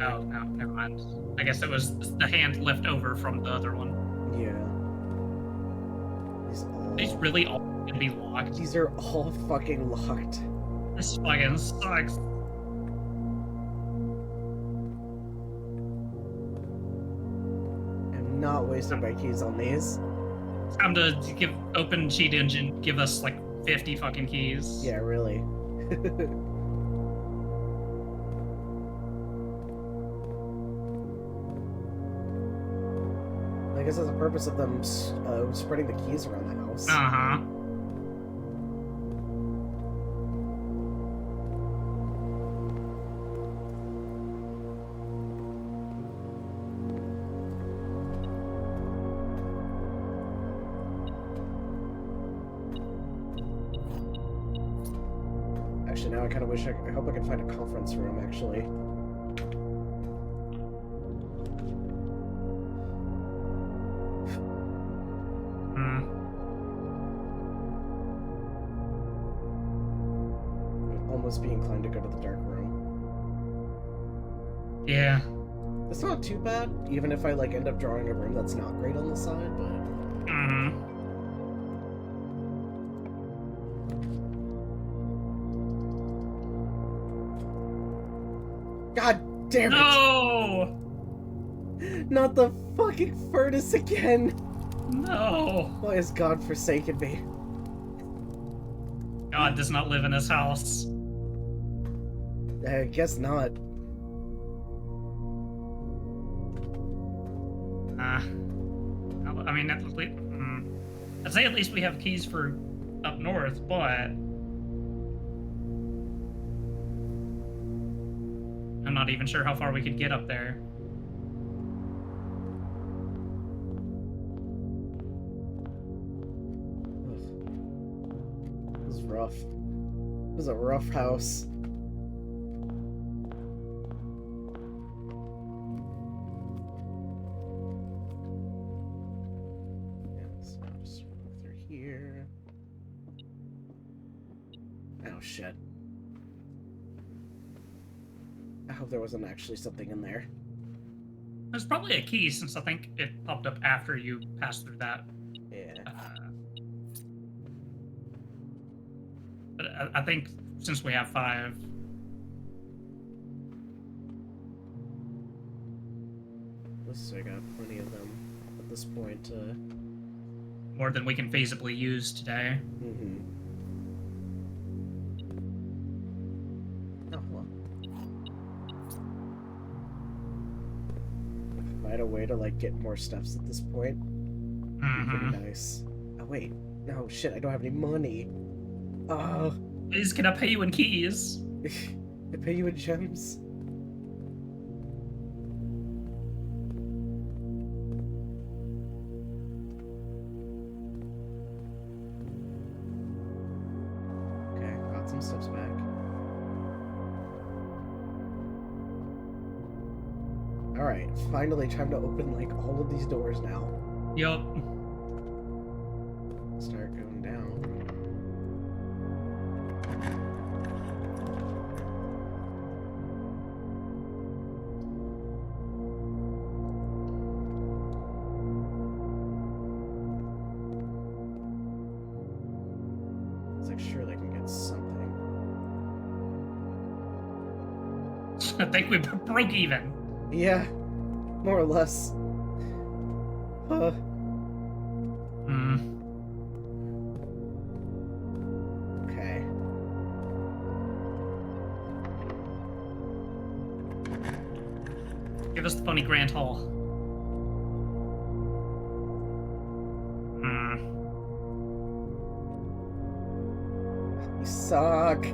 Speaker 2: Oh, no, never mind. I guess it was the hand left over from the other one.
Speaker 1: Yeah. These all...
Speaker 2: These really all can be locked.
Speaker 1: These are all fucking locked.
Speaker 2: This fucking sucks.
Speaker 1: I'm not wasting my keys on these.
Speaker 2: It's time to open cheat engine, give us like 50 fucking keys.
Speaker 1: Yeah, really. I guess that's the purpose of them spreading the keys around the house.
Speaker 2: Uh-huh.
Speaker 1: Actually, now I kind of wish I hope I could find a conference room, actually.
Speaker 2: Hmm.
Speaker 1: I'd almost be inclined to go to the dark room.
Speaker 2: Yeah.
Speaker 1: It's not too bad, even if I like end up drawing a room that's not great on the side, but...
Speaker 2: Mm-hmm.
Speaker 1: God damn it!
Speaker 2: No!
Speaker 1: Not the fucking furnace again!
Speaker 2: No!
Speaker 1: Why has God forsaken me?
Speaker 2: God does not live in this house.
Speaker 1: I guess not.
Speaker 2: I mean, I'd say at least we have keys for up north, but I'm not even sure how far we could get up there.
Speaker 1: Ugh. This is rough. This is a rough house. Yes, I'll just move through here. Oh shit. I hope there wasn't actually something in there.
Speaker 2: There's probably a key since I think it popped up after you passed through that.
Speaker 1: Yeah.
Speaker 2: But I think since we have 5,
Speaker 1: I got plenty of them at this point.
Speaker 2: more than we can feasibly use today.
Speaker 1: Mm-hmm. Oh, hello. If I had a way to like get more steps at this point, it'd be pretty nice. Oh wait, no shit, I don't have any money. Oh,
Speaker 2: Please, can I pay you in keys?
Speaker 1: I pay you in gems. Alright, finally time to open, like, all of these doors now.
Speaker 2: Yup.
Speaker 1: Start going down. It's like, surely I can get something.
Speaker 2: I think we broke even.
Speaker 1: Yeah, more or less. Okay.
Speaker 2: Give us the funny grand hall.
Speaker 1: You suck.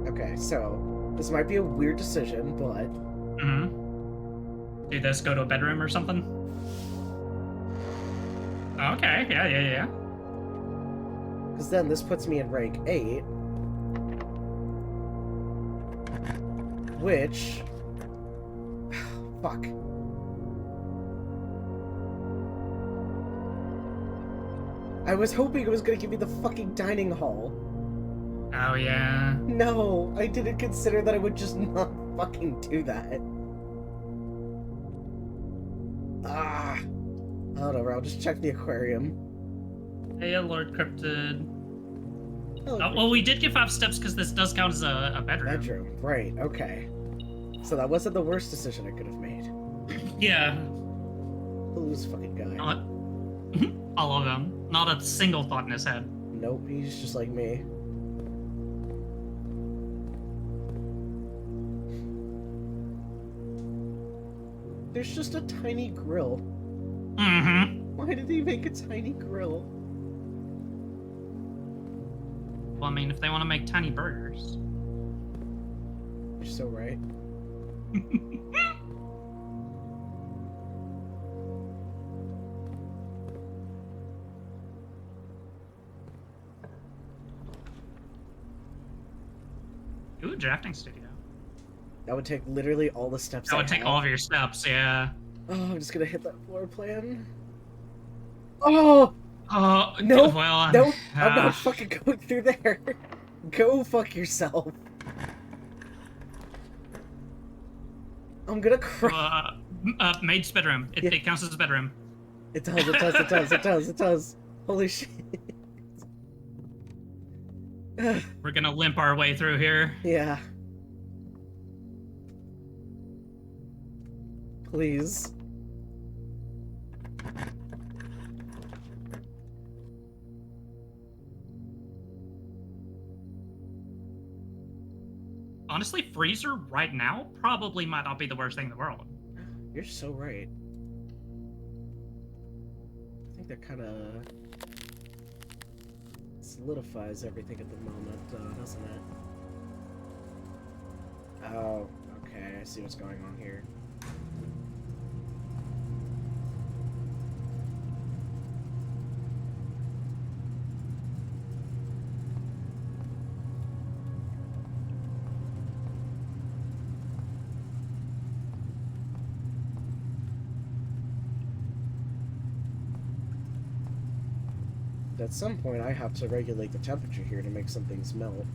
Speaker 1: Okay, so this might be a weird decision, but
Speaker 2: Do this, go to a bedroom or something? Okay, yeah.
Speaker 1: because then this puts me in rank 8, which, fuck. I was hoping it was gonna give me the fucking dining hall.
Speaker 2: Oh, yeah.
Speaker 1: No, I didn't consider that I would just not fucking do that. Ah. Whatever, I'll just check the aquarium.
Speaker 2: Hey, Lord Cryptid.
Speaker 1: Oh,
Speaker 2: Well, we did get 5 steps because this does count as a bedroom.
Speaker 1: bedroom. Right, okay. So that wasn't the worst decision I could have made.
Speaker 2: Yeah.
Speaker 1: Who's fucking guy?
Speaker 2: All of them. Not a single thought in his head.
Speaker 1: Nope, he's just like me. There's just a tiny grill. Why did he make a tiny grill?
Speaker 2: Well, I mean, if they want to make tiny burgers.
Speaker 1: You're so right.
Speaker 2: Ooh, drafting studio.
Speaker 1: That would take literally all the steps.
Speaker 2: That
Speaker 1: I
Speaker 2: would take
Speaker 1: have.
Speaker 2: all of your steps, yeah.
Speaker 1: Oh, I'm just gonna hit that floor plan. Oh!
Speaker 2: Oh,
Speaker 1: No!
Speaker 2: well,
Speaker 1: No! I'm not fucking going through there. Go fuck yourself. I'm gonna cry.
Speaker 2: Maid's bedroom.
Speaker 1: Yeah.
Speaker 2: It counts as a bedroom.
Speaker 1: It does, it does, it does, it does, it does. Holy shit.
Speaker 2: We're gonna limp our way through here.
Speaker 1: Yeah. Please.
Speaker 2: Honestly, freezer right now probably might not be the worst thing in the world.
Speaker 1: You're so right. I think that kind of solidifies everything at the moment, doesn't it? Oh, okay. I see what's going on here. At some point, I have to regulate the temperature here to make some things melt.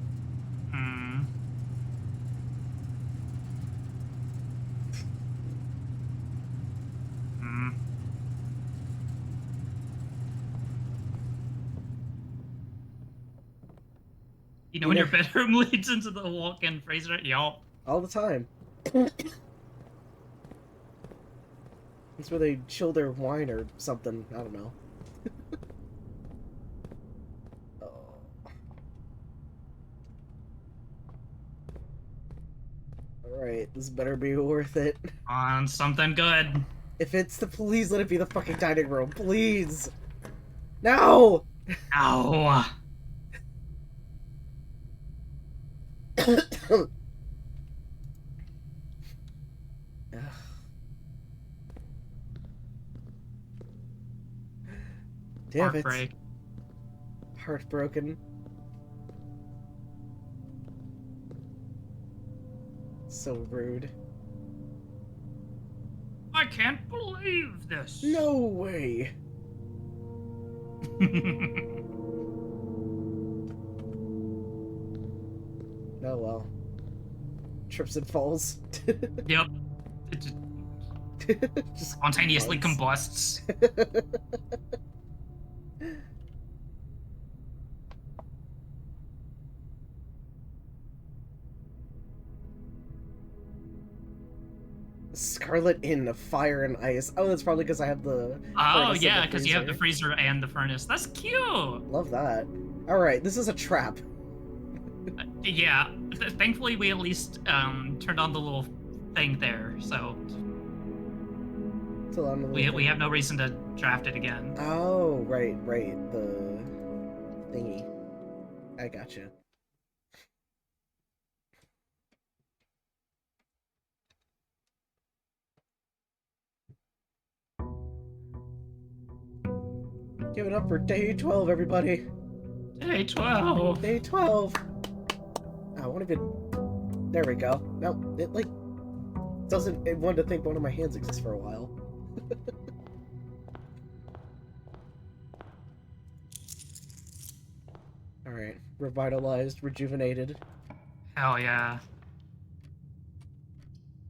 Speaker 2: You know when your bedroom leads into the walk-in freezer? Yup.
Speaker 1: All the time. That's where they chill their wine or something. I don't know. Alright, this better be worth it.
Speaker 2: On something good.
Speaker 1: If it's the please let it be the fucking dining room. Please! No!
Speaker 2: Ow.
Speaker 1: Ugh. Damn it.
Speaker 2: Heartbreak.
Speaker 1: Heartbroken. So rude.
Speaker 2: I can't believe this.
Speaker 1: No way. Oh well. Trips and falls.
Speaker 2: Yep. It
Speaker 1: Just
Speaker 2: spontaneously
Speaker 1: bugs.
Speaker 2: combusts.
Speaker 1: Scarlet in the fire and ice. Oh, that's probably because I have the
Speaker 2: Oh
Speaker 1: furnace
Speaker 2: yeah,
Speaker 1: and the
Speaker 2: because you have the
Speaker 1: freezer.
Speaker 2: freezer and the furnace. That's cute.
Speaker 1: Love that. Alright, this is a trap.
Speaker 2: Yeah. Thankfully, we at least turned on the little thing there, so
Speaker 1: Still on the
Speaker 2: we
Speaker 1: little
Speaker 2: we
Speaker 1: thing.
Speaker 2: have no reason to draft it again.
Speaker 1: Oh, right. The thingy. I gotcha. Give it up for day 12, everybody.
Speaker 2: Day 12.
Speaker 1: Day 12. I won't even. There we go. No, it like doesn't. It wanted to think one of my hands exists for a while. All right, revitalized, rejuvenated.
Speaker 2: Hell yeah.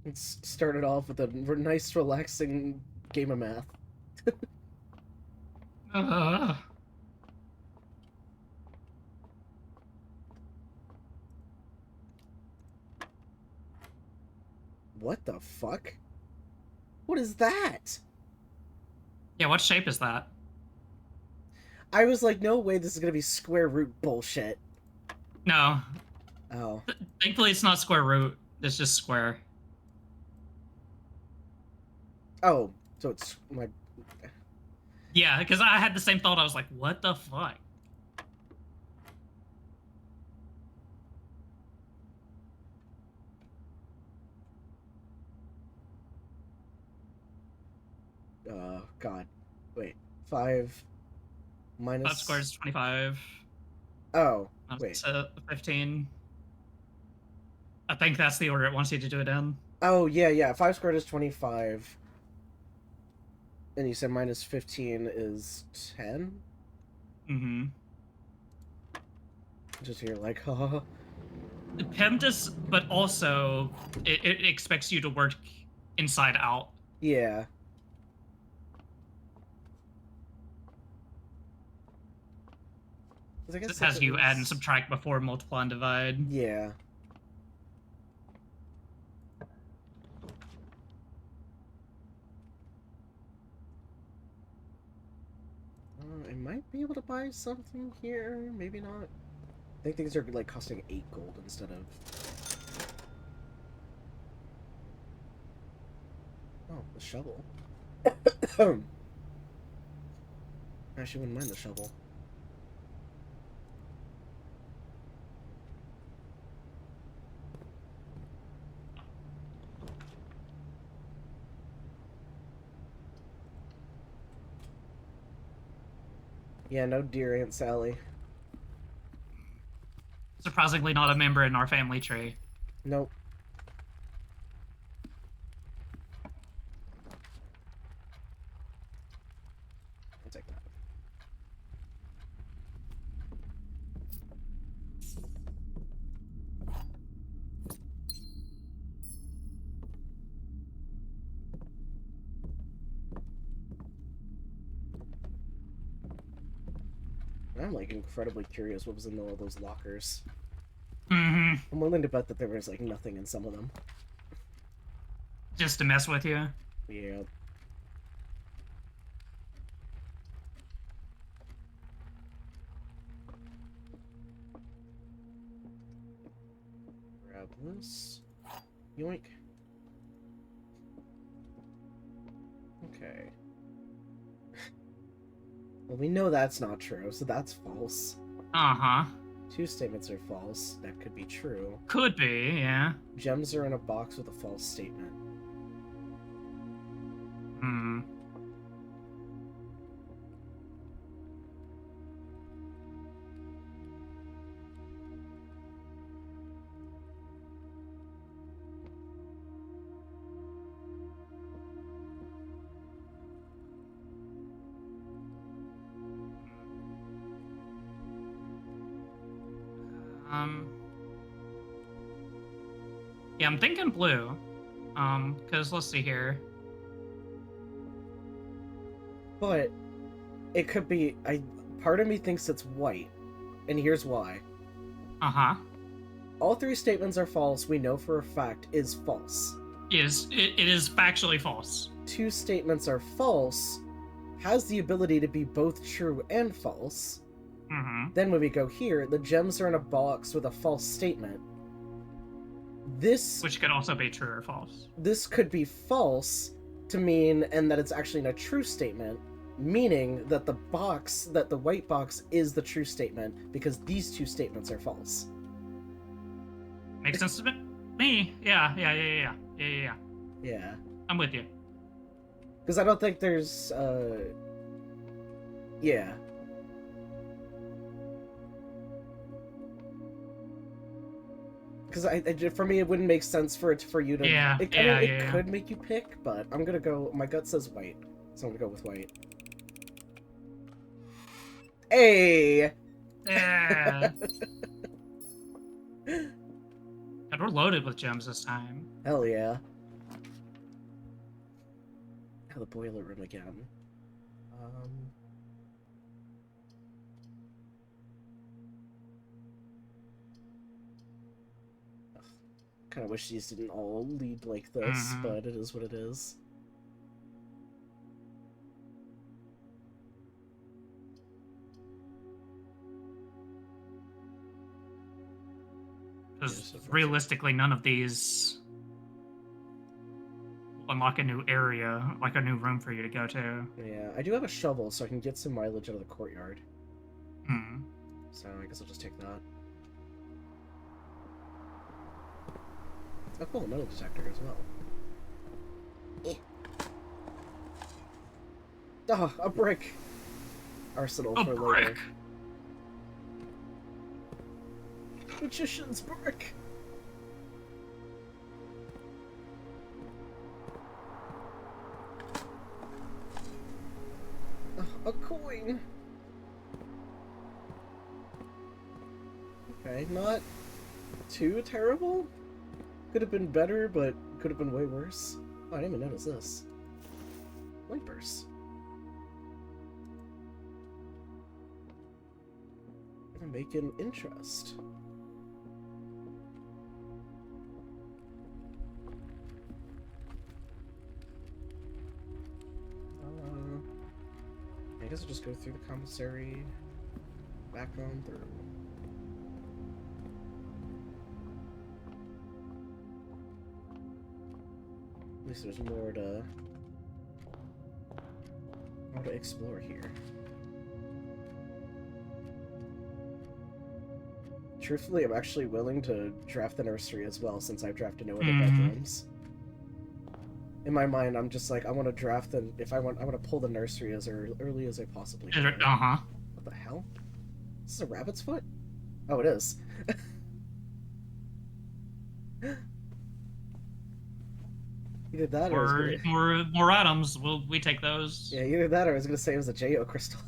Speaker 1: Let's start it off with a nice, relaxing game of math.
Speaker 2: Uh,
Speaker 1: What the fuck? What is that?
Speaker 2: yeah, what shape is that?
Speaker 1: I was like, no way, this is gonna be square root bullshit.
Speaker 2: No.
Speaker 1: Oh.
Speaker 2: Thankfully, it's not square root. It's just square.
Speaker 1: Oh, so it's my.
Speaker 2: Yeah, because I had the same thought. I was like, what the fuck?
Speaker 1: God. Wait. 5 minus.
Speaker 2: 5 squared is 25.
Speaker 1: Oh,
Speaker 2: Minus,
Speaker 1: wait.
Speaker 2: 15. I think that's the order it wants you to do it in.
Speaker 1: Oh, yeah. 5 squared is 25. And you said minus 15 is 10?
Speaker 2: Mm-hmm.
Speaker 1: Just here, like, haha.
Speaker 2: PEMDAS, but also it expects you to work inside out.
Speaker 1: Yeah. I guess
Speaker 2: It has you add and
Speaker 1: is...
Speaker 2: subtract before multiply and divide.
Speaker 1: Yeah. I might be able to buy something here. Maybe not. I think things are like costing 8 gold instead of. Oh, the shovel. I actually wouldn't mind the shovel. Yeah, no dear Aunt Sally.
Speaker 2: Surprisingly, not a member in our family tree.
Speaker 1: Nope. I'll take that. I'm like incredibly curious what was in all those lockers.
Speaker 2: Mm-hmm.
Speaker 1: I'm willing to bet that there was like nothing in some of them.
Speaker 2: Just to mess with you.
Speaker 1: Yeah. Grab this. Yoink. Okay. Well, we know that's not true, so that's false.
Speaker 2: Uh-huh.
Speaker 1: 2 statements are false. That could be true.
Speaker 2: Could be, yeah.
Speaker 1: Gems are in a box with a false statement.
Speaker 2: Hmm. Yeah, I'm thinking blue. Because let's see here.
Speaker 1: But it could be. Part of me thinks it's white, and here's why.
Speaker 2: Uh-huh.
Speaker 1: All 3 statements are false. We know for a fact is false.
Speaker 2: It is factually false.
Speaker 1: 2 statements are false. Has the ability to be both true and false.
Speaker 2: Mm-hmm.
Speaker 1: Then when we go here, the gems are in a box with a false statement. This,
Speaker 2: which could also be true or false.
Speaker 1: This could be false to mean, and that it's actually in a true statement, meaning that the white box is the true statement because these 2 statements are false.
Speaker 2: Makes sense to me. Yeah.
Speaker 1: Yeah.
Speaker 2: I'm with you.
Speaker 1: Because I don't think there's, yeah. Because for me, it wouldn't make sense for you to. It could make you pick, but I'm gonna go. My gut says white, so I'm gonna go with white. Hey.
Speaker 2: Yeah. And we're loaded with gems this time.
Speaker 1: Hell yeah. Oh, the boiler room again. Kind of wish these didn't all lead like this, but it is what it is.
Speaker 2: Because realistically, none of these unlock a new area, like a new room for you to go to.
Speaker 1: Yeah, I do have a shovel, so I can get some mileage out of the courtyard.
Speaker 2: Hmm.
Speaker 1: So I guess I'll just take that. Oh, cool, metal detector as well. Oh, a brick! Arsenal for later. Magician's brick! A coin! Okay, not too terrible. Could have been better, but could have been way worse. Oh, I didn't even notice this. Wipers. Gonna make an interest. I guess I'll just go through the commissary, back on through. At least there's more to explore here. Truthfully, I'm actually willing to draft the nursery as well, since I've drafted no other bedrooms. In my mind, I'm just like, I want to draft them. If I want to pull the nursery as early as I possibly can. What the hell? This is a rabbit's foot? Oh, it is. Either that or
Speaker 2: more items. We take those.
Speaker 1: Yeah, either that or I was gonna say it was a Geo crystal.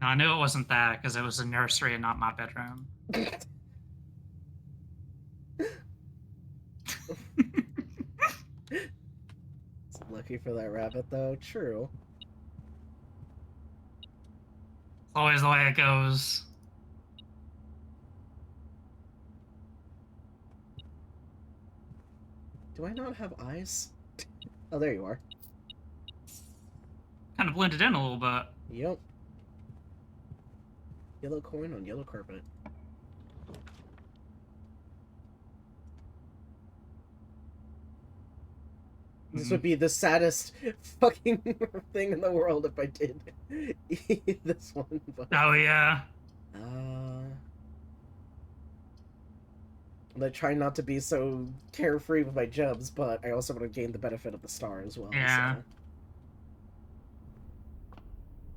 Speaker 2: No, I knew it wasn't that because it was a nursery and not my bedroom.
Speaker 1: Lucky for that rabbit, though. True.
Speaker 2: Always the way it goes.
Speaker 1: Do I not have eyes? Oh, there you are.
Speaker 2: Kind of blended in a little bit.
Speaker 1: Yep. Yellow coin on yellow carpet. This would be the saddest fucking thing in the world if I did this one. But,
Speaker 2: Oh yeah.
Speaker 1: I try not to be so carefree with my jumps, but I also want to gain the benefit of the star as well.
Speaker 2: Yeah.
Speaker 1: So.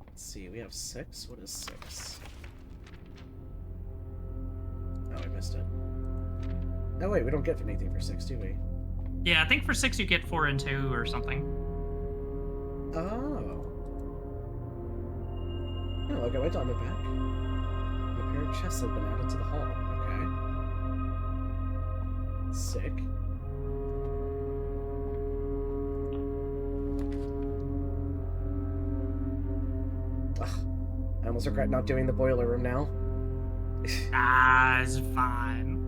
Speaker 1: Let's see, we have 6. What is 6? Oh, I missed it. Oh wait, we don't get anything for 6, do we?
Speaker 2: Yeah, I think for 6 you get 4 and 2 or something.
Speaker 1: Oh. Oh, look at my diamond back. A pair of chests have been added to the hall. Okay. Sick. Ugh. I almost regret not doing the boiler room now.
Speaker 2: Ah, it's fine.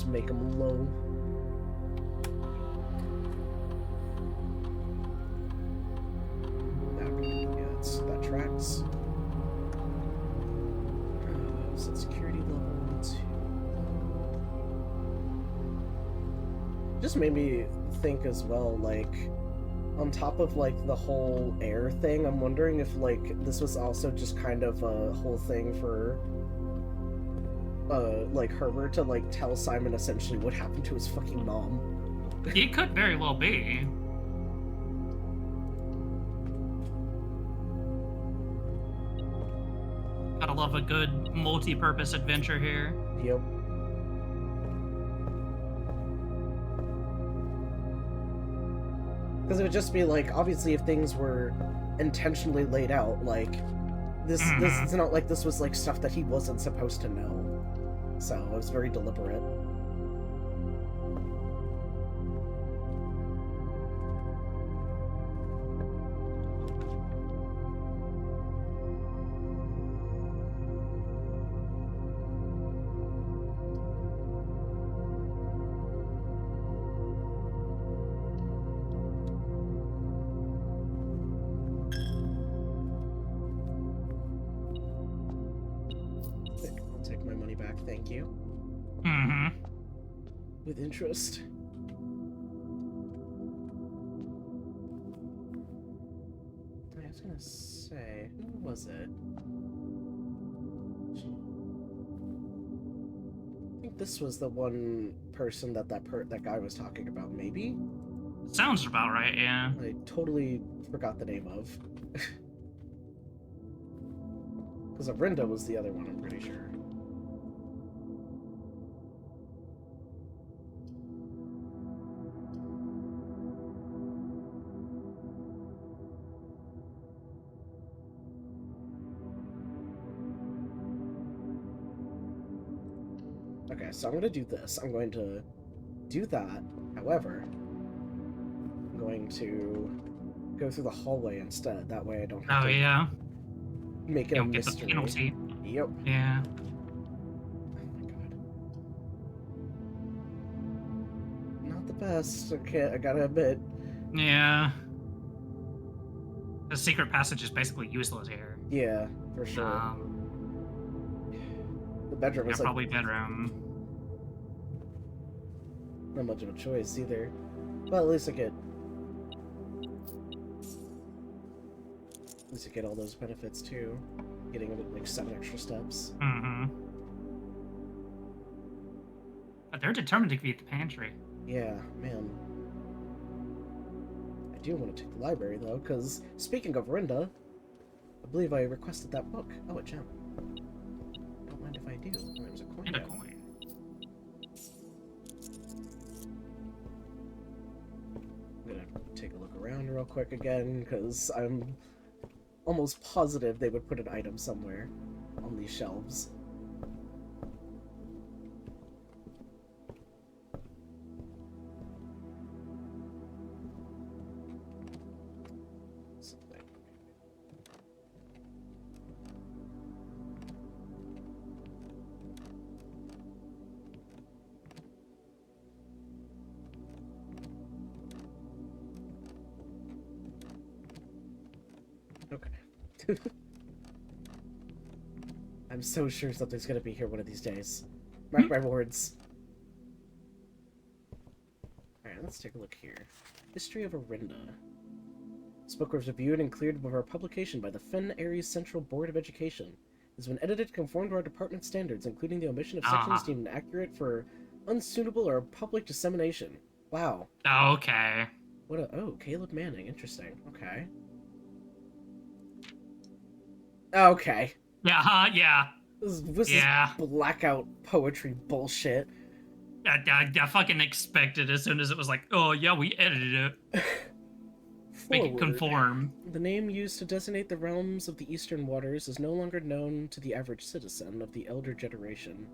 Speaker 2: Make them low. That tracks. Set security level 2. Just made me think as well, like, on top of like the whole air thing, I'm wondering if like this was also just kind of a whole thing for like Herbert to like tell Simon essentially what happened to his fucking mom. It could very well be. Gotta love a good multi-purpose adventure here.
Speaker 1: Yep. Because it would just be like, obviously, if things were intentionally laid out, like this it's not like this was like stuff that he wasn't supposed to know. So it was very deliberate. I'll take my money back, thank you. With interest. I was gonna say, who was it? I think this was the one person that that guy was talking about, maybe?
Speaker 2: Sounds about right, yeah.
Speaker 1: I totally forgot the name of. Because Arinda was the other one, I'm pretty sure. Okay, so I'm going to do this. I'm going to do that. However, I'm going to go through the hallway instead. That way I don't have to make it
Speaker 2: You
Speaker 1: a
Speaker 2: don't get the
Speaker 1: mystery.
Speaker 2: penalty.
Speaker 1: Yep.
Speaker 2: Yeah.
Speaker 1: Oh my god. Not the best. Okay, I gotta admit.
Speaker 2: Yeah. The secret passage is basically useless here.
Speaker 1: Yeah, for sure. The bedroom
Speaker 2: Yeah,
Speaker 1: is like
Speaker 2: probably bedroom.
Speaker 1: not much of a choice either. Well, at least I get all those benefits too. Getting like 7 extra steps.
Speaker 2: But they're determined to beat the pantry.
Speaker 1: Yeah, man. I do want to take the library though, because speaking of Rinda, I believe I requested that book. Oh, a gem. Don't mind if I do. Oh, there's a coin.
Speaker 2: And a
Speaker 1: down.
Speaker 2: coin.
Speaker 1: I'm gonna take a look around real quick again, because I'm almost positive they would put an item somewhere on these shelves. Okay. I'm so sure something's gonna be here one of these days. Mark my words. Alright, let's take a look here. History of Orinda. This book was reviewed and cleared before publication by the Fen Aries Central Board of Education. It has been edited to conform to our department standards, including the omission of sections deemed inaccurate for unsuitable or public dissemination. Wow.
Speaker 2: Okay.
Speaker 1: What a... Oh, Caleb Manning. Interesting. Okay. Okay.
Speaker 2: Yeah, yeah.
Speaker 1: This is blackout poetry bullshit.
Speaker 2: I fucking expected as soon as it was like, oh yeah, we edited it. Make it conform.
Speaker 1: The name used to designate the realms of the Eastern Waters is no longer known to the average citizen of the elder generation.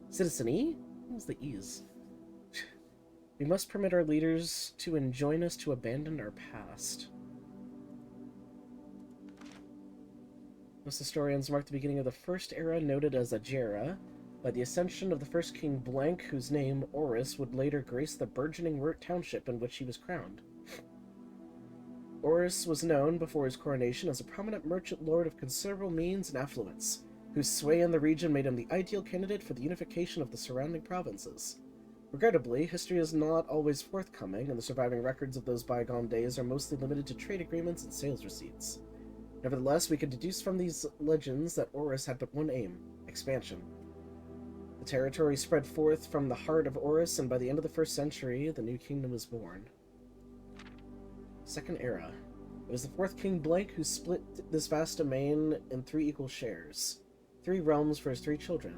Speaker 1: Citizen-y? What was the E's? We must permit our leaders to enjoin us to abandon our past. Most historians mark the beginning of the first era noted as Ajera, by the ascension of the first king Blank, whose name, Oris, would later grace the burgeoning Wirt township in which he was crowned. Oris was known before his coronation as a prominent merchant lord of considerable means and affluence, whose sway in the region made him the ideal candidate for the unification of the surrounding provinces. Regrettably, history is not always forthcoming, and the surviving records of those bygone days are mostly limited to trade agreements and sales receipts. Nevertheless, we can deduce from these legends that Oris had but one aim: expansion. The territory spread forth from the heart of Oris, and by the end of the 1st century, the new kingdom was born. Second Era. It was the 4th King Blank who split this vast domain in 3 equal shares, 3 realms for his 3 children.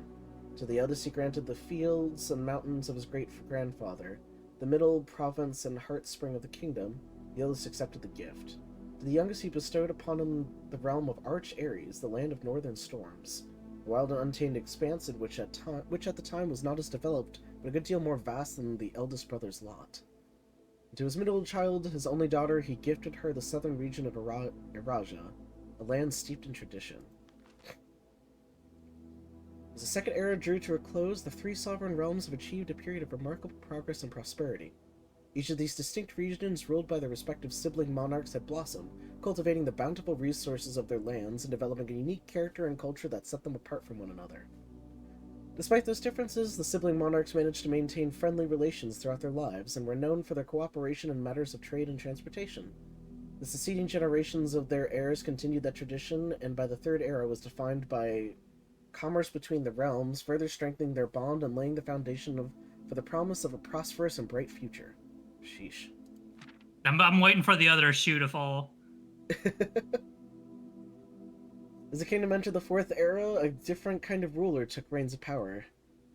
Speaker 1: To the eldest he granted the fields and mountains of his great-grandfather, the middle province and heartspring of the kingdom. The eldest accepted the gift. To the youngest he bestowed upon him the realm of Arch Ares, the land of northern storms, a wild and untamed expanse which at the time was not as developed, but a good deal more vast than the eldest brother's lot. To his middle child, his only daughter, he gifted her the southern region of Iraja, a land steeped in tradition. As the Second Era drew to a close, the 3 sovereign realms have achieved a period of remarkable progress and prosperity. Each of these distinct regions, ruled by their respective sibling monarchs, had blossomed, cultivating the bountiful resources of their lands and developing a unique character and culture that set them apart from one another. Despite those differences, the sibling monarchs managed to maintain friendly relations throughout their lives and were known for their cooperation in matters of trade and transportation. The succeeding generations of their heirs continued that tradition, and by the Third Era was defined by commerce between the realms, further strengthening their bond and laying the foundation for the promise of a prosperous and bright future. Sheesh.
Speaker 2: I'm waiting for the other shoe to fall.
Speaker 1: As the kingdom entered the 4th Era, a different kind of ruler took reins of power.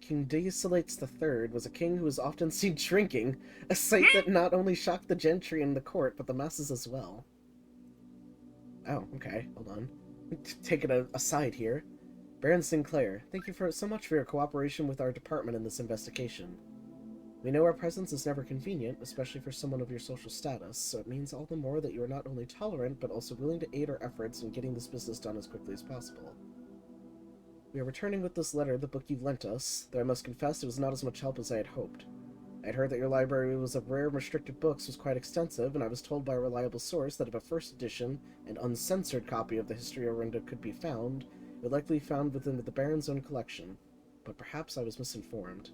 Speaker 1: King Deusilites III was a king who was often seen drinking, a sight that not only shocked the gentry and the court, but the masses as well. Oh, okay, hold on. Taking a aside here. Baron Sinclair, thank you so much for your cooperation with our department in this investigation. We know our presence is never convenient, especially for someone of your social status, so it means all the more that you are not only tolerant, but also willing to aid our efforts in getting this business done as quickly as possible. We are returning with this letter, the book you lent us, though I must confess it was not as much help as I had hoped. I had heard that your library was of rare and restricted books was quite extensive, and I was told by a reliable source that if a first edition and uncensored copy of the History of Orinda could be found, it would likely be found within the Baron's own collection. But perhaps I was misinformed.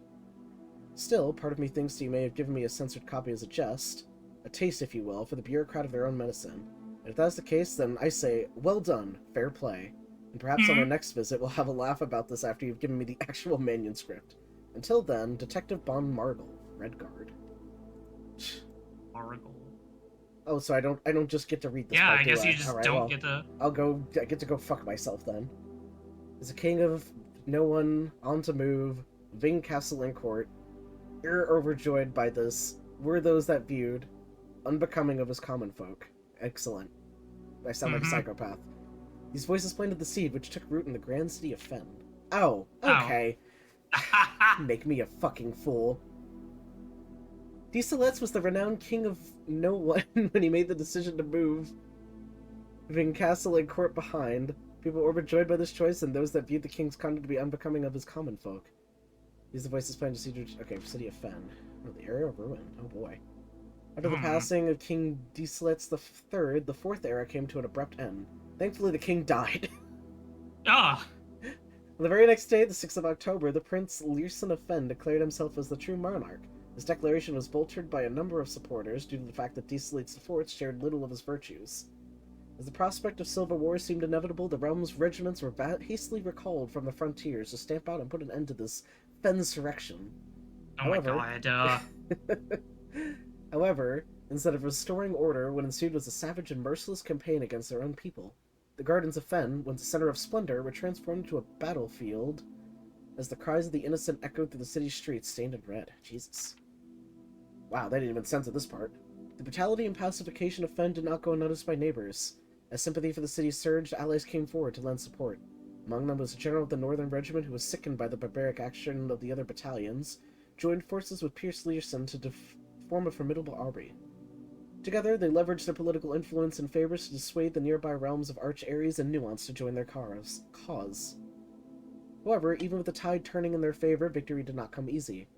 Speaker 1: Still, part of me thinks that you may have given me a censored copy as a jest, a taste, if you will, for the bureaucrat of their own medicine. And if that's the case, then I say, well done, fair play. And perhaps on our next visit we'll have a laugh about this after you've given me the actual manuscript. Until then, Detective Bon Margle, Redguard.
Speaker 2: Margle.
Speaker 1: Oh, so I don't just get to read this.
Speaker 2: Yeah,
Speaker 1: part,
Speaker 2: I guess
Speaker 1: do
Speaker 2: you just
Speaker 1: Alright,
Speaker 2: don't
Speaker 1: well,
Speaker 2: get to.
Speaker 1: I get to go fuck myself then. As a king of no one on to move, Ving Castle and Court, overjoyed by this, were those that viewed, unbecoming of his common folk. Excellent. I sound like a psychopath. These voices planted the seed which took root in the grand city of Fen. Oh, okay. Make me a fucking fool. Deusilites was the renowned king of no one when he made the decision to move Ving Castle and Court behind. People were overjoyed by this choice, and those that viewed the king's conduct to be unbecoming of his common folk. These are the voices planted to seed. Okay, city of Fen. Oh, the area of ruin. Oh boy. After the passing of King Deslitz III, the Fourth Era came to an abrupt end. Thankfully, the king died.
Speaker 2: Ah.
Speaker 1: On the very next day, the 6th of October, the Prince Learson of Fen declared himself as the true monarch. His declaration was bolstered by a number of supporters due to the fact that Deslitz IV shared little of his virtues. As the prospect of civil war seemed inevitable, the realm's regiments were hastily recalled from the frontiers to stamp out and put an end to this Fensurrection.
Speaker 2: Oh
Speaker 1: However,
Speaker 2: my god.
Speaker 1: However, instead of restoring order, what ensued was a savage and merciless campaign against their own people. The gardens of Fen, once a center of splendor, were transformed into a battlefield as the cries of the innocent echoed through the city's streets, stained in red. Jesus. Wow, they didn't even censor this part. The brutality and pacification of Fen did not go unnoticed by neighbors. As sympathy for the city surged, allies came forward to lend support. Among them was a general of the Northern Regiment who was sickened by the barbaric action of the other battalions, joined forces with Pierce Learson to form a formidable army. Together, they leveraged their political influence and favors to dissuade the nearby realms of Arch Ares and Nuance to join their cause. However, even with the tide turning in their favor, victory did not come easy.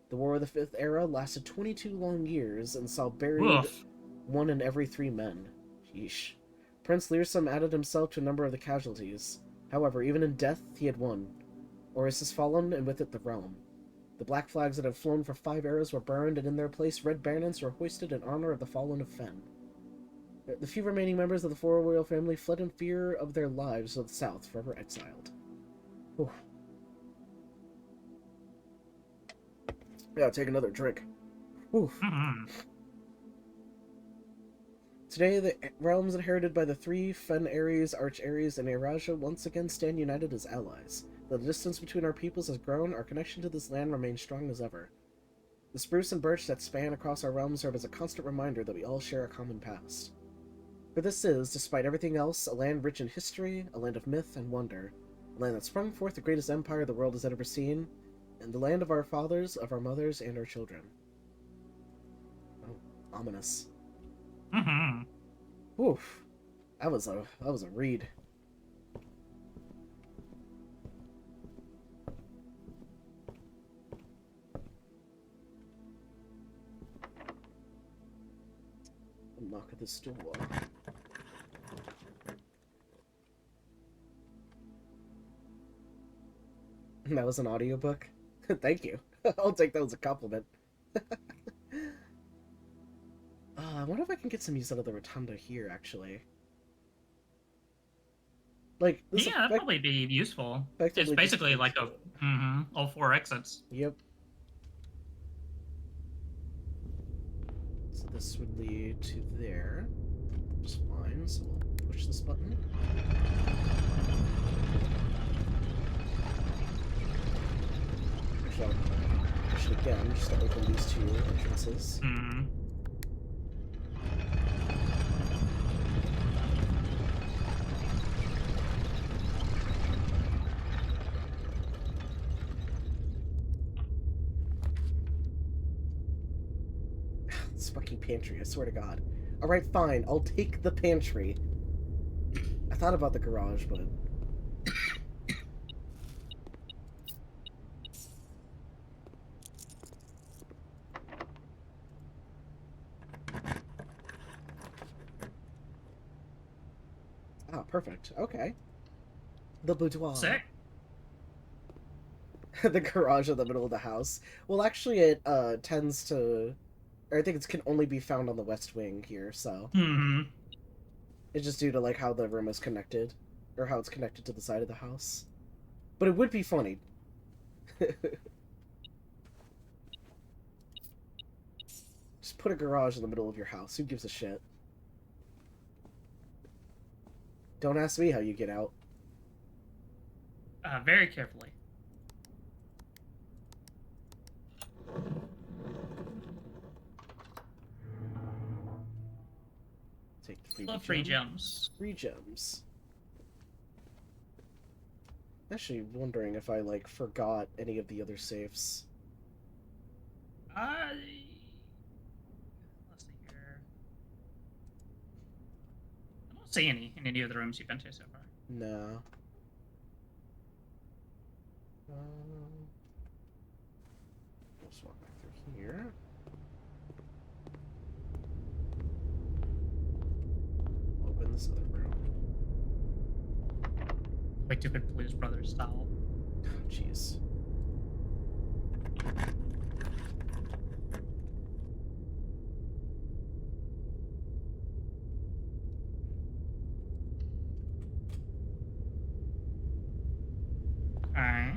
Speaker 1: The War of the Fifth Era lasted 22 long years and saw buried
Speaker 2: Woof.
Speaker 1: 1 in every 3 men. Sheesh. Prince Learson added himself to a number of the casualties. However, even in death, he had won. Orus has fallen, and with it the realm. The black flags that had flown for 5 eras were burned, and in their place red banners were hoisted in honor of the fallen of Fen. The few remaining members of the Four Royal family fled in fear of their lives to the south, forever exiled. Whew. Yeah, take another drink. Oof. Today, the realms inherited by the 3 Fen Ares, Arch Ares, and Eurasia once again stand united as allies. Though the distance between our peoples has grown, our connection to this land remains strong as ever. The spruce and birch that span across our realms serve as a constant reminder that we all share a common past. For this is, despite everything else, a land rich in history, a land of myth and wonder, a land that sprung forth the greatest empire the world has ever seen, and the land of our fathers, of our mothers, and our children. Oh, ominous. Oof. That was a read. Knock at this door. That was an audiobook? Thank you. I'll take that as a compliment. I wonder if I can get some use out of the rotunda here, actually. Like, this
Speaker 2: Yeah, that'd probably be useful. It's basically like a all 4 exits.
Speaker 1: Yep. So this would lead to there. Just fine, so we'll push this button. Actually, I'll push it again just to open these 2 entrances. This fucking pantry, I swear to God. Alright, fine, I'll take the pantry. I thought about the garage, but... Ah, perfect. Okay. The boudoir.
Speaker 2: Sick.
Speaker 1: The garage in the middle of the house. Well, actually, it tends to... Or I think it can only be found on the west wing here, so... It's just due to, like, how the room is connected. Or how it's connected to the side of the house. But it would be funny. Just put a garage in the middle of your house. Who gives a shit? Don't ask me how you get out.
Speaker 2: Very carefully.
Speaker 1: Take the
Speaker 2: Love free gems.
Speaker 1: 3 gems. Actually wondering if I, like, forgot any of the other safes.
Speaker 2: Let's see here. I don't see any in any of the rooms you've been to so far.
Speaker 1: No. Let's walk back through here. this other room?
Speaker 2: Way too good Blues Brothers style.
Speaker 1: Oh, jeez.
Speaker 2: Okay.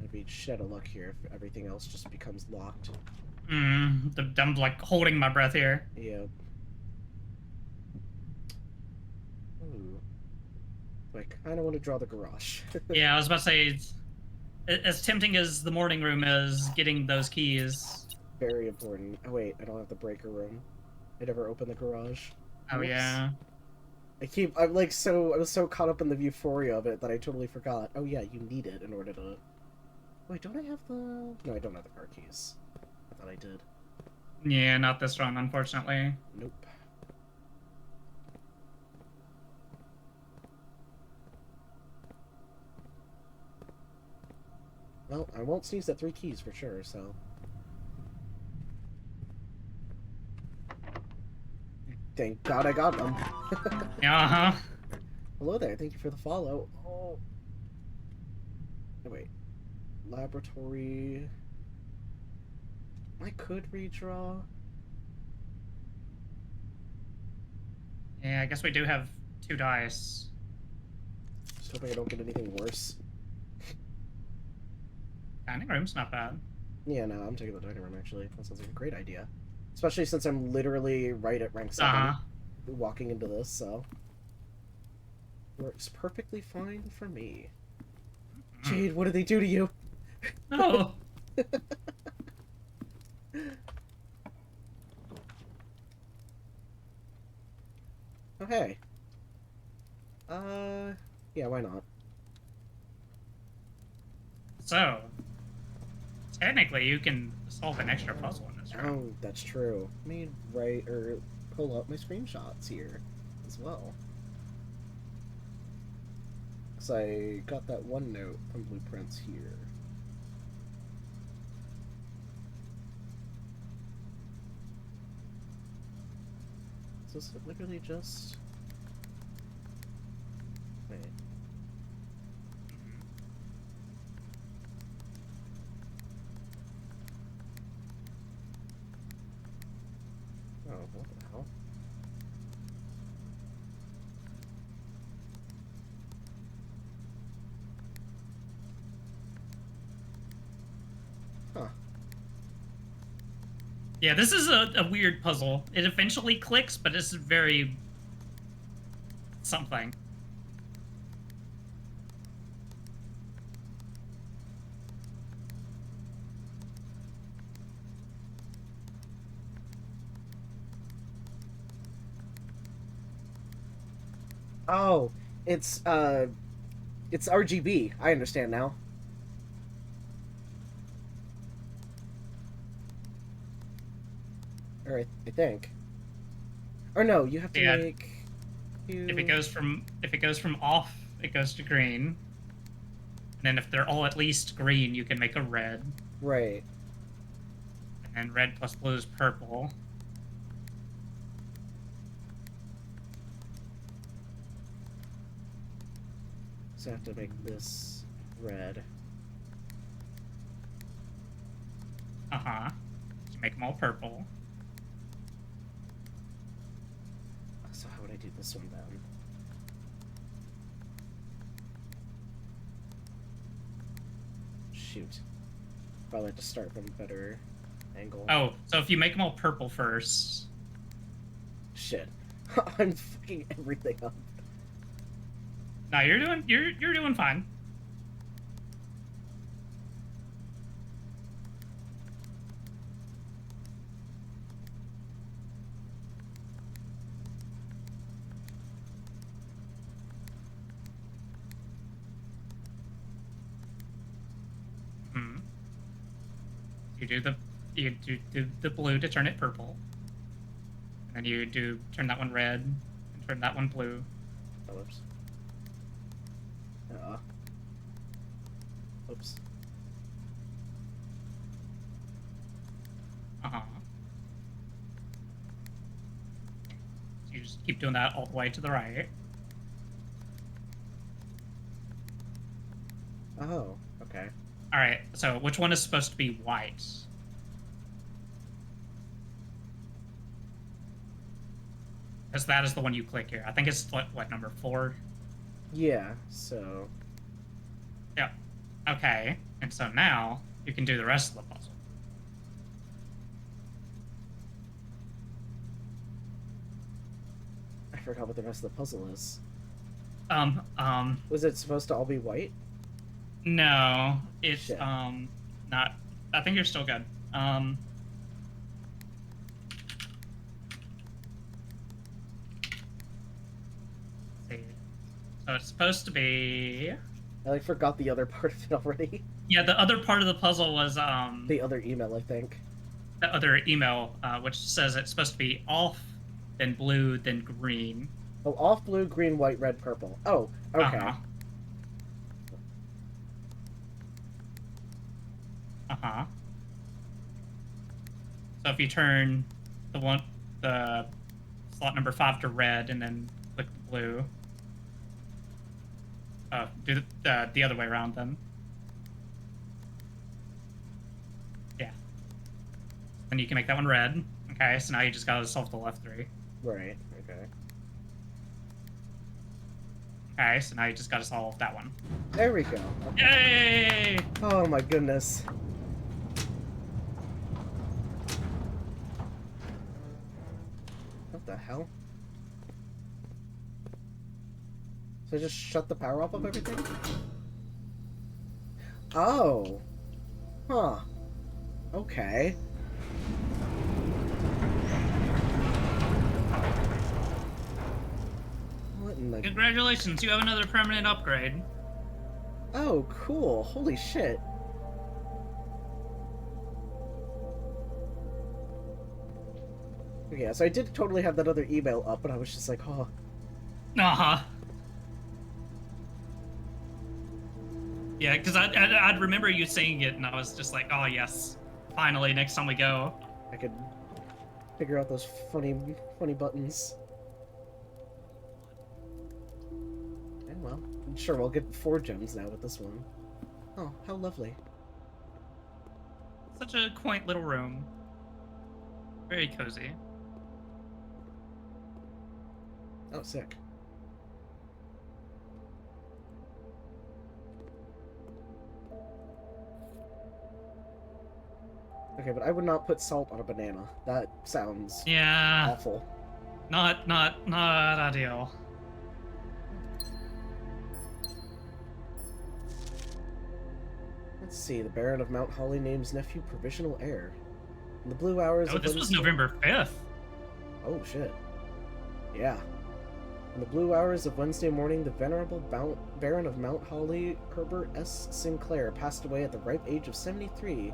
Speaker 1: I'd be shit of luck here if everything else just becomes locked.
Speaker 2: I'm like holding my breath here.
Speaker 1: Yep. Ooh. I kind of want to draw the garage.
Speaker 2: Yeah, I was about to say, as tempting as the morning room is, getting those keys.
Speaker 1: Very important. Oh wait, I don't have the breaker room. I never opened the garage.
Speaker 2: Oh
Speaker 1: Whoops.
Speaker 2: yeah.
Speaker 1: I was so caught up in the euphoria of it that I totally forgot. Oh yeah, you need it in order to... Wait, don't I have the... No, I don't have the car keys. I thought I did.
Speaker 2: Yeah, not this run, unfortunately.
Speaker 1: Nope. Well, I won't sneeze at 3 keys for sure, so... Thank God I got them.
Speaker 2: Uh-huh.
Speaker 1: Hello there, thank you for the follow. Oh, wait. Laboratory... I could redraw.
Speaker 2: Yeah, I guess we do have 2 dice.
Speaker 1: Just hoping I don't get anything worse.
Speaker 2: Dining room's not bad.
Speaker 1: Yeah, no, I'm taking the dining room, actually. That sounds like a great idea. Especially since I'm literally right at rank 7 walking into this, so... Works perfectly fine for me. Jade, what did they do to you?
Speaker 2: Oh.
Speaker 1: Oh, hey. Yeah, why not?
Speaker 2: So, technically, you can solve an extra puzzle in this room.
Speaker 1: Oh, that's true. Let me pull up my screenshots here as well. Because I got that one note from Blueprints here. So is it literally just... Wait. Oh, what the hell? Huh.
Speaker 2: Yeah, this is a weird puzzle. It eventually clicks, but it's very... something.
Speaker 1: Oh, it's RGB. I understand now. Or I think. Or no, you have to
Speaker 2: Yeah.
Speaker 1: make...
Speaker 2: If it goes from off, it goes to green. And then if they're all at least green, you can make a red.
Speaker 1: Right.
Speaker 2: And then red plus blue is purple.
Speaker 1: So I have to make this red.
Speaker 2: Uh-huh. You make them all purple.
Speaker 1: So how would I do this one then? Shoot. Probably have to start from a better angle.
Speaker 2: Oh, so if you make them all purple first...
Speaker 1: Shit. I'm fucking everything up.
Speaker 2: No, you're doing fine. You do the blue to turn it purple. And then you turn that one red and turn that one blue.
Speaker 1: Oh, whoops. Oops.
Speaker 2: Uh-huh. So you just keep doing that all the way to the right.
Speaker 1: Oh, okay.
Speaker 2: All right, so which one is supposed to be white? Because that is the one you click here. I think it's what number 4?
Speaker 1: Yeah, so...
Speaker 2: Yep. Okay, and so now you can do the rest of the puzzle.
Speaker 1: I forgot what the rest of the puzzle is. Was it supposed to all be white?
Speaker 2: No, it's,
Speaker 1: Shit.
Speaker 2: not... I think you're still good. Let's see. So it's supposed to be...
Speaker 1: I, like, forgot the other part of it already.
Speaker 2: Yeah, the other part of the puzzle was,
Speaker 1: The other email, I think.
Speaker 2: the other email, which says it's supposed to be off, then blue, then green.
Speaker 1: Oh, off blue, green, white, red, purple. Oh, okay.
Speaker 2: Uh-huh. Uh-huh. So if you turn the slot number 5 to red and then click the blue. Do the other way around then. Yeah. Then you can make that one red. Okay, so now you just gotta solve the left 3.
Speaker 1: Right, okay.
Speaker 2: Okay, so now you just gotta solve that one.
Speaker 1: There we go. Okay.
Speaker 2: Yay!
Speaker 1: Oh my goodness. What the hell? So I just shut the power off of everything? Oh. Huh. Okay. What in the...
Speaker 2: Congratulations, you have another permanent upgrade.
Speaker 1: Oh, cool. Holy shit. Yeah, so I did totally have that other email up, but I was just like, oh.
Speaker 2: Uh-huh. Yeah, because I'd remember you saying it, and I was just like, oh, yes. Finally, next time we go.
Speaker 1: I could figure out those funny buttons. And well, sure, we'll get 4 gems now with this one. Oh, how lovely.
Speaker 2: Such a quaint little room. Very cozy.
Speaker 1: Oh, sick. Okay, but I would not put salt on a banana. That sounds awful.
Speaker 2: Not ideal.
Speaker 1: Let's see, the Baron of Mount Holly names nephew provisional heir. In the blue hours
Speaker 2: Oh,
Speaker 1: of
Speaker 2: this was
Speaker 1: Wednesday...
Speaker 2: November 5th.
Speaker 1: Oh, shit. Yeah. In the blue hours of Wednesday morning, the venerable Baron of Mount Holly, Herbert S. Sinclair, passed away at the ripe age of 73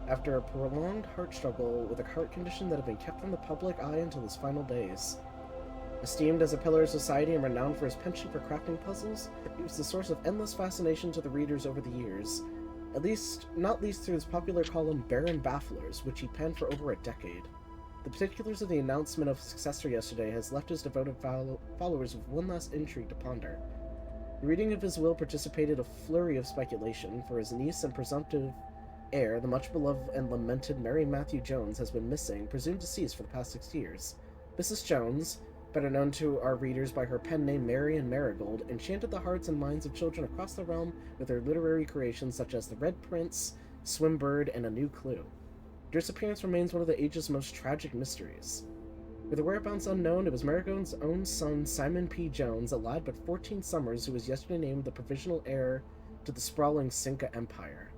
Speaker 1: after a prolonged heart struggle with a heart condition that had been kept from the public eye until his final days. Esteemed as a pillar of society and renowned for his penchant for crafting puzzles, he was the source of endless fascination to the readers over the years, not least through his popular column Baron Bafflers, which he penned for over a decade. The particulars of the announcement of his successor yesterday has left his devoted followers with one last intrigue to ponder. The reading of his will precipitated a flurry of speculation, for his niece and presumptive heir, the much-beloved and lamented Mary Matthew Jones, has been missing, presumed deceased for the past 6 years. Mrs. Jones, better known to our readers by her pen name Marian Marigold, enchanted the hearts and minds of children across the realm with her literary creations such as The Red Prince, Swimbird, and A New Clue. Her disappearance remains one of the age's most tragic mysteries. With her whereabouts unknown, it was Marigold's own son, Simon P. Jones, a lad but 14 summers, who was yesterday named the provisional heir to the sprawling Cinca Empire.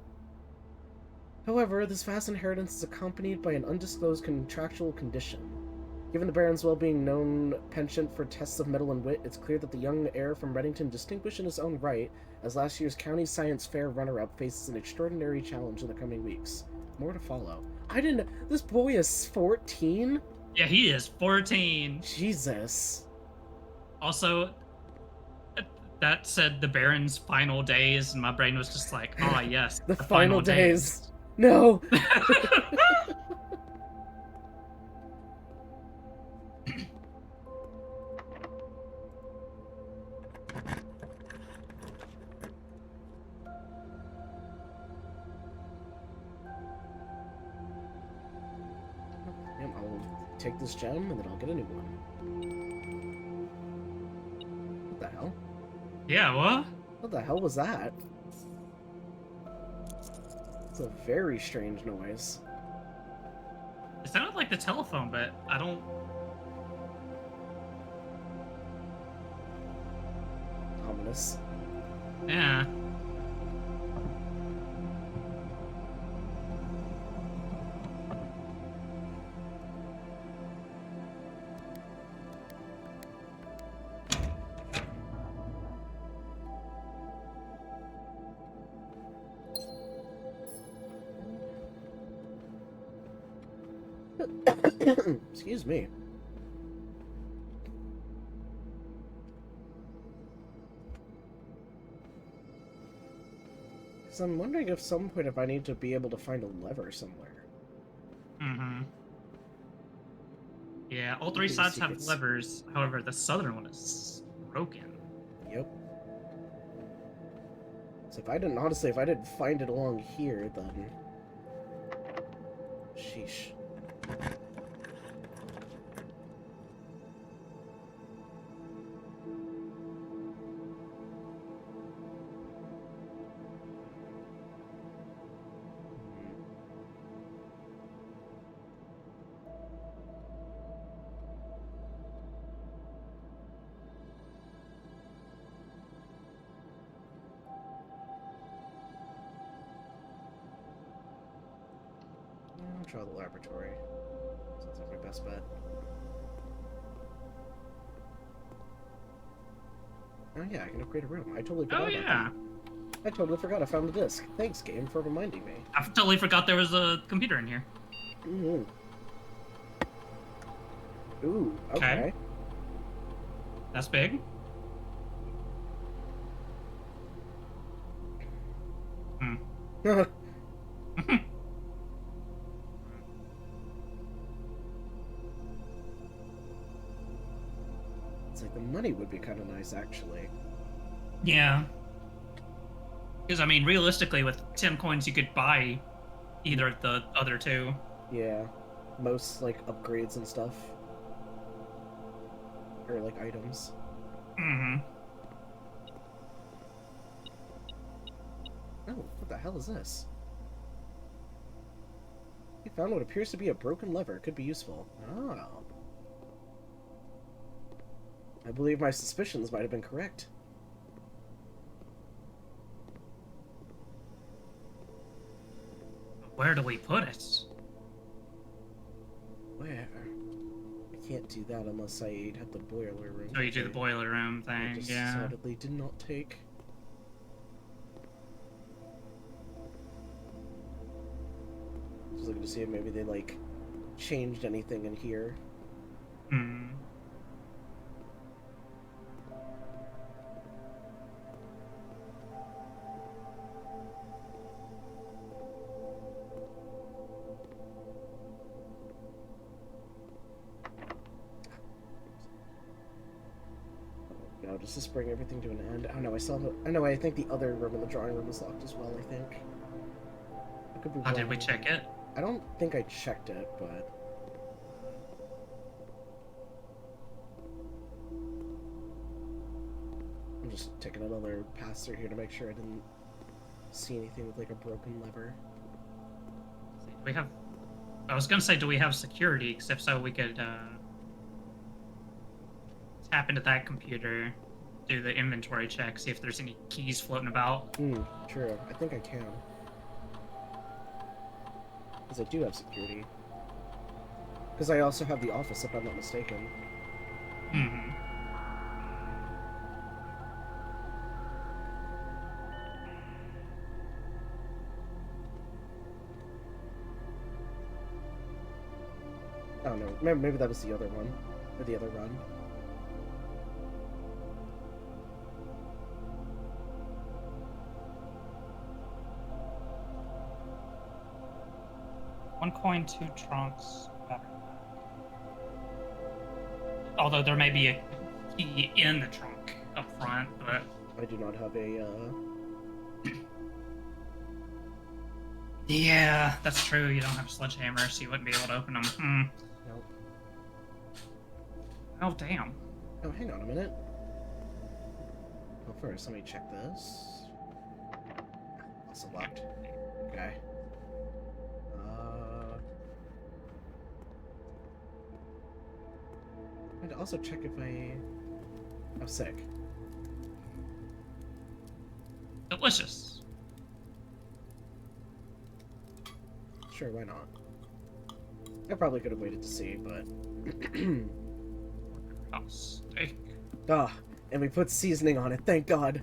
Speaker 1: However, this vast inheritance is accompanied by an undisclosed contractual condition. Given the Baron's well-being known penchant for tests of mettle and wit, it's clear that the young heir from Reddington, distinguished in his own right as last year's County Science Fair runner-up, faces an extraordinary challenge in the coming weeks. More to follow. I didn't... This boy is 14?
Speaker 2: Yeah, he is 14.
Speaker 1: Jesus.
Speaker 2: Also, that said the Baron's final days, and my brain was just like, ah, yes,
Speaker 1: The final days.
Speaker 2: days.
Speaker 1: No. Yep, I'll take this gem and then I'll get a new one. What the hell?
Speaker 2: Yeah, what?
Speaker 1: What the hell was that? It's a very strange noise.
Speaker 2: It sounded like the telephone, but I don't.
Speaker 1: Ominous.
Speaker 2: Yeah.
Speaker 1: Excuse me. Because I'm wondering if some point if I need to be able to find a lever somewhere.
Speaker 2: Mm-hmm. Yeah, all three
Speaker 1: Maybe
Speaker 2: sides have
Speaker 1: secrets.
Speaker 2: levers. However, the southern one is broken.
Speaker 1: Yep. So if I didn't, honestly, if I didn't find it along here, then... Sheesh. I'll try the laboratory. Sounds like my best bet. Oh yeah, I can upgrade a room. I totally forgot
Speaker 2: Oh,
Speaker 1: about
Speaker 2: yeah.
Speaker 1: that. I totally forgot I found the disc. Thanks, game, for reminding me.
Speaker 2: I totally forgot there was a computer in here.
Speaker 1: Mm-hmm. Ooh,
Speaker 2: Okay.
Speaker 1: okay.
Speaker 2: That's big. Hmm.
Speaker 1: It's like the money would be kind of nice, actually.
Speaker 2: Yeah. Because, I mean, realistically, with 10 coins, you could buy either of the other two.
Speaker 1: Yeah. Most, like, upgrades and stuff. Or, like, items.
Speaker 2: Mm-hmm.
Speaker 1: Oh, what the hell is this? You found what appears to be a broken lever. Could be useful. Oh. I believe my suspicions might have been correct.
Speaker 2: Where do we put it?
Speaker 1: Where? I can't do that unless I have the boiler room.
Speaker 2: Oh, you do the boiler room
Speaker 1: I
Speaker 2: thing, yeah.
Speaker 1: decidedly did not take. Just looking to see if maybe they, like, changed anything in here.
Speaker 2: Hmm.
Speaker 1: No, just to bring everything to an end. Oh no, I still have I know, I think the other room in the drawing room is locked as well, I think. I could be
Speaker 2: How did we
Speaker 1: wrong.
Speaker 2: check it?
Speaker 1: I don't think I checked it, but... I'm just taking another pass through here to make sure I didn't see anything with, like, a broken lever.
Speaker 2: We have... I was gonna say, do we have security? Because if so, we could, tap into that computer, do the inventory check, see if there's any keys floating about.
Speaker 1: True. I think I can. Because I do have security. Because I also have the office, if I'm not mistaken.
Speaker 2: Mm-hmm.
Speaker 1: Oh no, maybe that was the other one. Or the other run.
Speaker 2: 1 coin, 2 trunks. Battery pack. Although there may be a key in the trunk up front, but
Speaker 1: I do not have a,
Speaker 2: yeah, that's true. You don't have a sledgehammer, so you wouldn't be able to open them.
Speaker 1: Nope.
Speaker 2: Oh, damn.
Speaker 1: Oh, hang on a minute. Well, first, let me check this. Also locked. Okay. I'd also check if I... I'm sick.
Speaker 2: Delicious.
Speaker 1: Sure, why not? I probably could have waited to see, but...
Speaker 2: Oh, steak.
Speaker 1: Ah, and we put seasoning on it, thank God!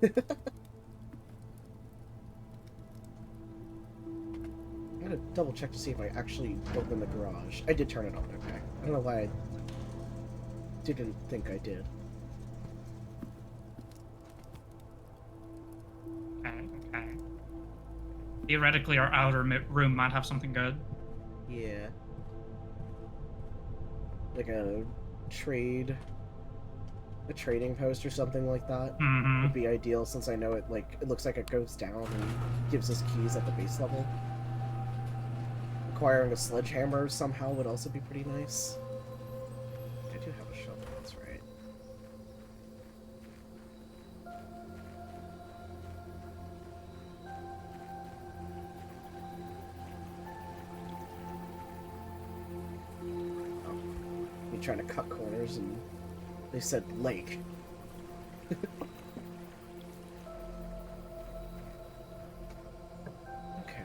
Speaker 1: I gotta double check to see if I actually opened the garage. I did turn it on, okay. I don't know why I didn't think I did.
Speaker 2: Okay. Theoretically, our outer room might have something good.
Speaker 1: Yeah. Like a trading post or something like that
Speaker 2: Mm-hmm.
Speaker 1: would be ideal, since I know it looks like it goes down and gives us keys at the base level. Acquiring a sledgehammer somehow would also be pretty nice. I do have a shovel, that's right. Oh, me trying to cut corners and they said lake. Okay,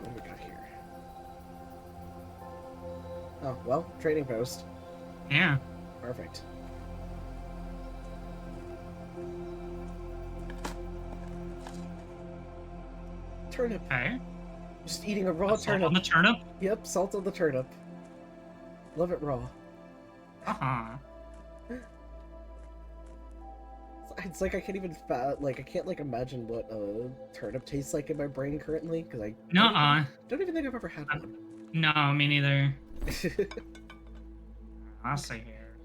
Speaker 1: what do we got here? Oh, well, trading post.
Speaker 2: Yeah.
Speaker 1: Perfect. Turnip.
Speaker 2: Okay.
Speaker 1: Just eating a raw
Speaker 2: Salt
Speaker 1: turnip.
Speaker 2: on the turnip.
Speaker 1: Yep, salt on the turnip. Love it raw.
Speaker 2: Uh-huh.
Speaker 1: It's like I can't even I can't imagine what a turnip tastes like in my brain currently, because I
Speaker 2: Nuh-uh.
Speaker 1: don't even think I've ever had one.
Speaker 2: No, me neither. I'll see here.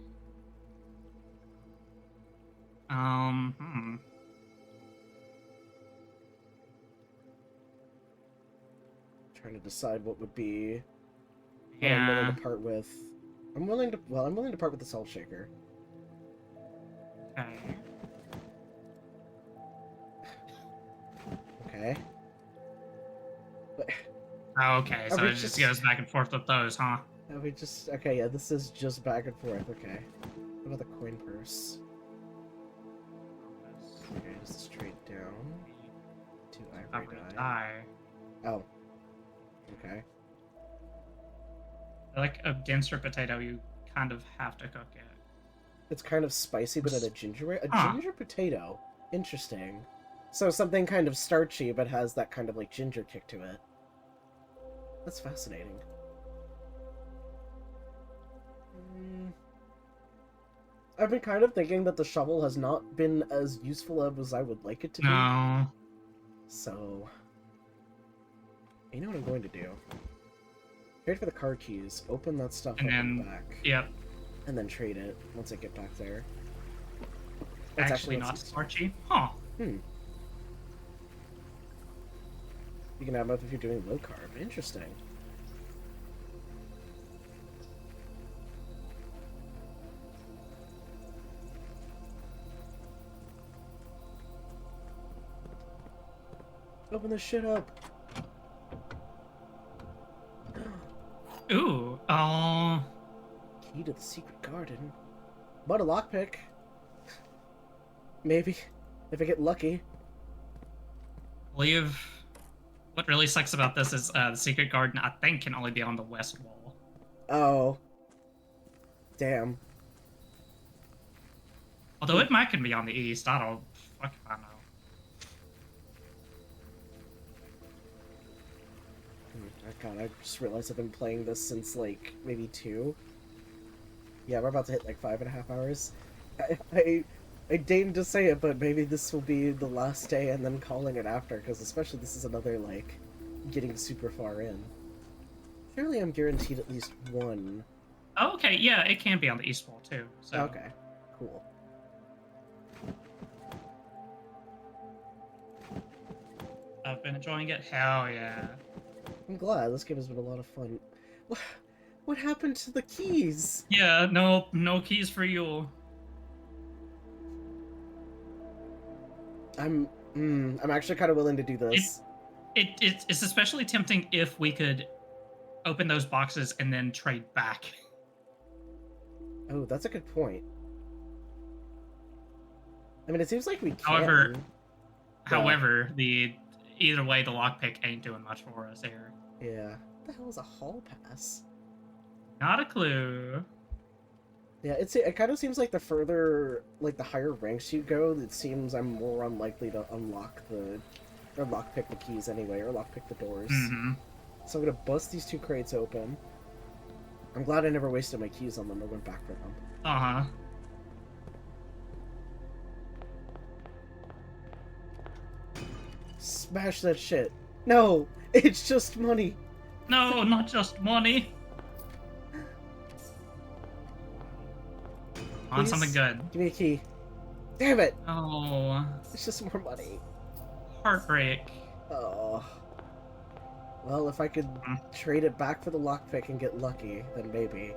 Speaker 1: Trying to decide what would be what I'm
Speaker 2: Yeah.
Speaker 1: willing to part with. I'm willing to part with the salt shaker.
Speaker 2: Okay.
Speaker 1: Okay. But
Speaker 2: Oh, okay, so
Speaker 1: we
Speaker 2: it just goes back and forth with those, huh?
Speaker 1: we just okay, yeah, this is just back and forth, okay. What about the coin purse? Okay, this is straight down. To ivory dye.
Speaker 2: Die.
Speaker 1: Oh. Okay.
Speaker 2: Like a denser potato, you kind of have to cook it.
Speaker 1: It's kind of spicy, but at a ginger ale? A
Speaker 2: Huh.
Speaker 1: ginger potato. Interesting. So something kind of starchy, but has that kind of like ginger kick to it. That's fascinating. I've been kind of thinking that the shovel has not been as useful as I would like it to be.
Speaker 2: No.
Speaker 1: So, you know what I'm going to do? Trade for the car keys, open that stuff
Speaker 2: And
Speaker 1: up in the
Speaker 2: then-
Speaker 1: back,
Speaker 2: Yep.
Speaker 1: and then trade it once I get back there.
Speaker 2: Actually
Speaker 1: what's
Speaker 2: not
Speaker 1: easier.
Speaker 2: starchy. Huh.
Speaker 1: You can have both if you're doing low carb. Interesting. Open this shit up.
Speaker 2: Ooh. Oh.
Speaker 1: Key to the secret garden. But a lockpick. Maybe. If I get lucky.
Speaker 2: Believe. What really sucks about this is the secret garden, I think, can only be on the west wall.
Speaker 1: Oh. Damn.
Speaker 2: Although it might can be on the east. I don't. Fuck if I know.
Speaker 1: God, I just realized I've been playing this since, like, maybe 2. Yeah, we're about to hit, like, 5.5 hours. I deigned to say it, but maybe this will be the last day and then calling it after, because especially this is another, like, getting super far in. Apparently I'm guaranteed at least one.
Speaker 2: Oh, okay, yeah, it can be on the east wall too. So.
Speaker 1: Okay, cool.
Speaker 2: I've been enjoying it. Hell yeah.
Speaker 1: I'm glad. This game has been a lot of fun. What happened to the keys?
Speaker 2: Yeah, no keys for you.
Speaker 1: I'm actually kind of willing to do this.
Speaker 2: It's especially tempting if we could open those boxes and then trade back.
Speaker 1: Oh, that's a good point. I mean, it seems like we can.
Speaker 2: However, either way, the lockpick ain't doing much for us here.
Speaker 1: Yeah. What the hell is a hall pass?
Speaker 2: Not a clue.
Speaker 1: Yeah, it kind of seems like the further, like the higher ranks you go, it seems I'm more unlikely to unlock or lockpick the keys anyway, or lockpick the doors.
Speaker 2: Mm-hmm.
Speaker 1: So I'm gonna bust these 2 crates open. I'm glad I never wasted my keys on them or went back for them.
Speaker 2: Uh-huh.
Speaker 1: Smash that shit. No! It's just money!
Speaker 2: No, not just money. On
Speaker 1: Please?
Speaker 2: something good.
Speaker 1: Give me a key. Damn it!
Speaker 2: Oh,
Speaker 1: It's just more money.
Speaker 2: heartbreak.
Speaker 1: Oh. Well, if I could trade it back for the lockpick and get lucky, then maybe.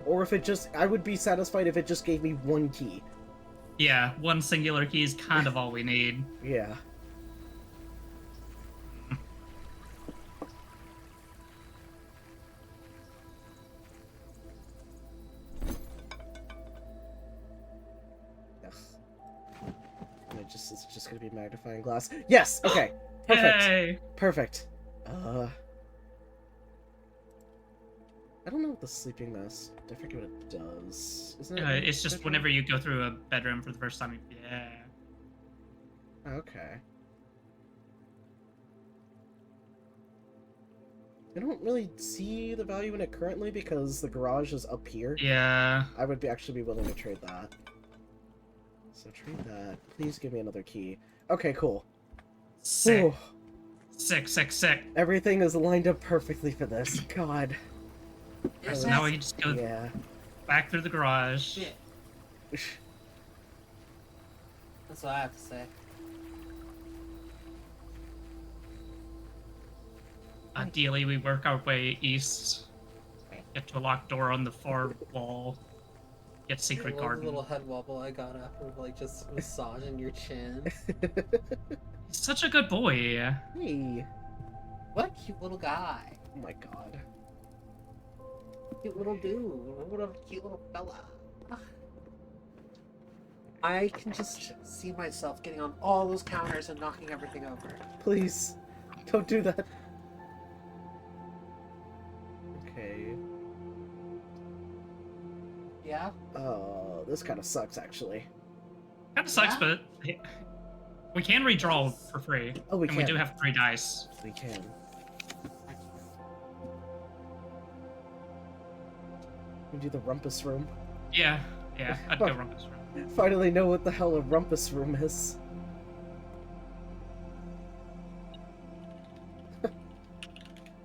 Speaker 1: Or if it just... I would be satisfied if it just gave me 1 key.
Speaker 2: Yeah, one singular key is kind of all we need.
Speaker 1: Yeah. Ugh. And it's just gonna be magnifying glass. Yes! Okay! Perfect!
Speaker 2: Yay!
Speaker 1: Perfect. I don't know what the sleeping mask. I forget what it does. Isn't it?
Speaker 2: It's just whenever you go through a bedroom for the first time. Yeah.
Speaker 1: Okay. I don't really see the value in it currently because the garage is up here.
Speaker 2: Yeah.
Speaker 1: I would actually be willing to trade that. So trade that. Please give me another key. Okay, cool.
Speaker 2: Sick.
Speaker 1: Ooh,
Speaker 2: Sick.
Speaker 1: everything is lined up perfectly for this. God.
Speaker 2: So now we can just go
Speaker 1: Yeah.
Speaker 2: back through the garage.
Speaker 4: Shit. That's what I have to say.
Speaker 2: Ideally, we work our way east, get to a locked door on the far wall, get secret
Speaker 4: I love the
Speaker 2: garden.
Speaker 4: little head wobble I got after like just massaging your chin.
Speaker 2: He's such a good boy.
Speaker 1: Hey.
Speaker 4: What a cute little guy.
Speaker 1: Oh my god.
Speaker 4: Cute little dude. What a cute little fella. I can just see myself getting on all those counters and knocking everything over.
Speaker 1: Please. Don't do that. Okay.
Speaker 4: Yeah?
Speaker 1: Oh, this kind of sucks, actually.
Speaker 2: Kind of sucks,
Speaker 4: Yeah?
Speaker 2: but we can redraw for free.
Speaker 1: Oh, we
Speaker 2: and
Speaker 1: can.
Speaker 2: we do have 3 dice.
Speaker 1: We can. We do the rumpus room.
Speaker 2: Yeah, I'd go rumpus room.
Speaker 1: Finally know what the hell a rumpus room is.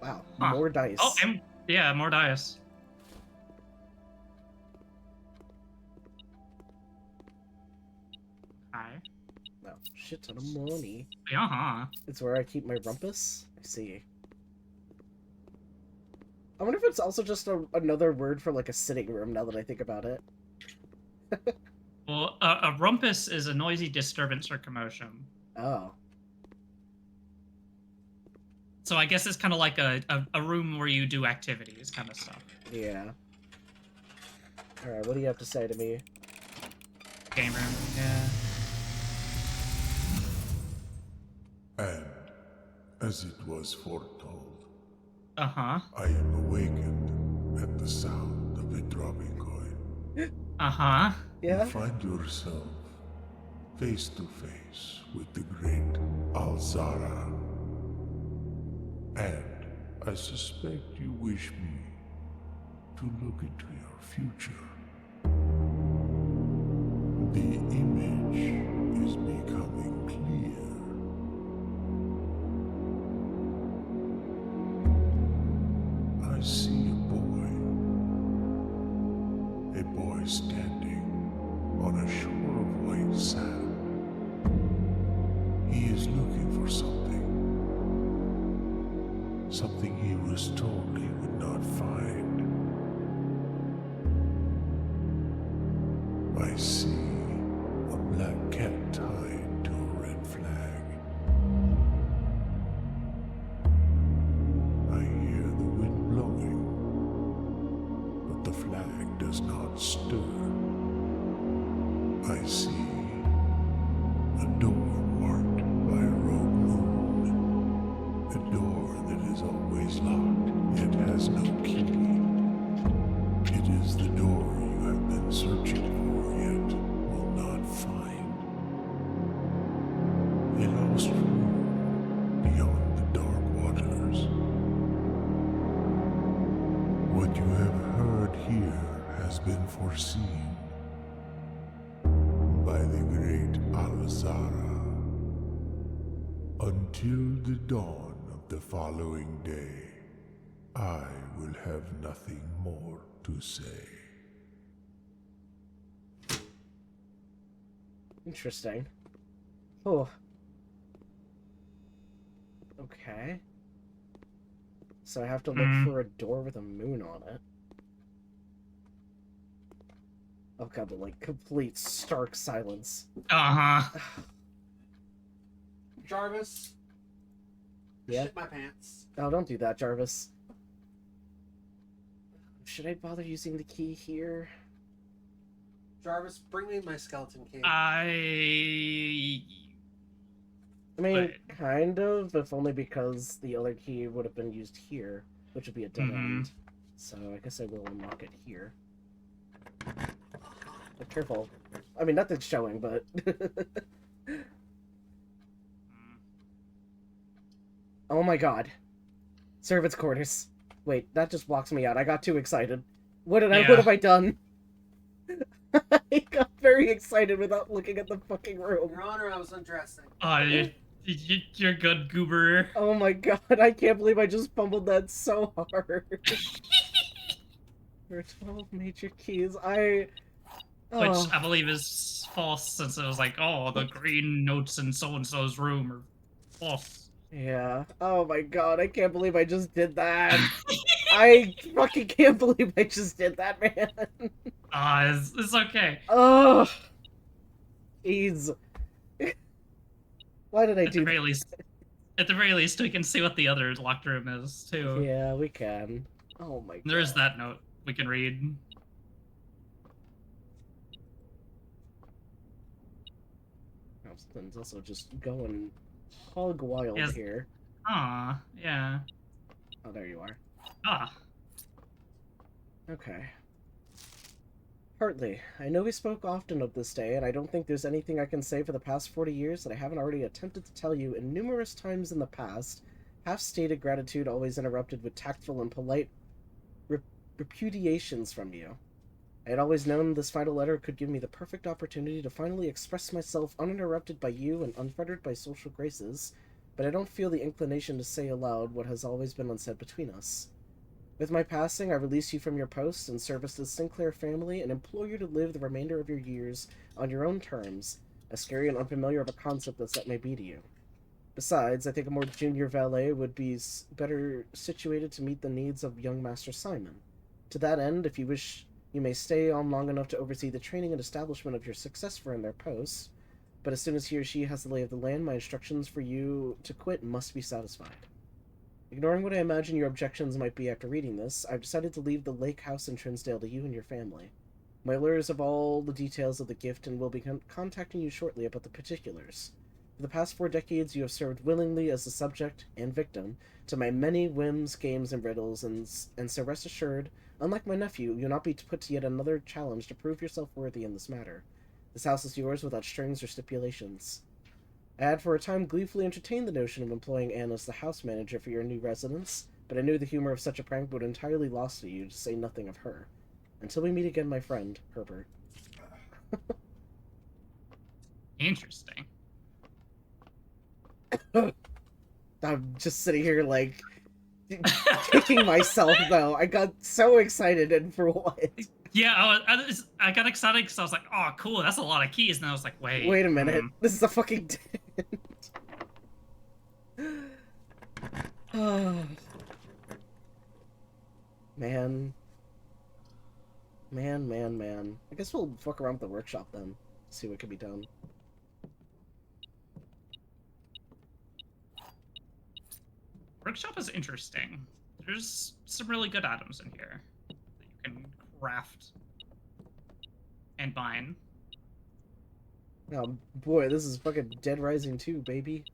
Speaker 1: Wow,
Speaker 2: Huh.
Speaker 1: more dice.
Speaker 2: Oh, and yeah, more dice. Hi.
Speaker 1: No, shit ton of money.
Speaker 2: Uh-huh.
Speaker 1: It's where I keep my rumpus. I see. I wonder if it's also just another word for like a sitting room. Now that I think about it.
Speaker 2: Well, a rumpus is a noisy disturbance or commotion.
Speaker 1: Oh.
Speaker 2: So I guess it's kind of like a room where you do activities kind of stuff.
Speaker 1: Yeah. Alright, what do you have to say to me?
Speaker 2: Game room, yeah.
Speaker 5: And, as it was foretold,
Speaker 2: Uh-huh.
Speaker 5: I am awakened at the sound of a dropping coin.
Speaker 2: Uh-huh.
Speaker 1: Yeah?
Speaker 5: You find yourself face to face with the great Alzara. And I suspect you wish me to look into your future. The image is becoming clear. I see was looking for something. Something he was told he would not find. I see a black cat tied to a red flag. I hear the wind blowing, but the flag does not stir. I see a door marked by a rogue moon. A door that is always locked, yet has no key. It is the door you have been searching for, yet will not find. A lost room beyond the dark waters. What you have heard here has been foreseen by the great Alazara. Until the dawn of the following day, I will have nothing more to say.
Speaker 1: Interesting. Oh. Okay. So I have to look for a door with a moon on it. Oh god, the like complete stark silence.
Speaker 2: Uh-huh.
Speaker 4: Jarvis.
Speaker 1: Yeah?
Speaker 4: Shit my pants.
Speaker 1: Oh, don't do that, Jarvis. Should I bother using the key here?
Speaker 4: Jarvis, bring me my skeleton key.
Speaker 1: I mean,
Speaker 2: But-
Speaker 1: kind of, if only because the other key would have been used here, which would be a dead end. So I guess I will unlock it here. But careful. I mean, nothing's showing, but... Oh my god. Servants' quarters. Wait, that just blocks me out. I got too excited. What have I done? I got very excited without looking at the fucking room.
Speaker 4: Your Honor, I was undressing.
Speaker 2: Oh, you're good, goober.
Speaker 1: Oh my god, I can't believe I just fumbled that so hard. There are 12 major keys.
Speaker 2: Which
Speaker 1: Oh.
Speaker 2: I believe is false, since it was like, oh, the green notes in so-and-so's room are false.
Speaker 1: Yeah. Oh my god, I can't believe I just did that. I fucking can't believe I just did that, man.
Speaker 2: It's okay.
Speaker 1: Oh. Jeez. Why did I
Speaker 2: At
Speaker 1: do
Speaker 2: the very least, we can see what the other locked room is, too.
Speaker 1: Yeah, we can. Oh my god.
Speaker 2: There is that note we can read.
Speaker 1: Something's also just going hog wild
Speaker 2: Yes.
Speaker 1: here.
Speaker 2: Ah, yeah.
Speaker 1: Oh, there you are.
Speaker 2: Ah.
Speaker 1: Okay. Hartley, I know we spoke often of this day, and I don't think there's anything I can say for the past 40 years that I haven't already attempted to tell you in numerous times in the past, half-stated gratitude always interrupted with tactful and polite repudiations from you. I had always known this final letter could give me the perfect opportunity to finally express myself uninterrupted by you and unfettered by social graces, but I don't feel the inclination to say aloud what has always been unsaid between us. With my passing, I release you from your post and service to the Sinclair family and implore you to live the remainder of your years on your own terms, as scary and unfamiliar of a concept as that may be to you. Besides, I think a more junior valet would be better situated to meet the needs of young Master Simon. To that end, if you wish, you may stay on long enough to oversee the training and establishment of your successor in their posts, but as soon as he or she has the lay of the land, my instructions for you to quit must be satisfied. Ignoring what I imagine your objections might be after reading this, I've decided to leave the lake house in Trinsdale to you and your family. My lawyers have all the details of the gift and will be contacting you shortly about the particulars. For the past 4 decades, you have served willingly as the subject and victim to my many whims, games, and riddles, and so rest assured, unlike my nephew, you'll not be put to yet another challenge to prove yourself worthy in this matter. This house is yours without strings or stipulations. I had for a time gleefully entertained the notion of employing Anne as the house manager for your new residence, but I knew the humor of such a prank would entirely lost to you, to say nothing of her. Until we meet again, my friend, Herbert.
Speaker 2: Interesting.
Speaker 1: I'm just sitting here, like, kicking myself, though. I got so excited, and for what?
Speaker 2: Yeah, I got excited because I was like, oh, cool, that's a lot of keys. And I was like, wait.
Speaker 1: Wait a minute. This is a fucking dead end. Man. Man. I guess we'll fuck around with the workshop then. See what can be done.
Speaker 2: Workshop is interesting. There's some really good items in here that you can craft and mine.
Speaker 1: Oh boy, this is fucking Dead Rising 2, baby.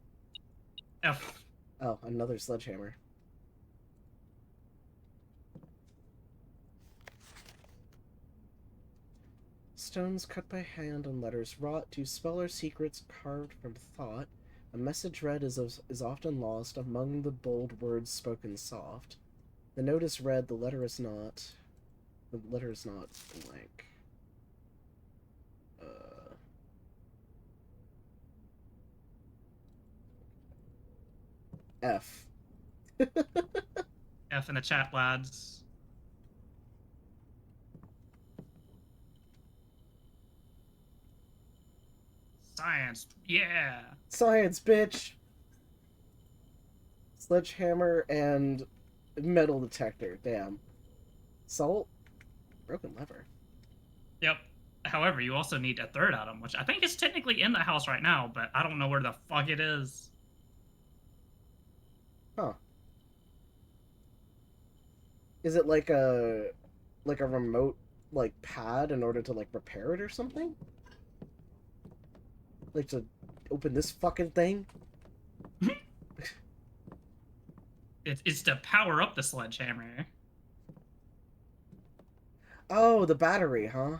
Speaker 2: F.
Speaker 1: Oh, another sledgehammer. Stones cut by hand and letters wrought to spell our secrets carved from thought. A message read is often lost among the bold words spoken soft. The note is read, the letter is not. The letter is not blank. F.
Speaker 2: F in the chat, lads. Science, yeah.
Speaker 1: Science, bitch! Sledgehammer and metal detector, damn. Salt? Broken lever.
Speaker 2: Yep. However, you also need a third item, which I think is technically in the house right now, but I don't know where the fuck it is.
Speaker 1: Huh. Is it like a remote like pad in order to like repair it or something? Like to open this fucking thing?
Speaker 2: It's to power up the sledgehammer.
Speaker 1: Oh, the battery, huh?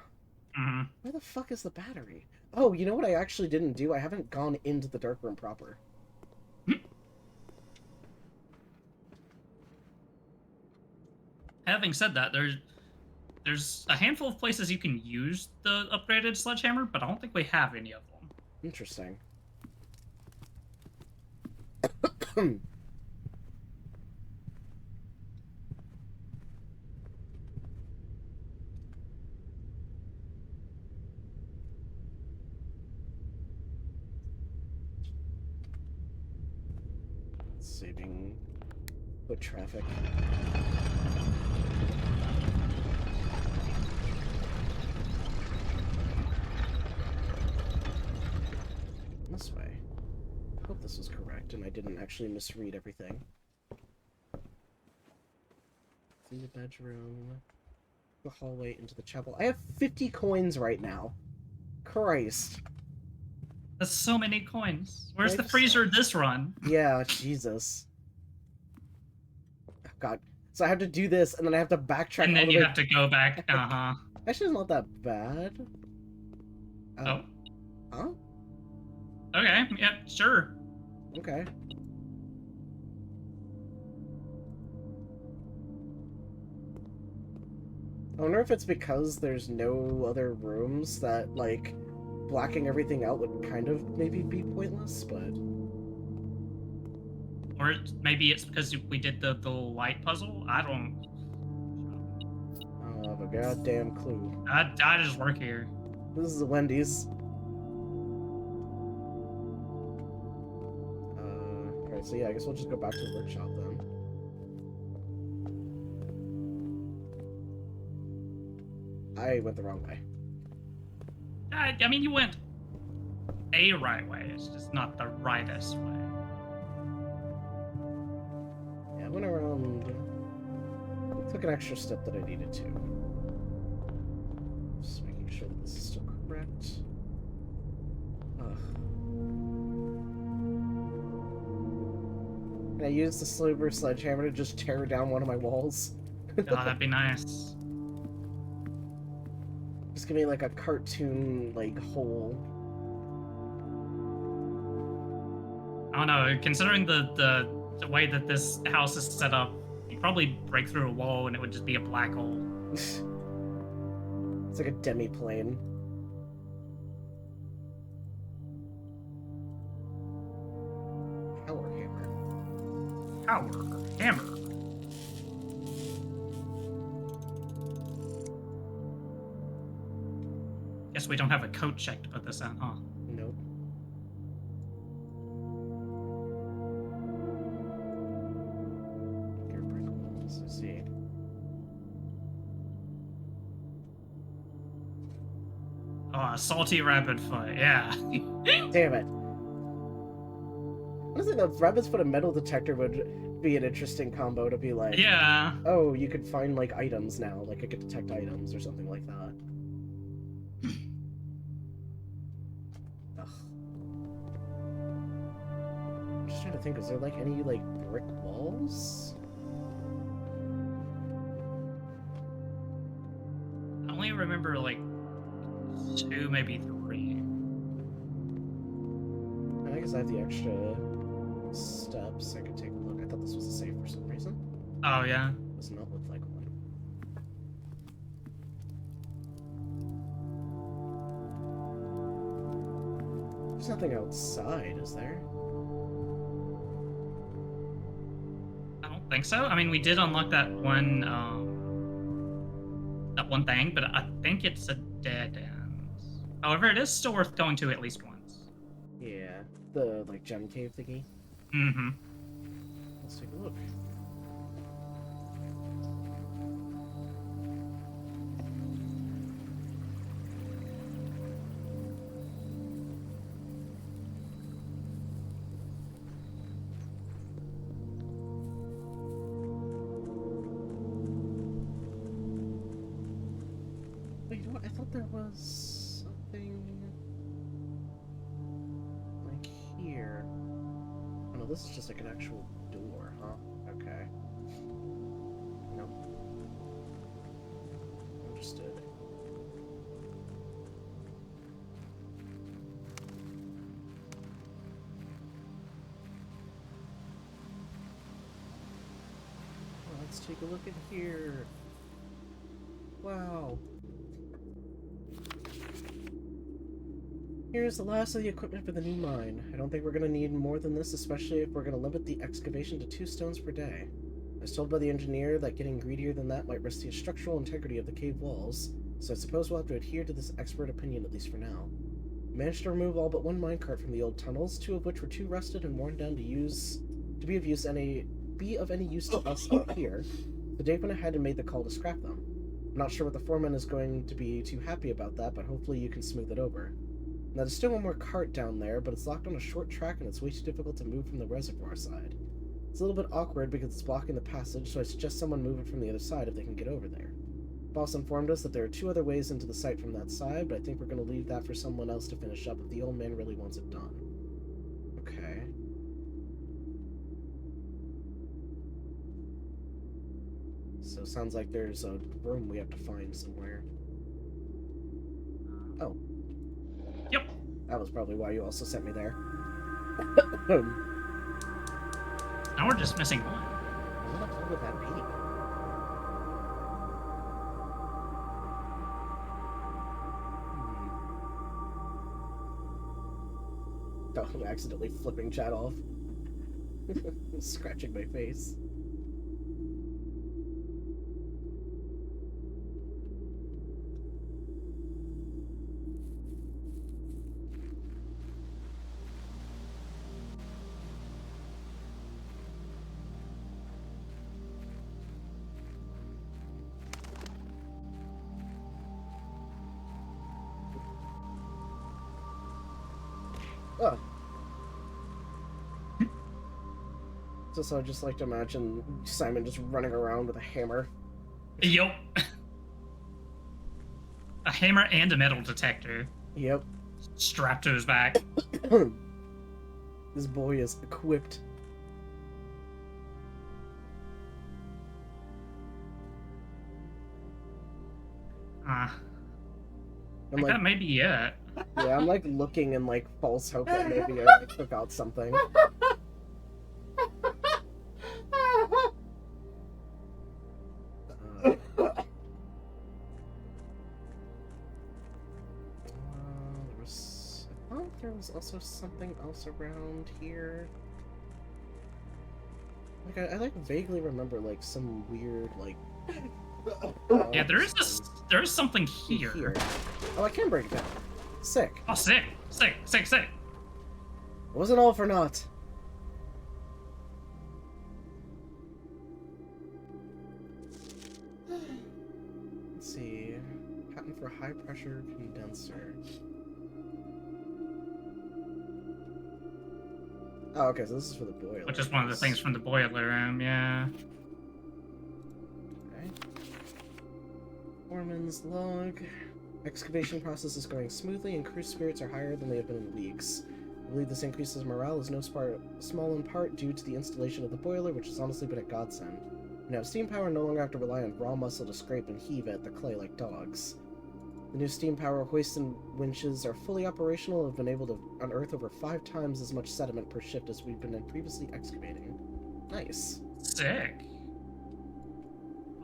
Speaker 2: Mm-hmm.
Speaker 1: Where the fuck is the battery? Oh, you know what I actually didn't do? I haven't gone into the dark room proper.
Speaker 2: Having said that, there's a handful of places you can use the upgraded sledgehammer, but I don't think we have any of them.
Speaker 1: Interesting. Saving foot traffic. This way. I hope this was correct and I didn't actually misread everything. Through the bedroom. The hallway into the chapel. I have 50 coins right now. Christ.
Speaker 2: That's so many coins. Where's the
Speaker 1: Thanks.
Speaker 2: freezer this run?
Speaker 1: Yeah, Jesus. God. So I have to do this, and then I have to backtrack
Speaker 2: And
Speaker 1: all
Speaker 2: then
Speaker 1: the
Speaker 2: you
Speaker 1: way...
Speaker 2: have to go back. Uh-huh.
Speaker 1: Actually, it's not that bad.
Speaker 2: Oh.
Speaker 1: Huh?
Speaker 2: Okay, yeah, sure.
Speaker 1: Okay. I wonder if it's because there's no other rooms that, like, blacking everything out would kind of maybe be pointless, but...
Speaker 2: Or maybe it's because we did the light puzzle. I don't
Speaker 1: I don't have a goddamn clue.
Speaker 2: I just work here.
Speaker 1: This is a Wendy's. Alright, so yeah, I guess we'll just go back to the workshop then. I went the wrong way.
Speaker 2: I mean, you went a right way. It's just not the rightest way.
Speaker 1: Yeah, I went around... took an extra step that I needed to. Just making sure that this is still correct. Ugh. Can I use the silver sledgehammer to just tear down one of my walls?
Speaker 2: Oh, that'd be nice.
Speaker 1: Just give me like a cartoon like hole.
Speaker 2: I don't know. Considering the way that this house is set up, you'd probably break through a wall and it would just be a black hole.
Speaker 1: It's like a demi-plane. Power hammer.
Speaker 2: Power hammer. Guess we don't have a code check to put this in, huh?
Speaker 1: Nope. Let's see.
Speaker 2: Oh, a salty rabbit foot. Yeah.
Speaker 1: Damn it. Honestly, the rabbit's foot and metal detector would be an interesting combo to be like,
Speaker 2: Yeah.
Speaker 1: oh, you could find like items now, like it could detect items or something like that. Ugh. I'm just trying to think, is there like any like brick walls?
Speaker 2: I only remember like 2, maybe 3.
Speaker 1: I guess I have the extra steps. I could take a look. I thought this was a safe for some reason.
Speaker 2: Oh yeah.
Speaker 1: Does not look like one. There's nothing outside, is there?
Speaker 2: I don't think so. I mean, we did unlock that one thing, but I think it's a dead end. However, it is still worth going to at least once.
Speaker 1: Yeah. The like gem cave thingy.
Speaker 2: Mm-hmm.
Speaker 1: Let's take a look. Wait, you know what? I thought there was something like here. Oh no, this is just like an actual door, huh? Okay. Nope. Understood. Let's take a look in here. Wow. Here's the last of the equipment for the new mine. I don't think we're going to need more than this, especially if we're going to limit the excavation to 2 stones per day. I was told by the engineer that getting greedier than that might risk the structural integrity of the cave walls, so I suppose we'll have to adhere to this expert opinion at least for now. We managed to remove all but 1 minecart from the old tunnels, 2 of which were too rusted and worn down to be of any use to us up here. So Dave went ahead and made the call to scrap them. I'm not sure what the foreman is going to be too happy about that, but hopefully you can smooth it over. Now, there's still one more cart down there, but it's locked on a short track and it's way too difficult to move from the reservoir side. It's a little bit awkward because it's blocking the passage, so I suggest someone move it from the other side if they can get over there. Boss informed us that there are 2 other ways into the site from that side, but I think we're going to leave that for someone else to finish up if the old man really wants it done. Okay. So, sounds like there's a room we have to find somewhere. Oh.
Speaker 2: Yep.
Speaker 1: That was probably why you also sent me there.
Speaker 2: Now we're just missing 1.
Speaker 1: What the hell would that be? Oh, I'm accidentally flipping chat off. Scratching my face. Oh. So I just like to imagine Simon just running around with a hammer.
Speaker 2: Yup. A hammer and a metal detector
Speaker 1: Yep.
Speaker 2: strapped to his back.
Speaker 1: This boy is equipped. I'm like,
Speaker 2: That may be it.
Speaker 1: yeah, I'm like looking in like false hope that maybe I like, took out something. I thought there was also something else around here. Like I like vaguely remember like some weird like.
Speaker 2: Yeah, there's something here.
Speaker 1: Oh, I can break it down. Sick.
Speaker 2: Oh, sick. Sick.
Speaker 1: It wasn't all for naught. high pressure condenser. Oh, okay, so this is for the boiler.
Speaker 2: Which is one of the things from the boiler room, yeah.
Speaker 1: Okay. Foreman's log. Excavation process is going smoothly, and crew spirits are higher than they have been in weeks. I believe this increases morale is small in part due to the installation of the boiler, which has honestly been a godsend. We now have steam power and no longer have to rely on raw muscle to scrape and heave at the clay like dogs. The new steam power hoists and winches are fully operational and have been able to unearth over 5 times as much sediment per shift as we've been previously excavating. Nice.
Speaker 2: Sick.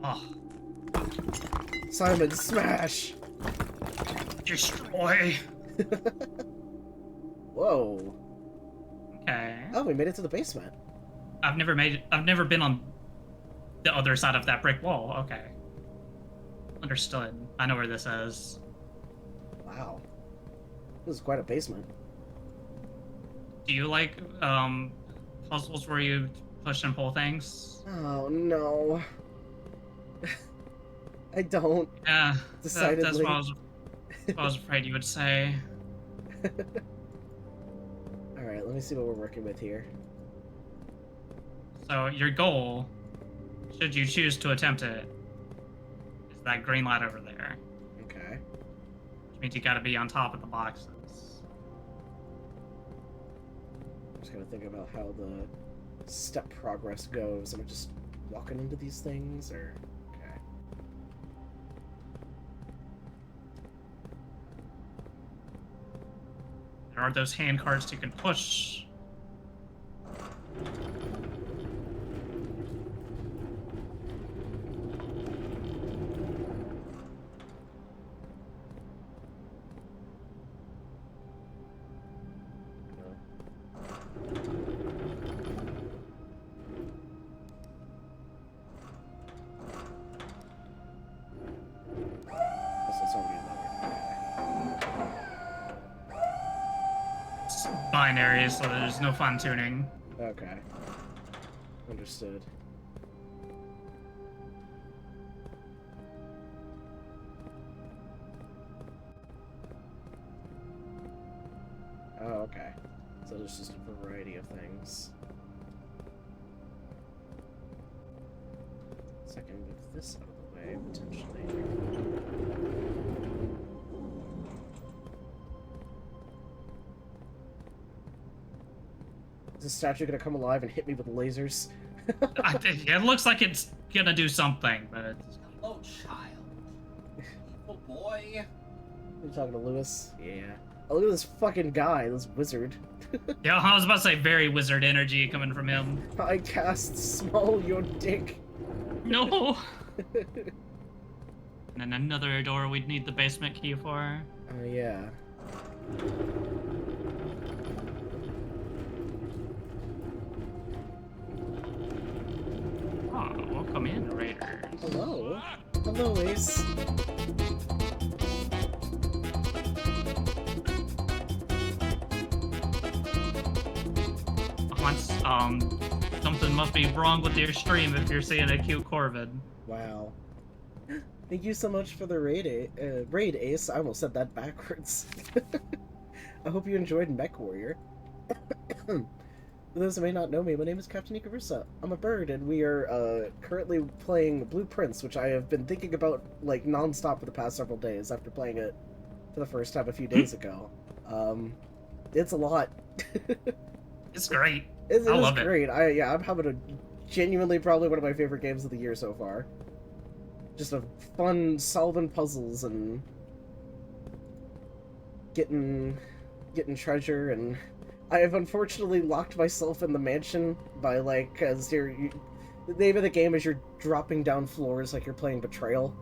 Speaker 2: Oh.
Speaker 1: Simon, smash!
Speaker 2: Destroy.
Speaker 1: Whoa.
Speaker 2: Okay.
Speaker 1: Oh, we made it to the basement.
Speaker 2: I've never been on the other side of that brick wall. Okay. Understood. I know where this is.
Speaker 1: Wow. This is quite a basement.
Speaker 2: Do you like puzzles where you push and pull things?
Speaker 1: Oh, no. I don't.
Speaker 2: Yeah.
Speaker 1: Decidedly.
Speaker 2: That's what I was afraid you would say.
Speaker 1: Alright, let me see what we're working with here.
Speaker 2: So your goal, should you choose to attempt it, is that green light over there.
Speaker 1: Okay.
Speaker 2: Which means you gotta be on top of the boxes.
Speaker 1: I'm just gonna think about how the step progress goes. Am I just walking into these things, or... Okay.
Speaker 2: There are those hand carts you can push. It's binary, so there's no fun tuning.
Speaker 1: Okay. Understood. Oh, okay. So there's just a variety of things. So I can move this out of the way, potentially. Is this statue gonna come alive and hit me with lasers?
Speaker 2: It looks like it's gonna do something, but it's...
Speaker 4: Oh, child. Evil boy.
Speaker 1: You talking to Lewis? Yeah. Oh, look at this fucking guy, this wizard.
Speaker 2: Yeah, I was about to say very wizard energy coming from him.
Speaker 1: I cast small your dick.
Speaker 2: No! And then another door we'd need the basement key for.
Speaker 1: Oh, yeah.
Speaker 2: Oh, welcome in, Raiders.
Speaker 1: Hello. Hello, Ace.
Speaker 2: Once, something must be wrong with your stream if you're seeing a cute Corvid.
Speaker 1: Wow. Thank you so much for the raid, Ace. I almost said that backwards. I hope you enjoyed Mech Warrior. For those who may not know me, my name is Captain Icarusa. I'm a bird, and we are currently playing Blueprints, which I have been thinking about like non-stop for the past several days after playing it for the first time a few days ago. It's a lot.
Speaker 2: It's great.
Speaker 1: It
Speaker 2: I
Speaker 1: is
Speaker 2: love it.
Speaker 1: great. I'm having a genuinely probably one of my favorite games of the year so far. Just a fun solving puzzles and getting treasure, and I have unfortunately locked myself in the mansion by like, cause the name of the game is you're dropping down floors like you're playing Betrayal.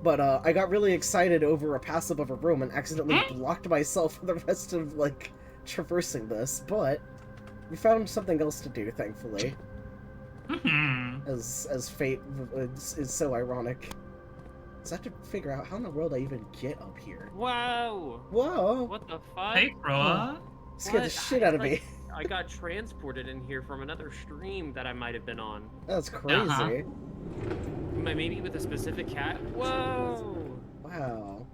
Speaker 1: But I got really excited over a passive of a room and accidentally blocked myself for the rest of like traversing this, but we found something else to do, thankfully. As fate is so ironic. So I have to figure out how in the world I even get up here.
Speaker 3: Whoa!
Speaker 1: Whoa!
Speaker 3: What the fuck?
Speaker 2: Hey, bro.
Speaker 1: Scared the shit out of me.
Speaker 3: I got transported in here from another stream that I might have been on.
Speaker 1: That's crazy.
Speaker 2: Uh-huh.
Speaker 3: Maybe with a specific cat? Whoa!
Speaker 1: Wow.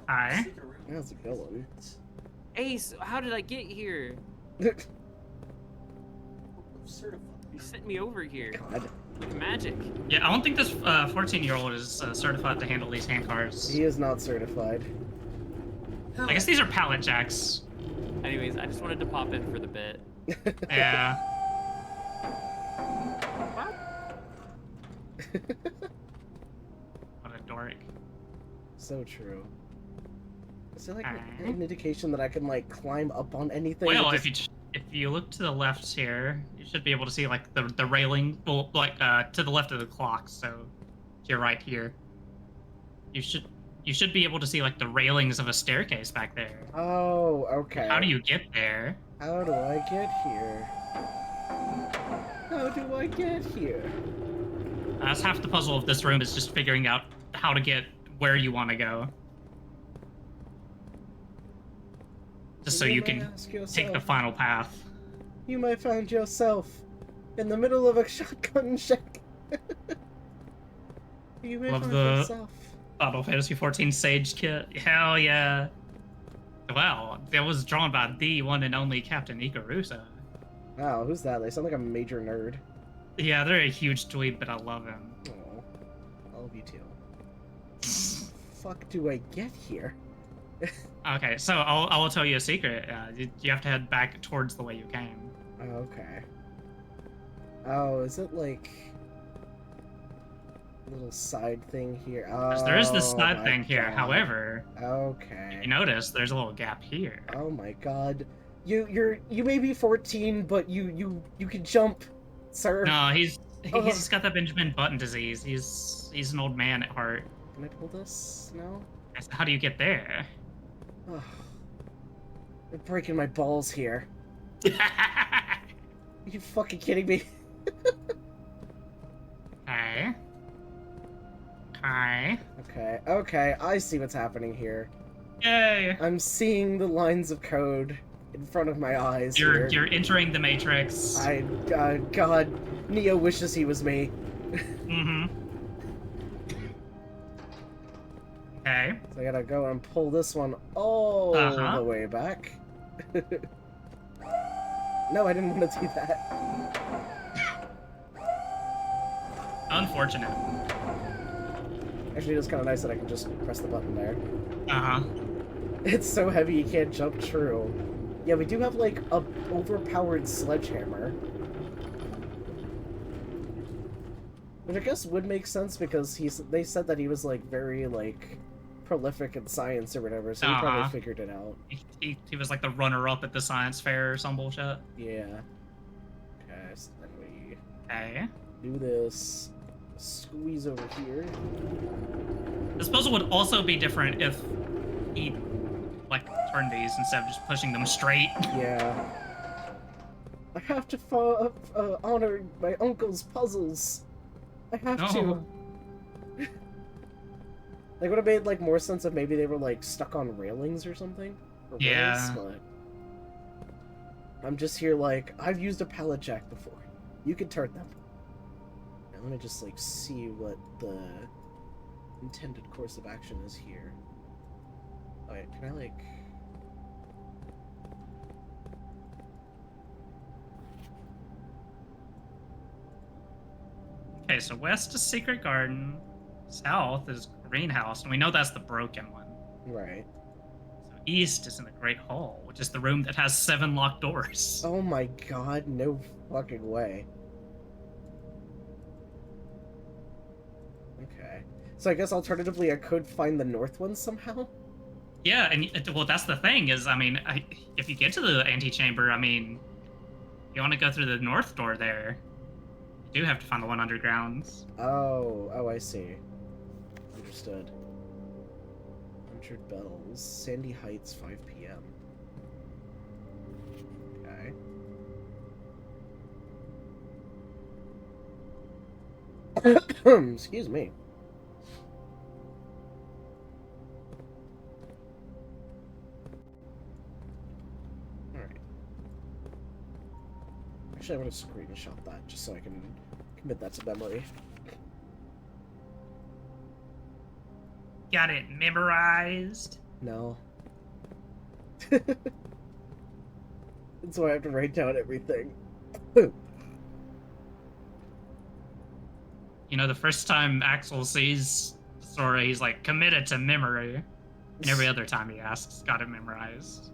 Speaker 2: Hi.
Speaker 1: How's it going?
Speaker 3: Ace, how did I get here?
Speaker 4: Certified.
Speaker 3: You sent me over here.
Speaker 1: God.
Speaker 3: Like magic.
Speaker 2: Yeah, I don't think this 14-year-old is certified to handle these handcars.
Speaker 1: He is not certified.
Speaker 2: I guess these are pallet jacks.
Speaker 3: Anyways, I just wanted to pop in for the bit.
Speaker 2: Yeah. What a dork.
Speaker 1: So true. Is there like
Speaker 2: Alright.
Speaker 1: an indication that I can like climb up on anything?
Speaker 2: Well,
Speaker 1: It
Speaker 2: if you look to the left here, you should be able to see like the railing, well, like to the left of the clock. So to your right here, you should be able to see like the railings of a staircase back there.
Speaker 1: Oh, okay.
Speaker 2: How do you get there?
Speaker 1: How do I get here? How do I get here?
Speaker 2: That's half the puzzle of this room, is just figuring out how to get where you want to go. Just so you
Speaker 1: might
Speaker 2: can
Speaker 1: ask
Speaker 2: take the
Speaker 1: yourself-
Speaker 2: final path.
Speaker 1: You might find yourself in the middle of a shotgun shack. You may
Speaker 2: Love
Speaker 1: find
Speaker 2: the-
Speaker 1: yourself.
Speaker 2: Final Fantasy 14 Sage Kit. Hell yeah. Well, that was drawn by the one and only Captain Icarusa.
Speaker 1: Wow, who's that? They sound like a major nerd.
Speaker 2: Yeah, they're a huge dweeb, but I love him.
Speaker 1: Oh, I love you too. Fuck do I get here?
Speaker 2: Okay, so I'll tell you a secret. You have to head back towards the way you came.
Speaker 1: Okay. Oh, is it like a little side thing here? Oh,
Speaker 2: 'Cause there is this side
Speaker 1: my
Speaker 2: thing here.
Speaker 1: God.
Speaker 2: However,
Speaker 1: Okay.
Speaker 2: you notice there's a little gap here.
Speaker 1: Oh my God. You may be 14, but you can jump, sir.
Speaker 2: No, he's
Speaker 1: Oh.
Speaker 2: just got that Benjamin Button disease. He's an old man at heart.
Speaker 1: Can I pull this? No.
Speaker 2: So how do you get there?
Speaker 1: Oh. You're breaking my balls here. Are you fucking kidding me?
Speaker 2: Okay. Okay.
Speaker 1: Okay, I see what's happening here.
Speaker 2: Yay!
Speaker 1: I'm seeing the lines of code in front of my eyes here.
Speaker 2: You're entering the Matrix.
Speaker 1: God, Neo wishes he was me.
Speaker 2: Mm-hmm. Okay.
Speaker 1: So I gotta go and pull this one all
Speaker 2: Uh-huh.
Speaker 1: the way back. No, I didn't want to do that.
Speaker 2: Unfortunate.
Speaker 1: Actually, it's kind of nice that I can just press the button there.
Speaker 2: Uh-huh.
Speaker 1: It's so heavy you can't jump. True. Yeah, we do have like a overpowered sledgehammer. Which I guess would make sense because they said that he was like very like prolific in science or whatever, so he probably
Speaker 2: Uh-huh.
Speaker 1: figured it out.
Speaker 2: He was like the runner-up at the science fair or some bullshit.
Speaker 1: Yeah. Okay, so then we
Speaker 2: Okay.
Speaker 1: do this. Squeeze over here.
Speaker 2: This puzzle would also be different if he like turned these instead of just pushing them straight.
Speaker 1: Yeah. I have to honor my uncle's puzzles. I have to.
Speaker 2: No.
Speaker 1: Like, would have made like more sense if maybe they were like stuck on railings or something. Or
Speaker 2: Yeah.
Speaker 1: rails, but I'm just here like I've used a pallet jack before. You can turn them. Now let me just like see what the intended course of action is here. Alright, can I like?
Speaker 2: Okay, so west is Secret Garden, south is Greenhouse, and we know that's the broken one.
Speaker 1: Right.
Speaker 2: So east is in the Great Hall, which is the room that has 7 locked doors.
Speaker 1: Oh my God! No fucking way. Okay. So I guess alternatively I could find the north one somehow?
Speaker 2: Yeah, and well, that's the thing is, I mean, if you get to the antechamber, I mean, you want to go through the north door there. You do have to find the one underground.
Speaker 1: Oh, I see. Understood. 100 bells. Sandy Heights, 5 p.m. Okay. Excuse me. Alright. Actually, I want to screenshot that just so I can commit that to memory.
Speaker 2: Got it memorized?
Speaker 1: No. That's why I have to write down everything.
Speaker 2: You know, the first time Axel sees Sora, he's like, committed to memory. And every other time he asks, got it memorized.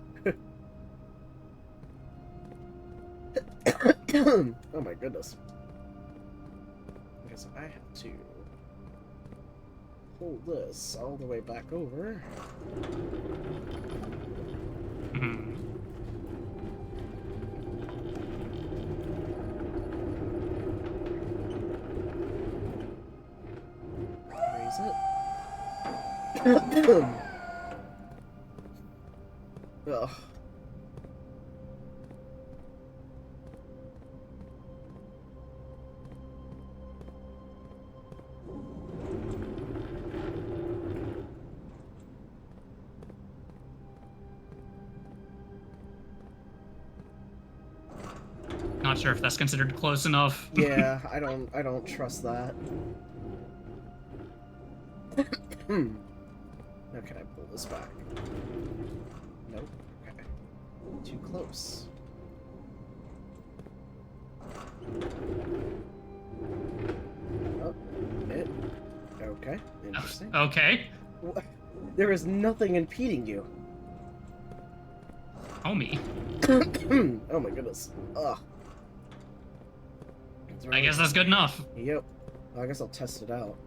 Speaker 1: Oh my goodness. Okay, so I have to pull this all the way back over.
Speaker 2: Mhm.
Speaker 1: Raise it. Ugh.
Speaker 2: Not sure if that's considered close enough.
Speaker 1: Yeah, I don't trust that. Now can I pull this back? Nope. Okay. Too close. Oh, it. Okay. Interesting.
Speaker 2: Okay.
Speaker 1: There is nothing impeding you.
Speaker 2: Homie.
Speaker 1: Oh my goodness. Ugh.
Speaker 2: I guess that's good enough.
Speaker 1: Yep. Well, I guess I'll test it out.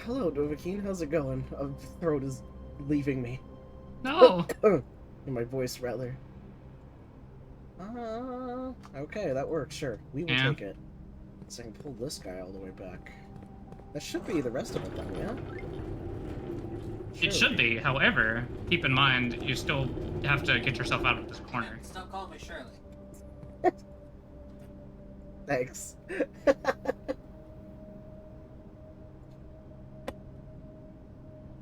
Speaker 1: Hello, Dovahkiin. How's it going? My throat is leaving me.
Speaker 2: No.
Speaker 1: In my voice, rather. Okay, that works. Sure, we will take it. So I can pull this guy all the way back. That should be the rest of it, then, yeah?
Speaker 2: It should be. However, keep in mind, you still have to get yourself out of this corner.
Speaker 4: Stop calling me Shirley.
Speaker 1: Thanks.
Speaker 2: So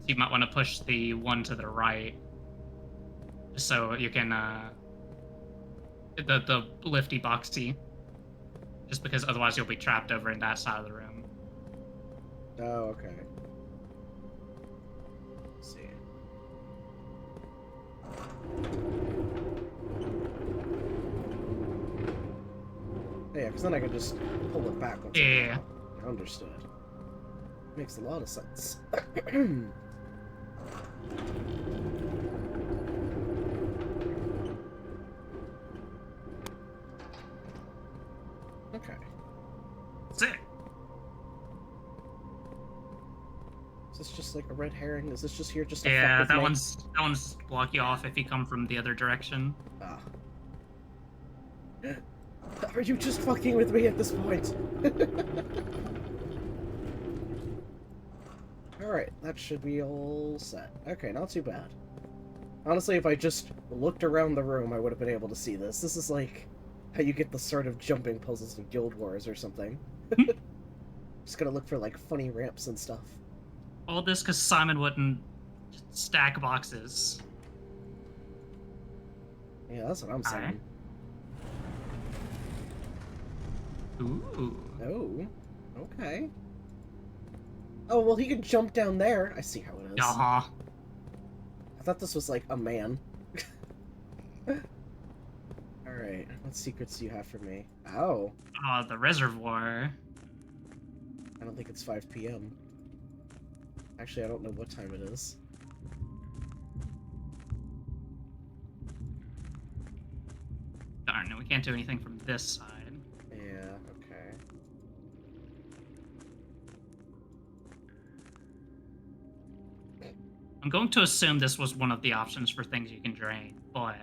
Speaker 2: you might want to push the one to the right, so you can the lifty boxy. Just because otherwise you'll be trapped over in that side of the room.
Speaker 1: Oh, okay. Let's see. Yeah, because then I can just pull it back. Once
Speaker 2: Yeah.
Speaker 1: I understood. Makes a lot of sense. Okay.
Speaker 2: Sick.
Speaker 1: Is this just like a red herring? Is this just here just to
Speaker 2: Yeah,
Speaker 1: fuck with
Speaker 2: that
Speaker 1: me?
Speaker 2: one's block you off if you come from the other direction.
Speaker 1: Ah. Are you just fucking with me at this point? Alright, that should be all set. Okay, not too bad. Honestly, if I just looked around the room, I would have been able to see this. This is like how you get the sort of jumping puzzles in Guild Wars or something. Just gotta look for like funny ramps and stuff.
Speaker 2: All this because Simon wouldn't stack boxes.
Speaker 1: Yeah, that's what I'm saying.
Speaker 2: Ooh.
Speaker 1: Oh, okay. Oh, well, he can jump down there. I see how it is.
Speaker 2: Uh-huh.
Speaker 1: I thought this was like a man. Alright, what secrets do you have for me? Oh,
Speaker 2: Oh, the reservoir.
Speaker 1: I don't think it's 5 p.m. Actually, I don't know what time it is.
Speaker 2: Darn, we can't do anything from this side.
Speaker 1: Yeah, okay.
Speaker 2: I'm going to assume this was one of the options for things you can drain, but...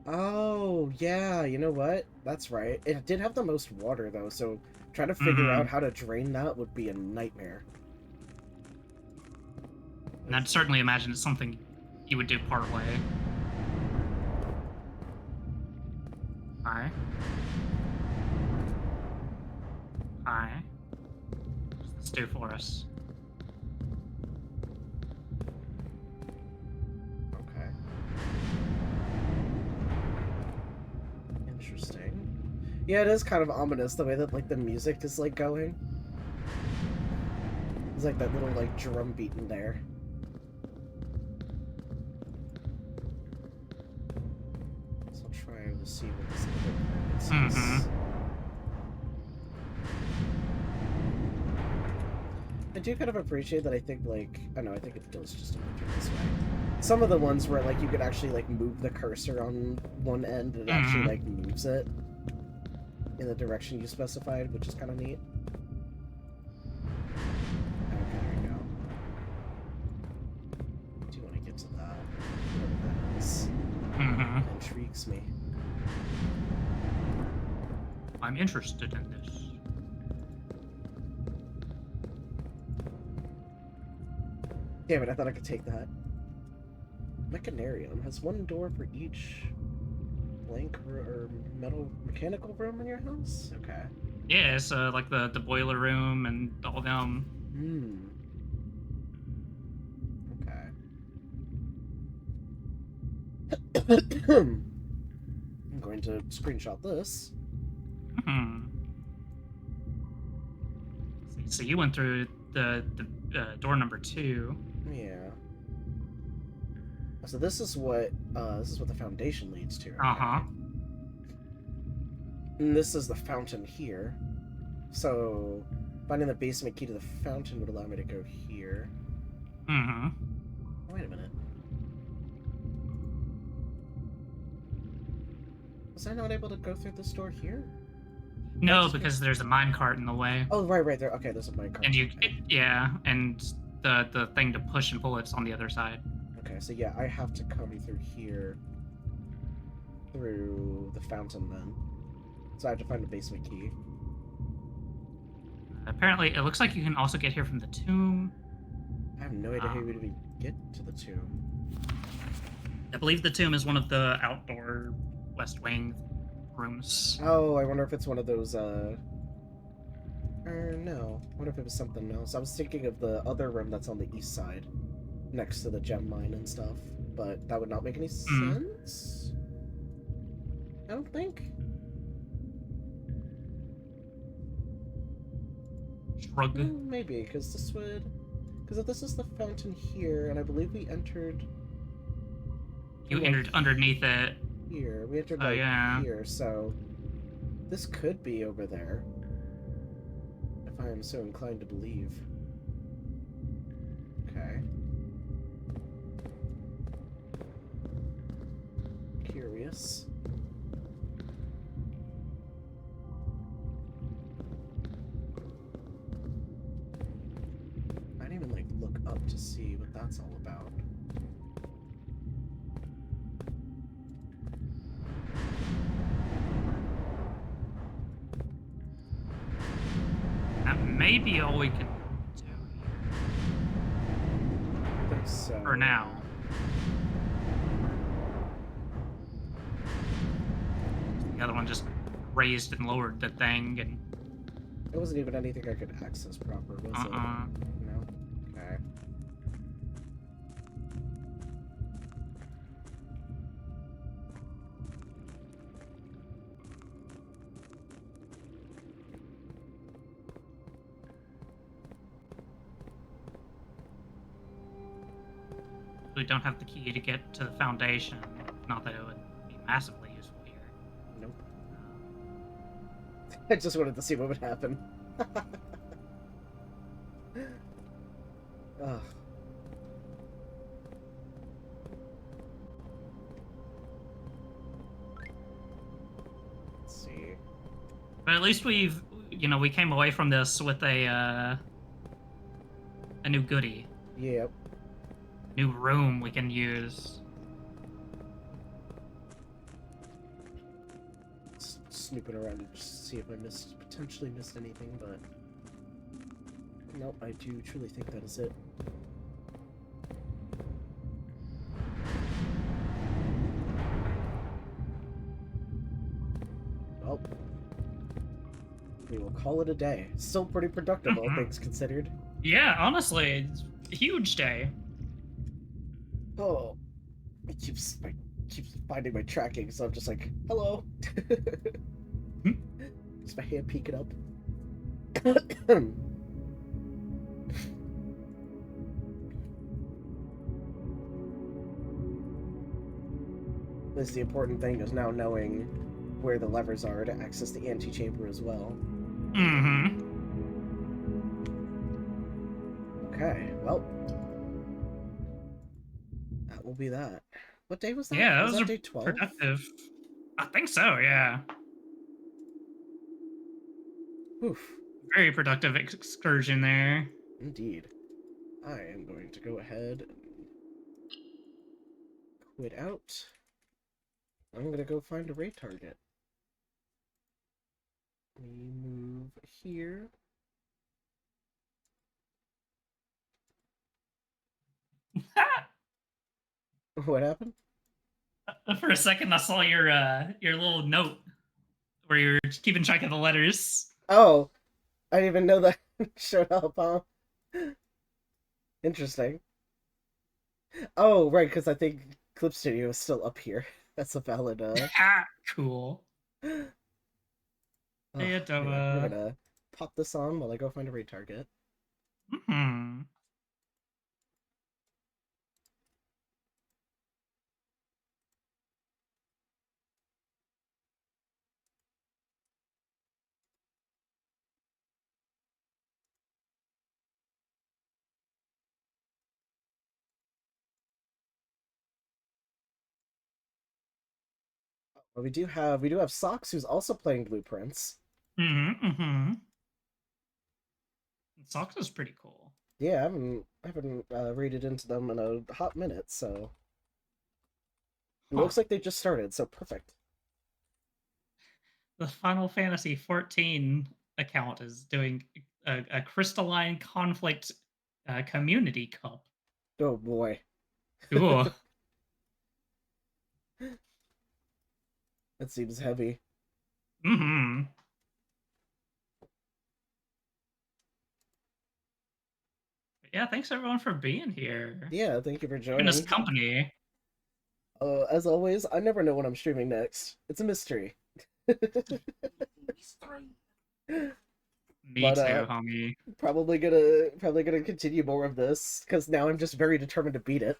Speaker 1: Oh, yeah, you know what? That's right. It did have the most water, though, so trying to figure out how to drain that would be a nightmare.
Speaker 2: And I'd certainly imagine it's something you would do part way. Hi. Hi. What does this do for us?
Speaker 1: Okay. Interesting. Yeah, it is kind of ominous the way that like the music is like going. There's like that little like drum beat in there. So I'll try to see what this other part is. I do kind of appreciate that. I think like I think it goes just a little this way. Some of the ones where like you could actually like move the cursor on one end and it actually like moves it in the direction you specified, which is kind of neat. Okay, there we go. I do want to get to that. Whatever that is. It intrigues me.
Speaker 2: I'm interested in this.
Speaker 1: Damn it, I thought I could take that. Mechanarium has one door for each blank or mechanical room in your house? Okay.
Speaker 2: Yeah, it's like the boiler room and all them.
Speaker 1: Okay. I'm going to screenshot this.
Speaker 2: So you went through the door number 2.
Speaker 1: Yeah. So this is what the foundation leads to.
Speaker 2: Okay?
Speaker 1: And this is the fountain here. So finding the basement key to the fountain would allow me to go here. Wait a minute. Was I not able to go through this door here?
Speaker 2: No, because there's a minecart in the way.
Speaker 1: Oh, right there. Okay, there's a minecart.
Speaker 2: And and the thing to push and pull it's on the other side.
Speaker 1: Okay, so yeah, I have to come through here, through the fountain then. So I have to find the basement key.
Speaker 2: Apparently, it looks like you can also get here from the tomb.
Speaker 1: I have no idea how you would even get to the tomb.
Speaker 2: I believe the tomb is one of the outdoor West Wing rooms.
Speaker 1: Oh, I wonder if it's one of those, or no. I wonder if it was something else. I was thinking of the other room that's on the east side, next to the gem mine and stuff, but that would not make any sense? I don't think.
Speaker 2: Shrug.
Speaker 1: Well, maybe, because this would... Because if this is the fountain here, and I believe we entered...
Speaker 2: You entered underneath it.
Speaker 1: Here. We entered, here, so... This could be over there. If I am so inclined to believe. Okay. Curious. I didn't even, like, look up to see what that's all about.
Speaker 2: That may be all we can do
Speaker 1: I think so.
Speaker 2: for now. The other one just raised and lowered the thing, and
Speaker 1: It wasn't even anything I could access proper, was it? No? Okay.
Speaker 2: we don't have the key to get to the foundation. Not that it would be massively useful here.
Speaker 1: Nope. I just wanted to see what would happen. Ugh. Let's see.
Speaker 2: But at least we came away from this with a new goodie.
Speaker 1: Yep.
Speaker 2: New room we can use.
Speaker 1: Snooping around and just see if I potentially missed anything, but nope, I do truly think that is it. Well, we will call it a day. Still pretty productive, all things considered.
Speaker 2: Yeah, honestly, it's a huge day.
Speaker 1: Oh, I keep finding my tracking, so I'm just like, hello. Just my hand peeking up. least the important thing is now knowing where the levers are to access the antechamber as well.
Speaker 2: Mm-hmm.
Speaker 1: Okay, well, that will be that. What day was that?
Speaker 2: Yeah,
Speaker 1: Was
Speaker 2: those
Speaker 1: that
Speaker 2: are
Speaker 1: day 12?
Speaker 2: productive. I think so, yeah.
Speaker 1: Oof,
Speaker 2: Very productive excursion there.
Speaker 1: indeed. I am going to go ahead and quit out. I'm going to go find a raid target. We move here. What happened?
Speaker 2: For a second, I saw your little note where you're keeping track of the letters.
Speaker 1: Oh, I didn't even know that showed up, huh? Interesting. Oh, right, because I think Clip Studio is still up here. That's a valid,
Speaker 2: Cool.
Speaker 1: Ugh,
Speaker 2: Hey,
Speaker 1: anyway, we're
Speaker 2: Adova.
Speaker 1: gonna pop this on while I go find a raid target.
Speaker 2: Hmm.
Speaker 1: But we do have Socks, who's also playing Blueprints.
Speaker 2: Mm-hmm. Mm-hmm. Socks is pretty cool.
Speaker 1: Yeah, I haven't raided into them in a hot minute, so it
Speaker 2: Huh.
Speaker 1: looks like they just started, so perfect.
Speaker 2: The Final Fantasy 14 account is doing a Crystalline Conflict Community Cup.
Speaker 1: Oh boy,
Speaker 2: Cool.
Speaker 1: that seems heavy.
Speaker 2: Mm-hmm. Yeah, thanks everyone for being here.
Speaker 1: Yeah, thank you for
Speaker 2: Giving us
Speaker 1: joining.
Speaker 2: company.
Speaker 1: As always, I never know what I'm streaming next. It's a mystery.
Speaker 2: Me
Speaker 1: But
Speaker 2: too, homie.
Speaker 1: probably gonna continue more of this because now I'm just very determined to beat it.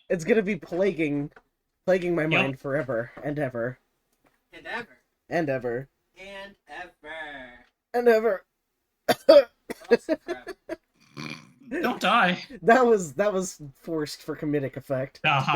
Speaker 1: It's gonna be plaguing my
Speaker 2: Yep.
Speaker 1: mind forever and ever
Speaker 4: And ever.
Speaker 1: and ever
Speaker 4: And ever.
Speaker 1: and ever.
Speaker 4: Also forever.
Speaker 2: Don't die.
Speaker 1: That was forced for comedic effect.
Speaker 2: Uh-huh.